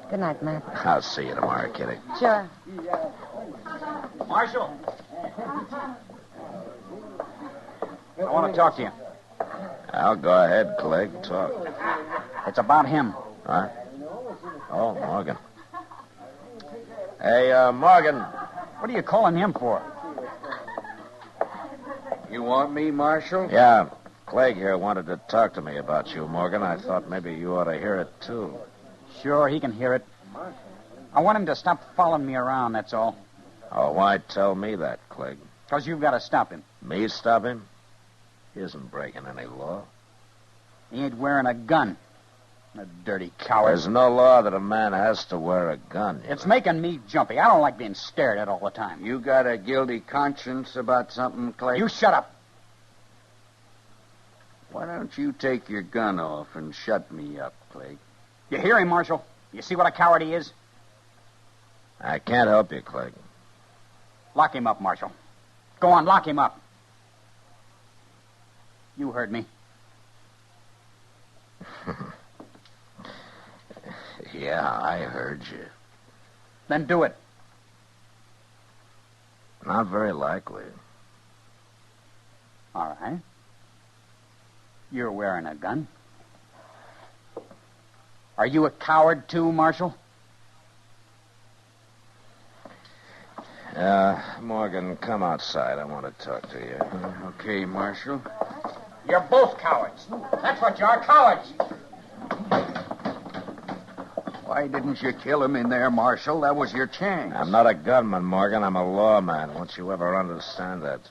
Good night, Matt. I'll see you tomorrow, Kitty. Sure. Marshal. I want to talk to you. I'll go ahead, Clegg. Talk. It's about him. Huh? Oh, Morgan. Hey, Morgan. What are you calling him for? You want me, Marshal? Yeah. Clegg here wanted to talk to me about you, Morgan. I thought maybe you ought to hear it, too. Sure, he can hear it. I want him to stop following me around, that's all. Oh, why tell me that, Clegg? Because you've got to stop him. Me stop him? He isn't breaking any law. He ain't wearing a gun. A dirty coward. There's no law that a man has to wear a gun. It's making me jumpy. I don't like being stared at all the time. You got a guilty conscience about something, Clegg? You shut up. Why don't you take your gun off and shut me up, Clegg? You hear him, Marshal? You see what a coward he is? I can't help you, Clegg. Lock him up, Marshal. Go on, lock him up. You heard me. Yeah, I heard you. Then do it. Not very likely. All right. You're wearing a gun. Are you a coward, too, Marshal? Morgan, come outside. I want to talk to you. Okay, Marshal. You're both cowards. That's what you are, cowards. Why didn't you kill him in there, Marshal? That was your chance. I'm not a gunman, Morgan. I'm a lawman. Won't you ever understand that?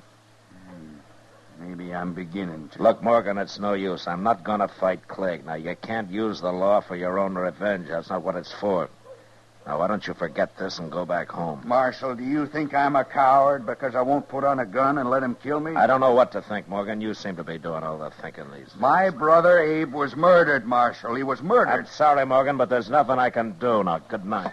Maybe I'm beginning to. Look, Morgan, it's no use. I'm not going to fight Clegg. Now, you can't use the law for your own revenge. That's not what it's for. Now, why don't you forget this and go back home? Marshal, do you think I'm a coward because I won't put on a gun and let him kill me? I don't know what to think, Morgan. You seem to be doing all the thinking these days. My brother Abe was murdered, Marshal. He was murdered. I'm sorry, Morgan, but there's nothing I can do. Now, good night.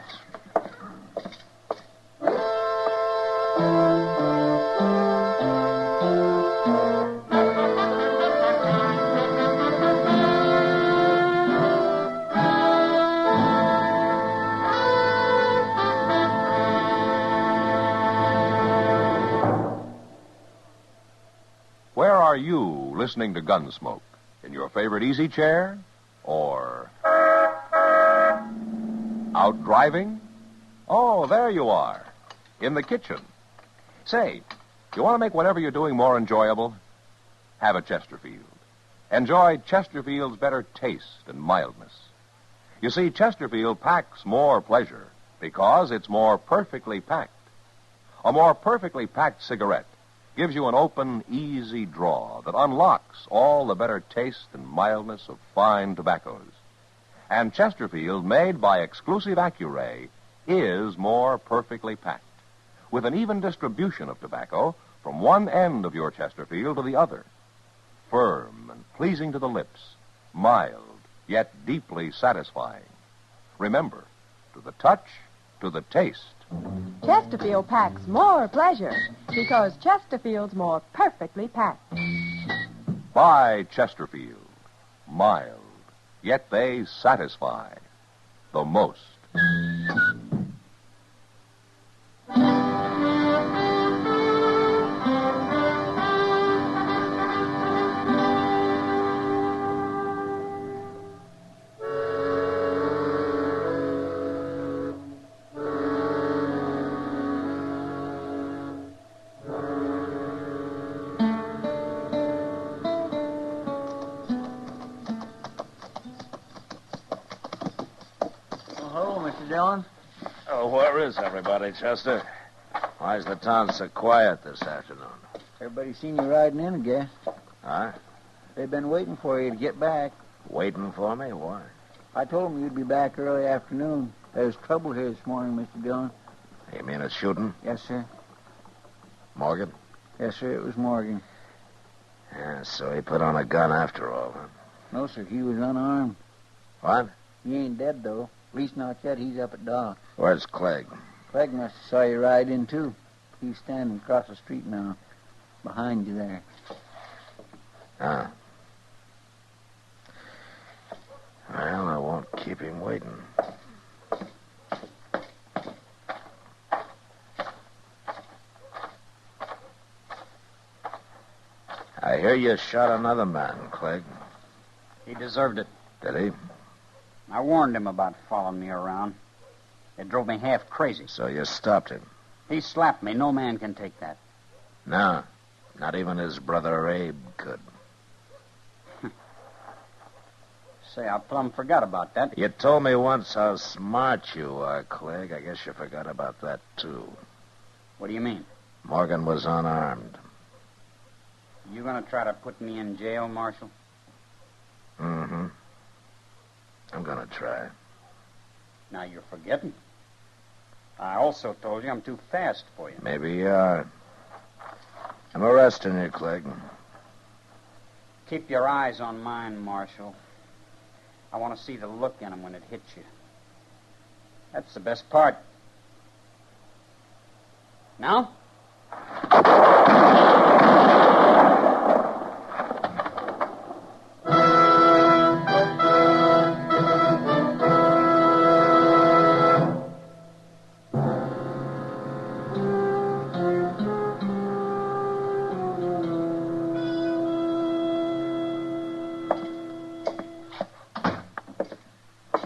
Where are you listening to Gunsmoke? In your favorite easy chair? Or out driving? Oh, there you are. In the kitchen. Say, you want to make whatever you're doing more enjoyable? Have a Chesterfield. Enjoy Chesterfield's better taste and mildness. You see, Chesterfield packs more pleasure because it's more perfectly packed. A more perfectly packed cigarette gives you an open, easy draw that unlocks all the better taste and mildness of fine tobaccos. And Chesterfield, made by exclusive Accuray, is more perfectly packed, with an even distribution of tobacco from one end of your Chesterfield to the other. Firm and pleasing to the lips, mild, yet deeply satisfying. Remember, to the touch, to the taste. Chesterfield packs more pleasure because Chesterfield's more perfectly packed. Buy Chesterfield. Mild, yet they satisfy the most. Dillon? Oh, where is everybody, Chester? Why's the town so quiet this afternoon? Everybody seen you riding in, I guess. Huh? They've been waiting for you to get back. Waiting for me? Why? I told them you'd be back early afternoon. There's trouble here this morning, Mr. Dillon. You mean it's shooting? Yes, sir. Morgan? Yes, sir, it was Morgan. Yeah, so he put on a gun after all, huh? No, sir, he was unarmed. What? He ain't dead, though. At least not yet. He's up at dock. Where's Clegg? Clegg must have saw you ride in, too. He's standing across the street now. Behind you there. Ah. Well, I won't keep him waiting. I hear you shot another man, Clegg. He deserved it. Did he? I warned him about following me around. It drove me half crazy. So you stopped him? He slapped me. No man can take that. No, not even his brother Abe could. Say, I plumb forgot about that. You told me once how smart you are, Clegg. I guess you forgot about that, too. What do you mean? Morgan was unarmed. You gonna try to put me in jail, Marshal? Mm-hmm. I'm gonna try. Now you're forgetting. I also told you I'm too fast for you. Maybe you are. I'm arresting you, Clegg. Keep your eyes on mine, Marshal. I want to see the look in them when it hits you. That's the best part. Now?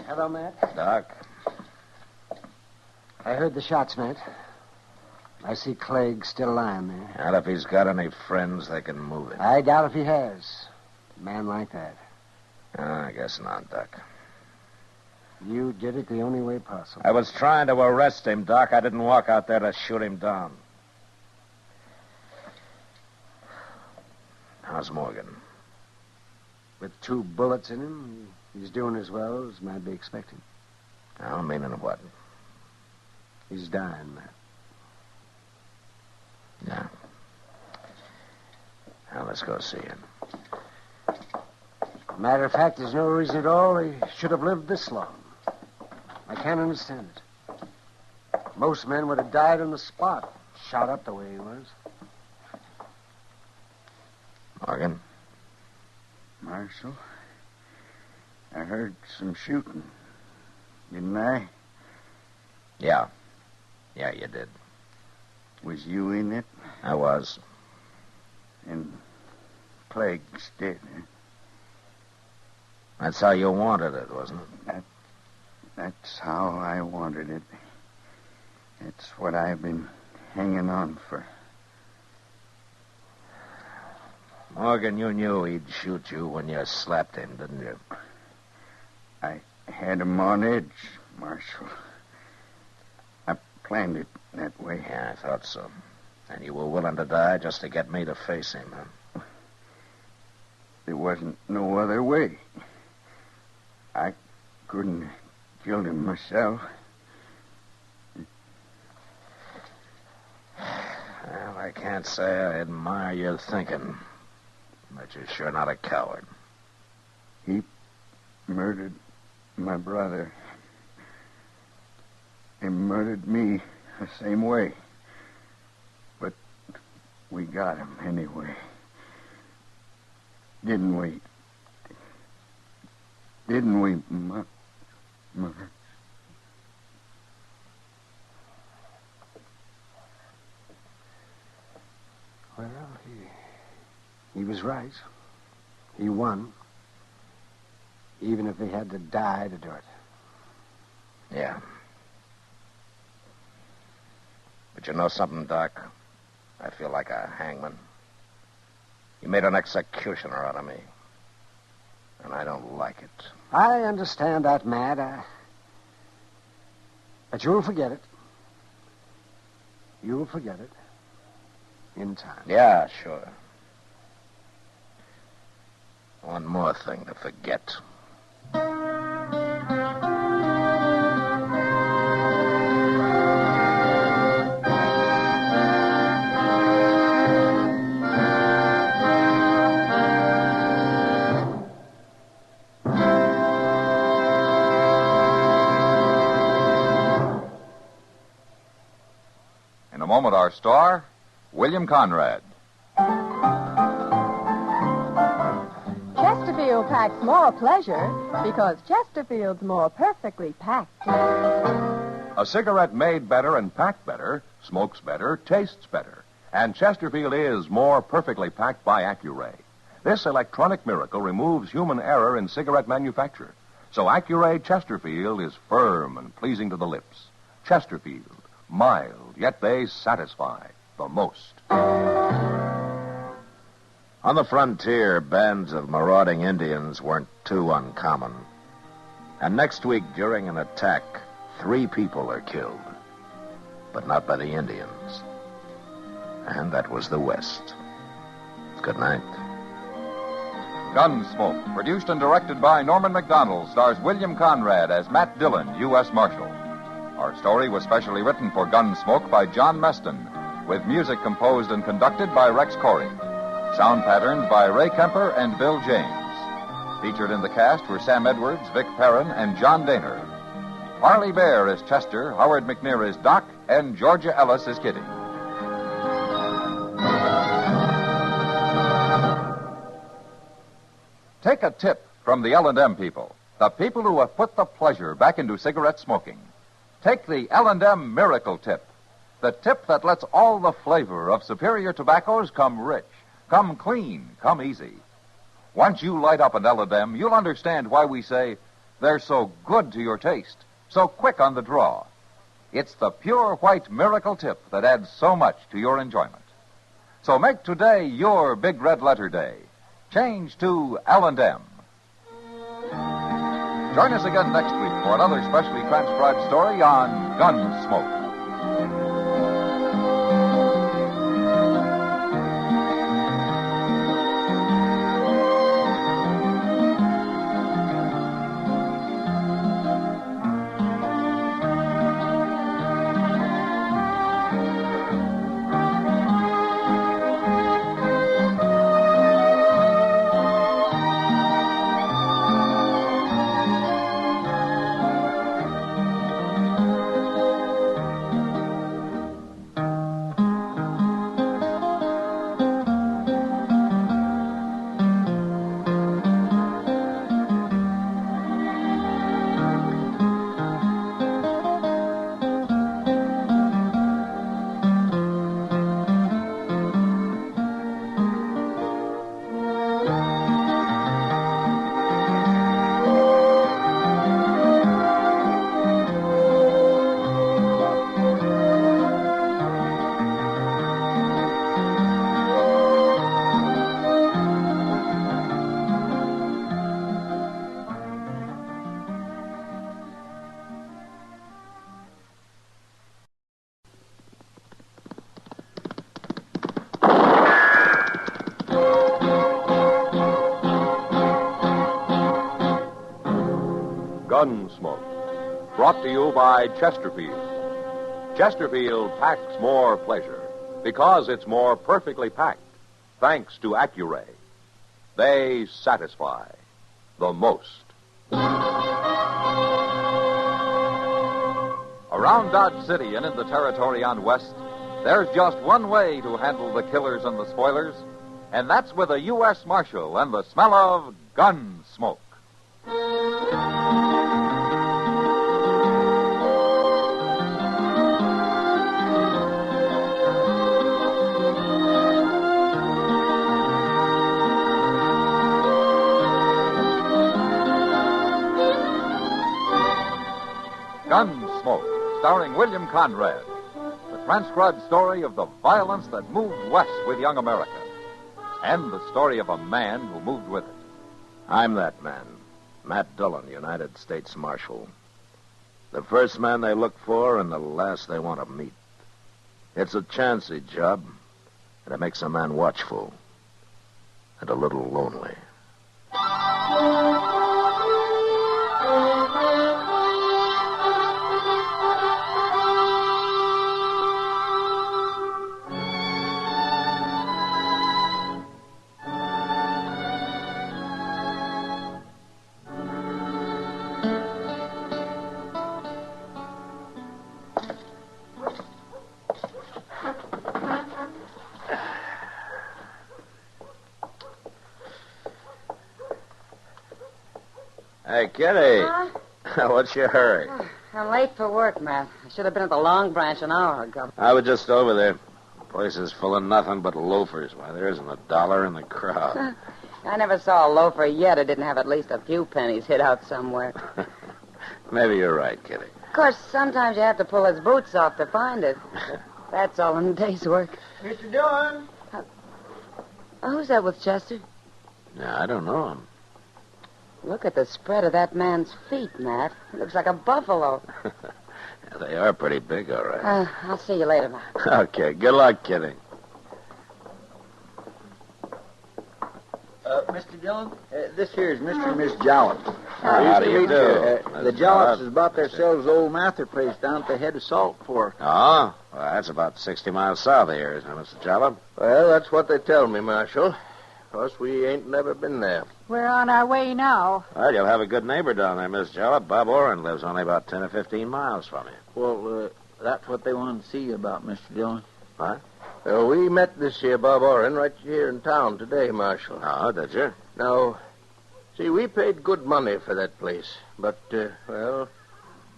Hello, Matt. Doc. I heard the shots, Matt. I see Clegg still lying there. And if he's got any friends, they can move it. I doubt if he has. A man like that. I guess not, Doc. You did it the only way possible. I was trying to arrest him, Doc. I didn't walk out there to shoot him down. How's Morgan? With 2 bullets in him, he's doing as well as might be expected. I mean in what? He's dying, Matt. Yeah. Now, let's go see him. Matter of fact, there's no reason at all he should have lived this long. I can't understand it. Most men would have died on the spot, shot up the way he was. Morgan? Marshal, I heard some shooting. Didn't I? Yeah. Yeah, you did. Was you in it? I was. And Plague's dead, huh? That's how you wanted it, wasn't it? That's how I wanted it. It's what I've been hanging on for. Morgan, you knew he'd shoot you when you slapped him, didn't you? I had him on edge, Marshal. I planned it that way. Yeah, I thought so. And you were willing to die just to get me to face him, huh? There wasn't no other way. I couldn't have killed him myself. Well, I can't say I admire your thinking, but you're sure not a coward. He murdered my brother. He murdered me the same way. But we got him anyway. Didn't we? Didn't we, Mother? Well, he was right. He won. Even if he had to die to do it. Yeah. But you know something, Doc? I feel like a hangman. You made an executioner out of me. And I don't like it. I understand that, Matt. But you'll forget it. You'll forget it. In time. Yeah, sure. One more thing to forget. In a moment, our star, William Conrad. Chesterfield packs more pleasure because Chesterfield's more perfectly packed. A cigarette made better and packed better, smokes better, tastes better. And Chesterfield is more perfectly packed by Accuray. This electronic miracle removes human error in cigarette manufacture. So Accuray Chesterfield is firm and pleasing to the lips. Chesterfield, mild, yet they satisfy the most. On the frontier, bands of marauding Indians weren't too uncommon. And next week, during an attack, 3 people are killed. But not by the Indians. And that was the West. Good night. Gunsmoke, produced and directed by Norman MacDonald, stars William Conrad as Matt Dillon, U.S. Marshal. Our story was specially written for Gunsmoke by John Meston, with music composed and conducted by Rex Corey. Sound patterned by Ray Kemper and Bill James. Featured in the cast were Sam Edwards, Vic Perrin, and John Daner. Harley Bear is Chester, Howard McNear is Doc, and Georgia Ellis is Kitty. Take a tip from the L&M people, the people who have put the pleasure back into cigarette smoking. Take the L&M Miracle Tip, the tip that lets all the flavor of superior tobaccos come rich, come clean, come easy. Once you light up an L&M, you'll understand why we say they're so good to your taste, so quick on the draw. It's the pure white Miracle Tip that adds so much to your enjoyment. So make today your big red letter day. change to L&M. Join us again next week for another specially transcribed story on Gunsmoke. Gunsmoke, brought to you by Chesterfield. Chesterfield packs more pleasure because it's more perfectly packed, thanks to Accuray. They satisfy the most. Around Dodge City and in the territory on West, there's just one way to handle the killers and the spoilers, and that's with a U.S. Marshal and the smell of gun smoke. Gunsmoke, starring William Conrad, the transcribed story of the violence that moved west with young America, and the story of a man who moved with it. I'm that man, Matt Dillon, United States Marshal. The first man they look for and the last they want to meet. It's a chancy job, and it makes a man watchful and a little lonely. Hey, Kitty. Huh? What's your hurry? I'm late for work, Matt. I should have been at the Long Branch an hour ago. I was just over there. The place is full of nothing but loafers. Why, there isn't a dollar in the crowd. I never saw a loafer yet who didn't have at least a few pennies hid out somewhere. Maybe you're right, Kitty. Of course, sometimes you have to pull his boots off to find it. That's all in a day's work. Mr. Dillon? Who's that with Chester? Yeah, I don't know him. Look at the spread of that man's feet, Matt. He looks like a buffalo. Yeah, they are pretty big, all right. I'll see you later, Matt. Okay, good luck, Kitty. Mr. Dillon, this here is Mr. and Miss Jollop. How do you do? The Jollops has bought themselves old Mather place down at the head of Salt Fork. Oh? Well, that's about 60 miles south of here, isn't it, Mr. Jalop? Well, that's what they tell me, Marshal. Of course, we ain't never been there. We're on our way now. Well, you'll have a good neighbor down there, Miss Jalop. Bob Oren lives only about 10 or 15 miles from you. Well, that's what they wanted to see you about, Mr. Dillon. What? We met this here Bob Oren right here in town today, Marshal. Oh, did you? Now, see, we paid good money for that place. But, well,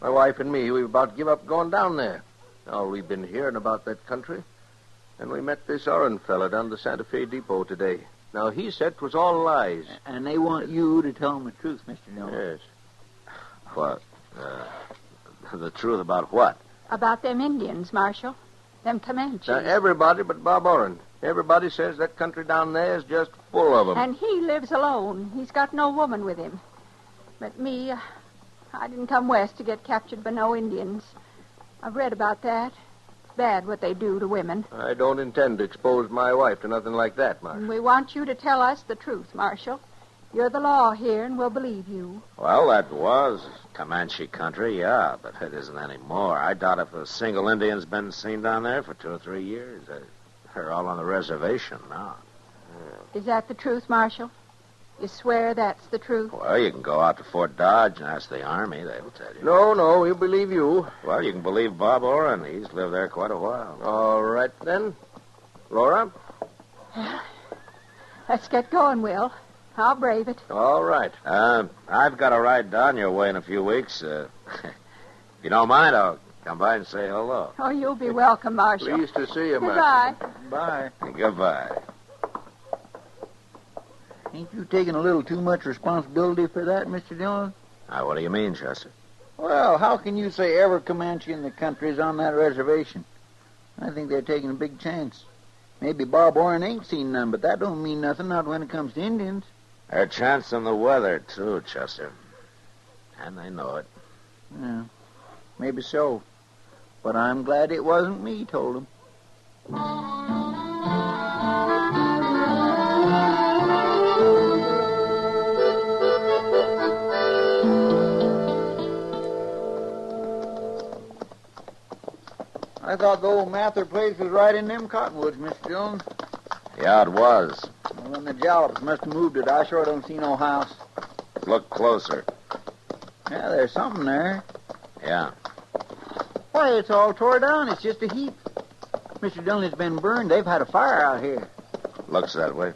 my wife and me, we about give up going down there. All we've been hearing about that country. And we met this Oren fella down the Santa Fe Depot today. Now, he said it was all lies. And they want you to tell them the truth, Mr. Dillon. Yes. What? The truth about what? About them Indians, Marshal. Them Comanches. Now, everybody but Bob Oren. Everybody says that country down there is just full of 'em. And he lives alone. He's got no woman with him. But me, I didn't come west to get captured by no Indians. I've read about that. It's bad what they do to women. I don't intend to expose my wife to nothing like that, Marshal. And we want you to tell us the truth, Marshal. You're the law here, and we'll believe you. Well, that was Comanche country, yeah, but it isn't anymore. I doubt if a single Indian's been seen down there for 2 or 3 years. They're all on the reservation now. Is that the truth, Marshal? You swear that's the truth? Well, you can go out to Fort Dodge and ask the Army. They'll tell you. No, we'll believe you. Well, you can believe Bob Oren. He's lived there quite a while. All right, then. Laura? Let's get going, Will. I'll brave it. All right. I've got a ride down your way in a few weeks. If you don't mind, I'll come by and say hello. Oh, you'll be welcome, Marshal. Pleased to see you, Goodbye. Bye. Goodbye. Ain't you taking a little too much responsibility for that, Mr. Dillon? What do you mean, Chester? Well, how can you say every Comanche in the country is on that reservation? I think they're taking a big chance. Maybe Bob Oren ain't seen none, but that don't mean nothing, not when it comes to Indians. They're chancing the weather, too, Chester. And they know it. Yeah, maybe so. But I'm glad it wasn't me told them. I thought the old Mather place was right in them cottonwoods, Mr. Dillon. Yeah, it was. Well, then the Jallops must have moved it. I sure don't see no house. Look closer. Yeah, there's something there. Yeah. Why, it's all tore down. It's just a heap. Mr. Dillon, it's been burned. They've had a fire out here. Looks that way.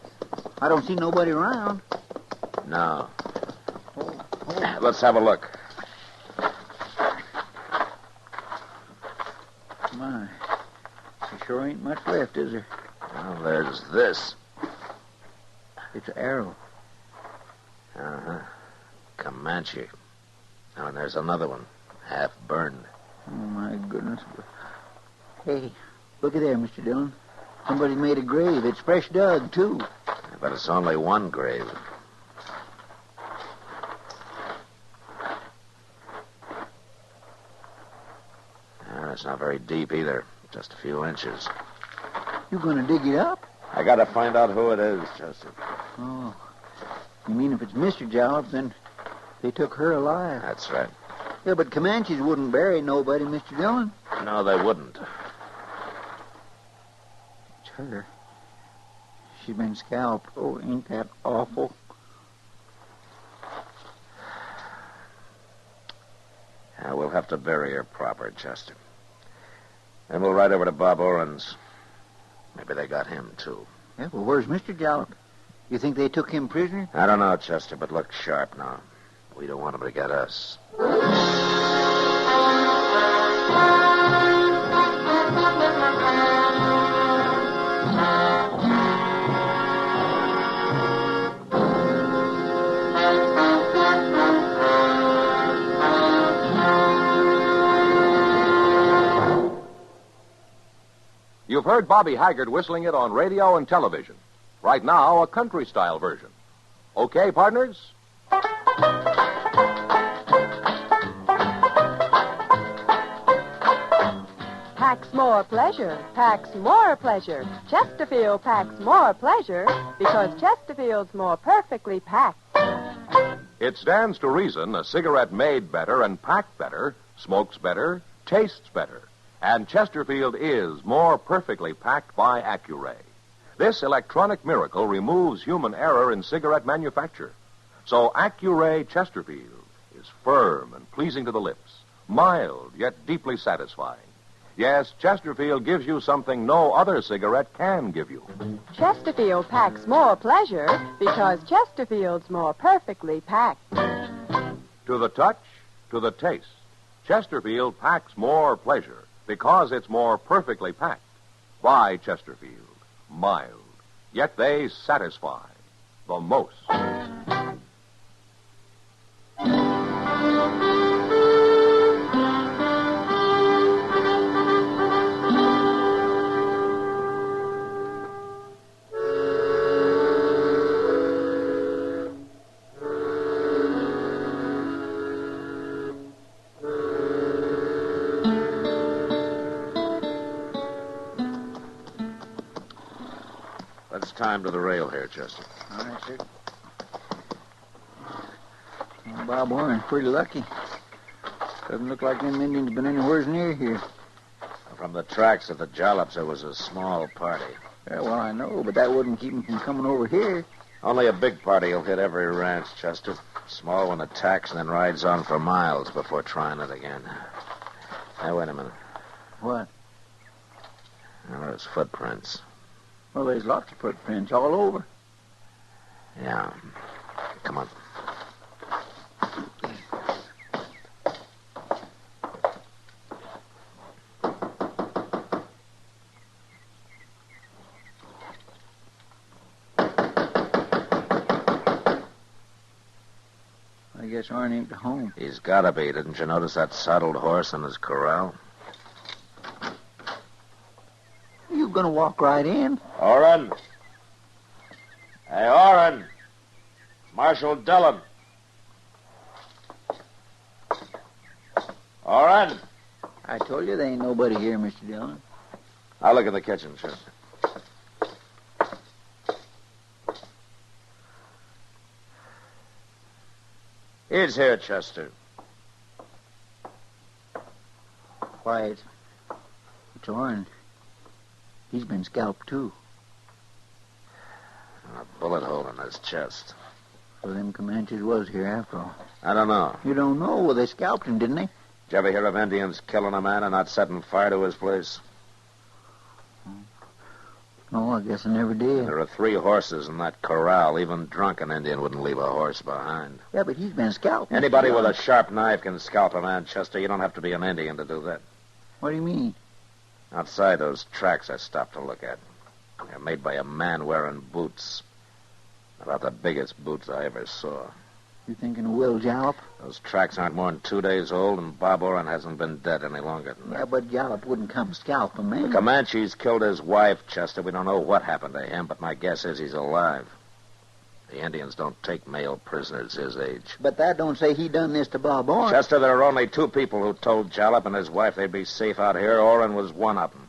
I don't see nobody around. No. Let's have a look. My, there sure ain't much left, is there? Well, there's this. It's an arrow. Uh-huh. Comanche. Oh, and there's another one, half burned. Oh, my goodness. Hey, look at there, Mr. Dillon. Somebody made a grave. It's fresh dug, too. But it's only one grave. It's not very deep either. Just a few inches. You gonna dig it up? I gotta find out who it is, Chester. Oh. You mean if it's Mr. Jalop, then they took her alive? That's right. Yeah, but Comanches wouldn't bury nobody, Mr. Dillon. No, they wouldn't. It's her. She's been scalped. Oh, ain't that awful? Yeah, we'll have to bury her proper, Chester. Then we'll ride over to Bob Oren's. Maybe they got him, too. Yeah, well, where's Mr. Jalop? You think they took him prisoner? I don't know, Chester, but look sharp now. We don't want him to get us. You've heard Bobby Haggart whistling it on radio and television. Right now, a country-style version. Okay, partners? Packs more pleasure, packs more pleasure. Chesterfield packs more pleasure because Chesterfield's more perfectly packed. It stands to reason a cigarette made better and packed better, smokes better, tastes better. And Chesterfield is more perfectly packed by Accuray. This electronic miracle removes human error in cigarette manufacture. So Accuray Chesterfield is firm and pleasing to the lips, mild yet deeply satisfying. Yes, Chesterfield gives you something no other cigarette can give you. Chesterfield packs more pleasure because Chesterfield's more perfectly packed. To the touch, to the taste, Chesterfield packs more pleasure because it's more perfectly packed. By Chesterfield, mild, yet they satisfy the most. Let's tie him to the rail here, Chester. All right, sir. Well, Bob Warren's pretty lucky. Doesn't look like them Indians been anywhere near here. From the tracks of the Jollops, there was a small party. Yeah, well, I know, but that wouldn't keep them from coming over here. Only a big party will hit every ranch, Chester. Small one attacks and then rides on for miles before trying it again. Now, wait a minute. What? Well, there's footprints. Well, there's lots of footprints all over. Yeah. Come on. I guess Arn ain't home. He's gotta be. Didn't you notice that saddled horse in his corral? You gonna walk right in? Oren! Hey, Oren! Marshal Dillon. Oren! I told you there ain't nobody here, Mr. Dillon. I'll look in the kitchen, Chester. He's here, Chester. Why, it's Oren. He's been scalped, too. A bullet hole in his chest. So them Comanches was here after all. I don't know. You don't know? Well, they scalped him, didn't they? Did you ever hear of Indians killing a man and not setting fire to his place? No, I guess I never did. There are 3 horses in that corral. Even drunken Indian wouldn't leave a horse behind. Yeah, but he's been scalped. Anybody with a sharp knife can scalp a man, Chester. You don't have to be an Indian to do that. What do you mean? Outside those tracks I stopped to look at. They're made by a man wearing boots. About the biggest boots I ever saw. You thinking of Will Jalop? Those tracks aren't more than 2 days old, and Bob Oren hasn't been dead any longer than that. Yeah, but Jalop wouldn't come scalp a man. The Comanches killed his wife, Chester. We don't know what happened to him, but my guess is he's alive. The Indians don't take male prisoners his age. But that don't say he done this to Bob Oren. Chester, there are only 2 people who told Jalop and his wife they'd be safe out here. Oren was one of them.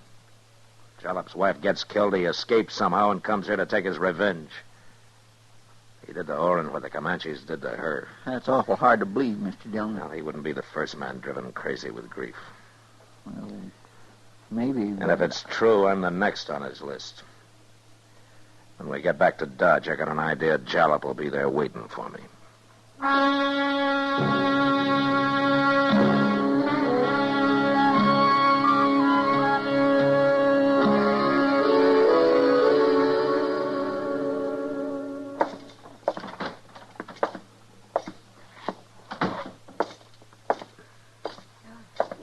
Jalop's wife gets killed. He escapes somehow and comes here to take his revenge. He did to Oren what the Comanches did to her. That's awful hard to believe, Mr. Dillon. Well, he wouldn't be the first man driven crazy with grief. Well, maybe. And if it's true, I'm the next on his list. When we get back to Dodge, I got an idea Jalop will be there waiting for me.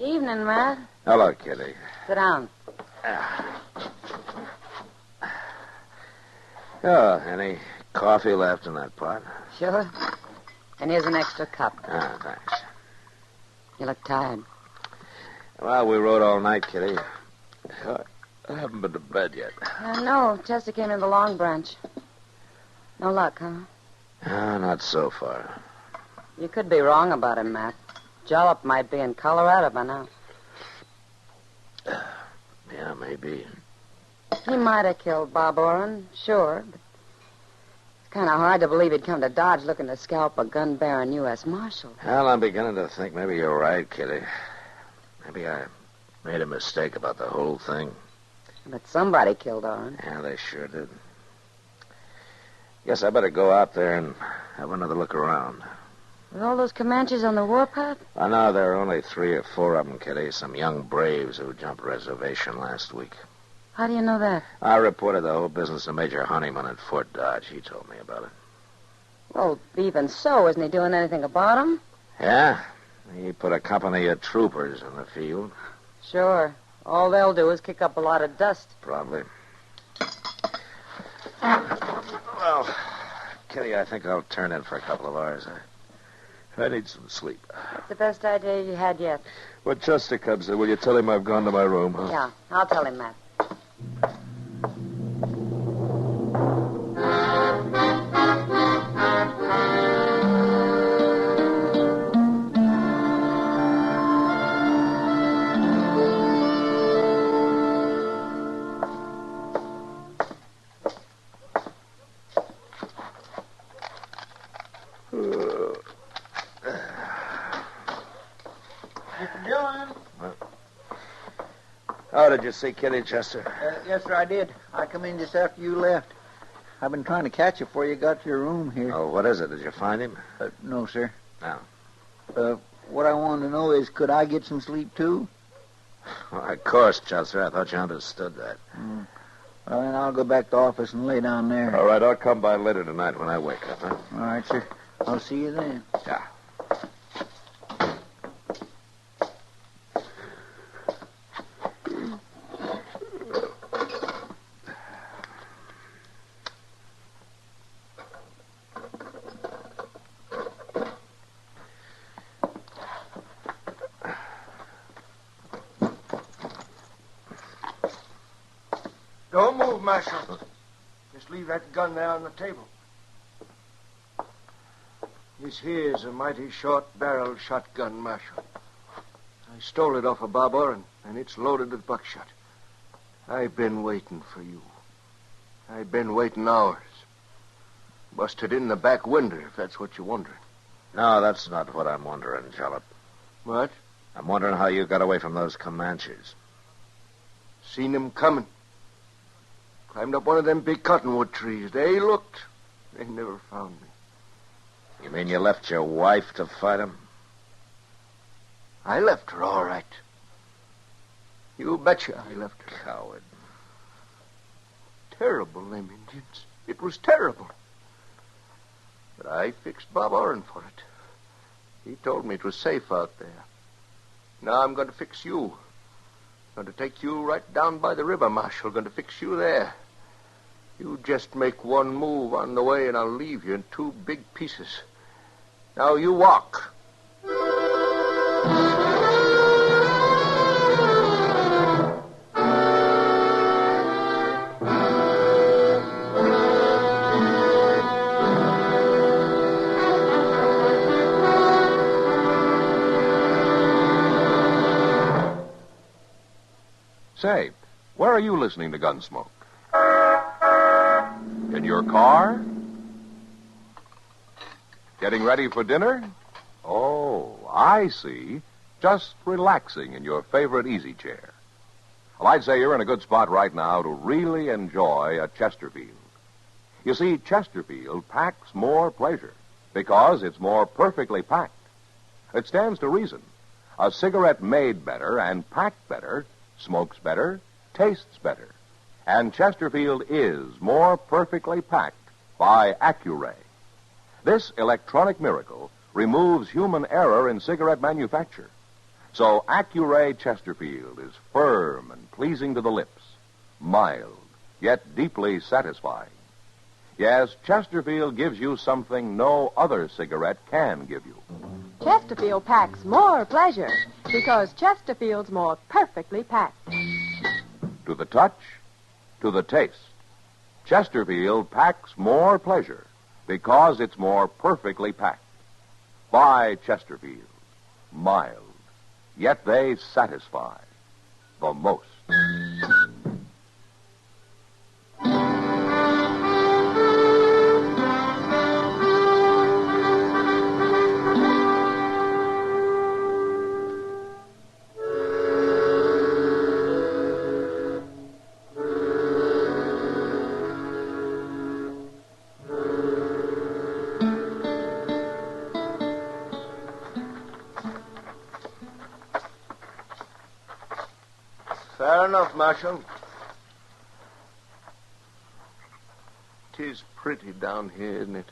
Evening, Matt. Hello, Kitty. Sit down. Oh, any coffee left in that pot? Sure. And here's an extra cup. Ah, thanks. You look tired. Well, we rode all night, Kitty. I haven't been to bed yet. No, Chester came in the Long Branch. No luck, huh? Not so far. You could be wrong about him, Matt. Jalop might be in Colorado by now. Yeah, maybe. He might have killed Bob Oren, sure, but it's kind of hard to believe he'd come to Dodge looking to scalp a gun-bearing U.S. Marshal. Well, I'm beginning to think maybe you're right, Kitty. Maybe I made a mistake about the whole thing. But somebody killed Oren. Yeah, they sure did. Guess I better go out there and have another look around. With all those Comanches on the warpath? I know there are only 3 or 4 of them, Kitty. Some young braves who jumped reservation last week. How do you know that? I reported the whole business to Major Honeyman at Fort Dodge. He told me about it. Well, even so, isn't he doing anything about him? Yeah? He put a company of troopers in the field. Sure. All they'll do is kick up a lot of dust. Probably. Well, Kitty, I think I'll turn in for a couple of hours. I need some sleep. That's the best idea you had yet. When Chester comes in, will you tell him I've gone to my room? Huh? Yeah, I'll tell him that. Oh, did you see Kitty, Chester? Yes, sir, I did. I come in just after you left. I've been trying to catch you before you got to your room here. Oh, what is it? Did you find him? No, sir. No. What I wanted to know is, could I get some sleep, too? Well, of course, Chester. I thought you understood that. Well, then I'll go back to the office and lay down there. All right, I'll come by later tonight when I wake up, huh? All right, sir. I'll see you then. Yeah. Don't move, Marshal. Just leave that gun there on the table. This here's a mighty short-barreled shotgun, Marshal. I stole it off of Bob Oren, and it's loaded with buckshot. I've been waiting for you. I've been waiting hours. Busted in the back window, if that's what you're wondering. No, that's not what I'm wondering, Jalop. What? I'm wondering how you got away from those Comanches. Seen them coming. Climbed up one of them big cottonwood trees. They looked. They never found me. You mean you left your wife to fight them? I left her, all right. You betcha I left her. Coward. Terrible, them Indians. It was terrible. But I fixed Bob Oren for it. He told me it was safe out there. Now I'm going to fix you. Going to take you right down by the river, Marshal. Going to fix you there. You just make one move on the way, and I'll leave you in two big pieces. Now you walk. Say, where are you listening to Gunsmoke? In your car? Getting ready for dinner? Oh, I see. Just relaxing in your favorite easy chair. Well, I'd say you're in a good spot right now to really enjoy a Chesterfield. You see, Chesterfield packs more pleasure because it's more perfectly packed. It stands to reason. A cigarette made better and packed better smokes better, tastes better. And Chesterfield is more perfectly packed by Accuray. This electronic miracle removes human error in cigarette manufacture. So Accuray Chesterfield is firm and pleasing to the lips, mild, yet deeply satisfying. Yes, Chesterfield gives you something no other cigarette can give you. Chesterfield packs more pleasure because Chesterfield's more perfectly packed. To the touch, to the taste, Chesterfield packs more pleasure because it's more perfectly packed. Buy Chesterfield. Mild, yet they satisfy the most. Fair enough, Marshal. 'Tis pretty down here, isn't it?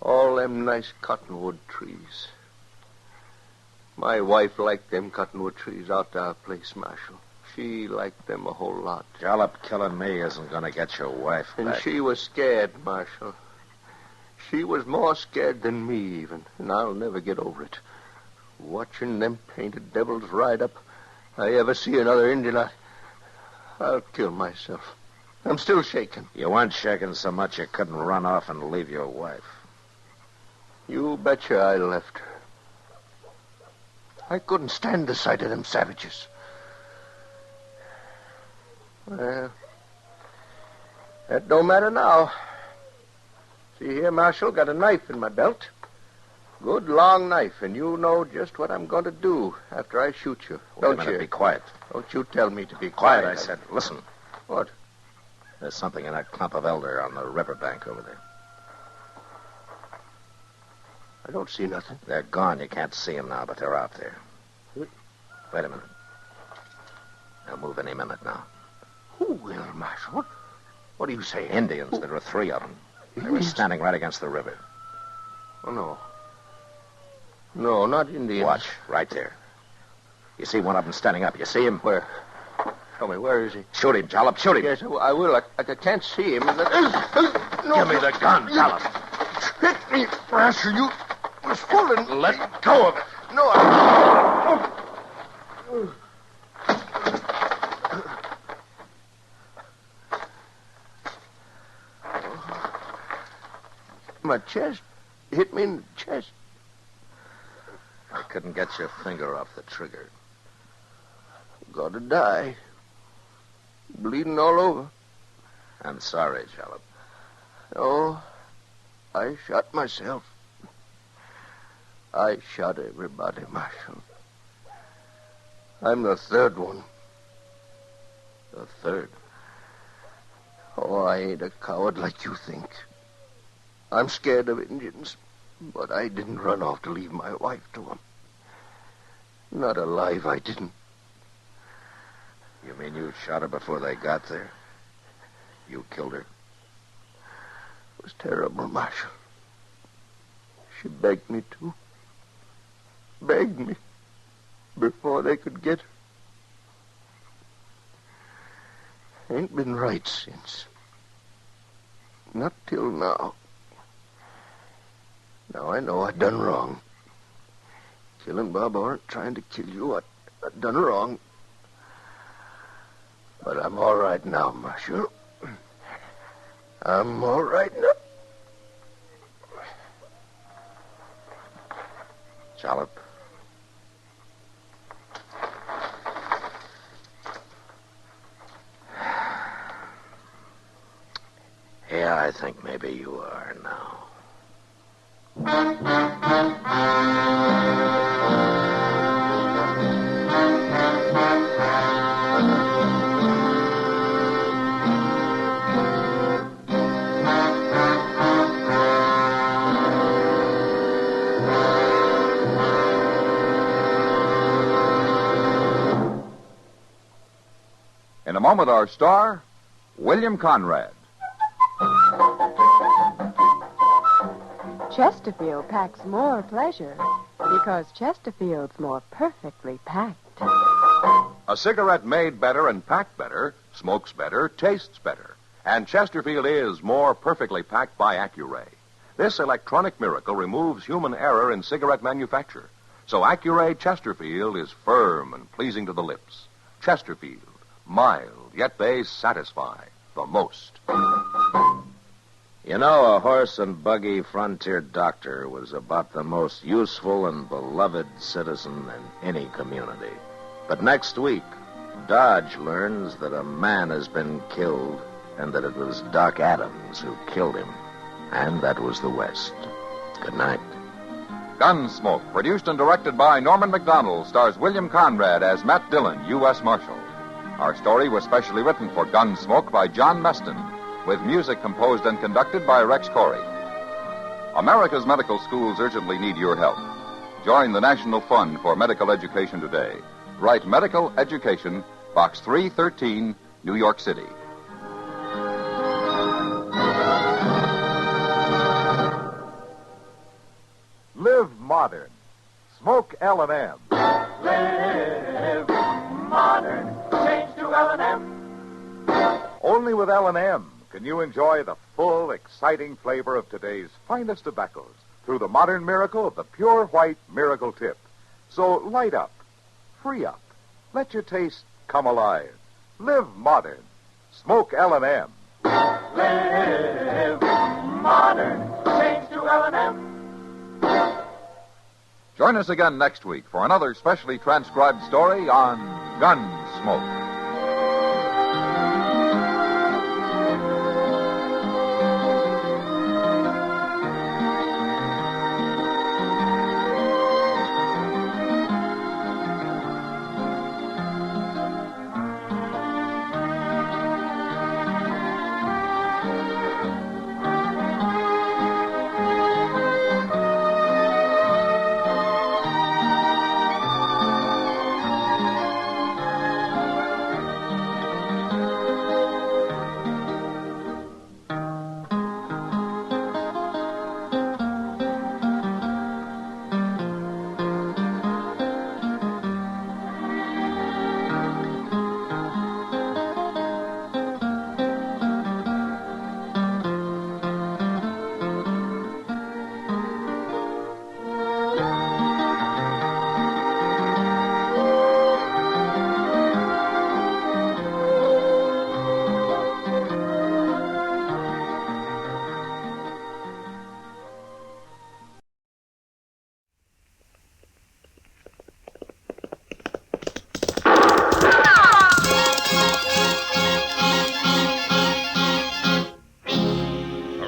All them nice cottonwood trees. My wife liked them cottonwood trees out to our place, Marshal. She liked them a whole lot. Jalop killing me isn't going to get your wife back. And she was scared, Marshal. She was more scared than me, even, and I'll never get over it. Watching them painted devils ride up, I ever see another Indian, I'll kill myself. I'm still shaking. You weren't shaking so much you couldn't run off and leave your wife. You betcha I left her. I couldn't stand the sight of them savages. Well, that don't matter now. See here, Marshal, got a knife in my belt. Good long knife, and you know just what I'm going to do after I shoot you. Wait a Don't minute, you? be quiet. Don't you tell me to be Quiet, quiet. I said. Listen. What? There's something in that clump of elder on the riverbank over there. I don't see nothing. They're gone. You can't see them now, but they're out there. Wait a minute. They'll move any minute now. Who will, Marshal? What are you saying? Indians. There were 3 of them. They were standing right against the river. Oh, no. No, not Indians. Watch, right there. You see one of them standing up. You see him? Where? Tell me, where is he? Shoot him, Jollop. Shoot him. Yes, I will. I can't see him. No. Give me the gun, Jollop. Hit me, Marshal. You was fooling. Let go of it. No, my chest. Hit me in the chest. I couldn't get your finger off the trigger. Gotta die. Bleeding all over. I'm sorry, Jollop. Oh, I shot myself. I shot everybody, Marshal. I'm the 3rd one. The 3rd? Oh, I ain't a coward like you think. I'm scared of Indians, but I didn't run off to leave my wife to them. Not alive, I didn't. You mean you shot her before they got there? You killed her? It was terrible, Marshal. She begged me to. Begged me before they could get her. Ain't been right since. Not till now. Now I know I done wrong. Killing Bob Orr, trying to kill you, I done wrong. But I'm all right now, Marshal. I'm all right now. Jollop. Yeah, I think maybe you are now. In a moment, our star, William Conrad. Chesterfield packs more pleasure because Chesterfield's more perfectly packed. A cigarette made better and packed better, smokes better, tastes better. And Chesterfield is more perfectly packed by Accuray. This electronic miracle removes human error in cigarette manufacture. So Accuray Chesterfield is firm and pleasing to the lips. Chesterfield, mild, yet they satisfy the most. You know, a horse and buggy frontier doctor was about the most useful and beloved citizen in any community. But next week, Dodge learns that a man has been killed and that it was Doc Adams who killed him. And that was the West. Good night. Gunsmoke, produced and directed by Norman McDonald, stars William Conrad as Matt Dillon, U.S. Marshal. Our story was specially written for Gunsmoke by John Meston, with music composed and conducted by Rex Corey. America's medical schools urgently need your help. Join the National Fund for Medical Education today. Write Medical Education, Box 313, New York City. Live modern. Smoke L&M. Live modern. Change to L&M. Only with L&M can you enjoy the full, exciting flavor of today's finest tobaccos through the modern miracle of the pure white Miracle Tip. So light up, free up, let your taste come alive. Live modern. Smoke L&M. Live modern. Change to L&M. Join us again next week for another specially transcribed story on Gunsmoke.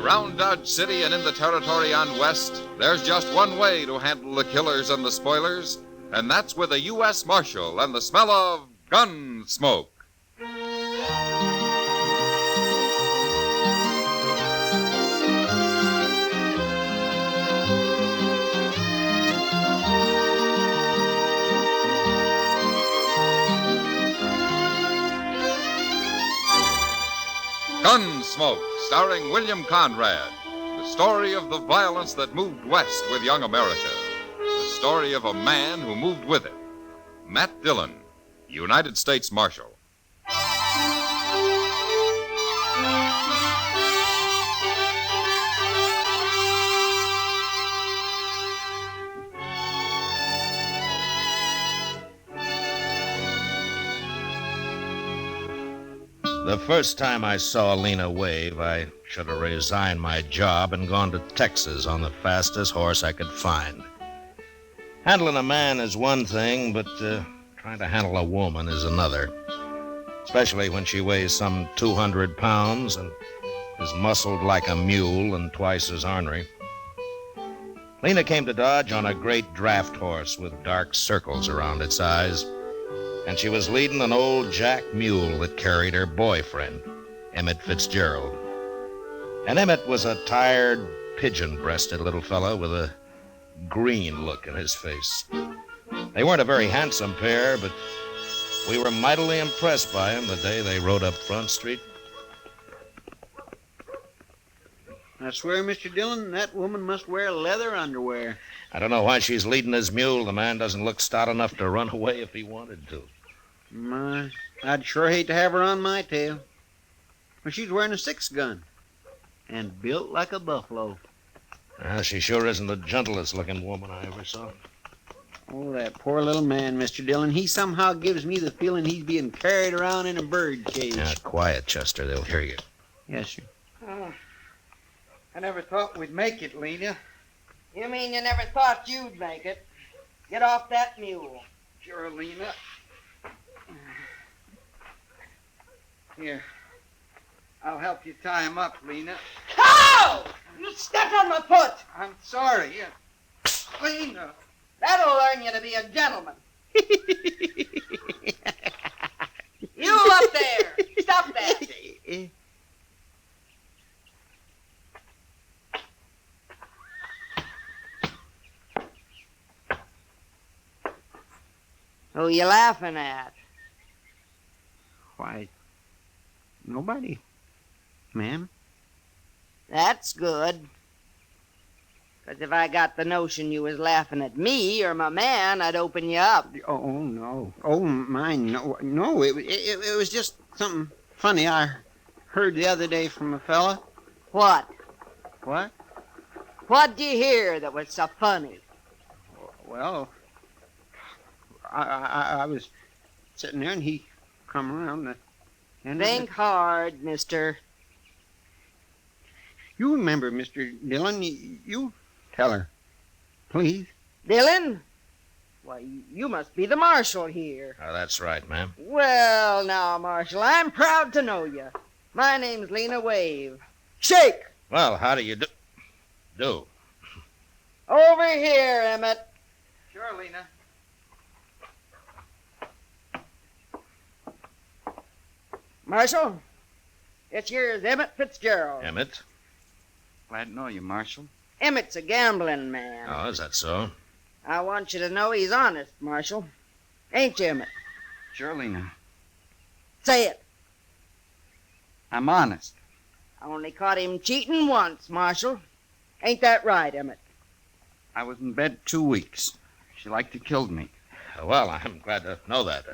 Around Dodge City and in the territory on West, there's just one way to handle the killers and the spoilers, and that's with a U.S. Marshal and the smell of Gunsmoke. Gunsmoke, starring William Conrad. The story of the violence that moved west with young America. The story of a man who moved with it. Matt Dillon, United States Marshal. The first time I saw Lena wave, I should have resigned my job and gone to Texas on the fastest horse I could find. Handling a man is one thing, but trying to handle a woman is another. Especially when she weighs some 200 pounds and is muscled like a mule and twice as ornery. Lena came to Dodge on a great draft horse with dark circles around its eyes. And she was leading an old jack mule that carried her boyfriend, Emmett Fitzgerald. And Emmett was a tired, pigeon-breasted little fellow with a green look in his face. They weren't a very handsome pair, but we were mightily impressed by them the day they rode up Front Street. I swear, Mr. Dillon, that woman must wear leather underwear. I don't know why she's leading his mule. The man doesn't look stout enough to run away if he wanted to. My, I'd sure hate to have her on my tail. Well, she's wearing a 6-gun and built like a buffalo. Well, she sure isn't the gentlest looking woman I ever saw. Oh, that poor little man, Mr. Dillon. He somehow gives me the feeling he's being carried around in a bird cage. Now, quiet, Chester. They'll hear you. Yes, sir. Oh, I never thought we'd make it, Lena. You mean you never thought you'd make it? Get off that mule. Sure, Lena. Here. I'll help you tie him up, Lena. Ow! You stepped on my foot. I'm sorry. Lena. That'll learn you to be a gentleman. You up there. Stop that. Who you laughing at? Why, nobody, ma'am. That's good. 'Cause if I got the notion you was laughing at me or my man, I'd open you up. Oh, no. Oh, mine, no. No, it was just something funny I heard the other day from a fella. What? What? What'd you hear that was so funny? Well, I was sitting there and he come around the end Think hard, mister. You remember, Mr. Dillon, you tell her, please. Dillon? Why, you must be the marshal here. Oh, that's right, ma'am. Well, now, Marshal, I'm proud to know you. My name's Lena Wave. Shake! Well, how do you do? Over here, Emmett. Sure, Lena. Marshal, it's yours, Emmett Fitzgerald. Emmett? Glad to know you, Marshal. Emmett's a gambling man. Oh, is that so? I want you to know he's honest, Marshal. Ain't you, Emmett? Sure, Lena. Say it. I'm honest. I only caught him cheating once, Marshal. Ain't that right, Emmett? I was in bed 2 weeks. She liked to kill me. Well, I'm glad to know that.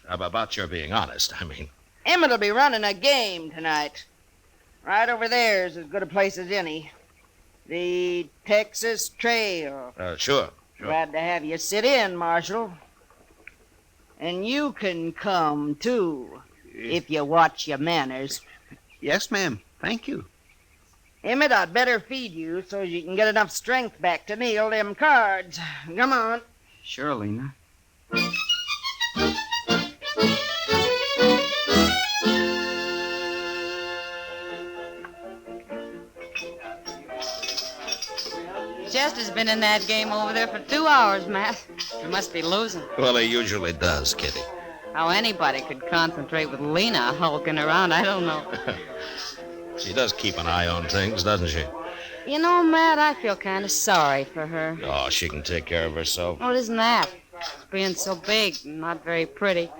About your being honest, I mean. Emmett'll be running a game tonight. Right over there's as good a place as any. The Texas Trail. Sure. Glad to have you sit in, Marshal. And you can come, too, if you watch your manners. Yes, ma'am. Thank you. Emmett, I'd better feed you so you can get enough strength back to kneel them cards. Come on. Sure, Lena. Chester's been in that game over there for 2 hours, Matt. He must be losing. Well, he usually does, Kitty. How anybody could concentrate with Lena hulking around, I don't know. She does keep an eye on things, doesn't she? You know, Matt, I feel kind of sorry for her. Oh, she can take care of herself. Well, isn't that? She's being so big and not very pretty.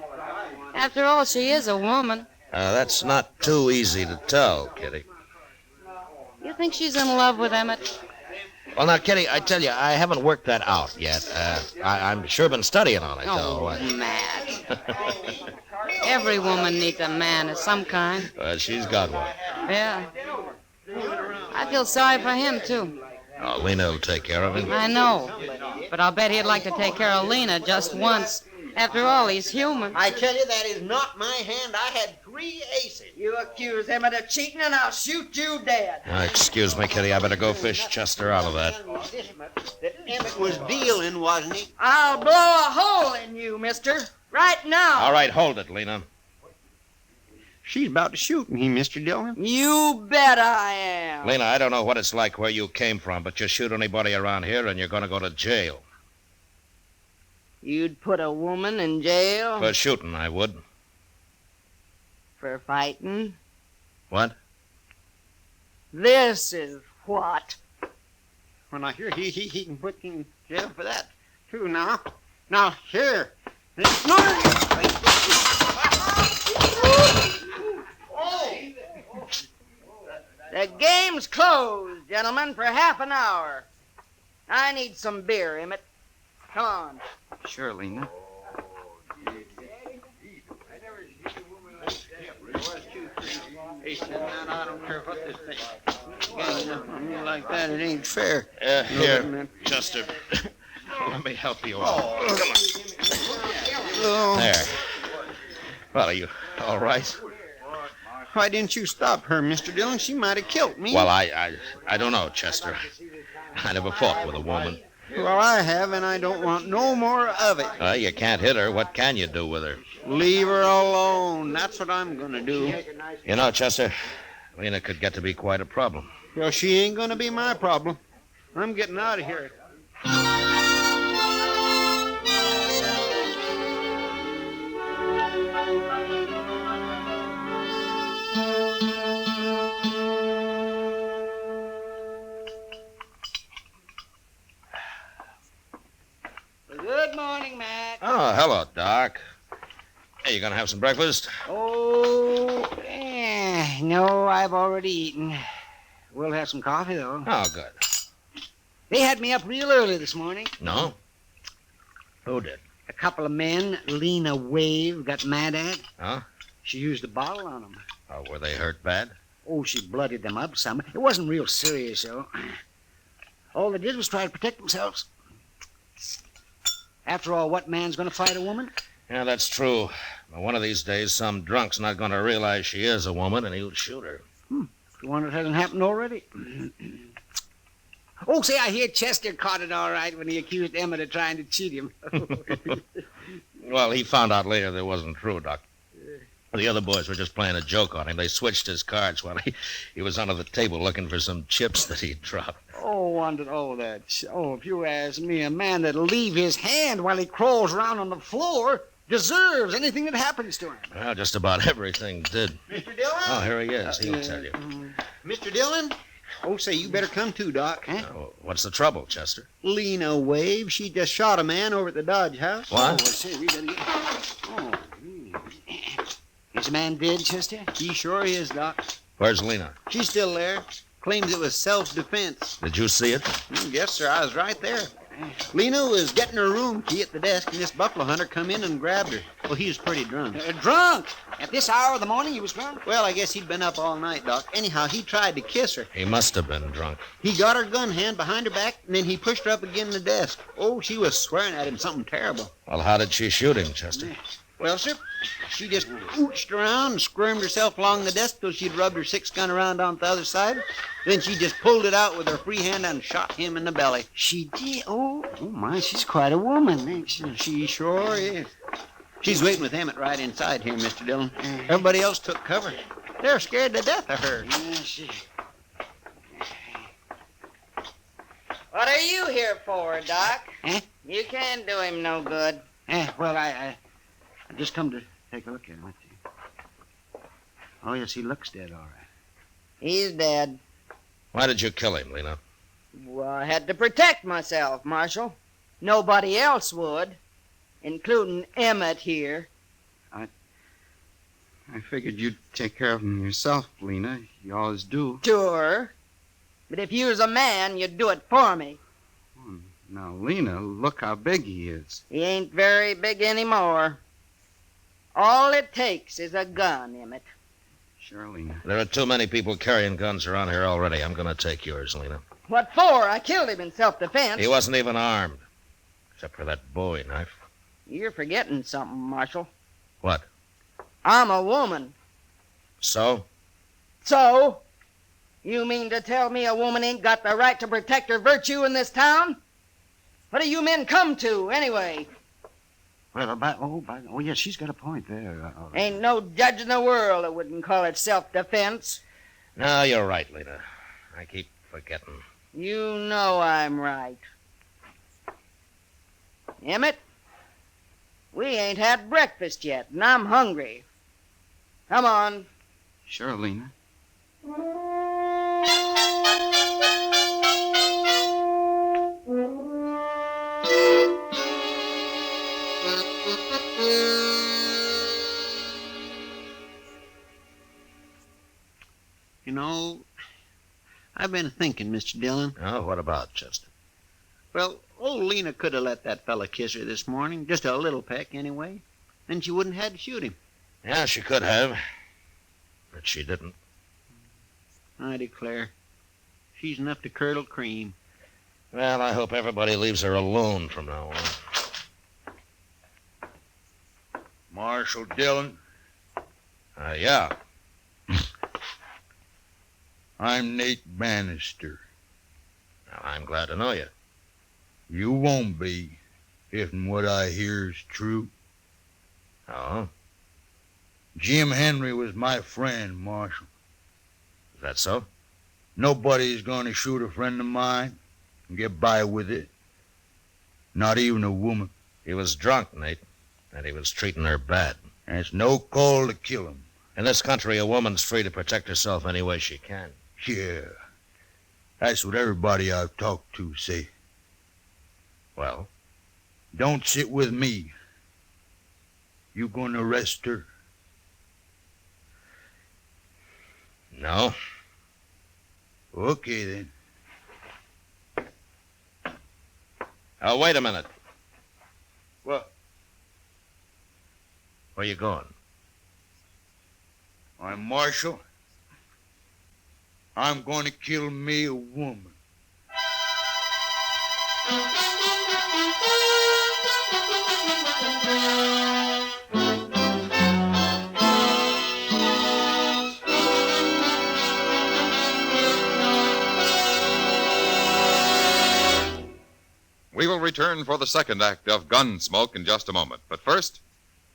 After all, she is a woman. That's not too easy to tell, Kitty. You think she's in love with Emmett? Well, now, Kitty, I tell you, I haven't worked that out yet. I'm sure been studying on it, though. Matt. Every woman needs a man of some kind. She's got one. Yeah. I feel sorry for him, too. Oh, Lena will take care of him. I know. But I'll bet he'd like to take care of Lena just once. After all, he's human. I tell you, that is not my hand. I had 3 aces. You accuse Emmett of cheating, and I'll shoot you dead. Excuse me, Kitty. I better go fish Chester out of that. That Emmett was dealing, wasn't he? I'll blow a hole in you, mister. Right now. All right, hold it, Lena. She's about to shoot me, Mr. Dillon. You bet I am. Lena, I don't know what it's like where you came from, but you shoot anybody around here and you're going to go to jail. You'd put a woman in jail? For shooting, I would. For fighting? What? This is what? Well, now, here, he can put you in jail for that, too, now. Now, here. The game's closed, gentlemen, for half an hour. I need some beer, Emmett. Come on. Sure, Lena. I don't care what this thing. Gang up on me like that, it ain't fair. Here, Chester. Let me help you out. Come on. There. Well, are you all right? Why didn't you stop her, Mr. Dillon? She might have killed me. Well, I don't know, Chester. I never fought with a woman. Well, I have, and I don't want no more of it. You can't hit her. What can you do with her? Leave her alone. That's what I'm going to do. You know, Chester, Lena could get to be quite a problem. Well, she ain't going to be my problem. I'm getting out of here. Good morning, Matt. Oh, hello, Doc. Hey, you gonna have some breakfast? Oh, no, I've already eaten. We'll have some coffee, though. Oh, good. They had me up real early this morning. No? Who did? A couple of men Lena Wave got mad at. Huh? She used a bottle on them. Oh, were they hurt bad? Oh, she bloodied them up some. It wasn't real serious, though. All they did was try to protect themselves. After all, what man's going to fight a woman? Yeah, that's true. But one of these days, some drunk's not going to realize she is a woman, and he'll shoot her. The one that hasn't happened already. Oh, say, I hear Chester caught it all right when he accused Emmett of trying to cheat him. Well, he found out later that wasn't true, Doc. The other boys were just playing a joke on him. They switched his cards while he was under the table looking for some chips that he'd dropped. If you ask me, a man that'll leave his hand while he crawls around on the floor deserves anything that happens to him. Well, just about everything did. Mr. Dillon? Oh, here he is. He'll tell you. Mr. Dillon? Oh, say, you better come too, Doc. What's the trouble, Chester? Lena Wave, she just shot a man over at the Dodge House. What? We better get... Is the man dead, Chester? He sure is, Doc. Where's Lena? She's still there. Claims it was self-defense. Did you see it? Yes, sir. I was right there. Lena was getting her room key at the desk, and this buffalo hunter come in and grabbed her. Well, he was pretty drunk. Drunk? At this hour of the morning he was drunk? Well, I guess he'd been up all night, Doc. Anyhow, he tried to kiss her. He must have been drunk. He got her gun hand behind her back, and then he pushed her up against the desk. Oh, she was swearing at him something terrible. Well, how did she shoot him, Chester? Well, sir, she just ooched around and squirmed herself along the desk till she'd rubbed her 6-gun around on the other side. Then she just pulled it out with her free hand and shot him in the belly. She did? Oh, my, she's quite a woman, ain't she? She sure is. She's waiting with Emmett right inside here, Mr. Dillon. Everybody else took cover. They're scared to death of her. What are you here for, Doc? Eh? You can't do him no good. Well, I just come to take a look at him. Let's see. Oh, yes, he looks dead, all right. He's dead. Why did you kill him, Lena? Well, I had to protect myself, Marshal. Nobody else would, including Emmett here. I figured you'd take care of him yourself, Lena. You always do. Sure. But if you was a man, you'd do it for me. Now, Lena, look how big he is. He ain't very big anymore. All it takes is a gun, Emmett. Sure, Lena. There are too many people carrying guns around here already. I'm going to take yours, Lena. What for? I killed him in self-defense. He wasn't even armed, except for that Bowie knife. You're forgetting something, Marshal. What? I'm a woman. So? So? You mean to tell me a woman ain't got the right to protect her virtue in this town? What do you men come to, anyway? Well, yes, she's got a point there. Ain't no judge in the world that wouldn't call it self-defense. No, you're right, Lena. I keep forgetting. You know I'm right. Emmett, we ain't had breakfast yet, and I'm hungry. Come on. Sure, Lena. You know, I've been thinking, Mr. Dillon. Oh, what about, Chester? Well, old Lena could have let that fella kiss her this morning. Just a little peck, anyway. Then she wouldn't have had to shoot him. Yeah, she could have. But she didn't. I declare. She's enough to curdle cream. Well, I hope everybody leaves her alone from now on. Marshal Dillon? Yeah. I'm Nate Bannister. Well, I'm glad to know you. You won't be, if what I hear is true. Oh? Jim Henry was my friend, Marshal. Is that so? Nobody's going to shoot a friend of mine and get by with it. Not even a woman. He was drunk, Nate, and he was treating her bad. And it's no call to kill him. In this country, a woman's free to protect herself any way she can. Yeah. That's what everybody I've talked to say. Well? Don't sit with me. You going to arrest her? No. Okay, then. Oh, wait a minute. What? Where you going? I'm Marshal. I'm going to kill me a woman. We will return for the second act of Gunsmoke in just a moment. But first,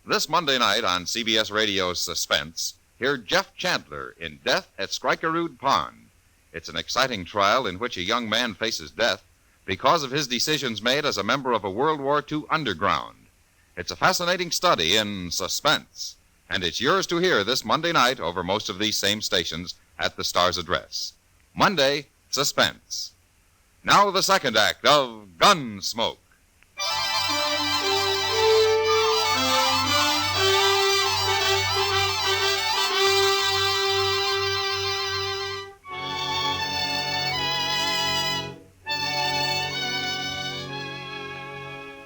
this Monday night on CBS Radio's Suspense, hear Jeff Chandler in Death at Skrikerud Pond. It's an exciting trial in which a young man faces death because of his decisions made as a member of a World War II underground. It's a fascinating study in suspense, and it's yours to hear this Monday night over most of these same stations at the Star's address. Monday, Suspense. Now the second act of Gunsmoke.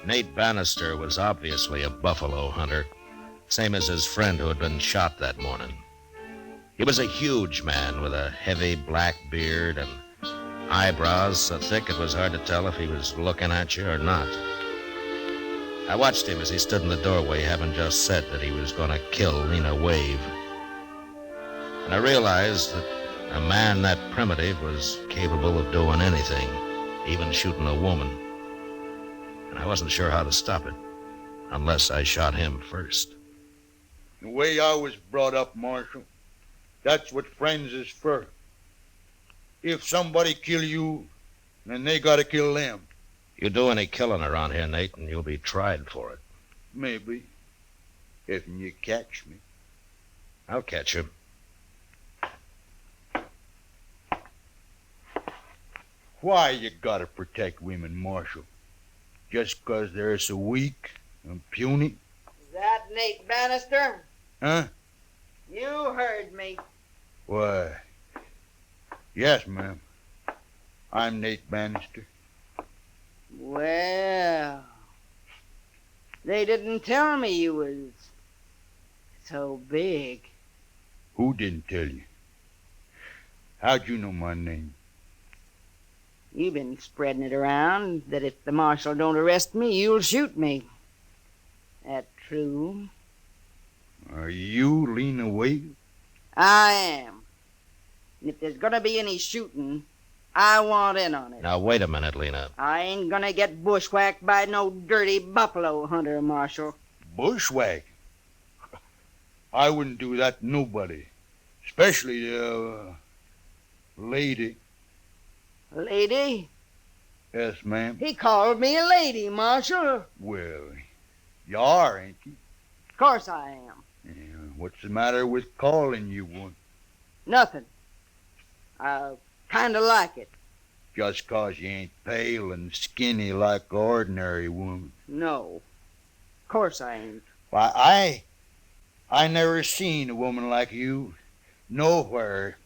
Nate Bannister was obviously a buffalo hunter, same as his friend who had been shot that morning. He was a huge man with a heavy black beard and eyebrows so thick it was hard to tell if he was looking at you or not. I watched him as he stood in the doorway, having just said that he was going to kill Lena Wave. And I realized that a man that primitive was capable of doing anything, even shooting a woman. And I wasn't sure how to stop it, unless I shot him first. The way I was brought up, Marshal, that's what friends is for. If somebody kill you, Then they got to kill them. You do any killing around here, Nate, and you'll be tried for it. Maybe. If you catch me. I'll catch you. Why you gotta protect women, Marshal? Just 'cause they're so weak and puny? Is that Nate Bannister? Huh? You heard me. Why, yes, ma'am. I'm Nate Bannister. Well, they didn't tell me you was so big. Who didn't tell you? How'd you know my name? You've been spreading it around that if the marshal don't arrest me, you'll shoot me. That true? Are you Lena Wade? I am. And if there's gonna be any shooting, I want in on it. Now, wait a minute, Lena. I ain't gonna get bushwhacked by no dirty buffalo hunter, Marshal. Bushwhack? I wouldn't do that to nobody. Especially a lady. Lady? Yes, ma'am. He called me a lady, Marshal. Well, you are, ain't you? Of course I am. Yeah, what's the matter with calling you one? Nothing. I kind of like it. Just 'cause you ain't pale and skinny like an ordinary woman. No. Of course I ain't. Why, I never seen a woman like you nowhere.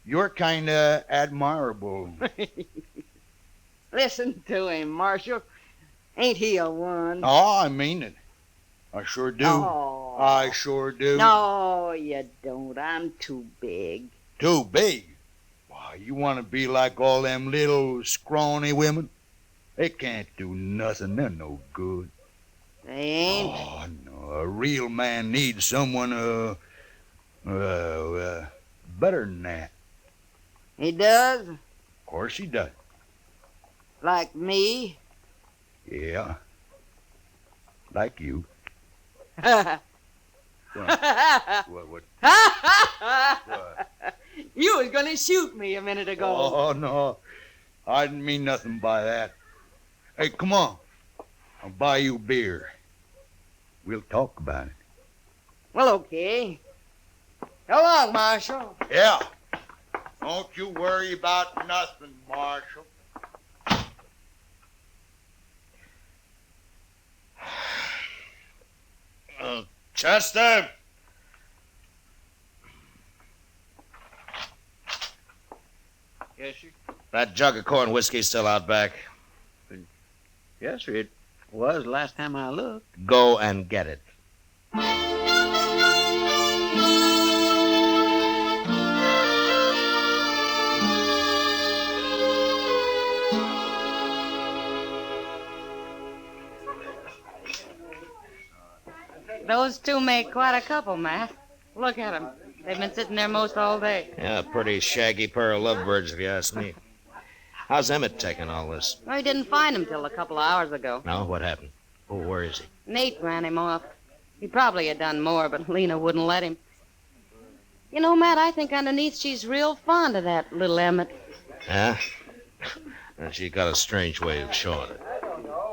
You're kind of admirable. Listen to him, Marshal. Ain't he a one? Oh, I mean it. I sure do. Oh. I sure do. No, you don't. I'm too big. Too big? Why, you want to be like all them little scrawny women? They can't do nothing. They're no good. They ain't? Oh, no. A real man needs someone, better than that. He does? Of course he does. Like me? Yeah. Like you. What? What? You was gonna shoot me a minute ago. Oh, no. I didn't mean nothing by that. Hey, come on. I'll buy you beer. We'll talk about it. Well, okay. Go along, Marshal. Yeah. Don't you worry about nothing, Marshal. Chester! Yes, sir. That jug of corn whiskey's still out back. Yes, sir. It was last time I looked. Go and get it. Those two make quite a couple, Matt. Look at them. They've been sitting there most all day. Yeah, pretty shaggy pair of lovebirds, if you ask me. How's Emmett taking all this? Well, he didn't find him till a couple of hours ago. No, what happened? Oh, where is he? Nate ran him off. He probably had done more, but Lena wouldn't let him. You know, Matt, I think underneath she's real fond of that little Emmett. Yeah? And she got a strange way of showing it.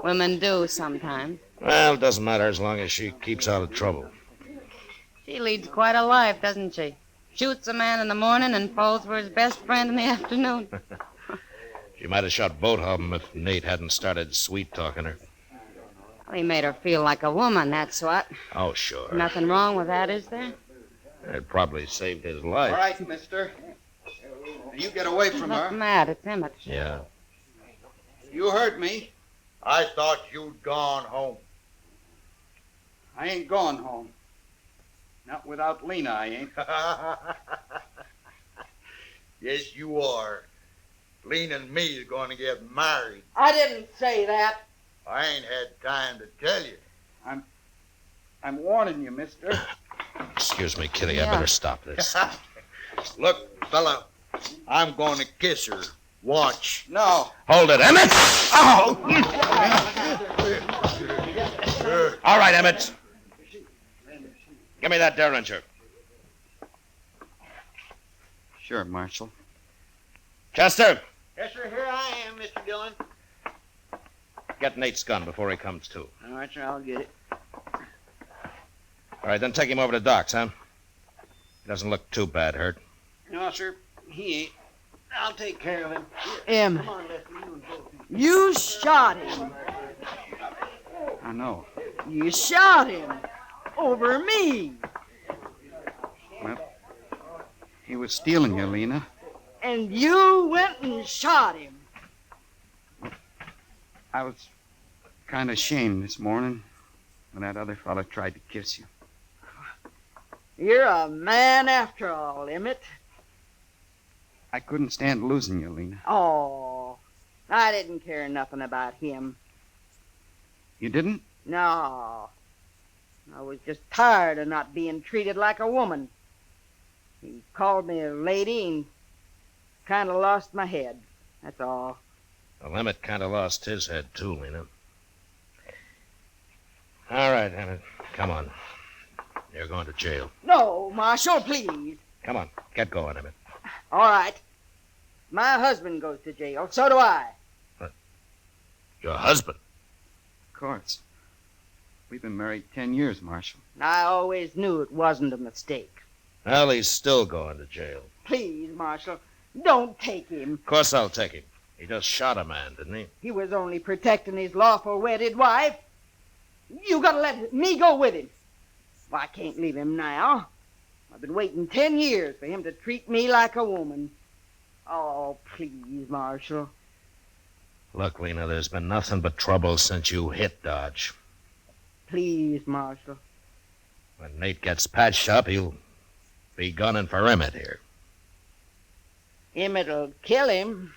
Women do sometimes. Well, it doesn't matter as long as she keeps out of trouble. She leads quite a life, doesn't she? Shoots a man in the morning and falls for his best friend in the afternoon. She might have shot both of them if Nate hadn't started sweet-talking her. Well, he made her feel like a woman, that's what. Oh, sure. Nothing wrong with that, is there? It probably saved his life. All right, mister. You get away from Look, her. Matt, it's Emmett. Yeah. You heard me. I thought you'd gone home. I ain't going home. Not without Lena, I ain't. Yes, you are. Lena and me is going to get married. I didn't say that. I ain't had time to tell you. I'm warning you, mister. Excuse me, Kitty. I better stop this. Look, fella, I'm going to kiss her. Watch. No. Hold it, Emmett! Oh! All right, Emmett. Give me that derringer. Sure, Marshal. Chester, Yes, sir. Here I am, Mr. Dillon. Get Nate's gun before he comes to. All right, sir. I'll get it. All right, then take him over to Doc's, huh? He doesn't look too bad hurt. No, sir. He ain't. I'll take care of him. Em, Come on, Leslie. You and both. you shot him. I know. You shot him. Over me. Well, he was stealing you, Lena. And you went and shot him. I was kind of ashamed this morning when that other fella tried to kiss you. You're a man after all, Emmett. I couldn't stand losing you, Lena. Oh, I didn't care nothing about him. You didn't? No. I was just tired of not being treated like a woman. He called me a lady and kind of lost my head. That's all. Well, Emmett kind of lost his head, too, Lena. All right, Emmett. Come on. You're going to jail. No, Marshal, please. Come on. Get going, Emmett. All right. My husband goes to jail. So do I. Your husband? Of course. We've been married 10 years, Marshal. I always knew it wasn't a mistake. Well, he's still going to jail. Please, Marshal, don't take him. Of course I'll take him. He just shot a man, didn't he? He was only protecting his lawful wedded wife. You gotta let me go with him. Well, I can't leave him now. I've been waiting 10 years for him to treat me like a woman. Oh, please, Marshal. Look, Lena, there's been nothing but trouble since you hit Dodge. Please, Marshal. When Nate gets patched up, he'll be gunning for Emmett here. Emmett'll kill him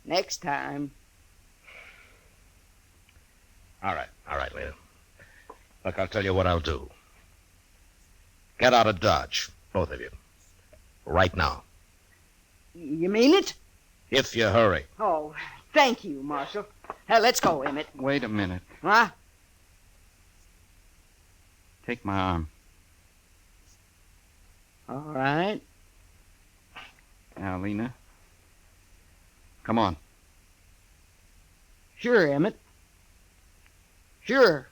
next time. All right, Lena. Look, I'll tell you what I'll do. Get out of Dodge, both of you. Right now. You mean it? If you hurry. Oh, thank you, Marshal. Let's go, Emmett. Wait a minute. Huh? Take my arm. All right. Now, Lena. Come on. Sure, Emmett. Sure.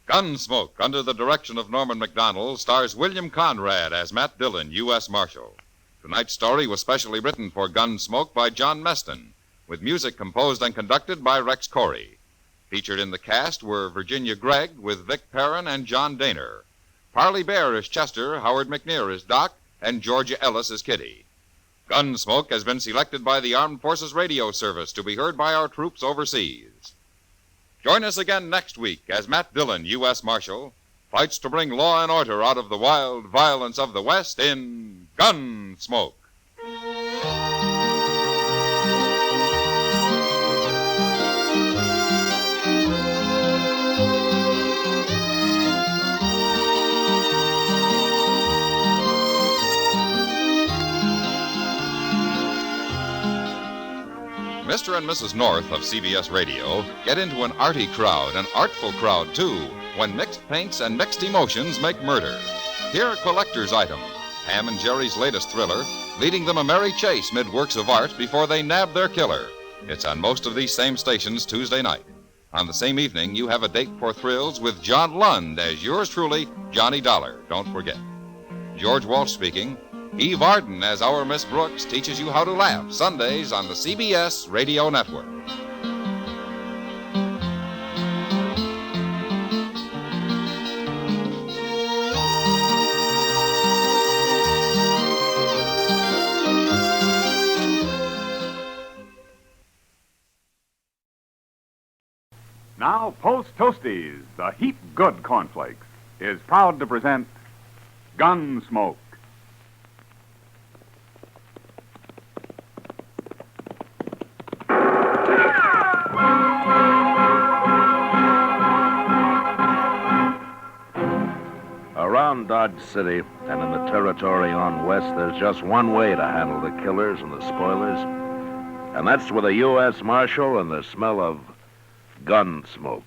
Gunsmoke, under the direction of Norman Macdonald, stars William Conrad as Matt Dillon, U.S. Marshal. Tonight's story was specially written for Gunsmoke by John Meston, with music composed and conducted by Rex Corey. Featured in the cast were Virginia Gregg with Vic Perrin and John Daner. Parley Bear as Chester, Howard McNear as Doc, and Georgia Ellis as Kitty. Gunsmoke has been selected by the Armed Forces Radio Service to be heard by our troops overseas. Join us again next week as Matt Dillon, U.S. Marshal, fights to bring law and order out of the wild violence of the West in Gunsmoke. Mr. and Mrs. North of CBS Radio get into an arty crowd, an artful crowd, too, when mixed paints and mixed emotions make murder. Here a collector's item, Ham and Jerry's latest thriller, leading them a merry chase mid works of art before they nab their killer. It's on most of these same stations Tuesday night. On the same evening, you have a date for thrills with John Lund as yours truly, Johnny Dollar. Don't forget. George Walsh speaking. Eve Arden as our Miss Brooks teaches you how to laugh Sundays on the CBS Radio Network. Now, Post Toasties, the heap good cornflakes, is proud to present Gunsmoke. around Dodge City and in the territory on west, there's just one way to handle the killers and the spoilers, and that's with a U.S. Marshal and the smell of gun smoke.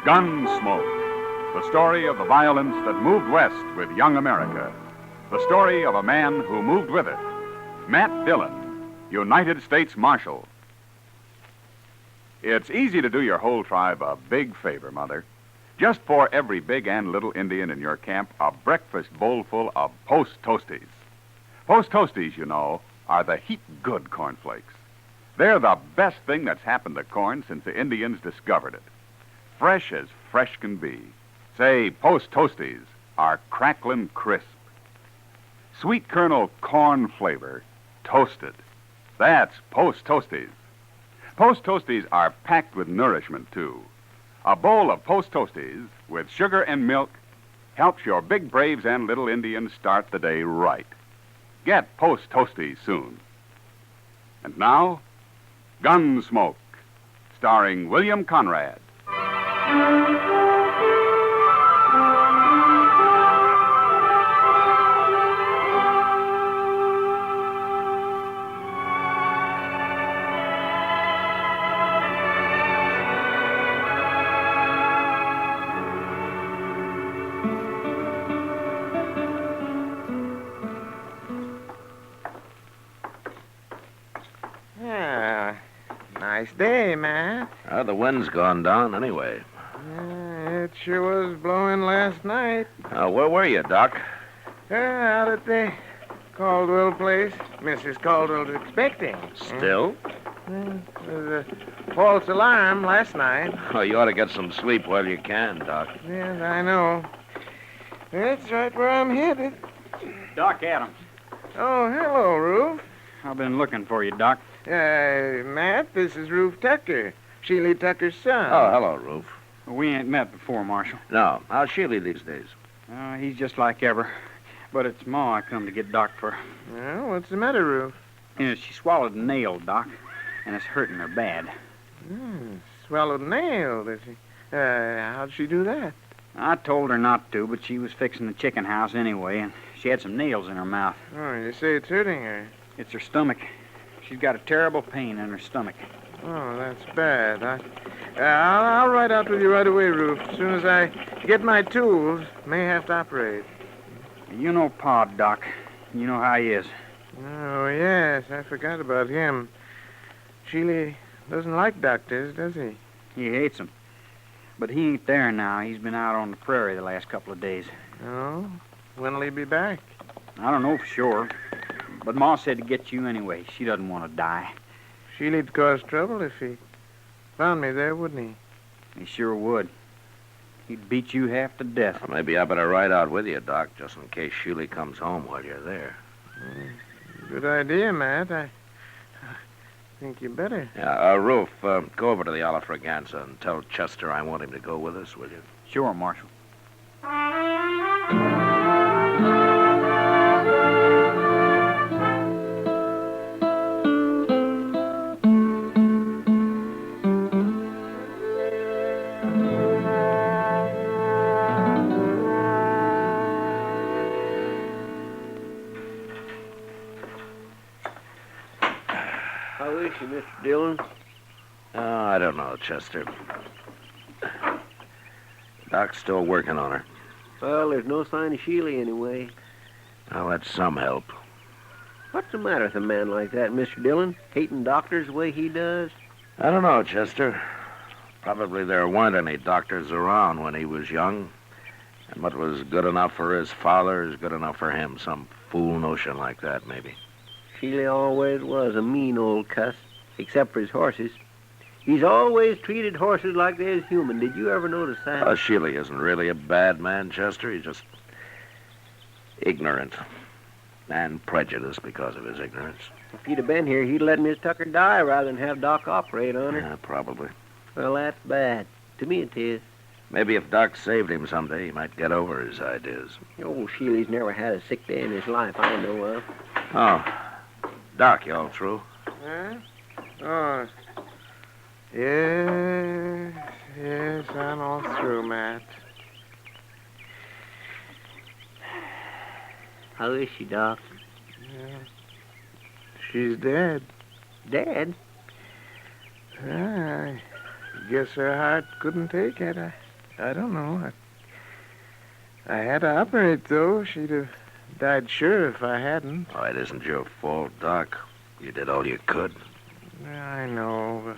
Gunsmoke, the story of the violence that moved west with young America. The story of a man who moved with it. Matt Dillon, United States Marshal. It's easy to do your whole tribe a big favor, Mother. Just pour every big and little Indian in your camp a breakfast bowlful of Post Toasties. Post Toasties, you know, are the heat-good cornflakes. They're the best thing that's happened to corn since the Indians discovered it. Fresh as fresh can be. Say, Post Toasties are crackling crisp. Sweet kernel corn flavor, toasted. That's Post Toasties. Post Toasties are packed with nourishment, too. A bowl of Post Toasties with sugar and milk helps your big braves and little Indians start the day right. Get Post Toasties soon. And now, Gunsmoke, starring William Conrad. Nice day, man. The wind's gone down anyway. It sure was blowing last night. Where were you, Doc? Out at the Caldwell place. Mrs. Caldwell's expecting. Still? It was a false alarm last night. Oh, you ought to get some sleep while you can, Doc. Yes, I know. That's right where I'm headed. Doc Adams. Oh, hello, Roof. I've been looking for you, Doc. Matt, this is Roof Tucker, Sheely Tucker's son. Oh, hello, Roof. We ain't met before, Marshal. No. How's Sheely these days? He's just like ever. But it's Ma I come to get Doc for. Well, what's the matter, Roof? She swallowed a nail, Doc, and it's hurting her bad. Swallowed a nail, did she? How'd she do that? I told her not to, but she was fixing the chicken house anyway, and she had some nails in her mouth. Oh, you say it's hurting her? It's her stomach. She's got a terrible pain in her stomach. Oh, that's bad. I'll ride out with you right away, Roof. As soon as I get my tools, may have to operate. You know Pa, Doc. You know how he is. Oh, yes, I forgot about him. Sheely doesn't like doctors, does he? He hates them. But he ain't there now. He's been out on the prairie the last couple of days. Oh? When'll he be back? I don't know for sure. But Ma said to get you anyway. She doesn't want to die. Sheely'd cause trouble if he found me there, wouldn't he? He sure would. He'd beat you half to death. Well, maybe I better ride out with you, Doc, just in case Sheely comes home while you're there. Good idea, Matt. I think you better. Yeah, Roof, go over to the Olafraganza and tell Chester I want him to go with us, will you? Sure, Marshal. How is she, Mr. Dillon? Oh, I don't know, Chester. Doc's still working on her. Well, there's no sign of Sheely anyway. Well, that's some help. What's the matter with a man like that, Mr. Dillon? Hating doctors the way he does? I don't know, Chester. Probably there weren't any doctors around when he was young. And what was good enough for his father is good enough for him. Some fool notion like that, maybe. Sheely always was a mean old cuss, except for his horses. He's always treated horses like they're human. Did you ever notice that? Sheely isn't really a bad man, Chester. He's just ignorant and prejudiced because of his ignorance. If he'd have been here, he'd let Miss Tucker die rather than have Doc operate on her. Yeah, probably. Well, that's bad. To me it is. Maybe if Doc saved him someday, he might get over his ideas. Old Sheely's never had a sick day in his life I know of. Oh, Doc, you all through? Huh? Oh. Yes, I'm all through, Matt. How is she, Doc? Yeah. She's dead. Dead? I guess her heart couldn't take it. I don't know. I had to operate, though. She'd have died sure if I hadn't. Oh, it isn't your fault, Doc. You did all you could. I know,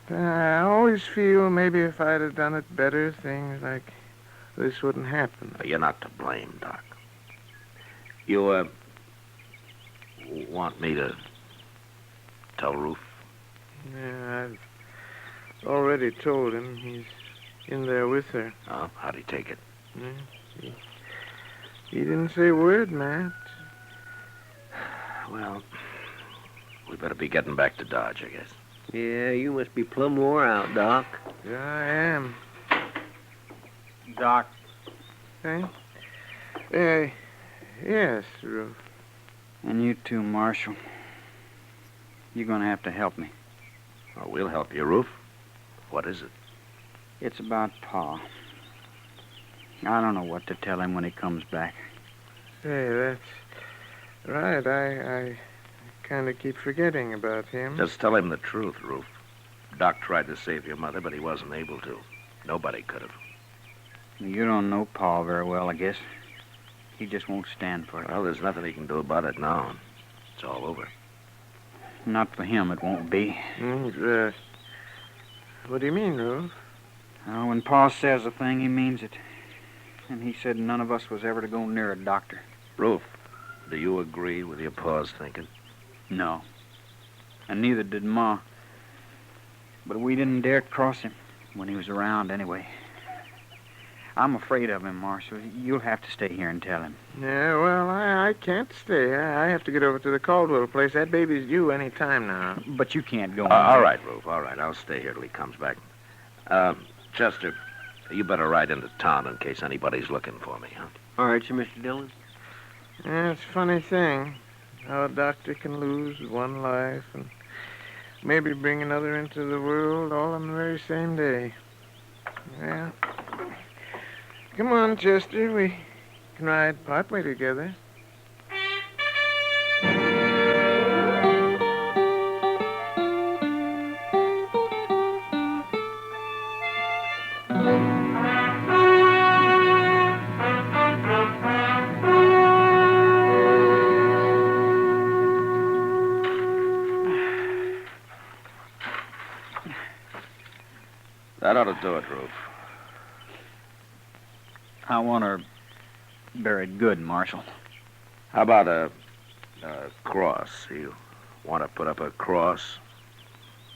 but I always feel maybe if I'd have done it better, things like this wouldn't happen. You're not to blame, Doc. You, want me to tell Roof? Yeah, I've already told him. He's in there with her. Oh, how'd he take it? Yeah, he didn't say a word, Matt. Well, we better be getting back to Dodge, I guess. Yeah, you must be plumb wore out, Doc. Yeah, I am. Doc. Hey? Yes, Roof. And you too, Marshal. You're going to have to help me. Oh, we'll help you, Roof. What is it? It's about Pa. I don't know what to tell him when he comes back. Hey, that's right. I kind of keep forgetting about him. Just tell him the truth, Roof. Doc tried to save your mother, but he wasn't able to. Nobody could have. You don't know Pa very well, I guess. He just won't stand for it. Well, there's nothing he can do about it now. It's all over. Not for him, it won't be. What do you mean, Roof? Well, when Pa says a thing, he means it. And he said none of us was ever to go near a doctor. Roof, do you agree with your Pa's thinking? No. And neither did Ma. But we didn't dare cross him when he was around anyway. I'm afraid of him, Marshal. You'll have to stay here and tell him. Yeah, well, I can't stay. I have to get over to the Caldwell place. That baby's due any time now. But you can't go. All right, Roof, all right. I'll stay here till he comes back. Chester, you better ride into town in case anybody's looking for me, huh? All right, sir, Mr. Dillon. Yeah, it's a funny thing how a doctor can lose one life and maybe bring another into the world all on the very same day. Yeah. Come on, Chester. We can ride partway together. That ought to do it, Roof. I want her buried good, Marshal. How about a cross? You want to put up a cross?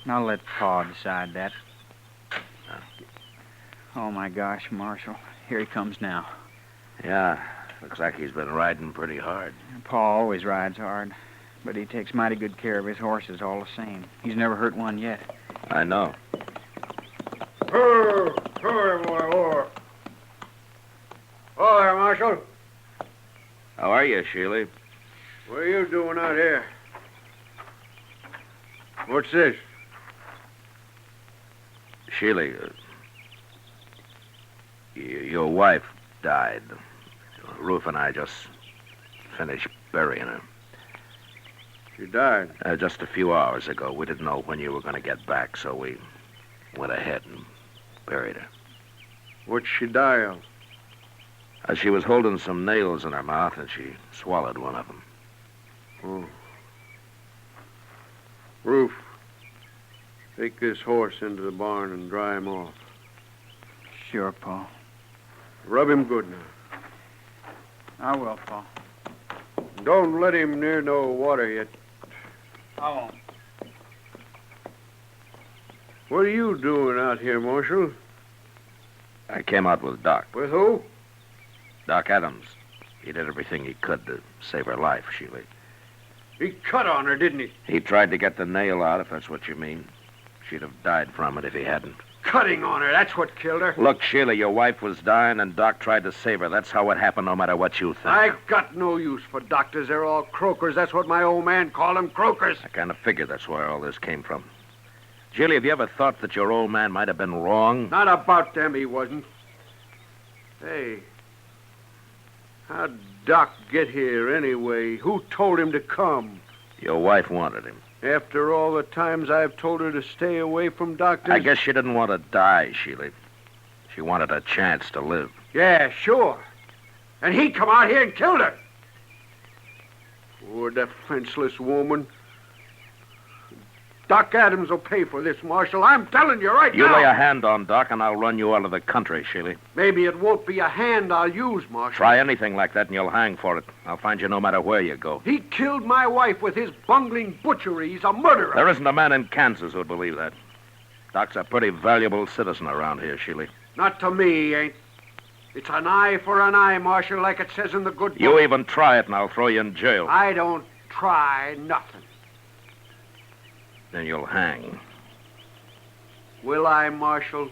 I'll let Pa decide that. Oh, my gosh, Marshal. Here he comes now. Yeah, looks like he's been riding pretty hard. Pa always rides hard, but he takes mighty good care of his horses all the same. He's never hurt one yet. I know. Oh, boy. Oh, there, Marshal. How are you, Sheely? What are you doing out here? What's this? Sheely, your wife died. Roof and I just finished burying her. She died? Just a few hours ago. We didn't know when you were going to get back, so we went ahead and buried her. What'd she die of? She was holding some nails in her mouth, and she swallowed one of them. Oh. Roof, take this horse into the barn and dry him off. Sure, Pa. Rub him good now. I will, Pa. Don't let him near no water yet. I won't. What are you doing out here, Marshal? I came out with Doc. With who? Doc Adams. He did everything he could to save her life, Sheely. He cut on her, didn't he? He tried to get the nail out, if that's what you mean. She'd have died from it if he hadn't. Cutting on her, that's what killed her. Look, Sheila, your wife was dying, and Doc tried to save her. That's how it happened, no matter what you think. I got no use for doctors. They're all croakers. That's what my old man called them, croakers. I kind of figured that's where all this came from. Sheila, have you ever thought that your old man might have been wrong? Not about them, he wasn't. Hey, how'd Doc get here anyway? Who told him to come? Your wife wanted him. After all the times I've told her to stay away from doctors? I guess she didn't want to die, Sheila. She wanted a chance to live. Yeah, sure. And he come out here and killed her. Poor defenseless woman. Doc Adams will pay for this, Marshal. I'm telling you right now. You lay a hand on Doc, and I'll run you out of the country, Sheila. Maybe it won't be a hand I'll use, Marshal. Try anything like that, and you'll hang for it. I'll find you no matter where you go. He killed my wife with his bungling butchery. He's a murderer. There isn't a man in Kansas who'd believe that. Doc's a pretty valuable citizen around here, Sheila. Not to me, ain't. It's an eye for an eye, Marshal, like it says in the good book. You even try it, and I'll throw you in jail. I don't try nothing. Then you'll hang. Will I, Marshal?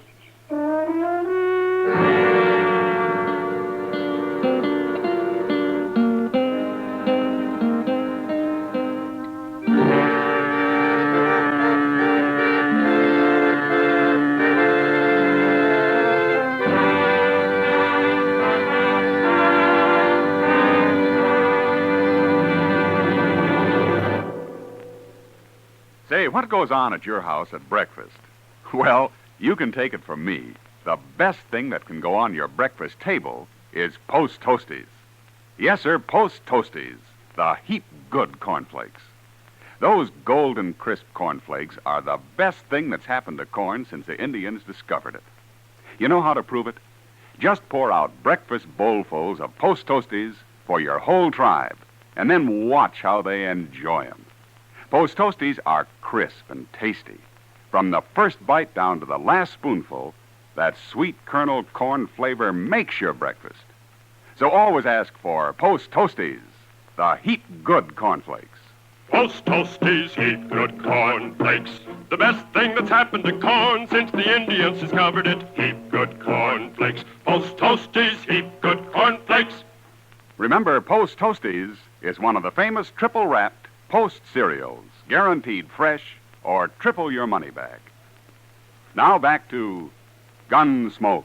Say, what goes on at your house at breakfast? Well, you can take it from me. The best thing that can go on your breakfast table is Post Toasties. Yes, sir, Post Toasties, the heap good cornflakes. Those golden crisp cornflakes are the best thing that's happened to corn since the Indians discovered it. You know how to prove it? Just pour out breakfast bowlfuls of Post Toasties for your whole tribe, and then watch how they enjoy 'em. Post Toasties are crisp and tasty. From the first bite down to the last spoonful, that sweet kernel corn flavor makes your breakfast. So always ask for Post Toasties, the heap good cornflakes. Post Toasties, heap good cornflakes. The best thing that's happened to corn since the Indians discovered it. Heap good cornflakes. Post Toasties, heap good cornflakes. Remember, Post Toasties is one of the famous triple-wrapped Post cereals, guaranteed fresh or triple your money back. Now back to Gunsmoke.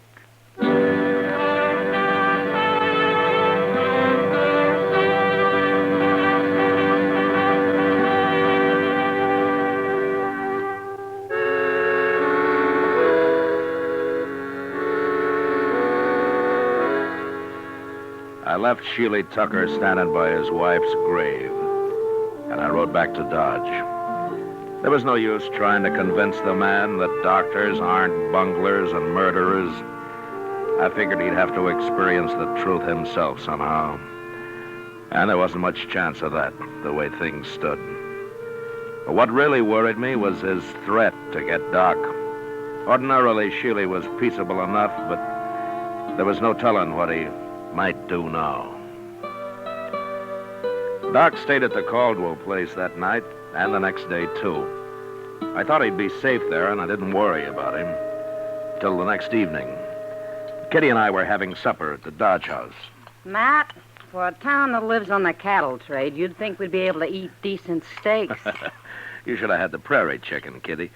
I left Sheely Tucker standing by his wife's grave, and I rode back to Dodge. There was no use trying to convince the man that doctors aren't bunglers and murderers. I figured he'd have to experience the truth himself somehow. And there wasn't much chance of that, the way things stood. But what really worried me was his threat to get Doc. Ordinarily, Sheely was peaceable enough, but there was no telling what he might do now. Doc stayed at the Caldwell place that night and the next day, too. I thought he'd be safe there, and I didn't worry about him till the next evening. Kitty and I were having supper at the Dodge House. Matt, for a town that lives on the cattle trade, you'd think we'd be able to eat decent steaks. You should have had the prairie chicken, Kitty.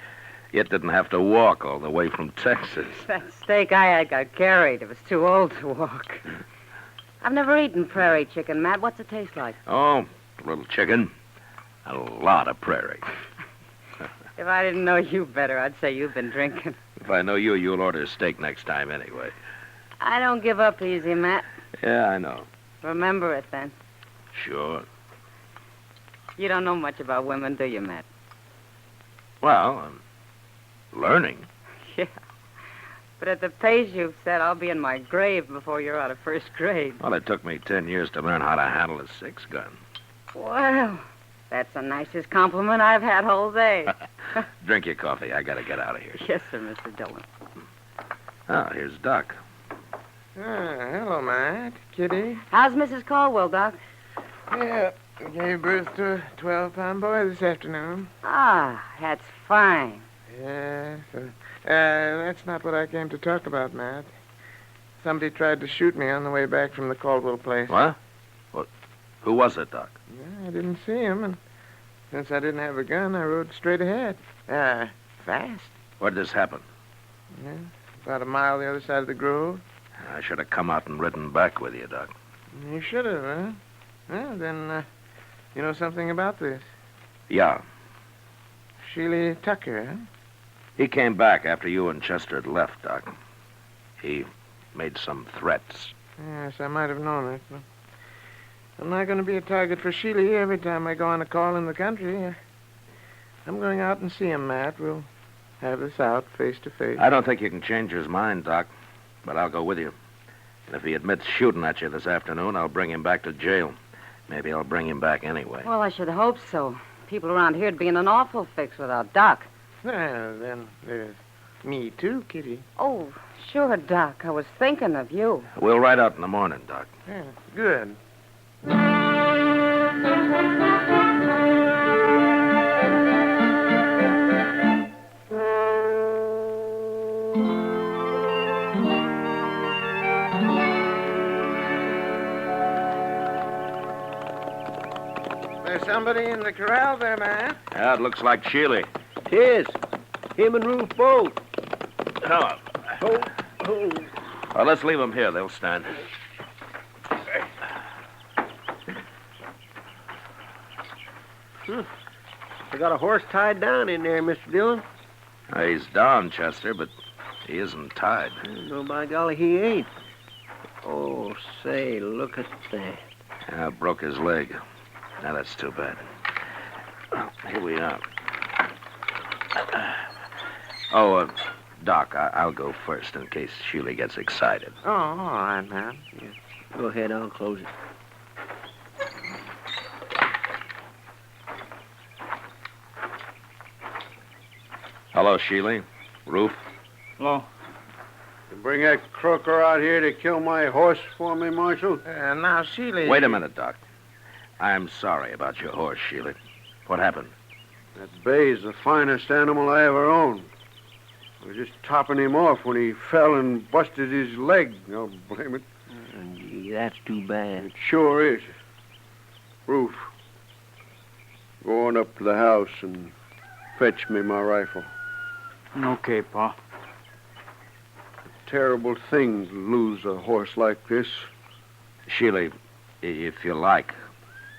It didn't have to walk all the way from Texas. That steak I had got carried. It was too old to walk. I've never eaten prairie chicken, Matt. What's it taste like? Oh, a little chicken, a lot of prairie. If I didn't know you better, I'd say you've been drinking. If I know you, you'll order steak next time anyway. I don't give up easy, Matt. Yeah, I know. Remember it, then. Sure. You don't know much about women, do you, Matt? Well, I'm learning. Yeah. But at the pace you've set, I'll be in my grave before you're out of first grade. Well, it took me 10 years to learn how to handle a six-gun. Well, that's the nicest compliment I've had all day. Drink your coffee. I gotta get out of here. Yes, sir, Mr. Dillon. Oh, here's Doc. Hello, Matt. Kitty. How's Mrs. Caldwell, Doc? Yeah, gave birth to a 12-pound boy this afternoon. Ah, that's fine. Yes. That's not what I came to talk about, Matt. Somebody tried to shoot me on the way back from the Caldwell place. What? Who was it, Doc? Yeah, I didn't see him, and since I didn't have a gun, I rode straight ahead. Fast. Where'd this happen? Yeah, about a mile the other side of the grove. I should have come out and ridden back with you, Doc. You should have, huh? Well, then, you know something about this. Yeah. Sheely Tucker, huh? He came back after you and Chester had left, Doc. He made some threats. Yes, I might have known it. But I'm not going to be a target for Sheely every time I go on a call in the country. I'm going out and see him, Matt. We'll have this out face to face. I don't think you can change his mind, Doc, but I'll go with you. And if he admits shooting at you this afternoon, I'll bring him back to jail. Maybe I'll bring him back anyway. Well, I should hope so. People around here'd be in an awful fix without Doc. Well, then there's me too, Kitty. Oh, sure, Doc. I was thinking of you. We'll ride out in the morning, Doc. Yeah, good. There's somebody in the corral there, man. Yeah, it looks like Sheely. Tis. Him and Ruth both. Oh. Well, let's leave them here. They'll stand. I got a horse tied down in there, Mr. Dillon. He's down, Chester, but he isn't tied. No, by golly, he ain't. Oh, say, look at that. Yeah, broke his leg. Now, that's too bad. Well, here we are. Doc, I'll go first in case Sheely gets excited. Oh, all right, man. Yeah. Go ahead, I'll close it. Hello, Sheely. Ruth. Hello. You bring that croaker out here to kill my horse for me, Marshal? Now, Sheely... Wait a minute, Doc. I'm sorry about your horse, Sheely. What happened? That bay's the finest animal I ever owned. I was just topping him off when he fell and busted his leg. I'll blame it. Gee, that's too bad. It sure is. Ruth, go on up to the house and fetch me my rifle. Okay, Pa. Terrible thing to lose a horse like this. Sheely, if you like,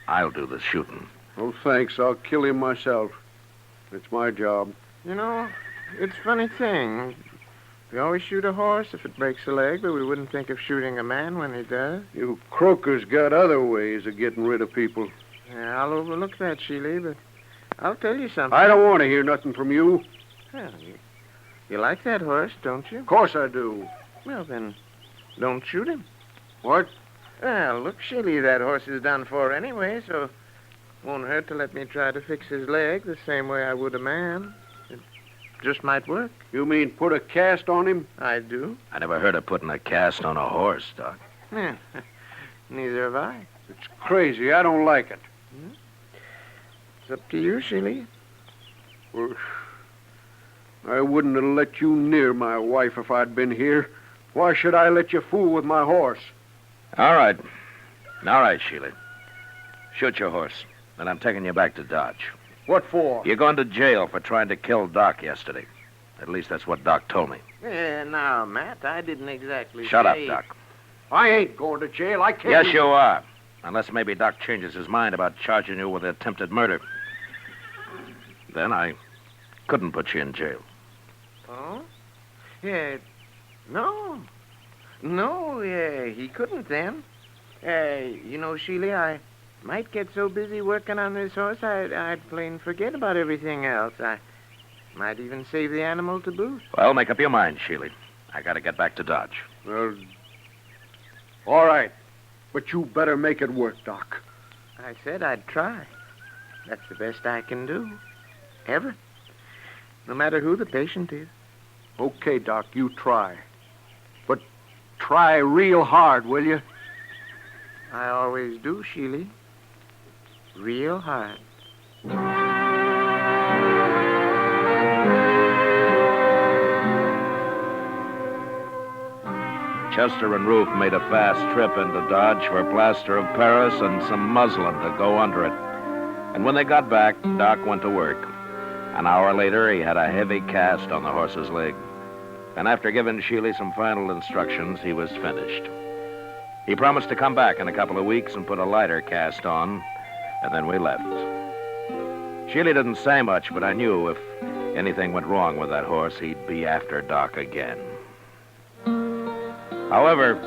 I'll do the shooting. Oh, thanks. I'll kill him myself. It's my job. You know, it's a funny thing. We always shoot a horse if it breaks a leg, but we wouldn't think of shooting a man when he does. You croakers got other ways of getting rid of people. Yeah, I'll overlook that, Sheely, but I'll tell you something. I don't want to hear nothing from you. Well, you like that horse, don't you? Of course I do. Well, then, don't shoot him. What? Well, look, Sheely, that horse is done for anyway, so it won't hurt to let me try to fix his leg the same way I would a man. It just might work. You mean put a cast on him? I do. I never heard of putting a cast on a horse, Doc. Yeah, neither have I. It's crazy. I don't like it. It's up to you, Sheely. Well, I wouldn't have let you near my wife if I'd been here. Why should I let you fool with my horse? All right. All right, Sheely. Shoot your horse, and I'm taking you back to Dodge. What for? You're going to jail for trying to kill Doc yesterday. At least that's what Doc told me. Now, Matt, I didn't exactly Shut up, say... Doc. I ain't going to jail. I can't... Yes, you are. Unless maybe Doc changes his mind about charging you with attempted murder. Then I couldn't put you in jail. Oh? Yeah, no. No, he couldn't then. You know, Sheely, I might get so busy working on this horse, I'd plain forget about everything else. I might even save the animal to boot. Well, make up your mind, Sheely. I gotta get back to Dodge. Well, all right. But you better make it work, Doc. I said I'd try. That's the best I can do. Ever. No matter who the patient is. Okay, Doc, you try. But try real hard, will you? I always do, Sheely. Real hard. Chester and Ruth made a fast trip into Dodge for plaster of Paris and some muslin to go under it. And when they got back, Doc went to work. An hour later, he had a heavy cast on the horse's leg. And after giving Sheely some final instructions, he was finished. He promised to come back in a couple of weeks and put a lighter cast on, and then we left. Sheely didn't say much, but I knew if anything went wrong with that horse, he'd be after Doc again. However,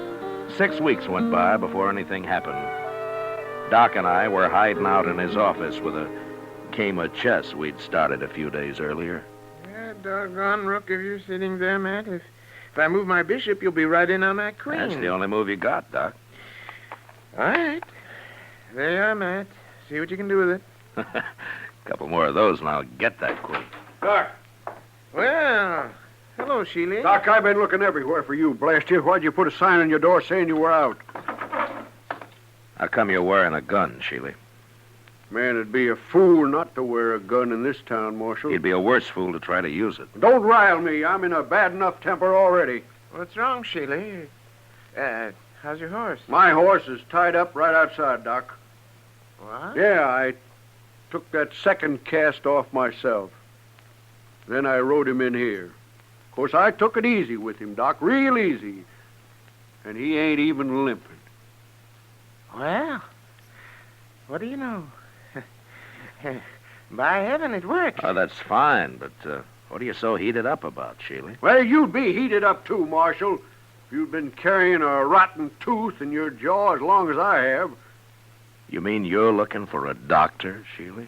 6 weeks went by before anything happened. Doc and I were hiding out in his office with a game of chess we'd started a few days earlier. Yeah, doggone rook, if you're sitting there, Matt. If I move my bishop, you'll be right in on that queen. That's the only move you got, Doc. All right. There you are, Matt. See what you can do with it. Couple more of those and I'll get that queen. Doc. Well, hello, Sheely. Doc, I've been looking everywhere for you, blast you. Why'd you put a sign on your door saying you were out? How come you're wearing a gun, Sheely? Man, it'd be a fool not to wear a gun in this town, Marshal. You'd be a worse fool to try to use it. Don't rile me. I'm in a bad enough temper already. What's wrong, Sheely? How's your horse? My horse is tied up right outside, Doc. What? Yeah, I took that second cast off myself. Then I rode him in here. Of course, I took it easy with him, Doc, real easy. And he ain't even limping. Well, what do you know? By heaven, it worked. Oh, that's fine, but what are you so heated up about, Sheely? Well, you'd be heated up too, Marshal. If you'd been carrying a rotten tooth in your jaw as long as I have. You mean you're looking for a doctor, Sheely?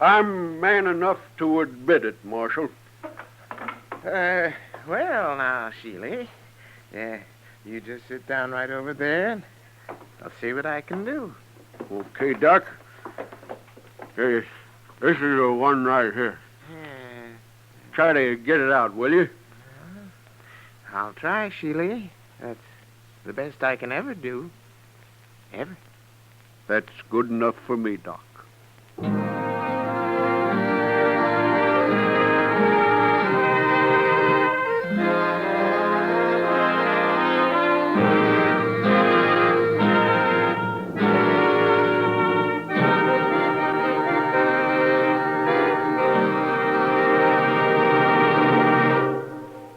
I'm man enough to admit it, Marshal. Well, now, Sheely. You just sit down right over there, and I'll see what I can do. Okay, Doc. Hey, this is the one right here. Try to get it out, will you? I'll try, Sheely. That's the best I can ever do. Ever. That's good enough for me, Doc.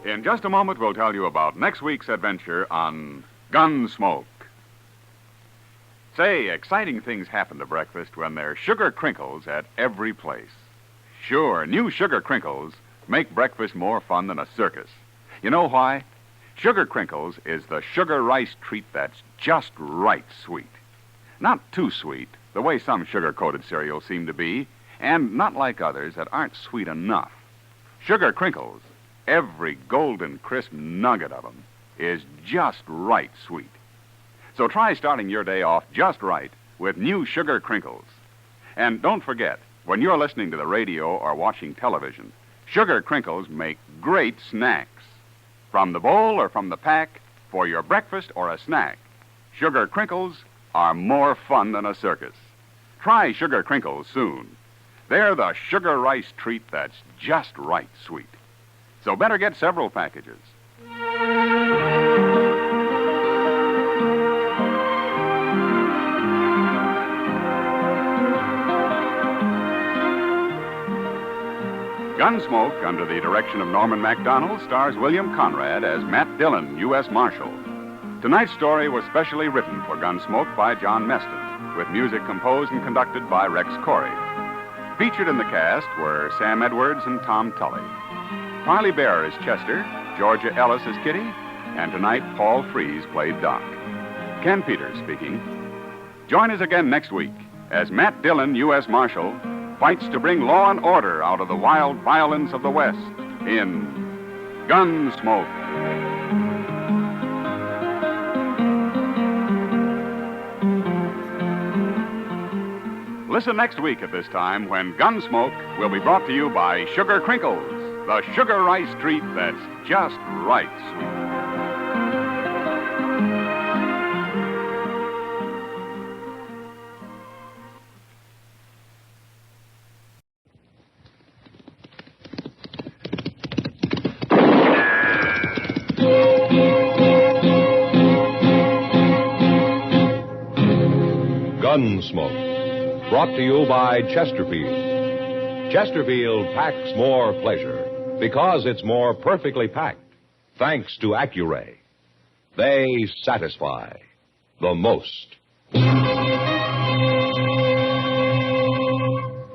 In just a moment, we'll tell you about next week's adventure on Gunsmoke. Say, exciting things happen to breakfast when there's sugar crinkles at every place. Sure, new sugar crinkles make breakfast more fun than a circus. You know why? Sugar crinkles is the sugar rice treat that's just right sweet. Not too sweet, the way some sugar-coated cereals seem to be, and not like others that aren't sweet enough. Sugar crinkles, every golden crisp nugget of them, is just right sweet. So try starting your day off just right with new sugar crinkles. And don't forget, when you're listening to the radio or watching television, sugar crinkles make great snacks. From the bowl or from the pack, for your breakfast or a snack, sugar crinkles are more fun than a circus. Try sugar crinkles soon. They're the sugar rice treat that's just right sweet. So better get several packages. Gunsmoke, under the direction of Norman MacDonald, stars William Conrad as Matt Dillon, U.S. Marshal. Tonight's story was specially written for Gunsmoke by John Meston, with music composed and conducted by Rex Corey. Featured in the cast were Sam Edwards and Tom Tully. Parley Bear is Chester, Georgia Ellis is Kitty, and tonight Paul Frees played Doc. Ken Peters speaking. Join us again next week as Matt Dillon, U.S. Marshal, fights to bring law and order out of the wild violence of the West in Gunsmoke. Listen next week at this time when Gunsmoke will be brought to you by Sugar Crinkles, the sugar rice treat that's just right sweet. Yeah. Gunsmoke, brought to you by Chesterfield. Chesterfield packs more pleasure because it's more perfectly packed, thanks to Accuray. They satisfy the most.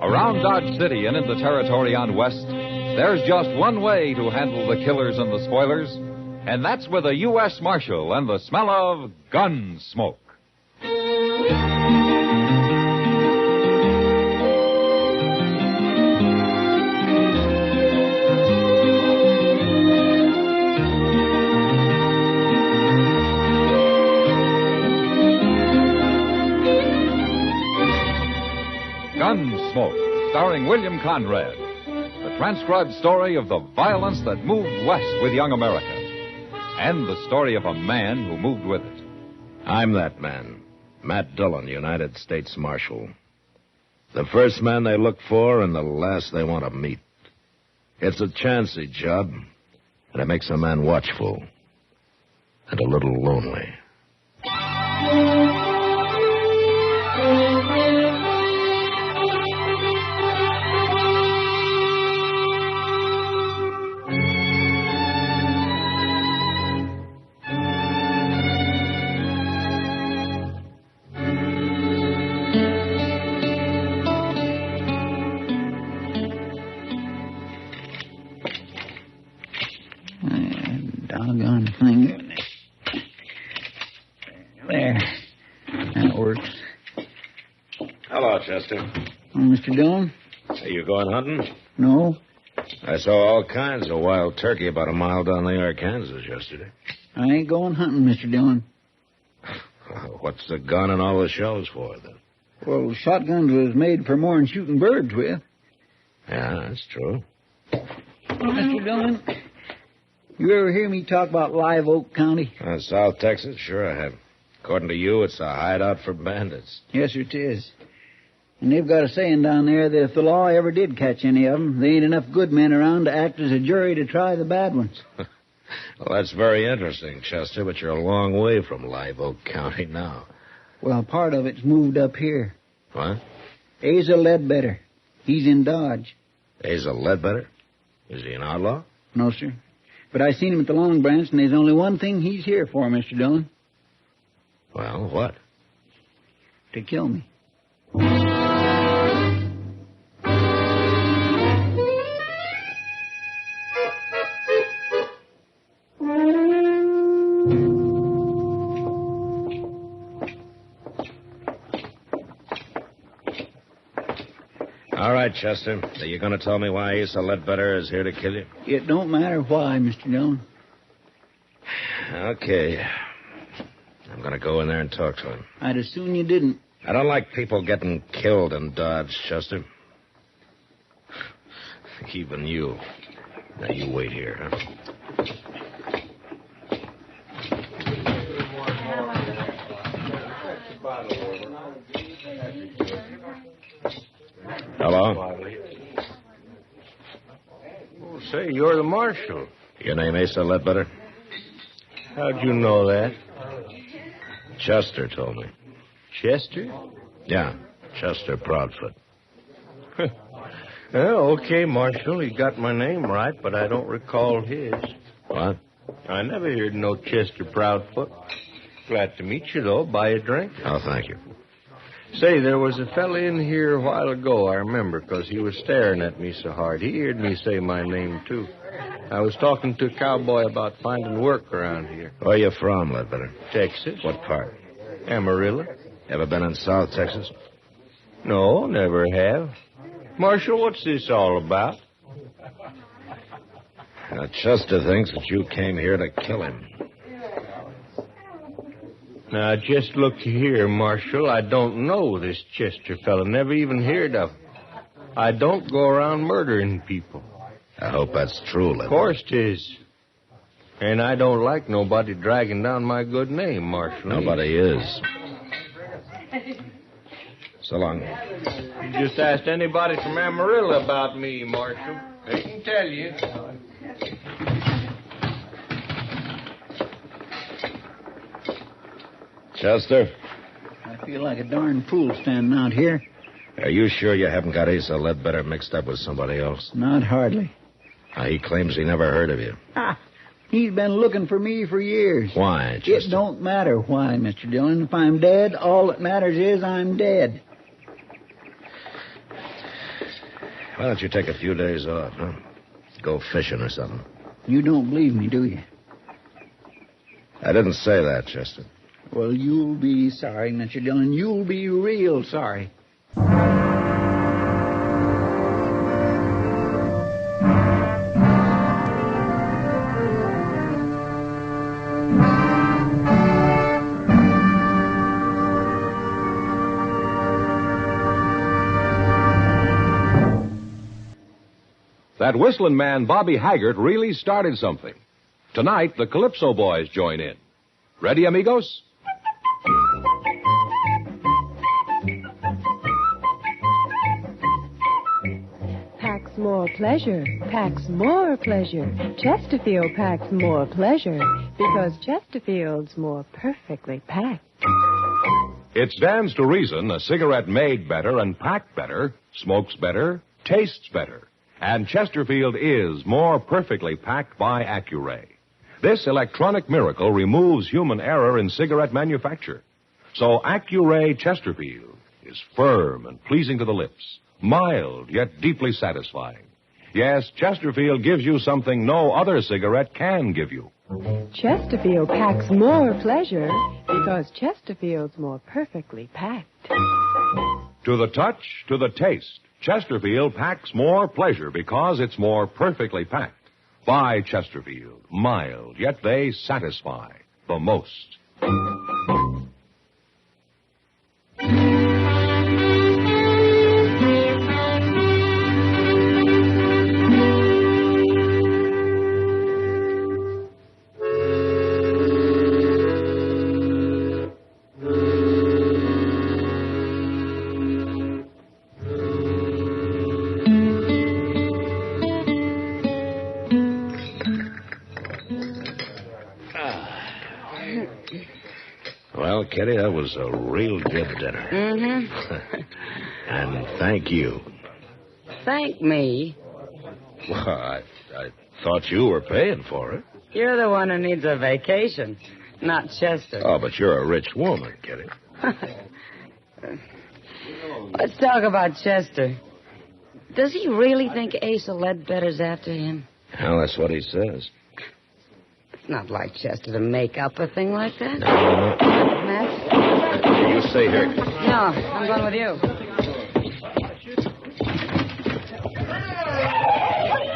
Around Dodge City and in the territory on West, there's just one way to handle the killers and the spoilers, and that's with a U.S. Marshal and the smell of Gunsmoke. Gunsmoke, starring William Conrad. The transcribed story of the violence that moved west with young America. And the story of a man who moved with it. I'm that man, Matt Dillon, United States Marshal. The first man they look for and the last they want to meet. It's a chancy job, and it makes a man watchful and a little lonely. Doggone thing. There. That works. Hello, Chester. Oh, Mr. Dillon? Are you going hunting? No. I saw all kinds of wild turkey about a mile down the Arkansas yesterday. I ain't going hunting, Mr. Dillon. What's the gun and all the shells for, then? Well, shotguns was made for more than shooting birds with. Yeah, that's true. Mr. Dillon, you ever hear me talk about Live Oak County? South Texas? Sure I have. According to you, it's a hideout for bandits. Yes, sir, it is. And they've got a saying down there that if the law ever did catch any of them, there ain't enough good men around to act as a jury to try the bad ones. Well, that's very interesting, Chester, but you're a long way from Live Oak County now. Well, part of it's moved up here. What? Asa Ledbetter. He's in Dodge. Asa Ledbetter? Is he an outlaw? No, sir. But I seen him at the Long Branch, and there's only one thing he's here for, Mr. Dillon. Well, what? To kill me. All right, Chester. Are you going to tell me why Asa Ledbetter is here to kill you? It don't matter why, Mr. Dillon. Okay. I'm going to go in there and talk to him. I'd as soon you didn't. I don't like people getting killed in Dodge, Chester. Even you. Now, you wait here, huh? Hello? Oh, say, you're the marshal. Your name Asa Ledbetter? How'd you know that? Chester told me. Chester? Yeah, Chester Proudfoot. Well, okay, Marshal. He got my name right, but I don't recall his. What? I never heard no Chester Proudfoot. Glad to meet you, though. Buy a drink? Oh, thank you. Say, there was a fella in here a while ago, I remember, 'cause he was staring at me so hard. He heard me say my name, too. I was talking to a cowboy about finding work around here. Where you from, Ledbetter? Texas. What part? Amarillo. Ever been in South Texas? No, never have. Marshal, what's this all about? Now, Chester thinks that you came here to kill him. Now, just look here, Marshal. I don't know this Chester fella. Never even heard of him. I don't go around murdering people. I hope that's true, Ledbetter. Of course 'tis. And I don't like nobody dragging down my good name, Marshal. Nobody is. So long. You just asked anybody from Amarillo about me, Marshal. They can tell you. Chester? feel like a darn fool standing out here. Are you sure you haven't got Asa Ledbetter mixed up with somebody else? Not hardly. He claims he never heard of you. He's been looking for me for years. Why, Chester? It don't matter why, Mr. Dillon. If I'm dead, all that matters is I'm dead. Why don't you take a few days off, huh? Go fishing or something. You don't believe me, do you? I didn't say that, Chester. Well, you'll be sorry, Mr. Dillon. You'll be real sorry. That whistling man, Bobby Haggart, really started something. Tonight, the Calypso Boys join in. Ready, amigos? Packs more pleasure, packs more pleasure. Chesterfield packs more pleasure because Chesterfield's more perfectly packed. It stands to reason a cigarette made better and packed better, smokes better, tastes better. And Chesterfield is more perfectly packed by Accuray. This electronic miracle removes human error in cigarette manufacture. So Accuray Chesterfield is firm and pleasing to the lips, mild yet deeply satisfying. Yes, Chesterfield gives you something no other cigarette can give you. Chesterfield packs more pleasure because Chesterfield's more perfectly packed. To the touch, to the taste, Chesterfield packs more pleasure because it's more perfectly packed. By Chesterfield, mild, yet they satisfy the most. Well, Kitty, that was a real good dinner. Mm-hmm. And thank you. Thank me. Well, I thought you were paying for it. You're the one who needs a vacation, not Chester. Oh, but you're a rich woman, Kitty. Let's talk about Chester. Does he really think Asa Ledbetter's after him? Well, that's what he says. It's not like Chester to make up a thing like that. No. Matt? You stay here. No, I'm going with you.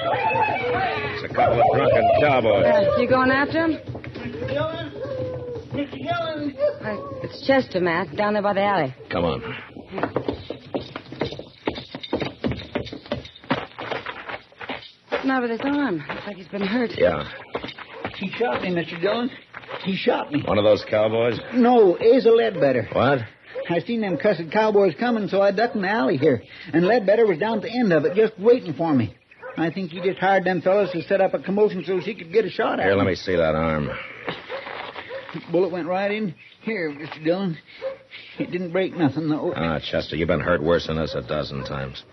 It's a couple of drunken cowboys. You going after him? Mr. Dillon! It's Chester, Matt, down there by the alley. Come on. What's the matter with his arm? Looks like he's been hurt. Yeah. He shot me, Mr. Dillon. He shot me. One of those cowboys? No, Asa Ledbetter. What? I seen them cussed cowboys coming, so I ducked in the alley here. And Ledbetter was down at the end of it, just waiting for me. I think he just hired them fellas to set up a commotion so he could get a shot at Here, me. let me see that arm. Bullet went right in. Here, Mr. Dillon. It didn't break nothing, though. Chester, you've been hurt worse than this a dozen times.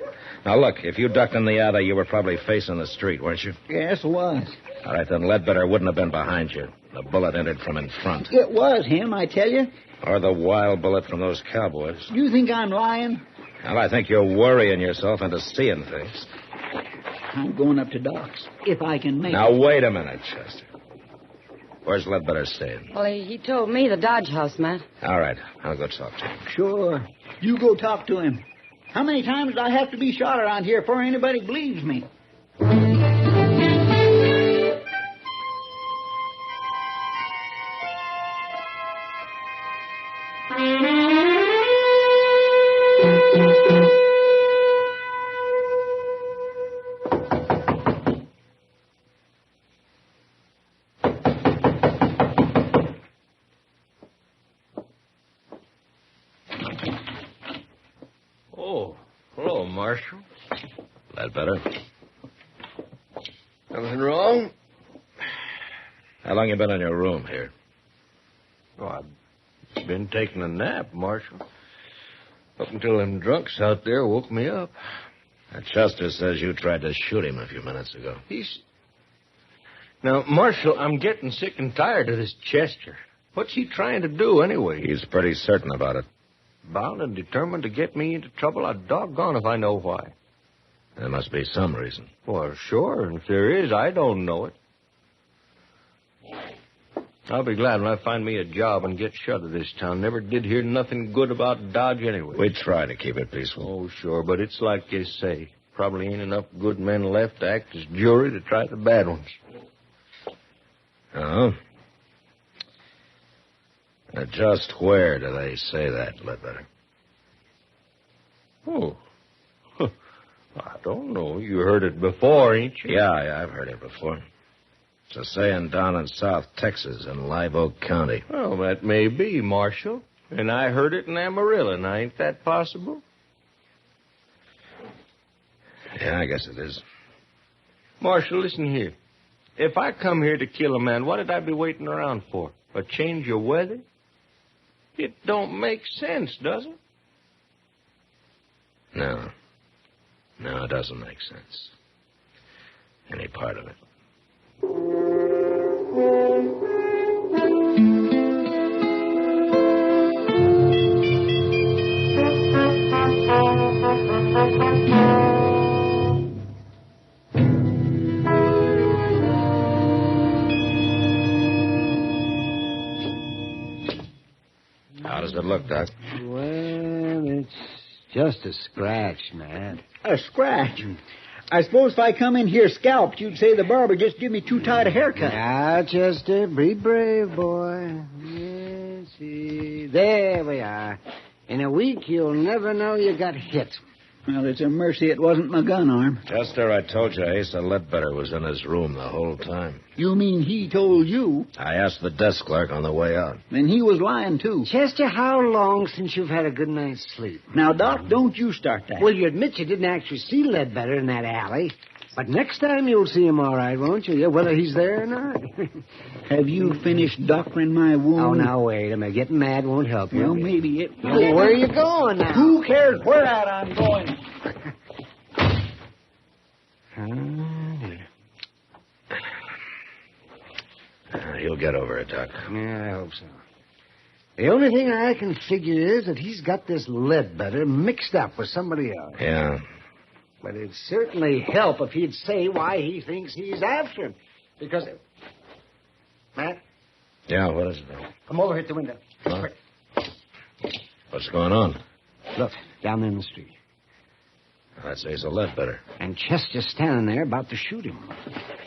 Now, look, if you ducked in the alley, you were probably facing the street, weren't you? Yes, it was. All right, then Ledbetter wouldn't have been behind you. The bullet entered from in front. It was him, I tell you. Or the wild bullet from those cowboys. You think I'm lying? Well, I think you're worrying yourself into seeing things. I'm going up to Doc's, if I can make Now, it. wait a minute, Chester. Where's Ledbetter staying? Well, he told me the Dodge House, Matt. All right, I'll go talk to him. Sure. You go talk to him. How many times do I have to be shot around here before anybody believes me? Oh, hello, Marshal. Ledbetter. Nothing wrong? How long you been in your room here? Oh, I've Been taking a nap, Marshal. Up until them drunks out there woke me up. Chester says you tried to shoot him a few minutes ago. Now, Marshal, I'm getting sick and tired of this Chester. What's he trying to do, anyway? He's pretty certain about it. Bound and determined to get me into trouble? I'm doggone if I know why. There must be some reason. Well, sure, and if there is, I don't know it. I'll be glad when I find me a job and get shut of this town. Never did hear nothing good about Dodge anyway. We try to keep it peaceful. Oh, sure, but it's like you say. Probably ain't enough good men left to act as jury to try the bad ones. Oh? Just where do they say that, Ledbetter? Oh. I don't know. You heard it before, ain't you? Yeah, I've heard it before. It's a saying down in South Texas in Live Oak County. Well, that may be, Marshal. And I heard it in Amarillo. Now, ain't that possible? Yeah, I guess it is. Marshal, listen here. If I come here to kill a man, what did I be waiting around for? A change of weather? It don't make sense, does it? No. No, it doesn't make sense. Any part of it. How does it look, Doc? Well, it's just a scratch, man. A scratch? I suppose if I come in here scalped, you'd say the barber just give me too tight a haircut. Now, Chester, be brave, boy. Yes, see. There we are. In a week, you'll never know you got hit. Well, it's a mercy it wasn't my gun arm. Chester, I told you Asa Ledbetter was in his room the whole time. You mean he told you? I asked the desk clerk on the way out. Then he was lying, too. Chester, how long since you've had a good night's sleep? Now, Doc, don't you start that. Well, you admit you didn't actually see Ledbetter in that alley. But next time you'll see him all right, won't you? Whether he's there or not. Have you finished doctoring my wound? Oh, now, wait a minute. Getting mad won't help you. Well, maybe it will. Well, where are you going now? Who cares where at I'm going? He'll get over it, Doc. Yeah, I hope so. The only thing I can figure is that he's got this Ledbetter mixed up with somebody else. Yeah. But it'd certainly help if he'd say why he thinks he's after him. Because... Matt? Yeah, what is it? Come over here at the window. Huh? Quick. What's going on? Look, down there in the street. That's Asa Ledbetter. And Chester's standing there about to shoot him.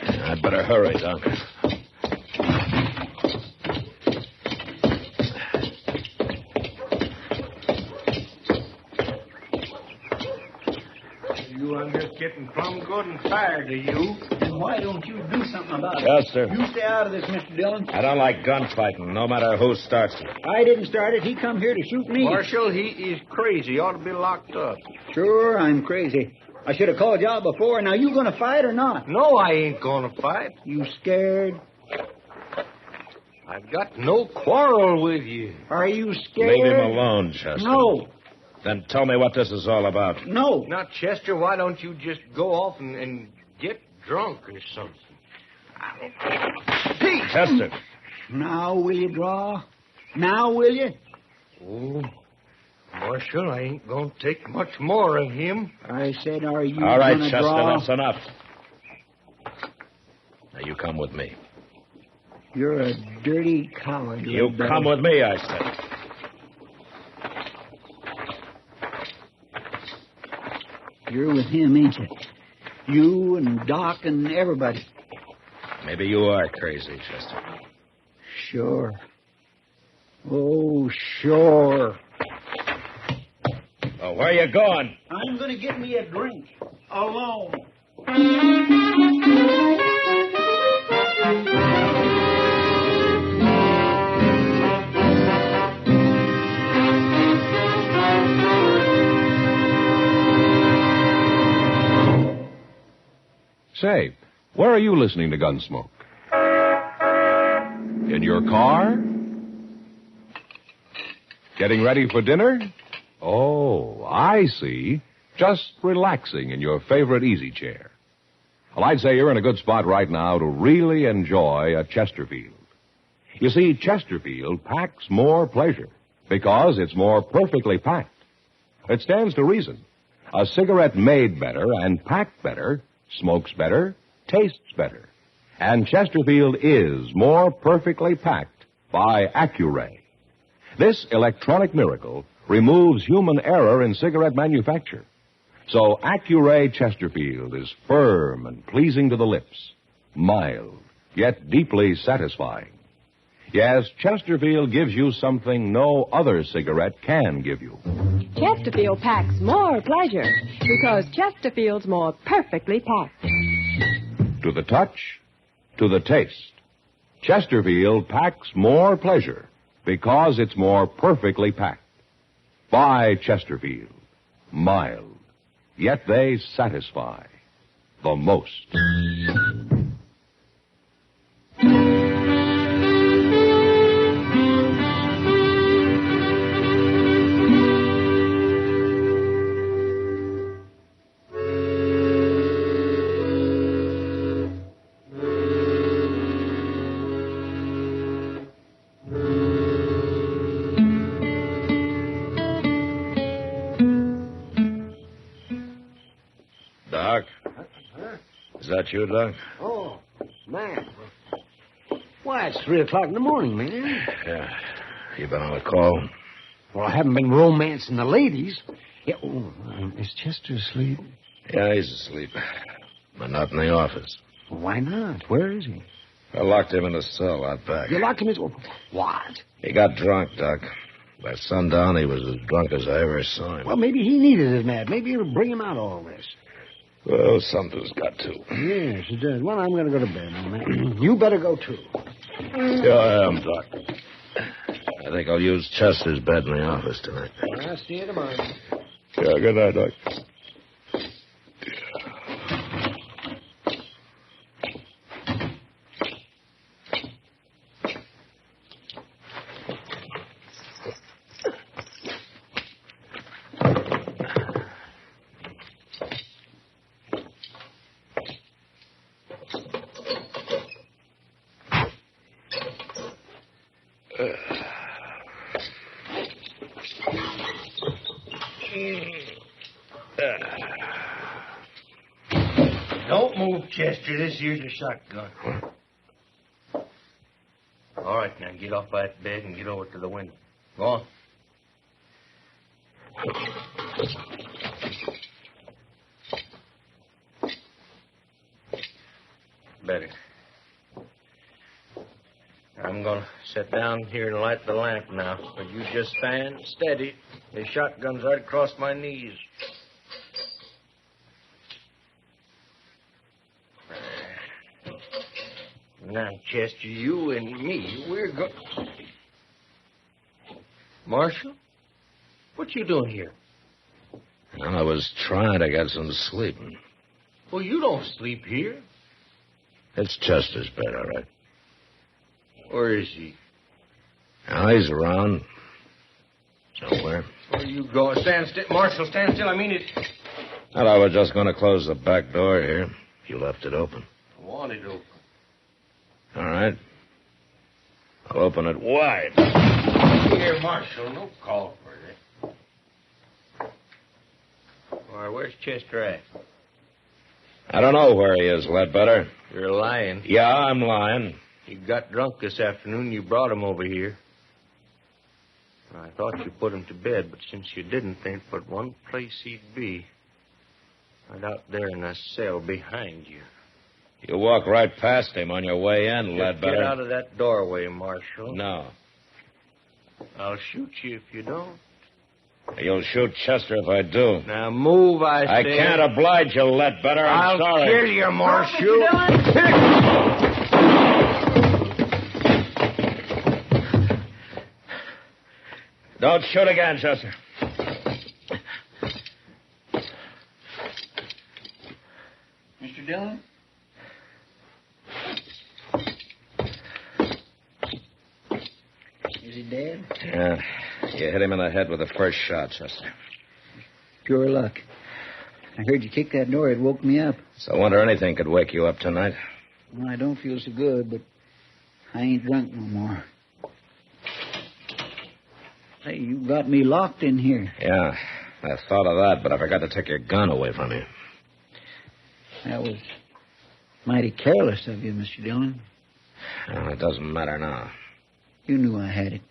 I'd better hurry, Doc. I'm just getting plumb good and tired of you. Then why don't you do something about it? Chester. You stay out of this, Mr. Dillon. I don't like gunfighting, no matter who starts it. I didn't start it. He come here to shoot me. Marshal, he is crazy. He ought to be locked up. Sure, I'm crazy. I should have called you out before. Now, you going to fight or not? No, I ain't going to fight. You scared? I've got no quarrel with you. Are you scared? Leave him alone, Chester. No. Then tell me what this is all about. No. Now, Chester, why don't you just go off and get drunk or something? Pete! Chester. Now will you draw? Now will you? Oh, Marshal, I ain't going to take much more of him. I said, are you all right, gonna Chester, draw? that's enough. Now, you come with me. You're a dirty coward. You come with me, I said. You're with him, ain't you? You and Doc and everybody. Maybe you are crazy, Chester. Sure. Oh, sure. Oh, where you going? I'm going to get me a drink. Alone. Say, where are you listening to Gunsmoke? In your car? Getting ready for dinner? Oh, I see. Just relaxing in your favorite easy chair. Well, I'd say you're in a good spot right now to really enjoy a Chesterfield. You see, Chesterfield packs more pleasure because it's more perfectly packed. It stands to reason. A cigarette made better and packed better smokes better, tastes better. And Chesterfield is more perfectly packed by Accuray. This electronic miracle removes human error in cigarette manufacture. So Accuray Chesterfield is firm and pleasing to the lips, mild, yet deeply satisfying. Yes, Chesterfield gives you something no other cigarette can give you. Chesterfield packs more pleasure because Chesterfield's more perfectly packed. To the touch, to the taste, Chesterfield packs more pleasure because it's more perfectly packed. Buy Chesterfield. Mild, yet they satisfy the most. Doc? Is that you, Doc? Oh, man. Why, it's 3 o'clock in the morning, man. Yeah. You been on a call? Well, I haven't been romancing the ladies. Yeah, is Chester asleep? Yeah, he's asleep. But not in the office. Well, why not? Where is he? I locked him in a cell out back. You locked him in... What? He got drunk, Doc. By sundown, he was as drunk as I ever saw him. Well, maybe he needed it, Matt. Maybe it'll bring him out of all this. Well, something's got to. Yes, it does. Well, I'm going to go to bed now, Matt. You better go, too. Yeah, I am, Doc. I think I'll use Chester's bed in the office tonight. I'll see you tomorrow. Yeah, good night, Doc. Don't move, Chester. This here's a shotgun. All right, now get off that bed and get over to the window. Go on. Better. I'm going to sit down here and light the lamp now. But you just stand steady. The shotgun's right across my knees. Now, Chester, you and me, we're going... Marshal? What you doing here? Well, I was trying to get some sleep. Well, you don't sleep here. It's Chester's bed, all right. Where is he? Now, he's around. Somewhere. Where you go? Stand still. Marshal, stand still. I mean it. Well, I was just going to close the back door here. You left it open. I want it open. All right. I'll open it wide. Here, Marshal, no call for that. All right, where's Chester at? I don't know where he is, Ledbetter. You're lying. Yeah, I'm lying. He got drunk this afternoon. You brought him over here. I thought you put him to bed, but since you didn't, ain't but one place he'd be. Right out there in that cell behind you. You walk right past him on your way in, Ledbetter. Get out of that doorway, Marshal. No. I'll shoot you if you don't. You'll shoot Chester if I do. Now move, I say. I can't oblige you, Ledbetter. I'm sorry. I'll kill you, Marshal. Don't shoot again, Chester. Mr. Dillon? Is he dead? Yeah. You hit him in the head with the first shot, Chester. Pure luck. I heard you kick that door. It woke me up. So I wonder anything could wake you up tonight. Well, I don't feel so good, but I ain't drunk no more. Hey, you got me locked in here. Yeah, I thought of that, but I forgot to take your gun away from you. That was mighty careless of you, Mr. Dillon. Well, it doesn't matter now. You knew I had it.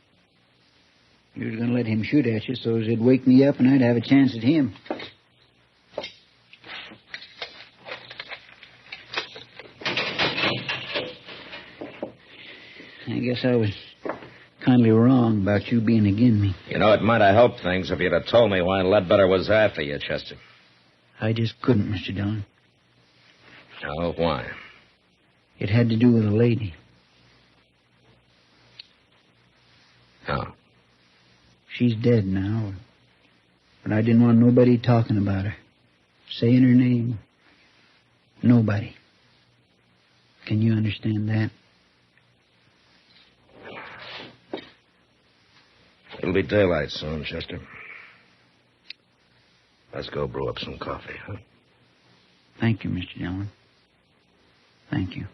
You was going to let him shoot at you so it'd wake me up and I'd have a chance at him. I guess I was kindly wrong about you being agin me. You know, it might have helped things if you'd have told me why Ledbetter was after you, Chester. I just couldn't, Mr. Dillon. Oh, why? It had to do with a lady. Oh. She's dead now. But I didn't want nobody talking about her. Saying her name. Nobody. Can you understand that? It'll be daylight soon, Chester. Let's go brew up some coffee, huh? Thank you, Mr. Dillon. Thank you.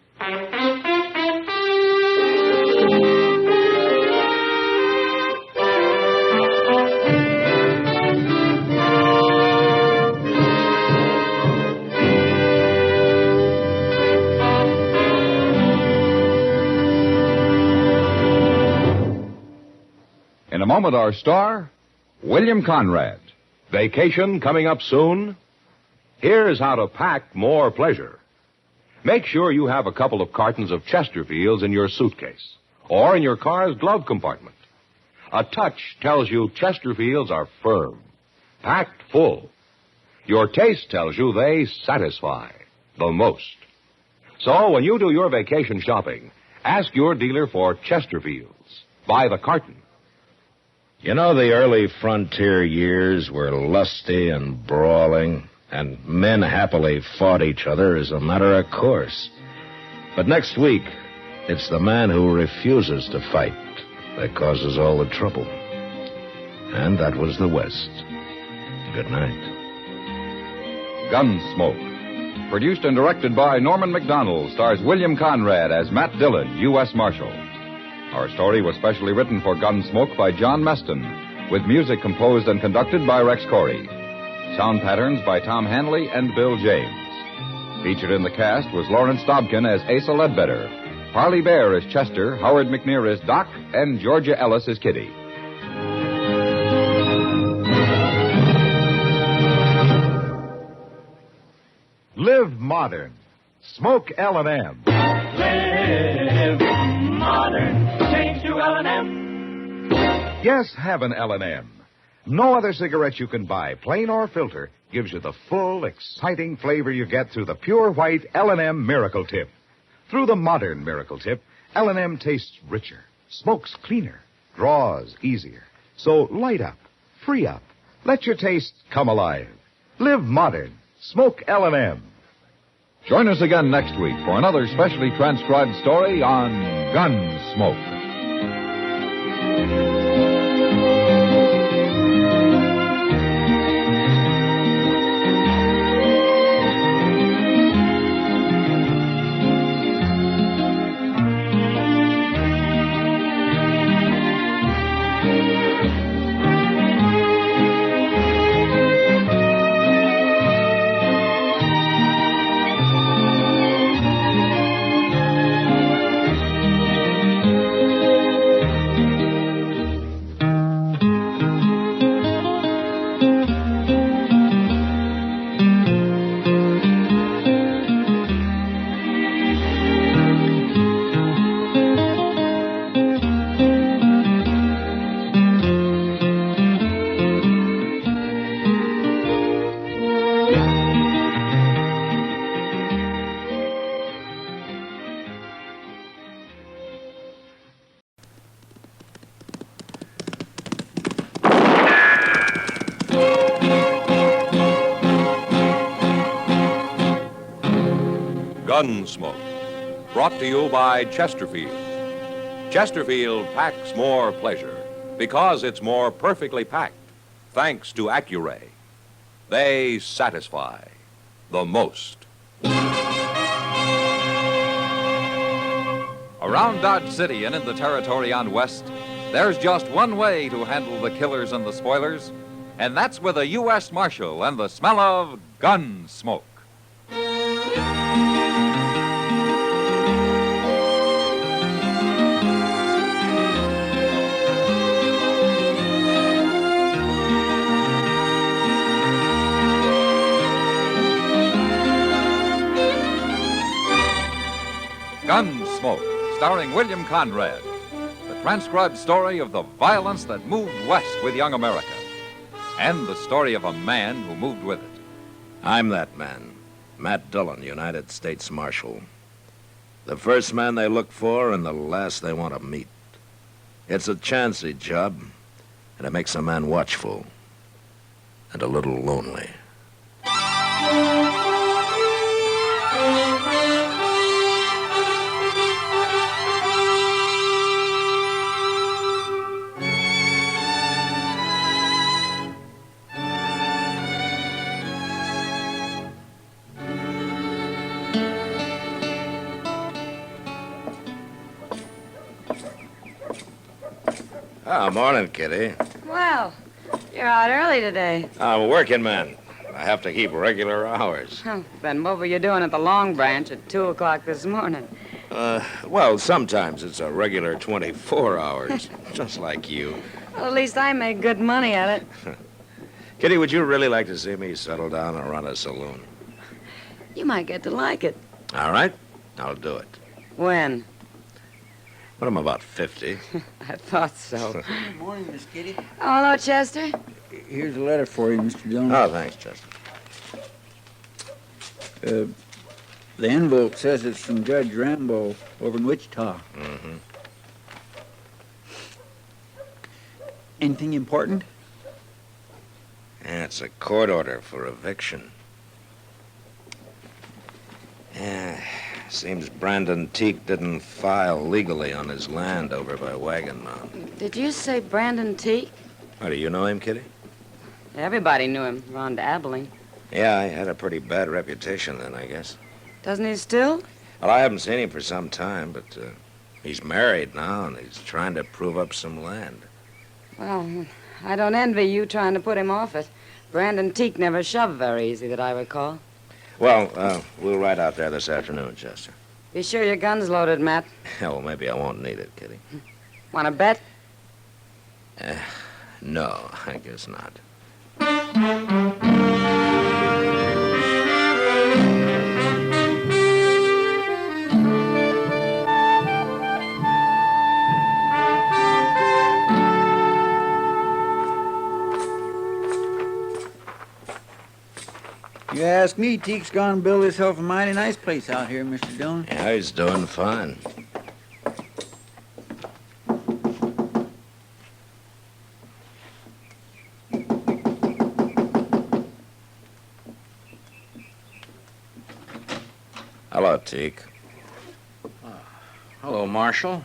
In a moment, our star, William Conrad. Vacation coming up soon? Here's how to pack more pleasure. Make sure you have a couple of cartons of Chesterfields in your suitcase or in your car's glove compartment. A touch tells you Chesterfields are firm, packed full. Your taste tells you they satisfy the most. So when you do your vacation shopping, ask your dealer for Chesterfields by the carton. You know, the early frontier years were lusty and brawling, and men happily fought each other as a matter of course. But next week, it's the man who refuses to fight that causes all the trouble. And that was the West. Good night. Gunsmoke. Produced and directed by Norman McDonald, stars William Conrad as Matt Dillon, U.S. Marshal. Our story was specially written for Gunsmoke by John Meston, with music composed and conducted by Rex Corey. Sound patterns by Tom Hanley and Bill James. Featured in the cast was Lawrence Dobkin as Asa Ledbetter, Parley Bear as Chester, Howard McNear as Doc, and Georgia Ellis as Kitty. Live modern. Smoke L&M. Live modern. Change to L&M. Yes, have an L&M. No other cigarette you can buy, plain or filter, gives you the full, exciting flavor you get through the pure white L&M Miracle Tip. Through the modern Miracle Tip, L&M tastes richer, smokes cleaner, draws easier. So light up, free up, let your taste come alive. Live modern. Smoke L&M. Join us again next week for another specially transcribed story on Gunsmoke. Gunsmoke, brought to you by Chesterfield. Chesterfield packs more pleasure. because it's more perfectly packed, thanks to Accuray. They satisfy the most. Around Dodge City and in the territory on West, there's just one way to handle the killers and the spoilers, and that's with a U.S. Marshal and the smell of Gunsmoke. Gunsmoke, starring William Conrad. The transcribed story of the violence that moved west with young America. And the story of a man who moved with it. I'm that man, Matt Dillon, United States Marshal. The first man they look for and the last they want to meet. It's a chancy job, and it makes a man watchful and a little lonely. Oh, morning, Kitty. Well, you're out early today. I'm a working man. I have to keep regular hours. Then what were you doing at the Long Branch at 2 o'clock this morning? Well, sometimes it's a regular 24 hours, just like you. Well, at least I make good money at it. Kitty, would you really like to see me settle down and run a saloon? You might get to like it. All right, I'll do it. When? When I'm about 50. I thought so. Good morning, Miss Kitty. Oh, hello, Chester. Here's a letter for you, Mr. Dillon. Oh, thanks, Chester. The envelope says it's from Judge Rambo over in Wichita. Mm-hmm. Anything important? Yeah, it's a court order for eviction. Yeah, seems Brandon Teague didn't file legally on his land over by Wagon Mountain. Did you say Brandon Teague? Oh, do you know him, Kitty? Everybody knew him around Abilene. Yeah, he had a pretty bad reputation then, I guess. Doesn't he still? Well, I haven't seen him for some time, but he's married now, and he's trying to prove up some land. Well, I don't envy you trying to put him off it. Brandon Teague never shoved very easy that I recall. Well, we'll ride out there this afternoon, Chester. Be sure your gun's loaded, Matt. Well, maybe I won't need it, Kitty. Want to bet? No, I guess not. You ask me, Teague's gone to build himself a mighty nice place out here, Mr. Dillon. Yeah, he's doing fine. Hello, Teague. Hello, Marshal.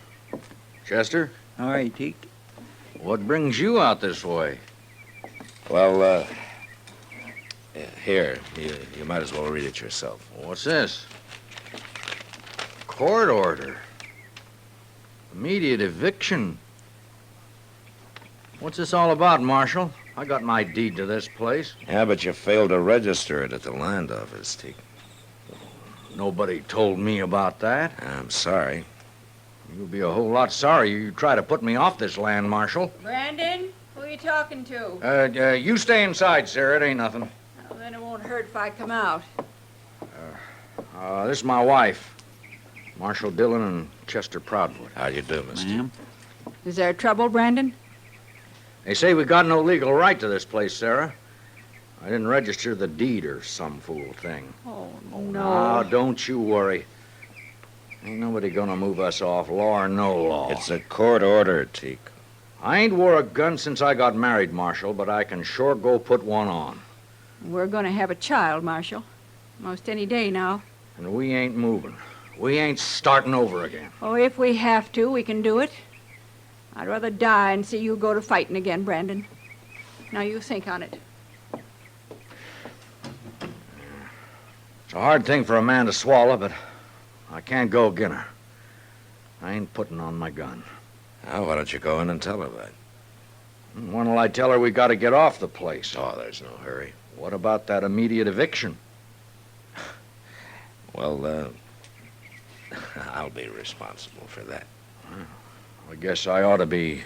Chester? How are you, Teague? What brings you out this way? Well, here, you might as well read it yourself. What's this? Court order. Immediate eviction. What's this all about, Marshal? I got my deed to this place. Yeah, but you failed to register it at the land office, Teague. Nobody told me about that. I'm sorry. You'll be a whole lot sorry you try to put me off this land, Marshal. Brandon, who are you talking to? You stay inside, Sarah. It ain't nothing. Well, then it won't hurt if I come out. This is my wife, Marshal Dillon and Chester Proudfoot. How do you do, mister? Ma'am? Is there trouble, Brandon? They say we got no legal right to this place, Sarah. I didn't register the deed or some fool thing. Oh, No, no. don't you worry. Ain't nobody gonna move us off, law or no law. It's a court order, Teague. I ain't wore a gun since I got married, Marshal, but I can sure go put one on. We're going to have a child, Marshal. Most any day now. And we ain't moving. We ain't starting over again. Oh, if we have to, we can do it. I'd rather die and see you go to fighting again, Brandon. Now you think on it. It's a hard thing for a man to swallow, but I can't go agin her. I ain't putting on my gun. Now, why don't you go in and tell her that? When'll I tell her we got to get off the place? Oh, there's no hurry. What about that immediate eviction? Well, I'll be responsible for that. I guess I ought to be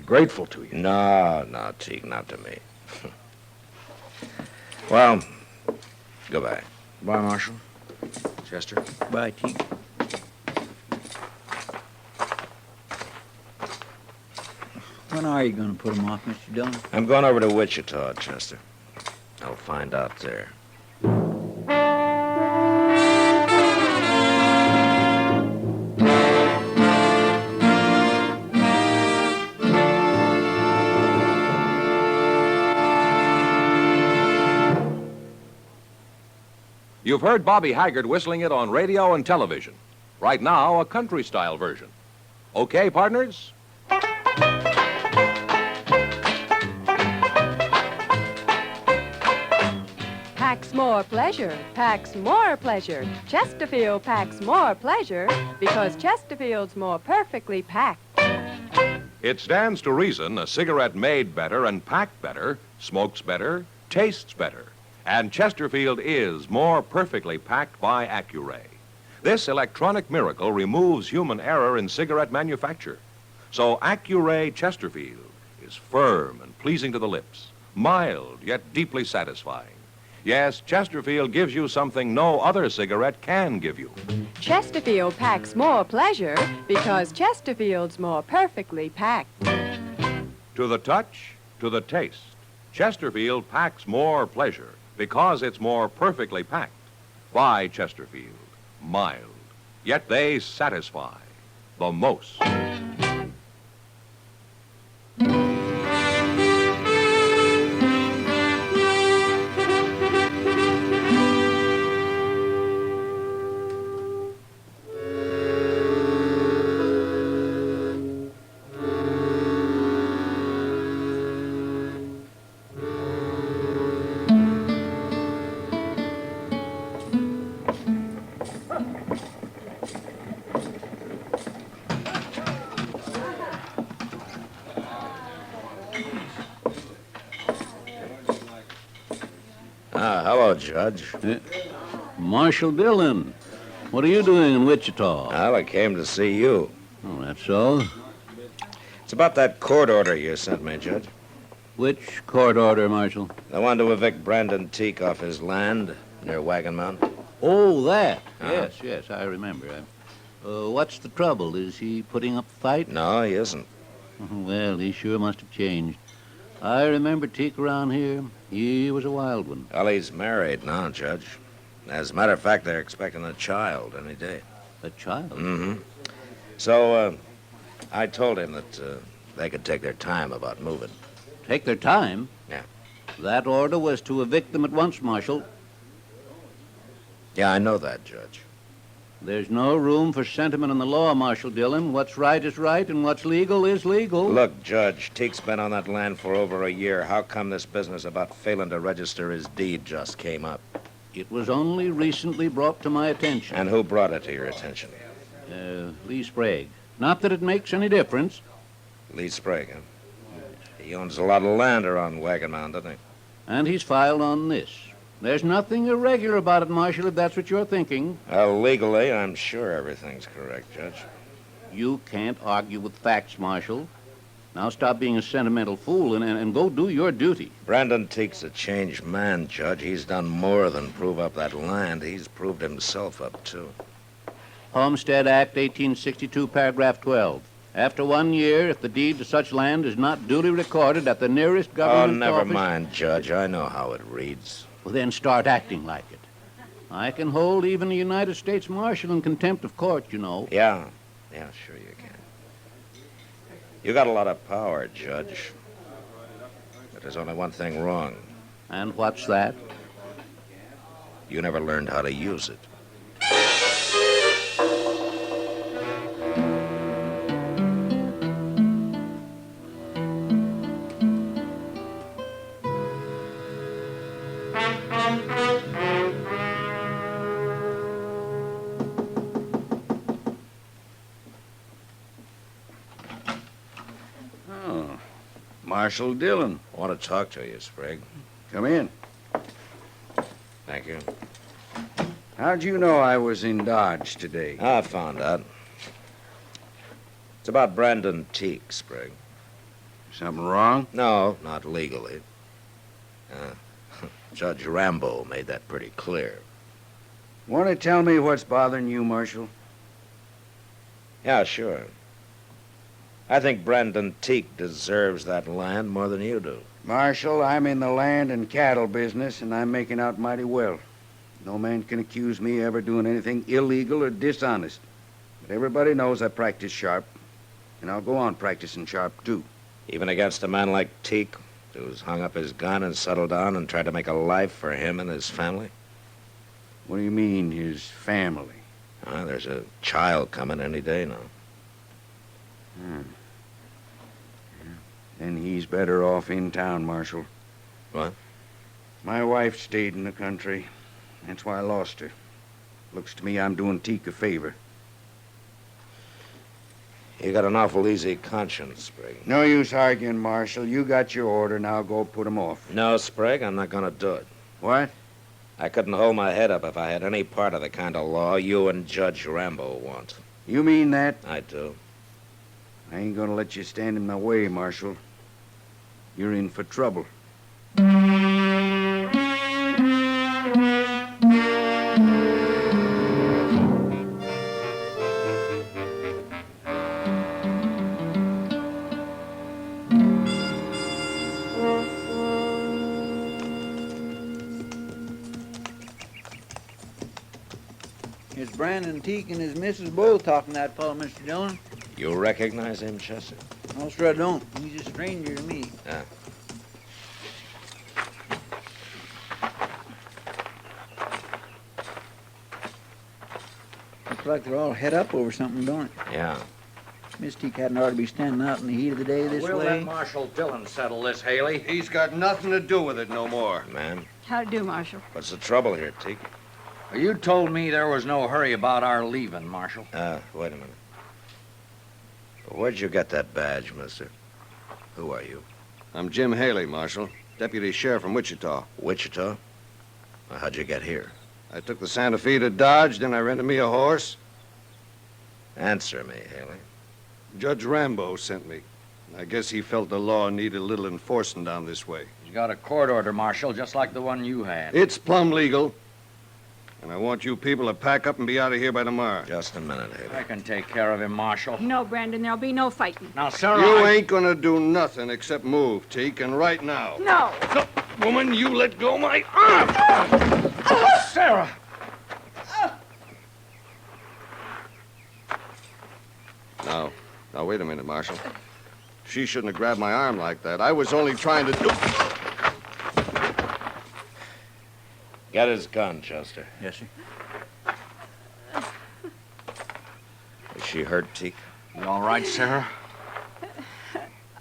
grateful to you. No, Teague, not to me. Well, goodbye. Bye, Marshal. Chester. Bye, Teague. When are you going to put him off, Mr. Dillon? I'm going over to Wichita, Chester. I'll find out there. You've heard Bobby Haggart whistling it on radio and television. Right now, a country-style version. Okay, partners? Packs more pleasure, packs more pleasure. Chesterfield packs more pleasure because Chesterfield's more perfectly packed. It stands to reason a cigarette made better and packed better, smokes better, tastes better. And Chesterfield is more perfectly packed by Accuray. This electronic miracle removes human error in cigarette manufacture. So Accuray Chesterfield is firm and pleasing to the lips, mild yet deeply satisfying. Yes, Chesterfield gives you something no other cigarette can give you. Chesterfield packs more pleasure because Chesterfield's more perfectly packed. To the touch, to the taste, Chesterfield packs more pleasure because it's more perfectly packed by Chesterfield. Mild, yet they satisfy the most. Hello, Judge. Marshal Dillon, what are you doing in Wichita? Well, I came to see you. Oh, that's so? It's about that court order you sent me, Judge. Which court order, Marshal? The one to evict Brandon Teague off his land near Wagon Mountain. Oh, that. Yes, I remember. What's the trouble? Is he putting up a fight? No, he isn't. Well, he sure must have changed. I remember Teak around here. He was a wild one. Well, he's married now, Judge. As a matter of fact, they're expecting a child any day. A child? Mm-hmm. So, I told him that they could take their time about moving. Take their time? Yeah. That order was to evict them at once, Marshal. Yeah, I know that, Judge. There's no room for sentiment in the law, Marshal Dillon. What's right is right, and what's legal is legal. Look, Judge, Teague's been on that land for over a year. How come this business about failing to register his deed just came up? It was only recently brought to my attention. And who brought it to your attention? Lee Sprague. Not that it makes any difference. Lee Sprague, huh? He owns a lot of land around Wagon Mountain, doesn't he? And he's filed on this. There's nothing irregular about it, Marshal, if that's what you're thinking. Well, legally, I'm sure everything's correct, Judge. You can't argue with facts, Marshal. Now stop being a sentimental fool and go do your duty. Brandon Teague's a changed man, Judge. He's done more than prove up that land. He's proved himself up, too. Homestead Act, 1862, paragraph 12. After 1 year, if the deed to such land is not duly recorded at the nearest government office... Oh, never office... mind, Judge. I know how it reads. Well, then start acting like it. I can hold even a United States Marshal in contempt of court, you know. Yeah, sure you can. You got a lot of power, Judge. But there's only one thing wrong. And what's that? You never learned how to use it. Marshal Dillon. I want to talk to you, Sprague. Come in. Thank you. How'd you know I was in Dodge today? I found out. It's about Brandon Teague, Sprague. Something wrong? No, not legally. Judge Rambo made that pretty clear. Want to tell me what's bothering you, Marshal? Yeah, sure. I think Brandon Teague deserves that land more than you do. Marshal, I'm in the land and cattle business, and I'm making out mighty well. No man can accuse me of ever doing anything illegal or dishonest. But everybody knows I practice sharp, and I'll go on practicing sharp, too. Even against a man like Teague, who's hung up his gun and settled down and tried to make a life for him and his family? What do you mean, his family? There's a child coming any day now. Then he's better off in town, Marshal. What? My wife stayed in the country. That's why I lost her. Looks to me I'm doing Teague a favor. You got an awful easy conscience, Sprague. No use arguing, Marshal. You got your order. Now go put him off. No, Sprague, I'm not going to do it. What? I couldn't hold my head up if I had any part of the kind of law you and Judge Rambo want. You mean that? I do. I ain't gonna let you stand in my way, Marshal. You're in for trouble. It's Brandon Teague and his missus both talking that fellow, Mr. Dillon. You recognize him, Chester? No, sir, I don't. He's a stranger to me. Yeah. Looks like they're all head up over something, don't it? Yeah. Miss Teague hadn't ought to be standing out in the heat of the day this We'll way. let Marshal Dillon settle this, Haley. He's got nothing to do with it no more. Man, How to do, Marshal? what's the trouble here, Teague? You told me there was no hurry about our leaving, Marshal. Wait a minute. Where'd you get that badge, mister? Who are you? I'm Jim Haley, Marshal. Deputy Sheriff from Wichita. Wichita? Well, how'd you get here? I took the Santa Fe to Dodge, then I rented me a horse. Answer me, Haley. Judge Rambo sent me. I guess he felt the law needed a little enforcing down this way. He's got a court order, Marshal, just like the one you had. It's plumb legal. And I want you people to pack up and be out of here by tomorrow. Just a minute, Haley. I can take care of him, Marshal. No, Brandon, there'll be no fighting. Now, Sarah, You ain't gonna do nothing except move, Teak, and right now. No. So, woman, you let go my arm! Sarah! Now, wait a minute, Marshal. She shouldn't have grabbed my arm like that. I was only trying to do... Get his gun, Chester. Yes, sir. Is she hurt, Teak? You all right, Sarah?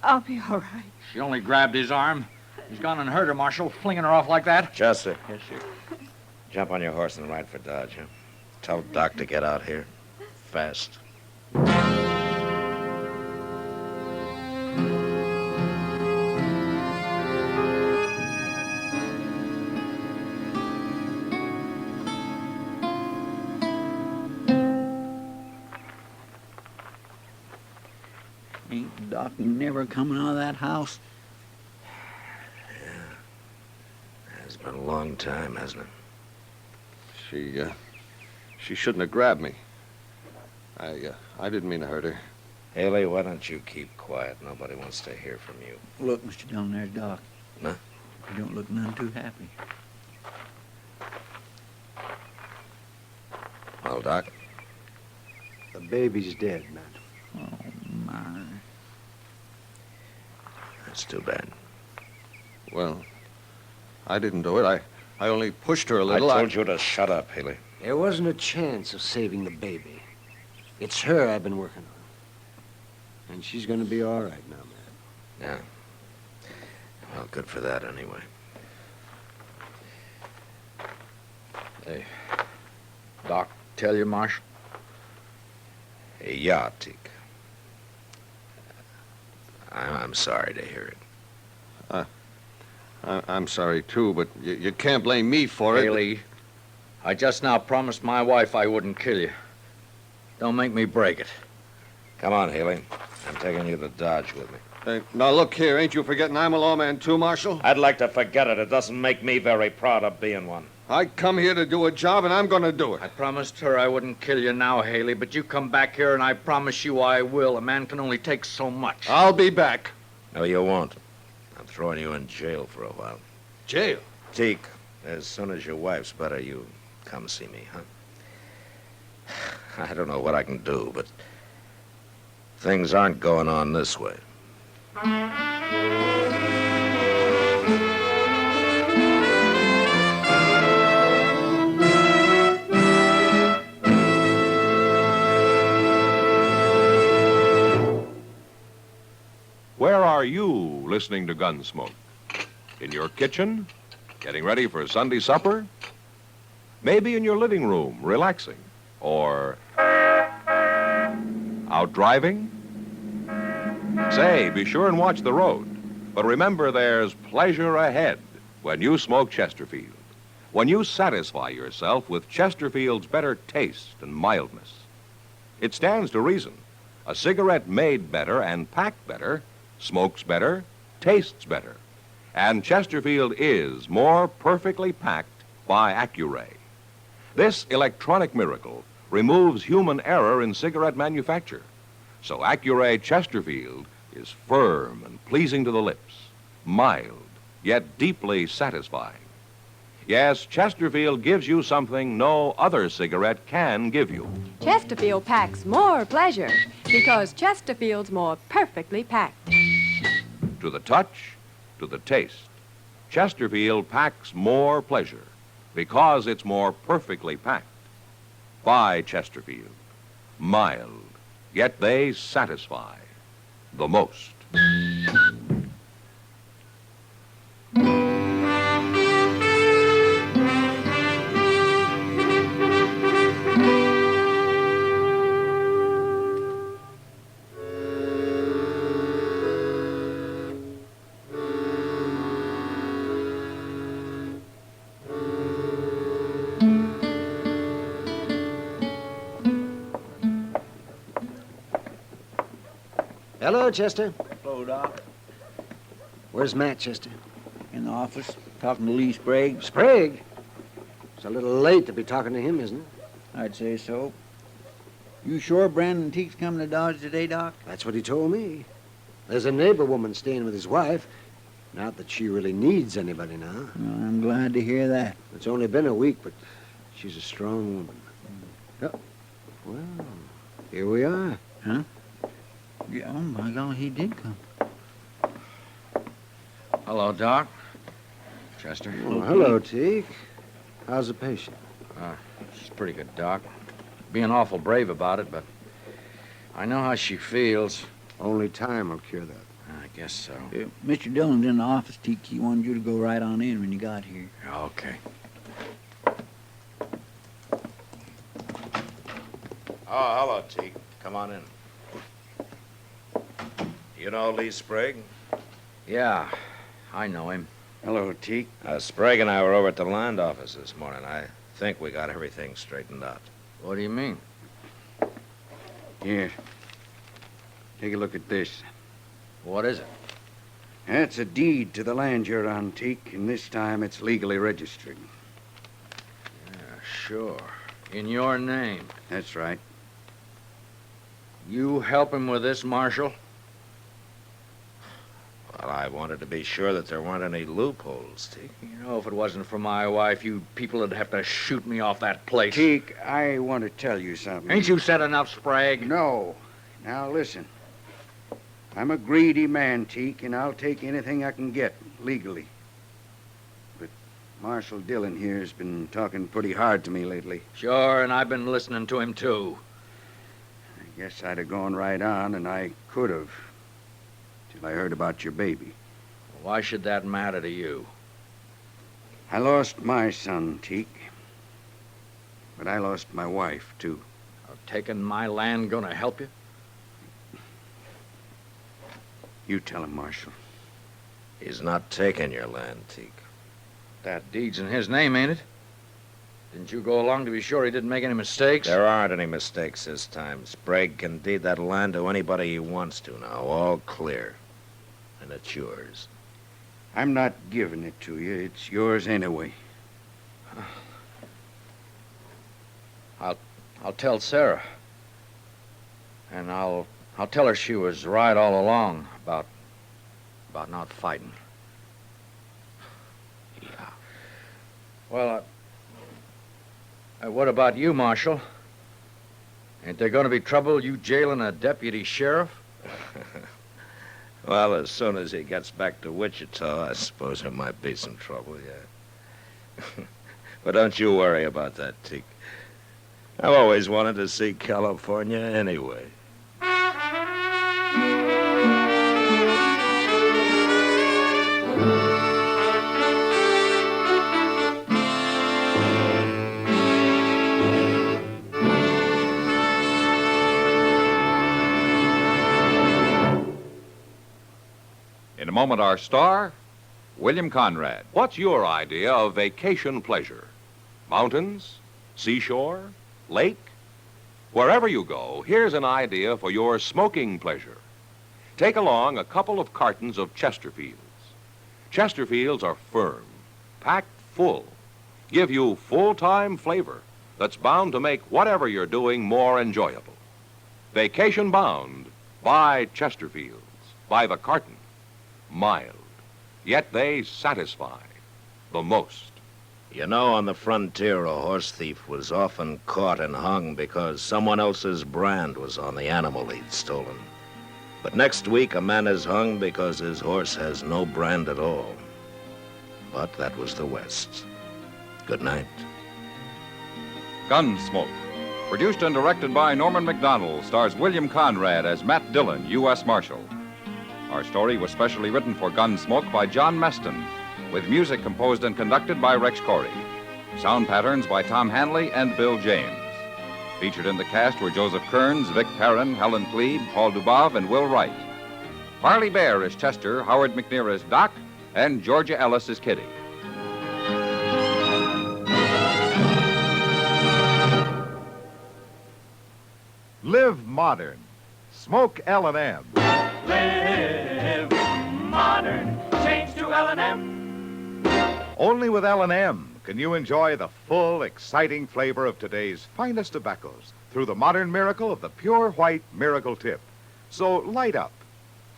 I'll be all right. She only grabbed his arm. He's gone and hurt her, Marshal, flinging her off like that. Chester. Yes, sir. Jump on your horse and ride for Dodge, huh? Tell Doc to get out here. Fast. Ain't Doc never coming out of that house? It's been a long time, hasn't it? She shouldn't have grabbed me. I didn't mean to hurt her. Haley, why don't you keep quiet? Nobody wants to hear from you. Look, Mr. Dillon, there's Doc. Huh? You don't look none too happy. Well, Doc? The baby's dead, man. Oh, my. That's too bad. Well, I didn't do it. I only pushed her a little. I told you to shut up, Haley. There wasn't a chance of saving the baby. It's her I've been working on. And she's going to be all right now, man. Yeah. Well, good for that, anyway. Hey, Doc, tell you, Marshal? Yeah, Teak. I'm sorry to hear it. I'm sorry, too, but you can't blame me for it. Haley, I just now promised my wife I wouldn't kill you. Don't make me break it. Come on, Haley. I'm taking you to Dodge with me. Hey, now, look here. Ain't you forgetting I'm a lawman, too, Marshal? I'd like to forget it. It doesn't make me very proud of being one. I come here to do a job, and I'm going to do it. I promised her I wouldn't kill you now, Haley, but you come back here, and I promise you I will. A man can only take so much. I'll be back. No, you won't. I'm throwing you in jail for a while. Jail? Teak, as soon as your wife's better, you come see me, huh? I don't know what I can do, but things aren't going on this way. Where are you listening to Gunsmoke? In your kitchen? Getting ready for Sunday supper? Maybe in your living room, relaxing? Or out driving? Say, be sure and watch the road. But remember, there's pleasure ahead when you smoke Chesterfield. When you satisfy yourself with Chesterfield's better taste and mildness. It stands to reason. A cigarette made better and packed better smokes better, tastes better. And Chesterfield is more perfectly packed by Accuray. This electronic miracle removes human error in cigarette manufacture. So Accuray Chesterfield is firm and pleasing to the lips, mild, yet deeply satisfying. Yes, Chesterfield gives you something no other cigarette can give you. Chesterfield packs more pleasure because Chesterfield's more perfectly packed. To the touch, to the taste, Chesterfield packs more pleasure because it's more perfectly packed. By Chesterfield. Mild, yet they satisfy the most. Hello, Chester. Hello, Doc. Where's Matt, Chester? In the office, talking to Lee Sprague. Sprague? It's a little late to be talking to him, isn't it? I'd say so. You sure Brandon Teague's coming to Dodge today, Doc? That's what he told me. There's a neighbor woman staying with his wife. Not that she really needs anybody now. Well, I'm glad to hear that. It's only been a week, but she's a strong woman. Oh, well, here we are. Huh? Yeah, oh, my God, he did come. Hello, Doc. Chester. Oh, hello, Teague. How's the patient? She's pretty good, Doc. Being awful brave about it, but I know how she feels. Only time will cure that. I guess so. Mr. Dillon's in the office, Teague. He wanted you to go right on in when you got here. Okay. Oh, hello, Teak. Come on in. You know Lee Sprague? Yeah, I know him. Hello, Teak. Sprague and I were over at the land office this morning. I think we got everything straightened out. What do you mean? Here. Take a look at this. What is it? That's a deed to the land you're on, Teak, and this time it's legally registered. Yeah, sure. In your name. That's right. You help him with this, Marshal? Well, I wanted to be sure that there weren't any loopholes, Teak. You know, if it wasn't for my wife, you people would have to shoot me off that place. Teak, I want to tell you something. Ain't you said enough, Sprague? No. Now, listen. I'm a greedy man, Teak, and I'll take anything I can get, legally. But Marshal Dillon here has been talking pretty hard to me lately. Sure, and I've been listening to him, too. I guess I'd have gone right on, and I could have. Till I heard about your baby. Why should that matter to you? I lost my son, Teak. But I lost my wife, too. Taking my land gonna help you? You tell him, Marshal. He's not taking your land, Teak. That deed's in his name, ain't it? Didn't you go along to be sure he didn't make any mistakes? There aren't any mistakes this time. Sprague can deed that land to anybody he wants to now. All clear. And it's yours. I'm not giving it to you. It's yours anyway. I'll tell Sarah. And I'll tell her she was right all along about not fighting. Yeah. Well, what about you, Marshal? Ain't there going to be trouble you jailing a deputy sheriff? Well, as soon as he gets back to Wichita, I suppose there might be some trouble, yeah. But don't you worry about that, Teak. I've always wanted to see California anyway. In a moment, our star, William Conrad. What's your idea of vacation pleasure? Mountains? Seashore? Lake? Wherever you go, here's an idea for your smoking pleasure. Take along a couple of cartons of Chesterfields. Chesterfields are firm, packed full, give you full-time flavor that's bound to make whatever you're doing more enjoyable. Vacation bound, buy Chesterfields by the carton. Mild, yet they satisfy the most. You know, on the frontier, a horse thief was often caught and hung because someone else's brand was on the animal he'd stolen. But next week, a man is hung because his horse has no brand at all. But that was the West. Good night. Gunsmoke, produced and directed by Norman McDonald, stars William Conrad as Matt Dillon, U.S. Marshal. Our story was specially written for Gunsmoke by John Meston, with music composed and conducted by Rex Corey. Sound patterns by Tom Hanley and Bill James. Featured in the cast were Joseph Kearns, Vic Perrin, Helen Plebe, Paul Dubov, and Will Wright. Parley Bear is Chester, Howard McNear is Doc, and Georgia Ellis is Kitty. Live modern. Smoke L&M. Live modern. Change to L&M. Only with L&M can you enjoy the full, exciting flavor of today's finest tobaccos through the modern miracle of the pure white miracle tip. So light up,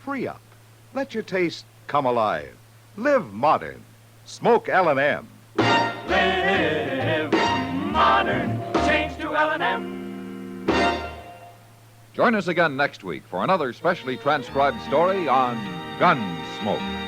free up, let your taste come alive. Live modern. Smoke L&M. Live modern. Change to L&M. Join us again next week for another specially transcribed story on Gunsmoke.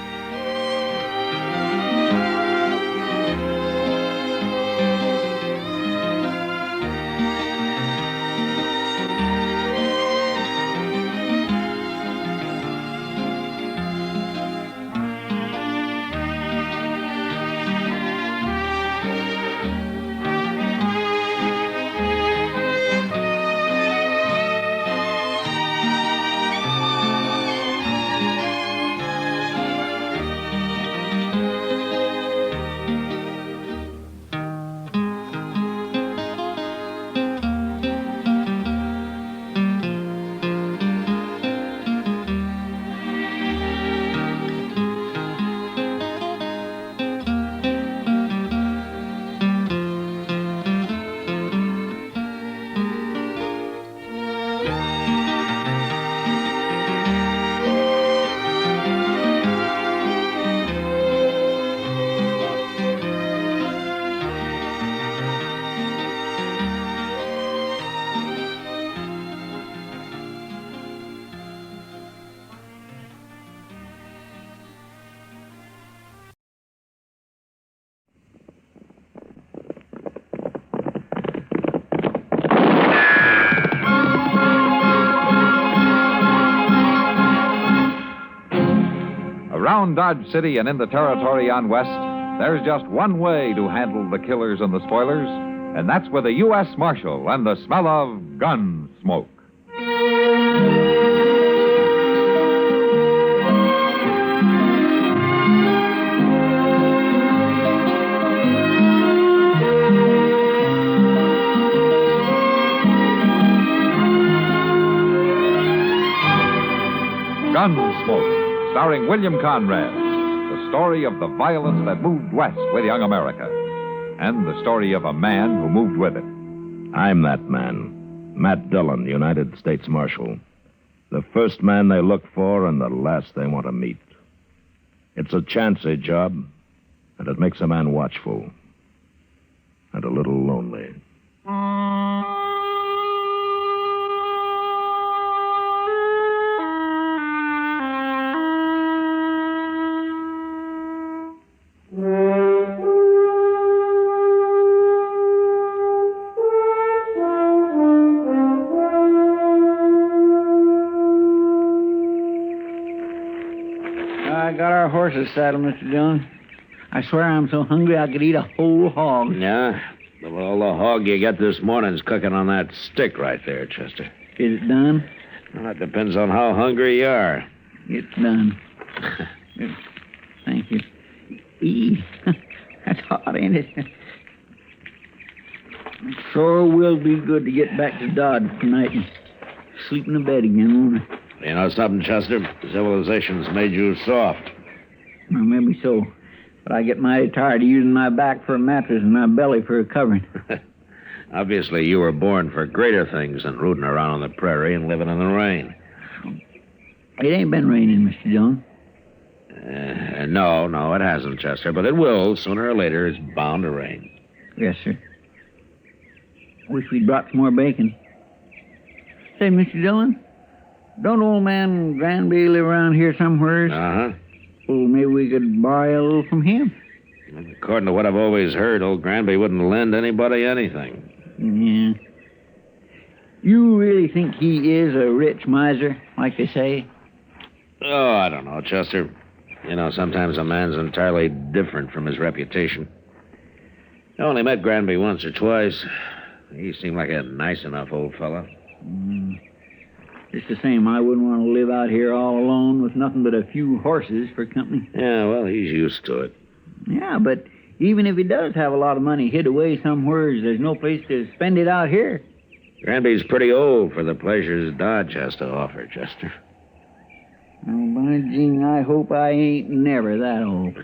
Around Dodge City and in the territory on West, there's just one way to handle the killers and the spoilers, and that's with a U.S. Marshal and the smell of gun smoke. Gunsmoke, starring William Conrad. The story of the violence that moved west with young America. And the story of a man who moved with it. I'm that man. Matt Dillon, United States Marshal. The first man they look for and the last they want to meet. It's a chancy job, and it makes a man watchful. And a little lonely. I got our horses saddled, Mr. Dillon. I swear I'm so hungry I could eat a whole hog. Yeah? Well, the hog you got this morning's cooking on that stick right there, Chester. Is it done? Well, that depends on how hungry you are. It's done. Thank you. That's hot, ain't it? It sure will be good to get back to Dodge tonight and sleep in the bed again, won't it? You know something, Chester? Civilization's made you soft. Well, maybe so. But I get mighty tired of using my back for a mattress and my belly for a covering. Obviously, you were born for greater things than rooting around on the prairie and living in the rain. It ain't been raining, Mr. Dillon. No, it hasn't, Chester. But it will. Sooner or later, it's bound to rain. Yes, sir. Wish we'd brought some more bacon. Say, Mr. Dillon, don't old man Granby live around here somewhere? Uh-huh. Well, maybe we could borrow a little from him. According to what I've always heard, old Granby wouldn't lend anybody anything. Yeah. You really think he is a rich miser, like they say? Oh, I don't know, Chester. You know, sometimes a man's entirely different from his reputation. I only met Granby once or twice. He seemed like a nice enough old fella. Just the same, I wouldn't want to live out here all alone with nothing but a few horses for company. Yeah, well, he's used to it. Yeah, but even if he does have a lot of money hid away somewhere, there's no place to spend it out here. Granby's pretty old for the pleasures Dodge has to offer, Chester. Oh, by Jing, I hope I ain't never that old.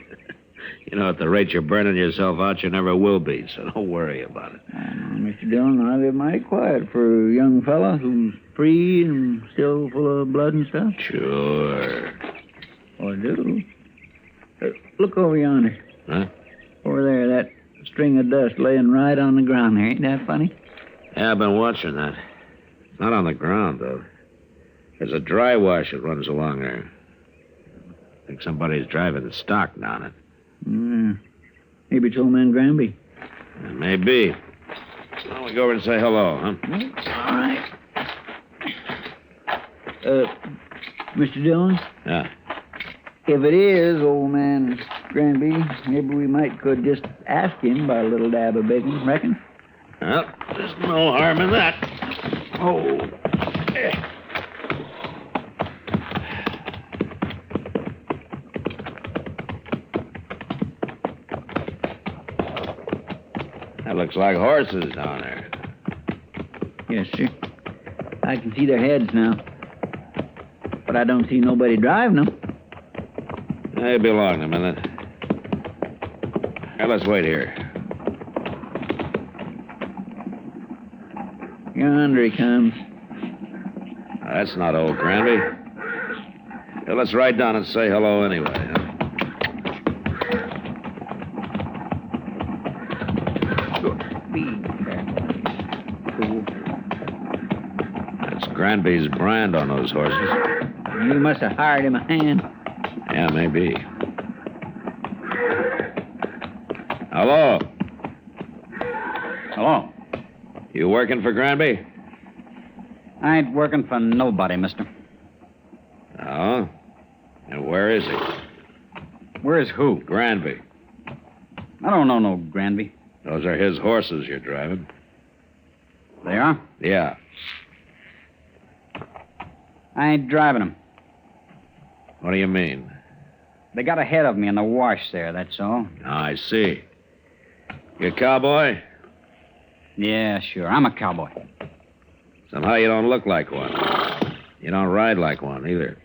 You know, at the rate you're burning yourself out, you never will be, so don't worry about it. Mr. Dillon, I live mighty quiet for a young fella who's free and still full of blood and stuff. Sure. Oh, I do. Look over yonder. Huh? Over there, that string of dust laying right on the ground there. Ain't that funny? Yeah, I've been watching that. It's not on the ground, though. There's a dry wash that runs along there. I think somebody's driving the stock down it. Maybe it's old man Granby. Maybe. Well, we go over and say hello, huh? All right. Mr. Dillon? Yeah. If it is old man Granby, maybe we might could just ask him about a little dab of bacon, reckon? Well, there's no harm in that. Oh. That looks like horses down there. Yes, sir. I can see their heads now. But I don't see nobody driving them. They belong a minute. Here, let's wait here. Yonder he comes. That's not old Granby. Here, let's ride down and say hello anyway, huh? That's Granby's brand on those horses. You must have hired him a hand. Yeah, maybe. Hello. Hello. You working for Granby? I ain't working for nobody, mister. Oh? And where is he? Where's who? Granby. I don't know no Granby. Those are his horses you're driving. They are? Yeah. I ain't driving them. What do you mean? They got ahead of me in the wash there, that's all. I see. You a cowboy? Yeah, sure. I'm a cowboy. Somehow you don't look like one. You don't ride like one, either.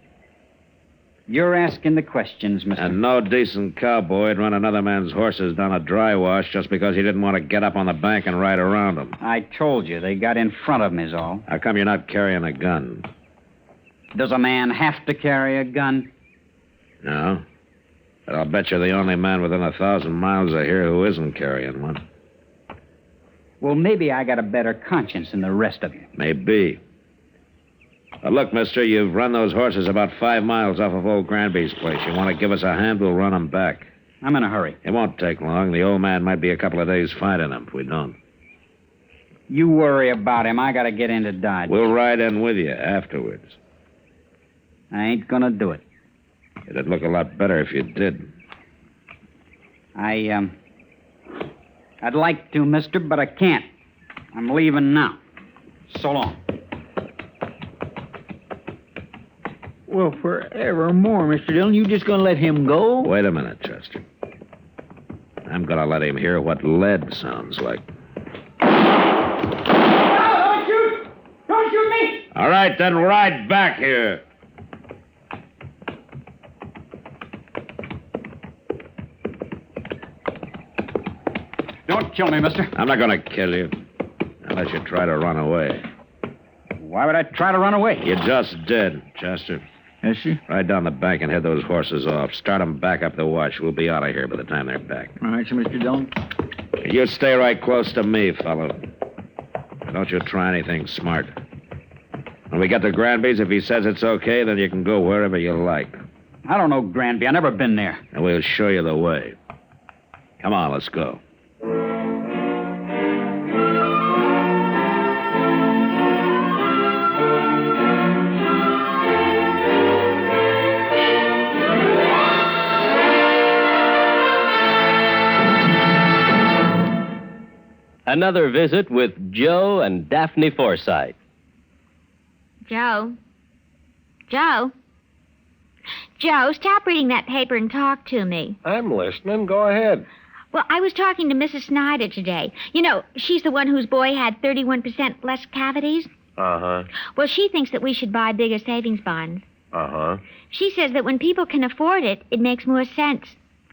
You're asking the questions, mister. And no decent cowboy'd run another man's horses down a dry wash just because he didn't want to get up on the bank and ride around them. I told you, they got in front of him is all. How come you're not carrying a gun? Does a man have to carry a gun? No. But I'll bet you're the only man within 1,000 miles of here who isn't carrying one. Well, maybe I got a better conscience than the rest of you. Maybe. But look, mister, you've run those horses about 5 miles off of old Granby's place. You want to give us a hand, we'll run them back. I'm in a hurry. It won't take long. The old man might be a couple of days finding them if we don't. You worry about him. I got to get into Dodge. We'll ride in with you afterwards. I ain't gonna do it. It'd look a lot better if you did. I'd like to, mister, but I can't. I'm leaving now. So long. Well, forevermore, Mr. Dillon, you just gonna let him go? Wait a minute, Chester. I'm gonna let him hear what lead sounds like. Don't shoot! Don't shoot me! All right, then ride back here. Don't kill me, mister. I'm not gonna kill you. Unless you try to run away. Why would I try to run away? You just did, Chester. Is she? Ride down the bank and head those horses off. Start them back up the wash. We'll be out of here by the time they're back. All right, so Mr. Dillon. You stay right close to me, fellow. Don't you try anything smart. When we get to Granby's, if he says it's okay, then you can go wherever you like. I don't know Granby. I've never been there. And we'll show you the way. Come on, let's go. Another visit with Joe and Daphne Forsythe. Joe? Joe? Joe, stop reading that paper and talk to me. I'm listening. Go ahead. Well, I was talking to Mrs. Snyder today. You know, she's the one whose boy had 31% less cavities. Uh-huh. Well, she thinks that we should buy bigger savings bonds. Uh-huh. She says that when people can afford it, it makes more sense.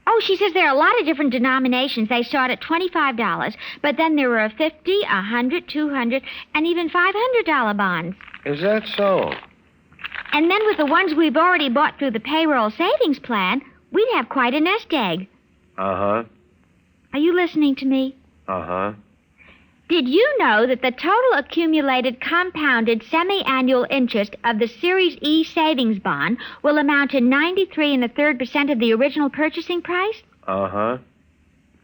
Oh, she says there are a lot of different denominations. They start at $25, but then there are $50, $100, $200, and even $500 bonds. Is that so? And then with the ones we've already bought through the payroll savings plan, we'd have quite a nest egg. Uh-huh. Are you listening to me? Uh-huh. Did you know that the total accumulated compounded semi-annual interest of the Series E savings bond will amount to 93 1/3% of the original purchasing price? Uh-huh.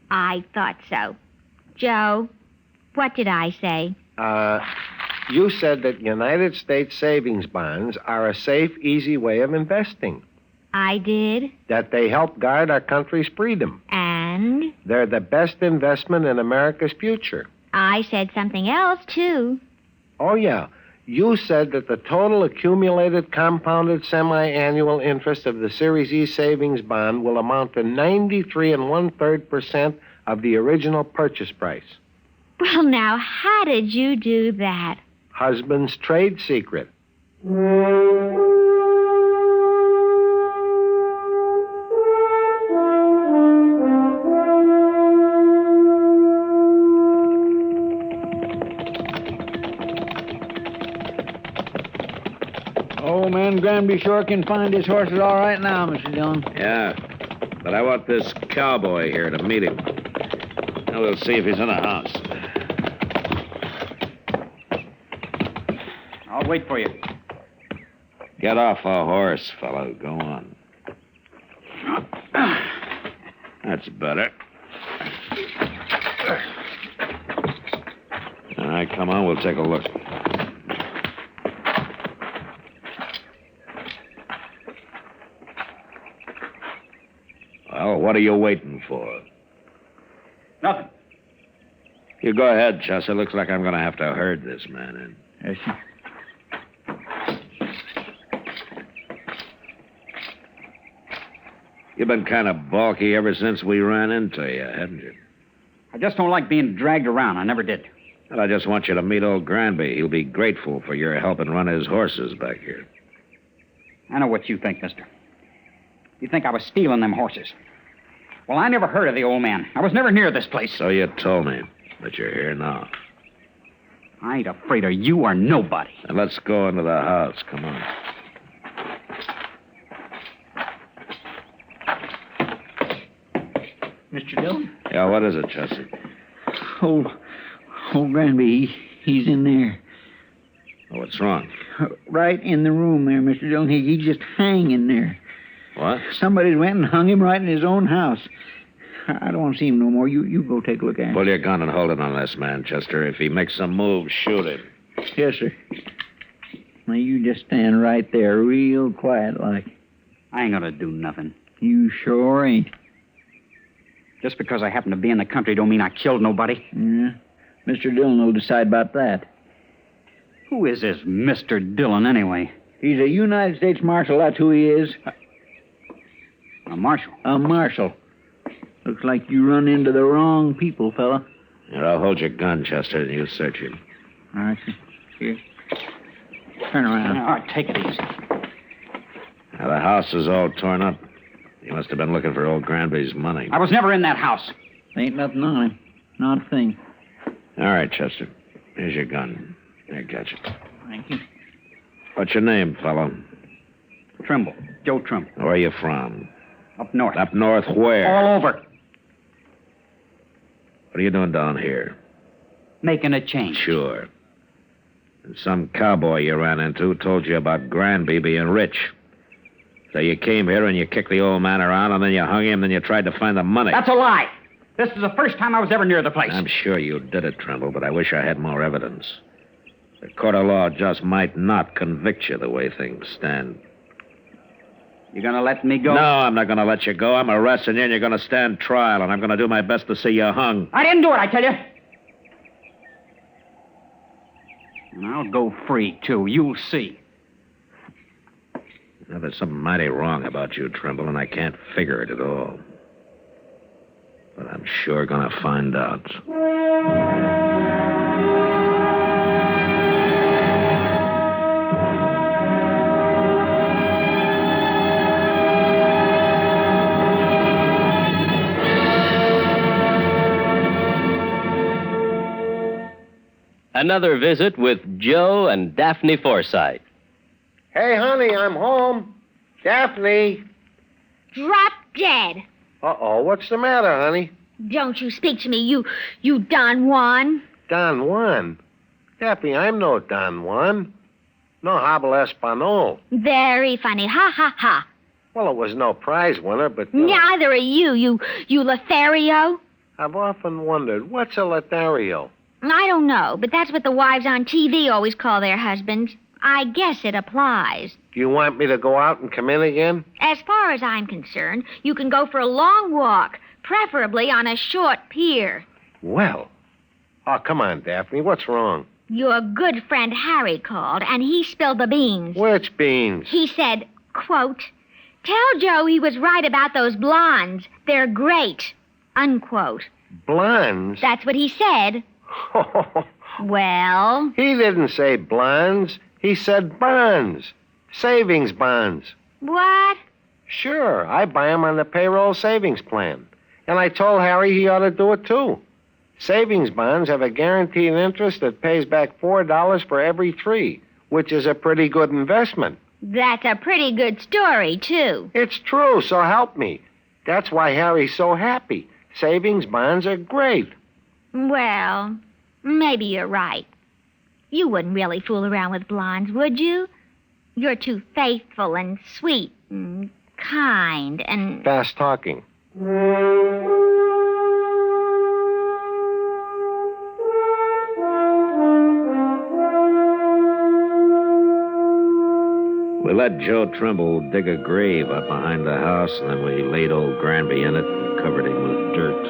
I thought so. Joe, what did I say? You said that United States savings bonds are a safe, easy way of investing. I did. That they help guard our country's freedom. And? They're the best investment in America's future. I said something else, too. Oh, yeah. You said that the total accumulated compounded semi-annual interest of the Series E savings bond will amount to 93 1/3% of the original purchase price. Well, now, how did you do that? Husband's trade secret. Old man Granby sure can find his horses all right now, Mr. Dillon. Yeah, but I want this cowboy here to meet him. Now we'll see if he's in the house. I'll wait for you. Get off a horse, fellow. Go on. That's better. All right, come on. We'll take a look. Well, what are you waiting for? Nothing. You go ahead, Chester. Looks like I'm going to have to herd this man in. Yes, sir. You've been kind of balky ever since we ran into you, haven't you? I just don't like being dragged around. I never did. Well, I just want you to meet old Granby. He'll be grateful for your helping run his horses back here. I know what you think, mister. You think I was stealing them horses? Well, I never heard of the old man. I was never near this place. So you told me, but you're here now. I ain't afraid of you or nobody. And let's go into the house. Come on. Mr. Dillon? Yeah, what is it, Chester? Old Granby, he's in there. Oh, what's wrong? Right in the room there, Mr. Dillon. He's just hanging there. What? Somebody went and hung him right in his own house. I don't want to see him no more. You go take a look at him. Pull your gun and hold it on this man, Chester. If he makes some move, shoot him. Yes, sir. Now, you just stand right there real quiet like. I ain't gonna do nothing. You sure ain't. Just because I happen to be in the country don't mean I killed nobody. Yeah. Mr. Dillon will decide about that. Who is this Mr. Dillon, anyway? He's a United States Marshal, that's who he is. A marshal? A marshal. Looks like you run into the wrong people, fella. Here, I'll hold your gun, Chester, and you search him. All right, sir. Here. Turn around. All right, take it easy. Now, the house is all torn up. You must have been looking for old Granby's money. I was never in that house. Ain't nothing on him. Not a thing. All right, Chester. Here's your gun. Here, catch it. Thank you. What's your name, fellow? Trimble. Joe Trimble. Where are you from? Up north. Up north where? All over. What are you doing down here? Making a change. Sure. And some cowboy you ran into told you about Granby being rich. So you came here and you kicked the old man around, and then you hung him, then you tried to find the money. That's a lie. This is the first time I was ever near the place. I'm sure you did it, Trimble, but I wish I had more evidence. The court of law just might not convict you the way things stand. You gonna let me go? No, I'm not gonna let you go. I'm arresting you, and you're gonna stand trial, and I'm gonna do my best to see you hung. I didn't do it, I tell you. And I'll go free, too. You'll see. Now, there's something mighty wrong about you, Trimble, and I can't figure it at all. But I'm sure gonna find out. Another visit with Joe and Daphne Forsythe. Hey, honey, I'm home. Daphne. Drop dead. Uh-oh, what's the matter, honey? Don't you speak to me, you Don Juan. Don Juan? Daphne, I'm no Don Juan. No habla español. Very funny. Ha, ha, ha. Well, it was no prize winner, but... Neither are you Lothario. I've often wondered, what's a Lothario? I don't know, but that's what the wives on TV always call their husbands. I guess it applies. Do you want me to go out and come in again? As far as I'm concerned, you can go for a long walk, preferably on a short pier. Well. Oh, come on, Daphne. What's wrong? Your good friend Harry called, and he spilled the beans. Which beans? He said, quote, "Tell Joe he was right about those blondes. They're great," unquote. Blondes? That's what he said. Well? He didn't say blondes. He said bonds. Savings bonds. What? Sure. I buy 'em on the payroll savings plan. And I told Harry he ought to do it, too. Savings bonds have a guaranteed interest that pays back $4 for every 3, which is a pretty good investment. That's a pretty good story, too. It's true, so help me. That's why Harry's so happy. Savings bonds are great. Well, maybe you're right. You wouldn't really fool around with blondes, would you? You're too faithful and sweet and kind and... Fast talking. We let Joe Trimble dig a grave up behind the house, and then we laid old Granby in it and covered him with dirt.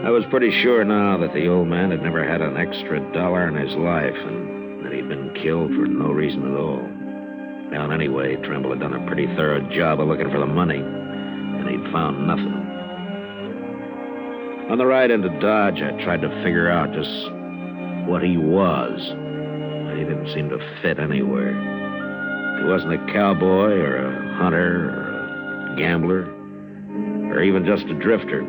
I was pretty sure now that the old man had never had an extra dollar in his life, and that he'd been killed for no reason at all. Well, anyway, Trimble had done a pretty thorough job of looking for the money, and he'd found nothing. On the ride into Dodge, I tried to figure out just what he was. He didn't seem to fit anywhere. He wasn't a cowboy or a hunter or a gambler, or even just a drifter.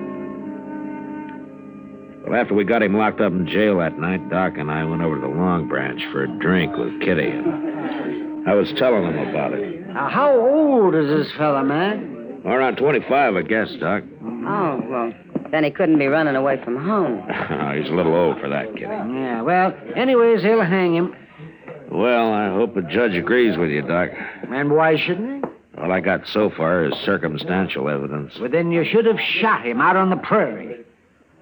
Well, after we got him locked up in jail that night, Doc and I went over to the Long Branch for a drink with Kitty. And I was telling him about it. How old is this fella, man? Well, around 25, I guess, Doc. Oh, well, then he couldn't be running away from home. He's a little old for that, Kitty. Yeah, well, anyways, he'll hang him. Well, I hope the judge agrees with you, Doc. And why shouldn't he? All I got so far is circumstantial evidence. Well, then you should have shot him out on the prairie.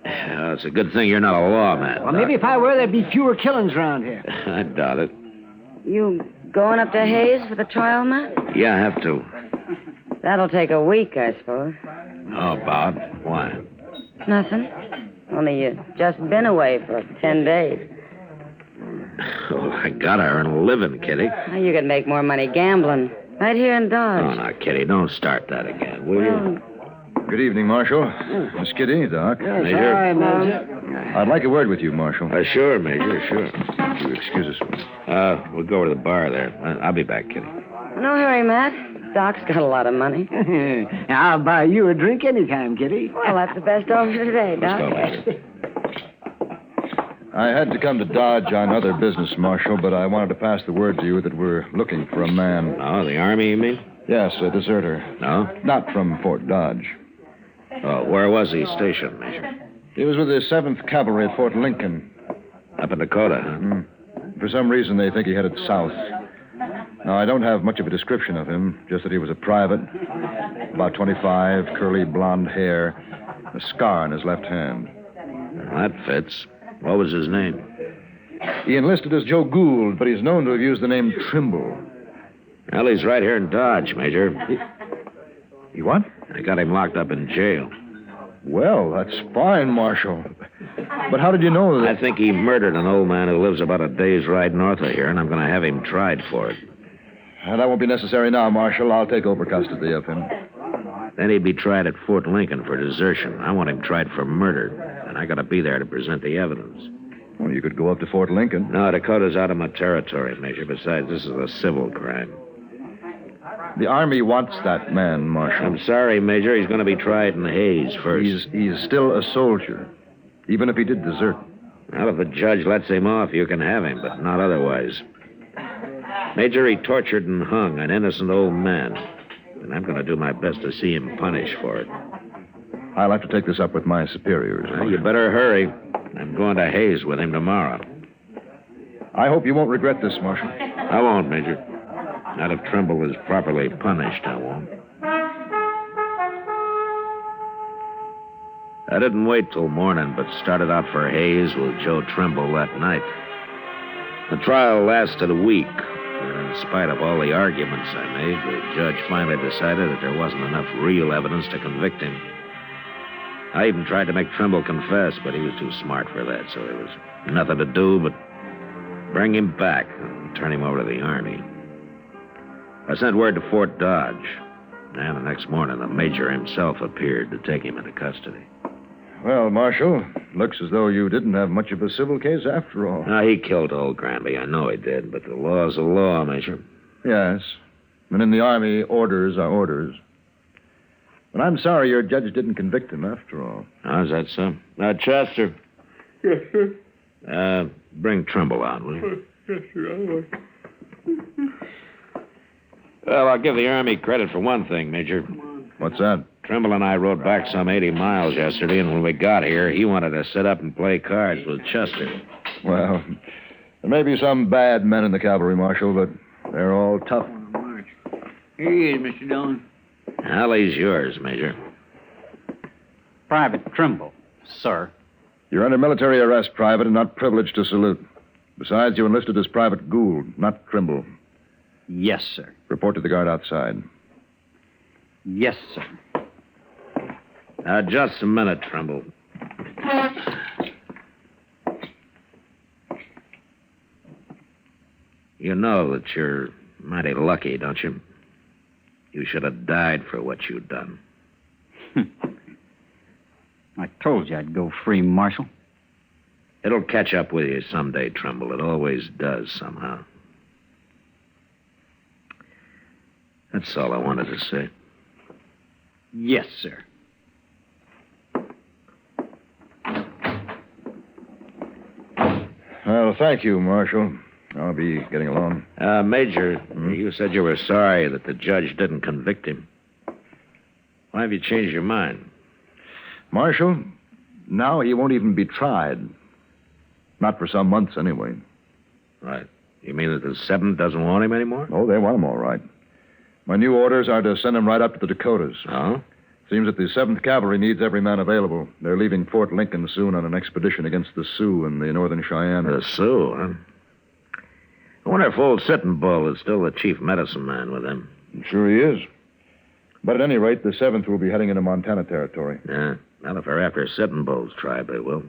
It's a good thing you're not a lawman. Well, maybe if I were, there'd be fewer killings around here. I doubt it. You going up to Hayes for the trial, Matt? Yeah, I have to. That'll take a week, I suppose. Oh, Bob, why? Nothing. Only you just been away for 10 days. Oh, I gotta earn a living, Kitty. Well, you could make more money gambling. Right here in Dodge. Oh, now, Kitty, don't start that again, will you? Good evening, Marshal. Miss Kitty, Doc. Yes, Major? hi, Major. I'd like a word with you, Marshal. Sure, Major, sure. Will you excuse us? We'll go over to the bar there. I'll be back, Kitty. No hurry, Matt. Doc's got a lot of money. I'll buy you a drink anytime, Kitty. Well, that's the best offer today, Doc. Let's go, Major. I had to come to Dodge on other business, Marshal, but I wanted to pass the word to you that we're looking for a man. Oh, the Army, you mean? Yes, a deserter. No? Not from Fort Dodge. Oh, where was he stationed, Major? He was with the 7th Cavalry at Fort Lincoln. Up in Dakota, huh? For some reason, they think he headed south. Now, I don't have much of a description of him, just that he was a private, about 25, curly blonde hair, a scar on his left hand. Well, that fits. What was his name? He enlisted as Joe Gould, but he's known to have used the name Trimble. Well, he's right here in Dodge, Major. He what? I got him locked up in jail. Well, that's fine, Marshal. But how did you know that? I think he murdered an old man who lives about a day's ride north of here, and I'm going to have him tried for it. That won't be necessary now, Marshal. I'll take over custody of him. Then he'd be tried at Fort Lincoln for desertion. I want him tried for murder, and I got to be there to present the evidence. Well, you could go up to Fort Lincoln. No, Dakota's out of my territory, Major. Besides, this is a civil crime. The Army wants that man, Marshal. I'm sorry, Major. He's going to be tried in Hayes first. He's still a soldier, even if he did desert. Well, if the judge lets him off, you can have him, but not otherwise. Major, he tortured and hung an innocent old man, and I'm going to do my best to see him punished for it. I'll have to take this up with my superiors. Well, you better hurry. I'm going to Hayes with him tomorrow. I hope you won't regret this, Marshal. I won't, Major. Not if Trimble is properly punished, I won't. I didn't wait till morning, but started out for Hayes with Joe Trimble that night. The trial lasted a week, and in spite of all the arguments I made, the judge finally decided that there wasn't enough real evidence to convict him. I even tried to make Trimble confess, but he was too smart for that, so there was nothing to do but bring him back and turn him over to the Army. I sent word to Fort Dodge, and the next morning the Major himself appeared to take him into custody. Well, Marshal, looks as though you didn't have much of a civil case after all. Now, he killed old Granby. I know he did, but the law's the law, Major. Yes. And in the Army, orders are orders. But I'm sorry your judge didn't convict him after all. How's that, so? Chester. Yes, sir. Bring Trimble out, will you? Yes, sir. Well, I'll give the Army credit for one thing, Major. What's that? Trimble and I rode back some 80 miles yesterday, and when we got here, he wanted to sit up and play cards with Chester. Well, there may be some bad men in the cavalry, Marshal, but they're all tough. Here he is, Mr. Dillon. Alley's yours, Major. Private Trimble, sir. You're under military arrest, Private, and not privileged to salute. Besides, you enlisted as Private Gould, not Trimble. Yes, sir. Report to the guard outside. Yes, sir. Just a minute, Trimble. You know that you're mighty lucky, don't you? You should have died for what you'd done. I told you I'd go free, Marshal. It'll catch up with you someday, Trimble. It always does, somehow. That's all I wanted to say. Yes, sir. Well, thank you, Marshal. I'll be getting along. Major, you said you were sorry that the judge didn't convict him. Why have you changed your mind? Marshal, now he won't even be tried. Not for some months, anyway. Right. You mean that the 7th doesn't want him anymore? Oh, they want him all right. My new orders are to send him right up to the Dakotas. Oh? Seems that the 7th Cavalry needs every man available. They're leaving Fort Lincoln soon on an expedition against the Sioux and the Northern Cheyenne. The Sioux, huh? I wonder if old Sitting Bull is still the chief medicine man with them. Sure he is. But at any rate, the 7th will be heading into Montana Territory. Yeah. Well, if they're after Sitting Bull's tribe, they will.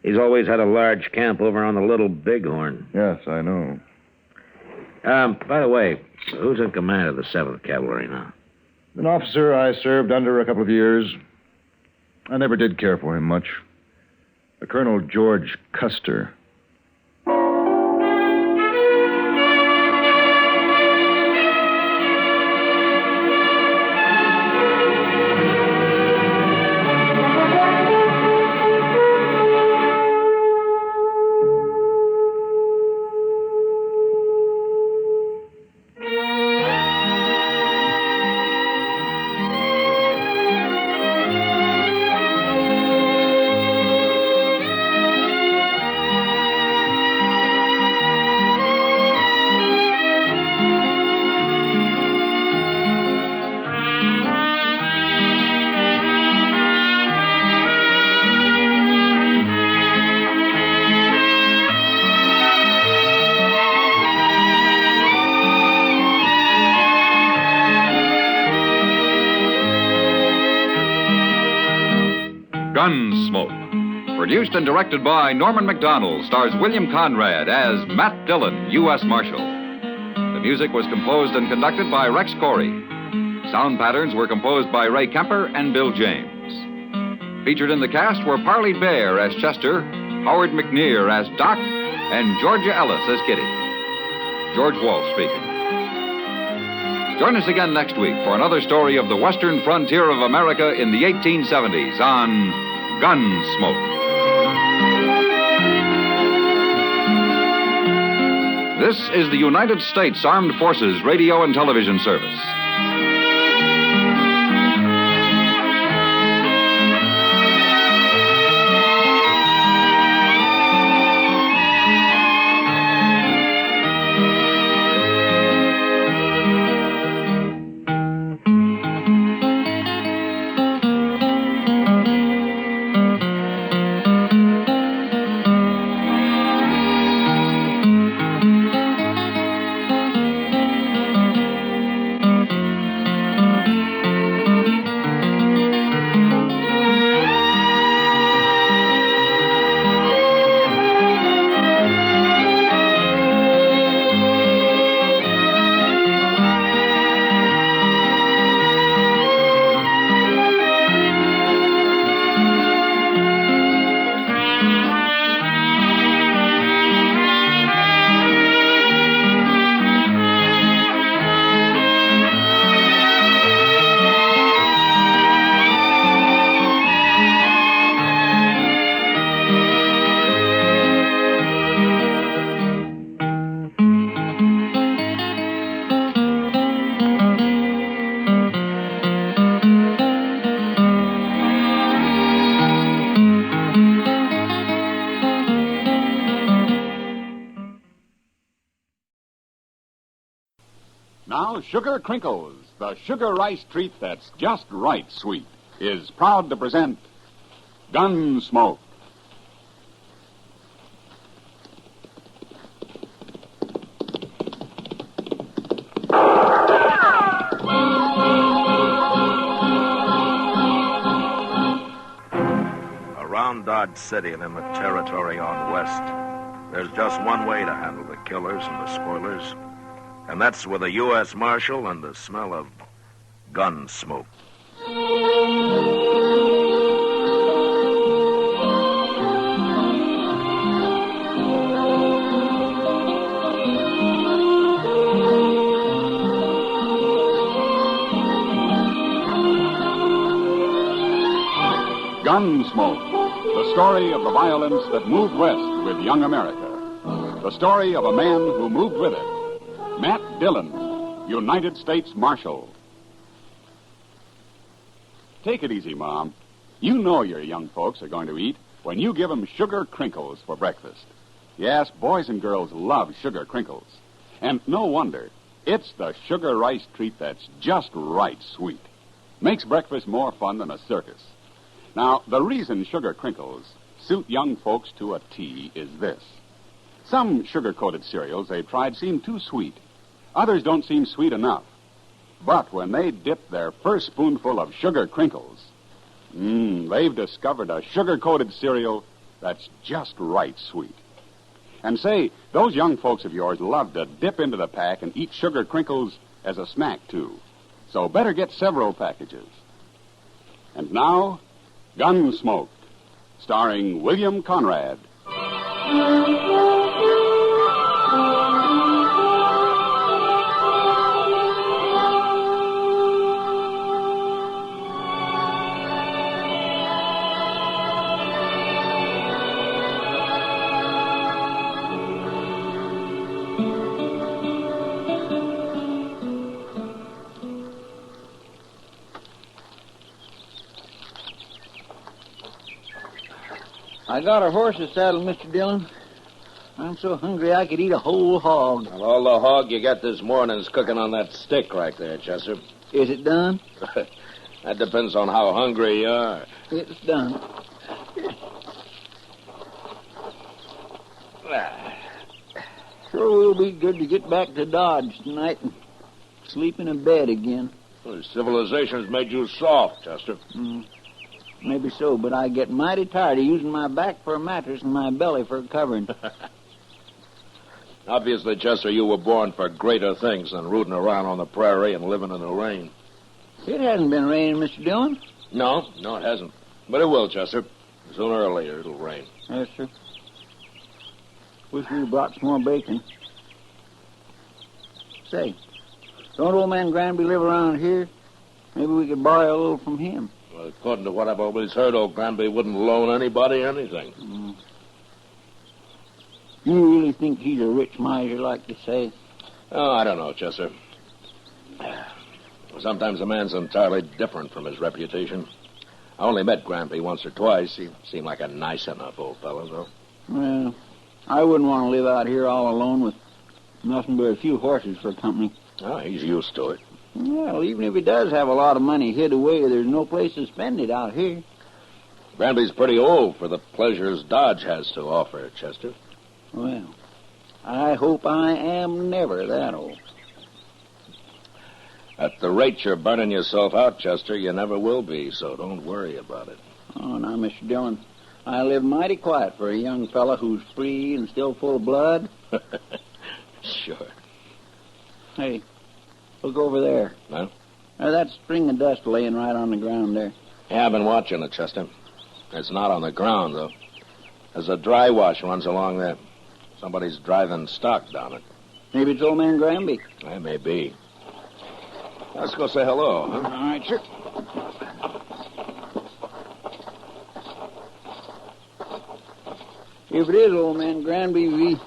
He's always had a large camp over on the Little Bighorn. Yes, I know. By the way, who's in command of the 7th Cavalry now? An officer I served under a couple of years. I never did care for him much. A Colonel George Custer. Gunsmoke. Produced and directed by Norman MacDonald, stars William Conrad as Matt Dillon, U.S. Marshal. The music was composed and conducted by Rex Corey. Sound patterns were composed by Ray Kemper and Bill James. Featured in the cast were Parley Bear as Chester, Howard McNear as Doc, and Georgia Ellis as Kitty. George Walsh speaking. Join us again next week for another story of the western frontier of America in the 1870s on Gunsmoke. This is the United States Armed Forces Radio and Television Service. Now, Sugar Crinkles, the sugar rice treat that's just right sweet, is proud to present Gunsmoke. Around Dodge City and in the territory on west, there's just one way to handle the killers and the spoilers. And that's with a U.S. Marshal and the smell of gun smoke. Gunsmoke, the story of the violence that moved west with young America. The story of a man who moved with it. Matt Dillon, United States Marshal. Take it easy, Mom. You know your young folks are going to eat when you give them sugar crinkles for breakfast. Yes, boys and girls love sugar crinkles. And no wonder. It's the sugar rice treat that's just right sweet. Makes breakfast more fun than a circus. Now, the reason sugar crinkles suit young folks to a T is this. Some sugar-coated cereals they've tried seem too sweet. Others don't seem sweet enough. But when they dip their first spoonful of sugar crinkles, they've discovered a sugar-coated cereal that's just right sweet. And say, those young folks of yours love to dip into the pack and eat sugar crinkles as a snack, too. So better get several packages. And now, Gunsmoke, starring William Conrad. I got a horse's saddle, Mr. Dillon. I'm so hungry I could eat a whole hog. Well, all the hog you got this morning is cooking on that stick right there, Chester. Is it done? That depends on how hungry you are. It's done. Sure will be good to get back to Dodge tonight and sleep in a bed again. Well, civilization's made you soft, Chester. Maybe so, but I get mighty tired of using my back for a mattress and my belly for a covering. Obviously, Chester, you were born for greater things than rooting around on the prairie and living in the rain. It hasn't been raining, Mr. Dillon. No, it hasn't. But it will, Chester. Sooner or later, it'll rain. Yes, sir. Wish we'd brought some more bacon. Say, don't old man Granby live around here? Maybe we could borrow a little from him. Well, according to what I've always heard, old Granby wouldn't loan anybody anything. You really think he's a rich miser, like they say? Oh, I don't know, Chester. Sometimes a man's entirely different from his reputation. I only met Granby once or twice. He seemed like a nice enough old fellow, though. Well, I wouldn't want to live out here all alone with nothing but a few horses for company. Oh, he's used to it. Well, even if he does have a lot of money hid away, there's no place to spend it out here. Granby's pretty old for the pleasures Dodge has to offer, Chester. Well, I hope I am never that old. At the rate you're burning yourself out, Chester, you never will be, so don't worry about it. Oh, now, Mr. Dillon, I live mighty quiet for a young fella who's free and still full of blood. Sure. Hey, look over there. Huh? That string of dust laying right on the ground there. Yeah, I've been watching it, Chester. It's not on the ground, though. There's a dry wash runs along there. Somebody's driving stock down it. Maybe it's old man Granby. That may be. Let's go say hello, huh? All right, sir. If it is old man Granby, we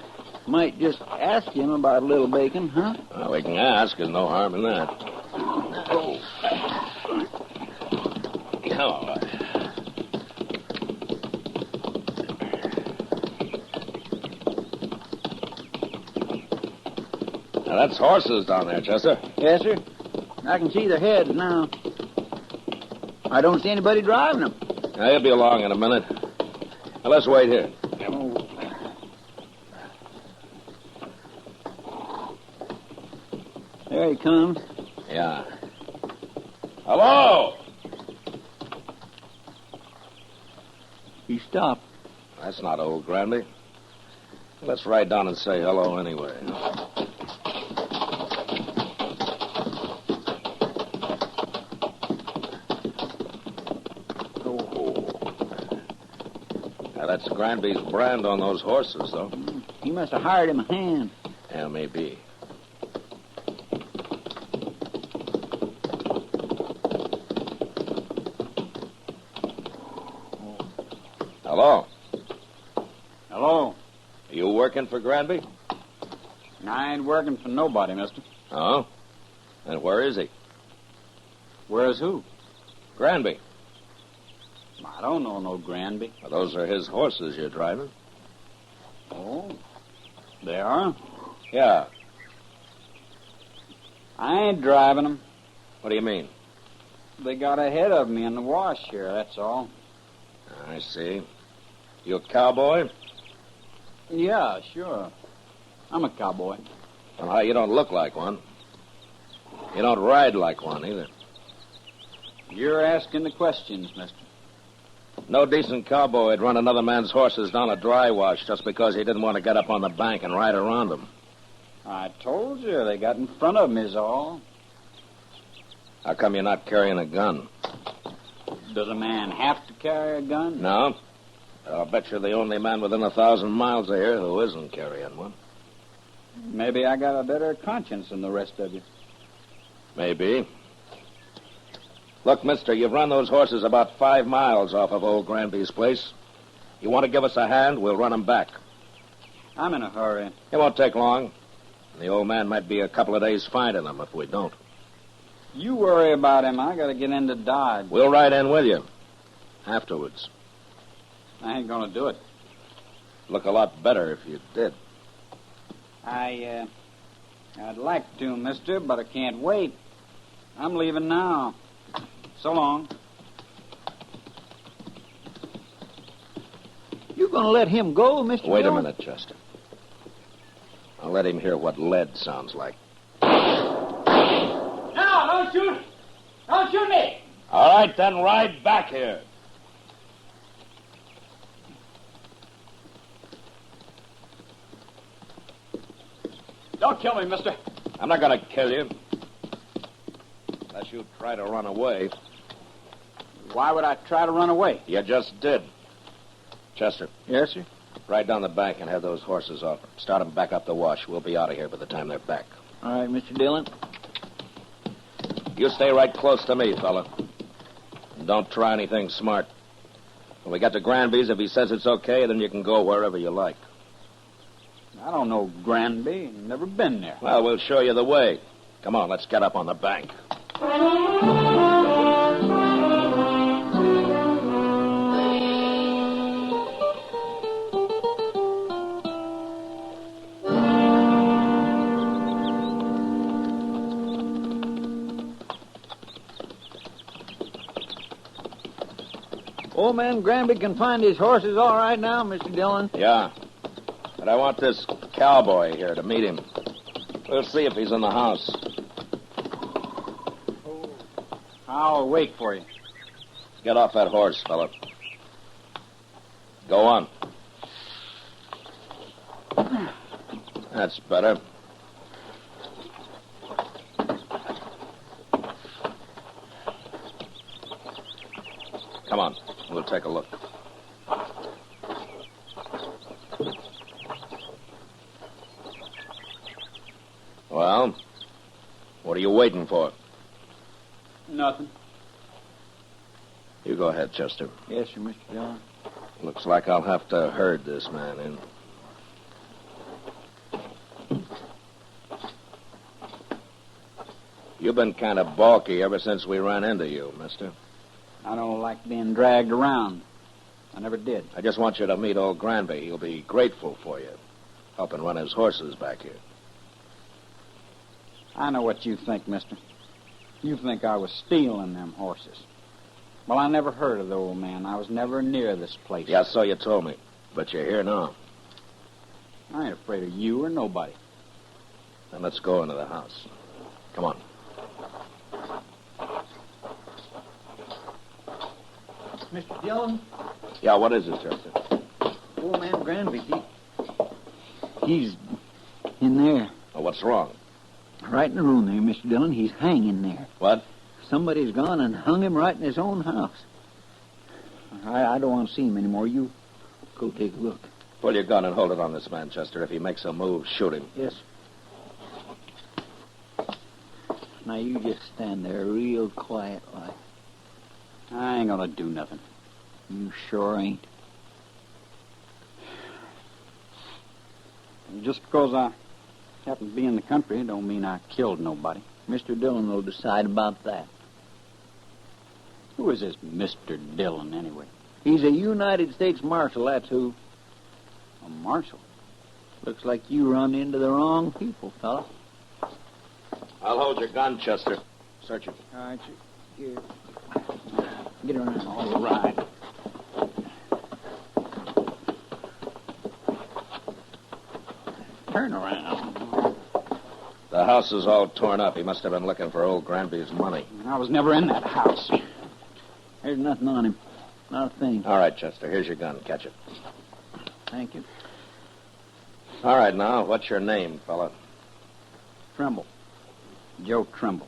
might just ask him about a little bacon, huh? Well, we can ask. There's no harm in that. Oh. All right. Now, that's horses down there, Chester. Yes, sir. I can see their heads now. I don't see anybody driving them. Now, he'll be along in a minute. Now, let's wait here. There he comes. Yeah. Hello! He stopped. That's not old Granby. Let's ride down and say hello anyway. Now, that's Granby's brand on those horses, though. He must have hired him a hand. Yeah, maybe. Hello. Hello. Are you working for Granby? I ain't working for nobody, mister. Oh? And where is he? Where's who? Granby. I don't know no Granby. Well, those are his horses you're driving. Oh, they are? Yeah. I ain't driving them. What do you mean? They got ahead of me in the wash here, that's all. I see. You a cowboy? Yeah, sure. I'm a cowboy. Well, you don't look like one. You don't ride like one, either. You're asking the questions, mister. No decent cowboy would run another man's horses down a dry wash just because he didn't want to get up on the bank and ride around them. I told you, they got in front of me is all. How come you're not carrying a gun? Does a man have to carry a gun? No. I'll bet you're the only man within 1,000 miles of here who isn't carrying one. Maybe I got a better conscience than the rest of you. Maybe. Look, mister, you've run those horses about 5 miles off of old Granby's place. You want to give us a hand, we'll run them back. I'm in a hurry. It won't take long. The old man might be a couple of days finding them if we don't. You worry about him. I got to get into Dodge. We'll ride in with you. Afterwards. I ain't going to do it. Look a lot better if you did. I'd like to, mister, but I can't wait. I'm leaving now. So long. You gonna let him go, Mr. Wait a Dillon? minute, Chester. I'll let him hear what lead sounds like. Now, don't shoot! Don't shoot me! All right, then ride back here. Don't kill me, mister. I'm not going to kill you. Unless you try to run away. Why would I try to run away? You just did. Chester. Yes, sir? Ride down the bank and have those horses off. Start them back up the wash. We'll be out of here by the time they're back. All right, Mr. Dillon. You stay right close to me, fella. And don't try anything smart. When we get to Granby's, if he says it's okay, then you can go wherever you like. I don't know Granby. Never been there. Well, we'll show you the way. Come on, let's get up on the bank. Old man Granby can find his horses all right now, Mr. Dillon. Yeah. But I want this cowboy here to meet him. We'll see if he's in the house. I'll wait for you. Get off that horse, fella. Go on. That's better. Come on. We'll take a look. Well, what are you waiting for? Nothing. You go ahead, Chester. Yes, sir, Mr. Dillon. Looks like I'll have to herd this man in. You've been kind of balky ever since we ran into you, mister. I don't like being dragged around. I never did. I just want you to meet old Granby. He'll be grateful for you, helping run his horses back here. I know what you think, mister. You think I was stealing them horses. Well, I never heard of the old man. I was never near this place. Yeah, so you told me. But you're here now. I ain't afraid of you or nobody. Then let's go into the house. Come on. Mr. Dillon? Yeah, what is it, Chester? Old man Granby, he's in there. Oh, what's wrong? Right in the room there, Mr. Dillon. He's hanging there. What? Somebody's gone and hung him right in his own house. I don't want to see him anymore. You go take a look. Pull your gun and hold it on this man, Chester. If he makes a move, shoot him. Yes. Now, you just stand there real quiet like. I ain't gonna do nothing. You sure ain't. Just because I happen to be in the country don't mean I killed nobody. Mr. Dillon will decide about that. Who is this Mr. Dillon, anyway? He's a United States Marshal, that's who. A marshal? Looks like you run into the wrong people, fella. I'll hold your gun, Chester. Search it. All right, here. Get around. All right. Turn around. The house is all torn up. He must have been looking for old Granby's money. I was never in that house. There's nothing on him. Not a thing. All right, Chester. Here's your gun. Catch it. Thank you. All right, now, what's your name, fella? Trimble. Joe Trimble.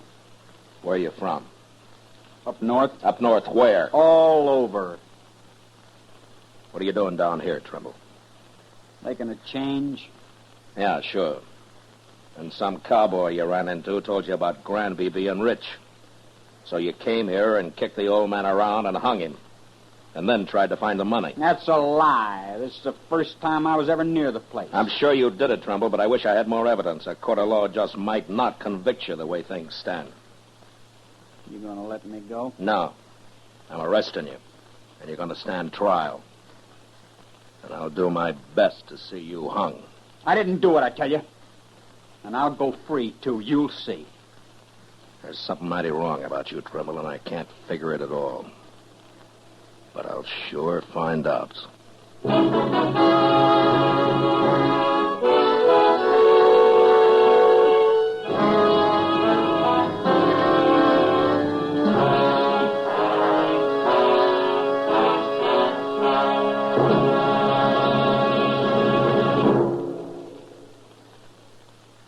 Where are you from? Up north. Up north where? All over. What are you doing down here, Trimble? Making a change. Yeah, sure. And some cowboy you ran into told you about Granby being rich. So you came here and kicked the old man around and hung him. And then tried to find the money. That's a lie. This is the first time I was ever near the place. I'm sure you did it, Trimble, but I wish I had more evidence. A court of law just might not convict you the way things stand. You gonna let me go? No. I'm arresting you. And you're gonna stand trial. And I'll do my best to see you hung. I didn't do it, I tell you. And I'll go free, too. You'll see. There's something mighty wrong about you, Trimble, and I can't figure it at all. But I'll sure find out.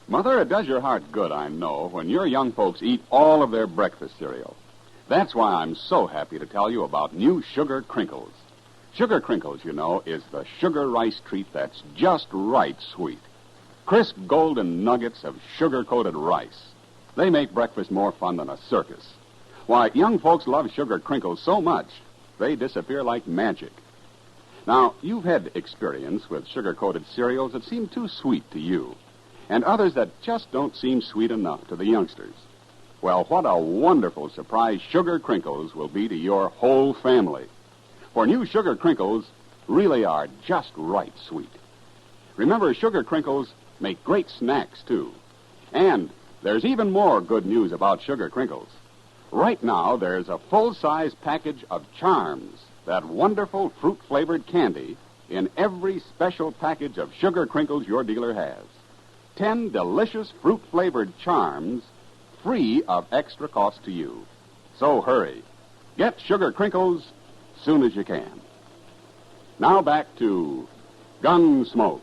Mother, it does your heart good, I know, when your young folks eat all of their breakfast cereal. That's why I'm so happy to tell you about new Sugar Crinkles. Sugar Crinkles, you know, is the sugar rice treat that's just right sweet. Crisp golden nuggets of sugar-coated rice. They make breakfast more fun than a circus. Why, young folks love Sugar Crinkles so much, they disappear like magic. Now, you've had experience with sugar-coated cereals that seem too sweet to you, and others that just don't seem sweet enough to the youngsters. Well, what a wonderful surprise Sugar Crinkles will be to your whole family. For new Sugar Crinkles really are just right sweet. Remember, Sugar Crinkles make great snacks, too. And there's even more good news about Sugar Crinkles. Right now, there's a full-size package of Charms, that wonderful fruit-flavored candy, in every special package of Sugar Crinkles your dealer has. 10 delicious fruit-flavored Charms, free of extra cost to you. So hurry. Get Sugar Crinkles soon as you can. Now back to Gunsmoke.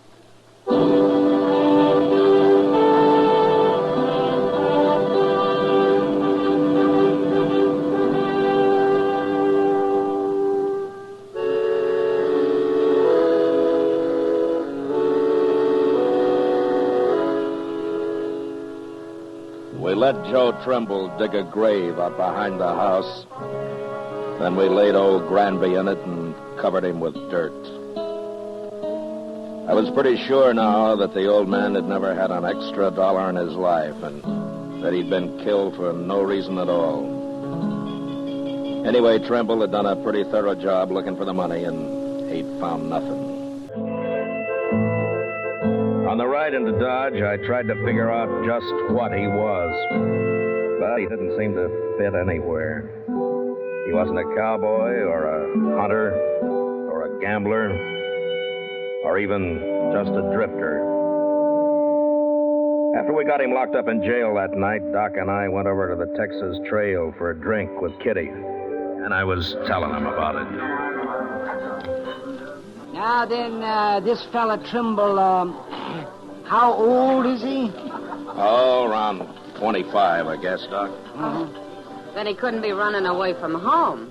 We let Joe Trimble dig a grave out behind the house. Then we laid old Granby in it and covered him with dirt. I was pretty sure now that the old man had never had an extra dollar in his life and that he'd been killed for no reason at all. Anyway, Trimble had done a pretty thorough job looking for the money, and he'd found nothing. On the ride into Dodge, I tried to figure out just what he was. But he didn't seem to fit anywhere. He wasn't a cowboy or a hunter or a gambler or even just a drifter. After we got him locked up in jail that night, Doc and I went over to the Texas Trail for a drink with Kitty. And I was telling him about it. Now then, this fella Trimble, how old is he? Oh, around 25, I guess, Doc. Then he couldn't be running away from home.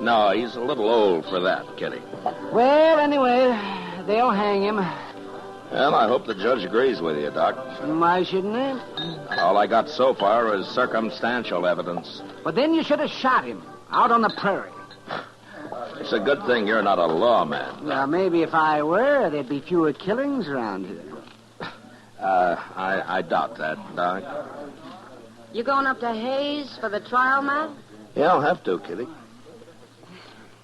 No, he's a little old for that, Kitty. Well, anyway, they'll hang him. Well, I hope the judge agrees with you, Doc. Why shouldn't they? All I got so far is circumstantial evidence. But then you should have shot him out on the prairie. It's a good thing you're not a lawman. Well, maybe if I were, there'd be fewer killings around here. I doubt that, Doc. You going up to Hayes for the trial, Matt? Yeah, I'll have to, Kitty.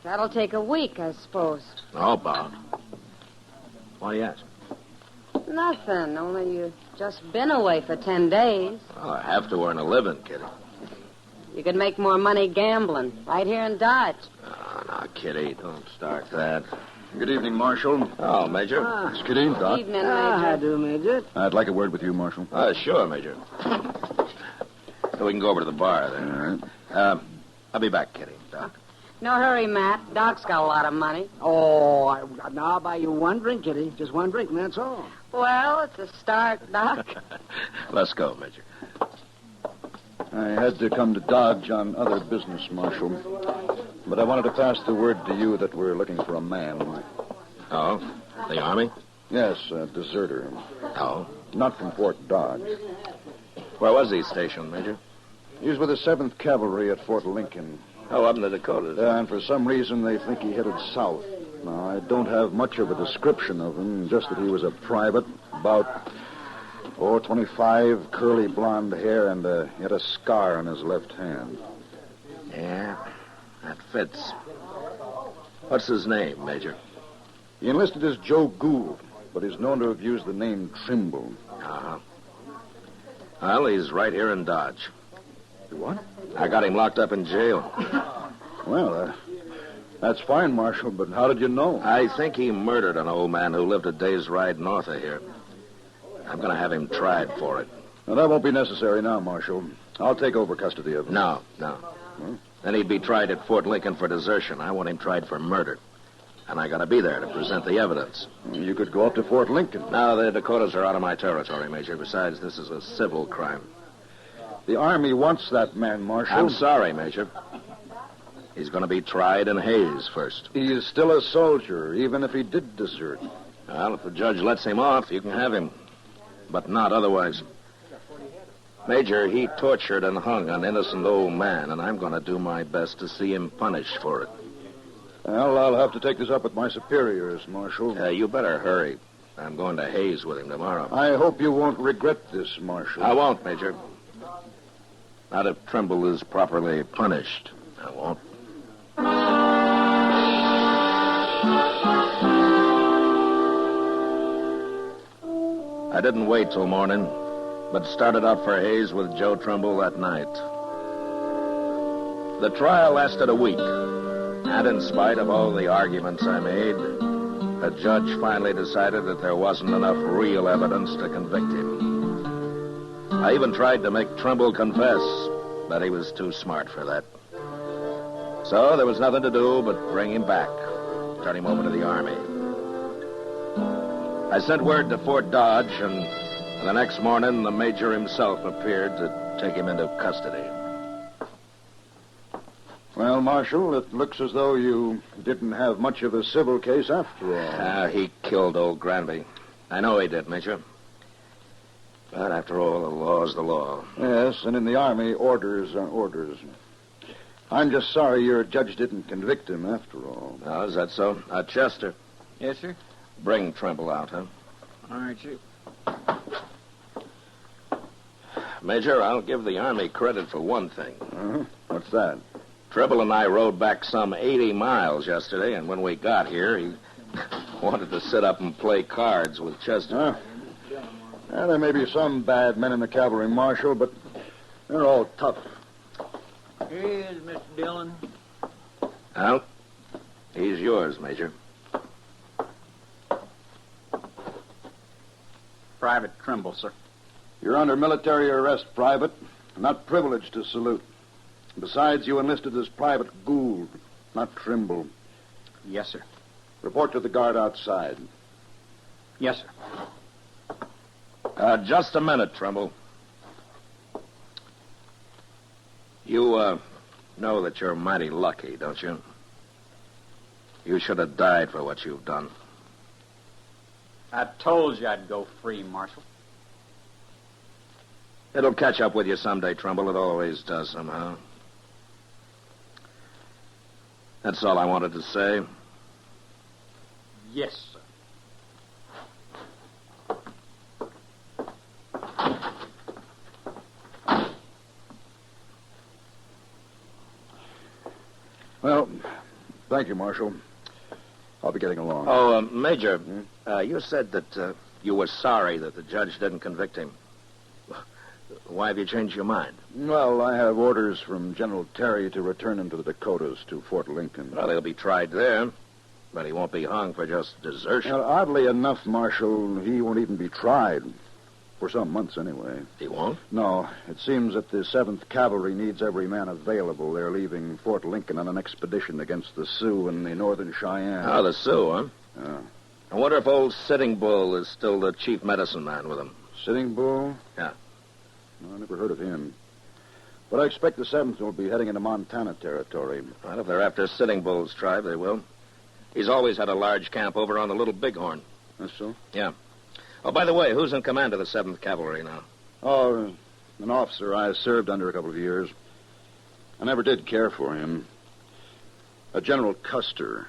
That'll take a week, I suppose. Oh, about. Why do you ask? Nothing, only you've just been away for 10 days. Well, I have to earn a living, Kitty. You could make more money gambling right here in Dodge. Oh, now, Kitty, don't start that. Good evening, Marshal. Oh, Major. It's Kitty, Doc. Evening, Major. How do, Major? I'd like a word with you, Marshal. Sure, Major. So we can go over to the bar there. All right. I'll be back, Kitty. Doc. No hurry, Matt. Doc's got a lot of money. Oh, now I'll buy you one drink, Kitty. Just one drink, and that's all. Well, it's a start, Doc. Let's go, Major. I had to come to Dodge on other business, Marshal. But I wanted to pass the word to you that we're looking for a man. Oh? The Army? Yes, a deserter. Oh? Not from Fort Dodge. Where was he stationed, Major? He was with the 7th Cavalry at Fort Lincoln. Oh, up in the Dakotas. And for some reason, they think he headed south. Now, I don't have much of a description of him, just that he was a private, about 25, curly blonde hair, and he had a scar on his left hand. Yeah, that fits. What's his name, Major? He enlisted as Joe Gould, but he's known to have used the name Trimble. Uh-huh. Well, he's right here in Dodge. What? I got him locked up in jail. Well, that's fine, Marshal, but how did you know? I think he murdered an old man who lived a day's ride north of here. I'm going to have him tried for it. Now, that won't be necessary now, Marshal. I'll take over custody of him. No. Huh? Then he'd be tried at Fort Lincoln for desertion. I want him tried for murder. And I got to be there to present the evidence. You could go up to Fort Lincoln. No, the Dakotas are out of my territory, Major. Besides, this is a civil crime. The Army wants that man, Marshal. I'm sorry, Major. He's going to be tried in Hayes first. He is still a soldier, even if he did desert. Well, if the judge lets him off, you can have him. But not otherwise. Major, he tortured and hung an innocent old man, and I'm going to do my best to see him punished for it. Well, I'll have to take this up with my superiors, Marshal. You better hurry. I'm going to Hayes with him tomorrow. I hope you won't regret this, Marshal. I won't, Major. Not if Trimble is properly punished. I won't. I didn't wait till morning, but started out for Hayes with Joe Trimble that night. The trial lasted a week, and in spite of all the arguments I made, the judge finally decided that there wasn't enough real evidence to convict him. I even tried to make Trimble confess, but he was too smart for that. So there was nothing to do but bring him back, turn him over to the Army. I sent word to Fort Dodge, and the next morning, the Major himself appeared to take him into custody. Well, Marshal, it looks as though you didn't have much of a civil case after all. He killed old Granby. I know he did, Major. But after all, the law's the law. Yes, and in the Army, orders are orders. I'm just sorry your judge didn't convict him after all. Oh, is that so? Chester. Yes, sir? Bring Trimble out, huh? All right, sir. Major, I'll give the Army credit for one thing. What's that? Trimble and I rode back some 80 miles yesterday, and when we got here, he wanted to sit up and play cards with Chester. Well, there may be some bad men in the cavalry, Marshal, but they're all tough. Here he is, Mr. Dillon. Well, he's yours, Major. Private Trimble, sir. You're under military arrest, Private. Not privileged to salute. Besides, you enlisted as Private Gould, not Trimble. Yes, sir. Report to the guard outside. Yes, sir. Just a minute, Trimble. You, know that you're mighty lucky, don't you? You should have died for what you've done. I told you I'd go free, Marshal. It'll catch up with you someday, Trimble. It always does somehow. That's all I wanted to say. Yes, sir. Well, thank you, Marshal. I'll be getting along. Oh, Major, you said that you were sorry that the judge didn't convict him. Why have you changed your mind? Well, I have orders from General Terry to return him to the Dakotas, to Fort Lincoln. Well, he'll be tried there, but he won't be hung for just desertion. Well, oddly enough, Marshal, he won't even be tried. For some months, anyway. He won't? No. It seems that the 7th Cavalry needs every man available. They're leaving Fort Lincoln on an expedition against the Sioux and the Northern Cheyenne. Oh, the Sioux, huh? Yeah. I wonder if old Sitting Bull is still the chief medicine man with them. Sitting Bull? Yeah. No, I never heard of him. But I expect the 7th will be heading into Montana territory. Well, if they're after Sitting Bull's tribe, they will. He's always had a large camp over on the Little Bighorn. That's so? Yeah. Oh, by the way, who's in command of the 7th Cavalry now? Oh, an officer I served under a couple of years. I never did care for him. A General Custer.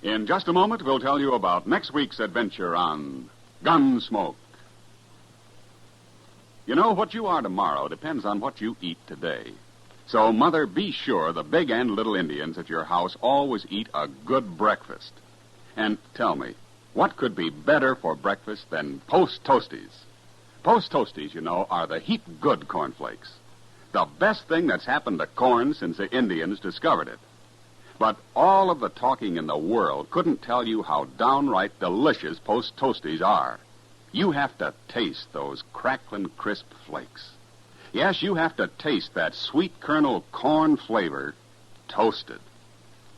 In just a moment, we'll tell you about next week's adventure on Gunsmoke. You know, what you are tomorrow depends on what you eat today. So, Mother, be sure the big and little Indians at your house always eat a good breakfast. And tell me, what could be better for breakfast than Post Toasties? Post Toasties, you know, are the heap good cornflakes. The best thing that's happened to corn since the Indians discovered it. But all of the talking in the world couldn't tell you how downright delicious Post Toasties are. You have to taste those crackling, crisp flakes. Yes, you have to taste that sweet kernel corn flavor toasted.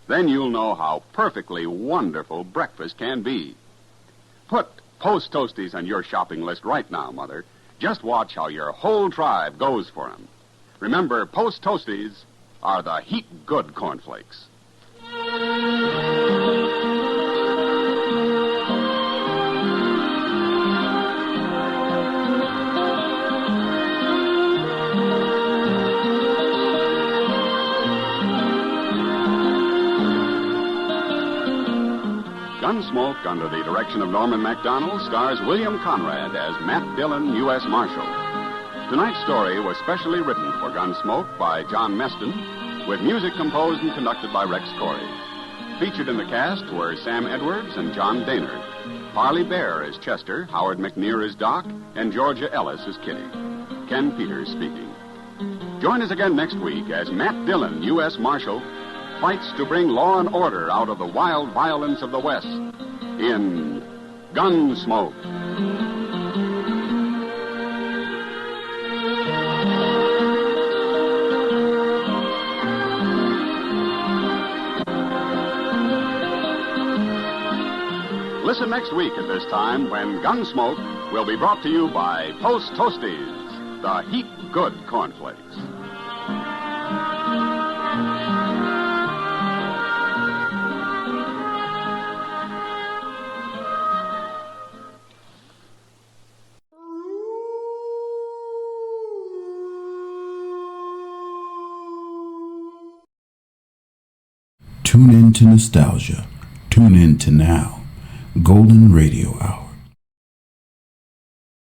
Then you'll know how perfectly wonderful breakfast can be. Put Post Toasties on your shopping list right now, Mother. Just watch how your whole tribe goes for them. Remember, Post Toasties are the heap good cornflakes. Gunsmoke, under the direction of Norman MacDonald, stars William Conrad as Matt Dillon, U.S. Marshal. Tonight's story was specially written for Gunsmoke by John Meston, with music composed and conducted by Rex Corey. Featured in the cast were Sam Edwards and John Daynard. Parley Bear as Chester, Howard McNear as Doc, and Georgia Ellis as Kitty. Ken Peters speaking. Join us again next week as Matt Dillon, U.S. Marshal, fights to bring law and order out of the wild violence of the West in Gunsmoke. Listen next week at this time when Gunsmoke will be brought to you by Post Toasties, the heap good cornflakes. Tune in to nostalgia. Tune in to now. Golden Radio Hour.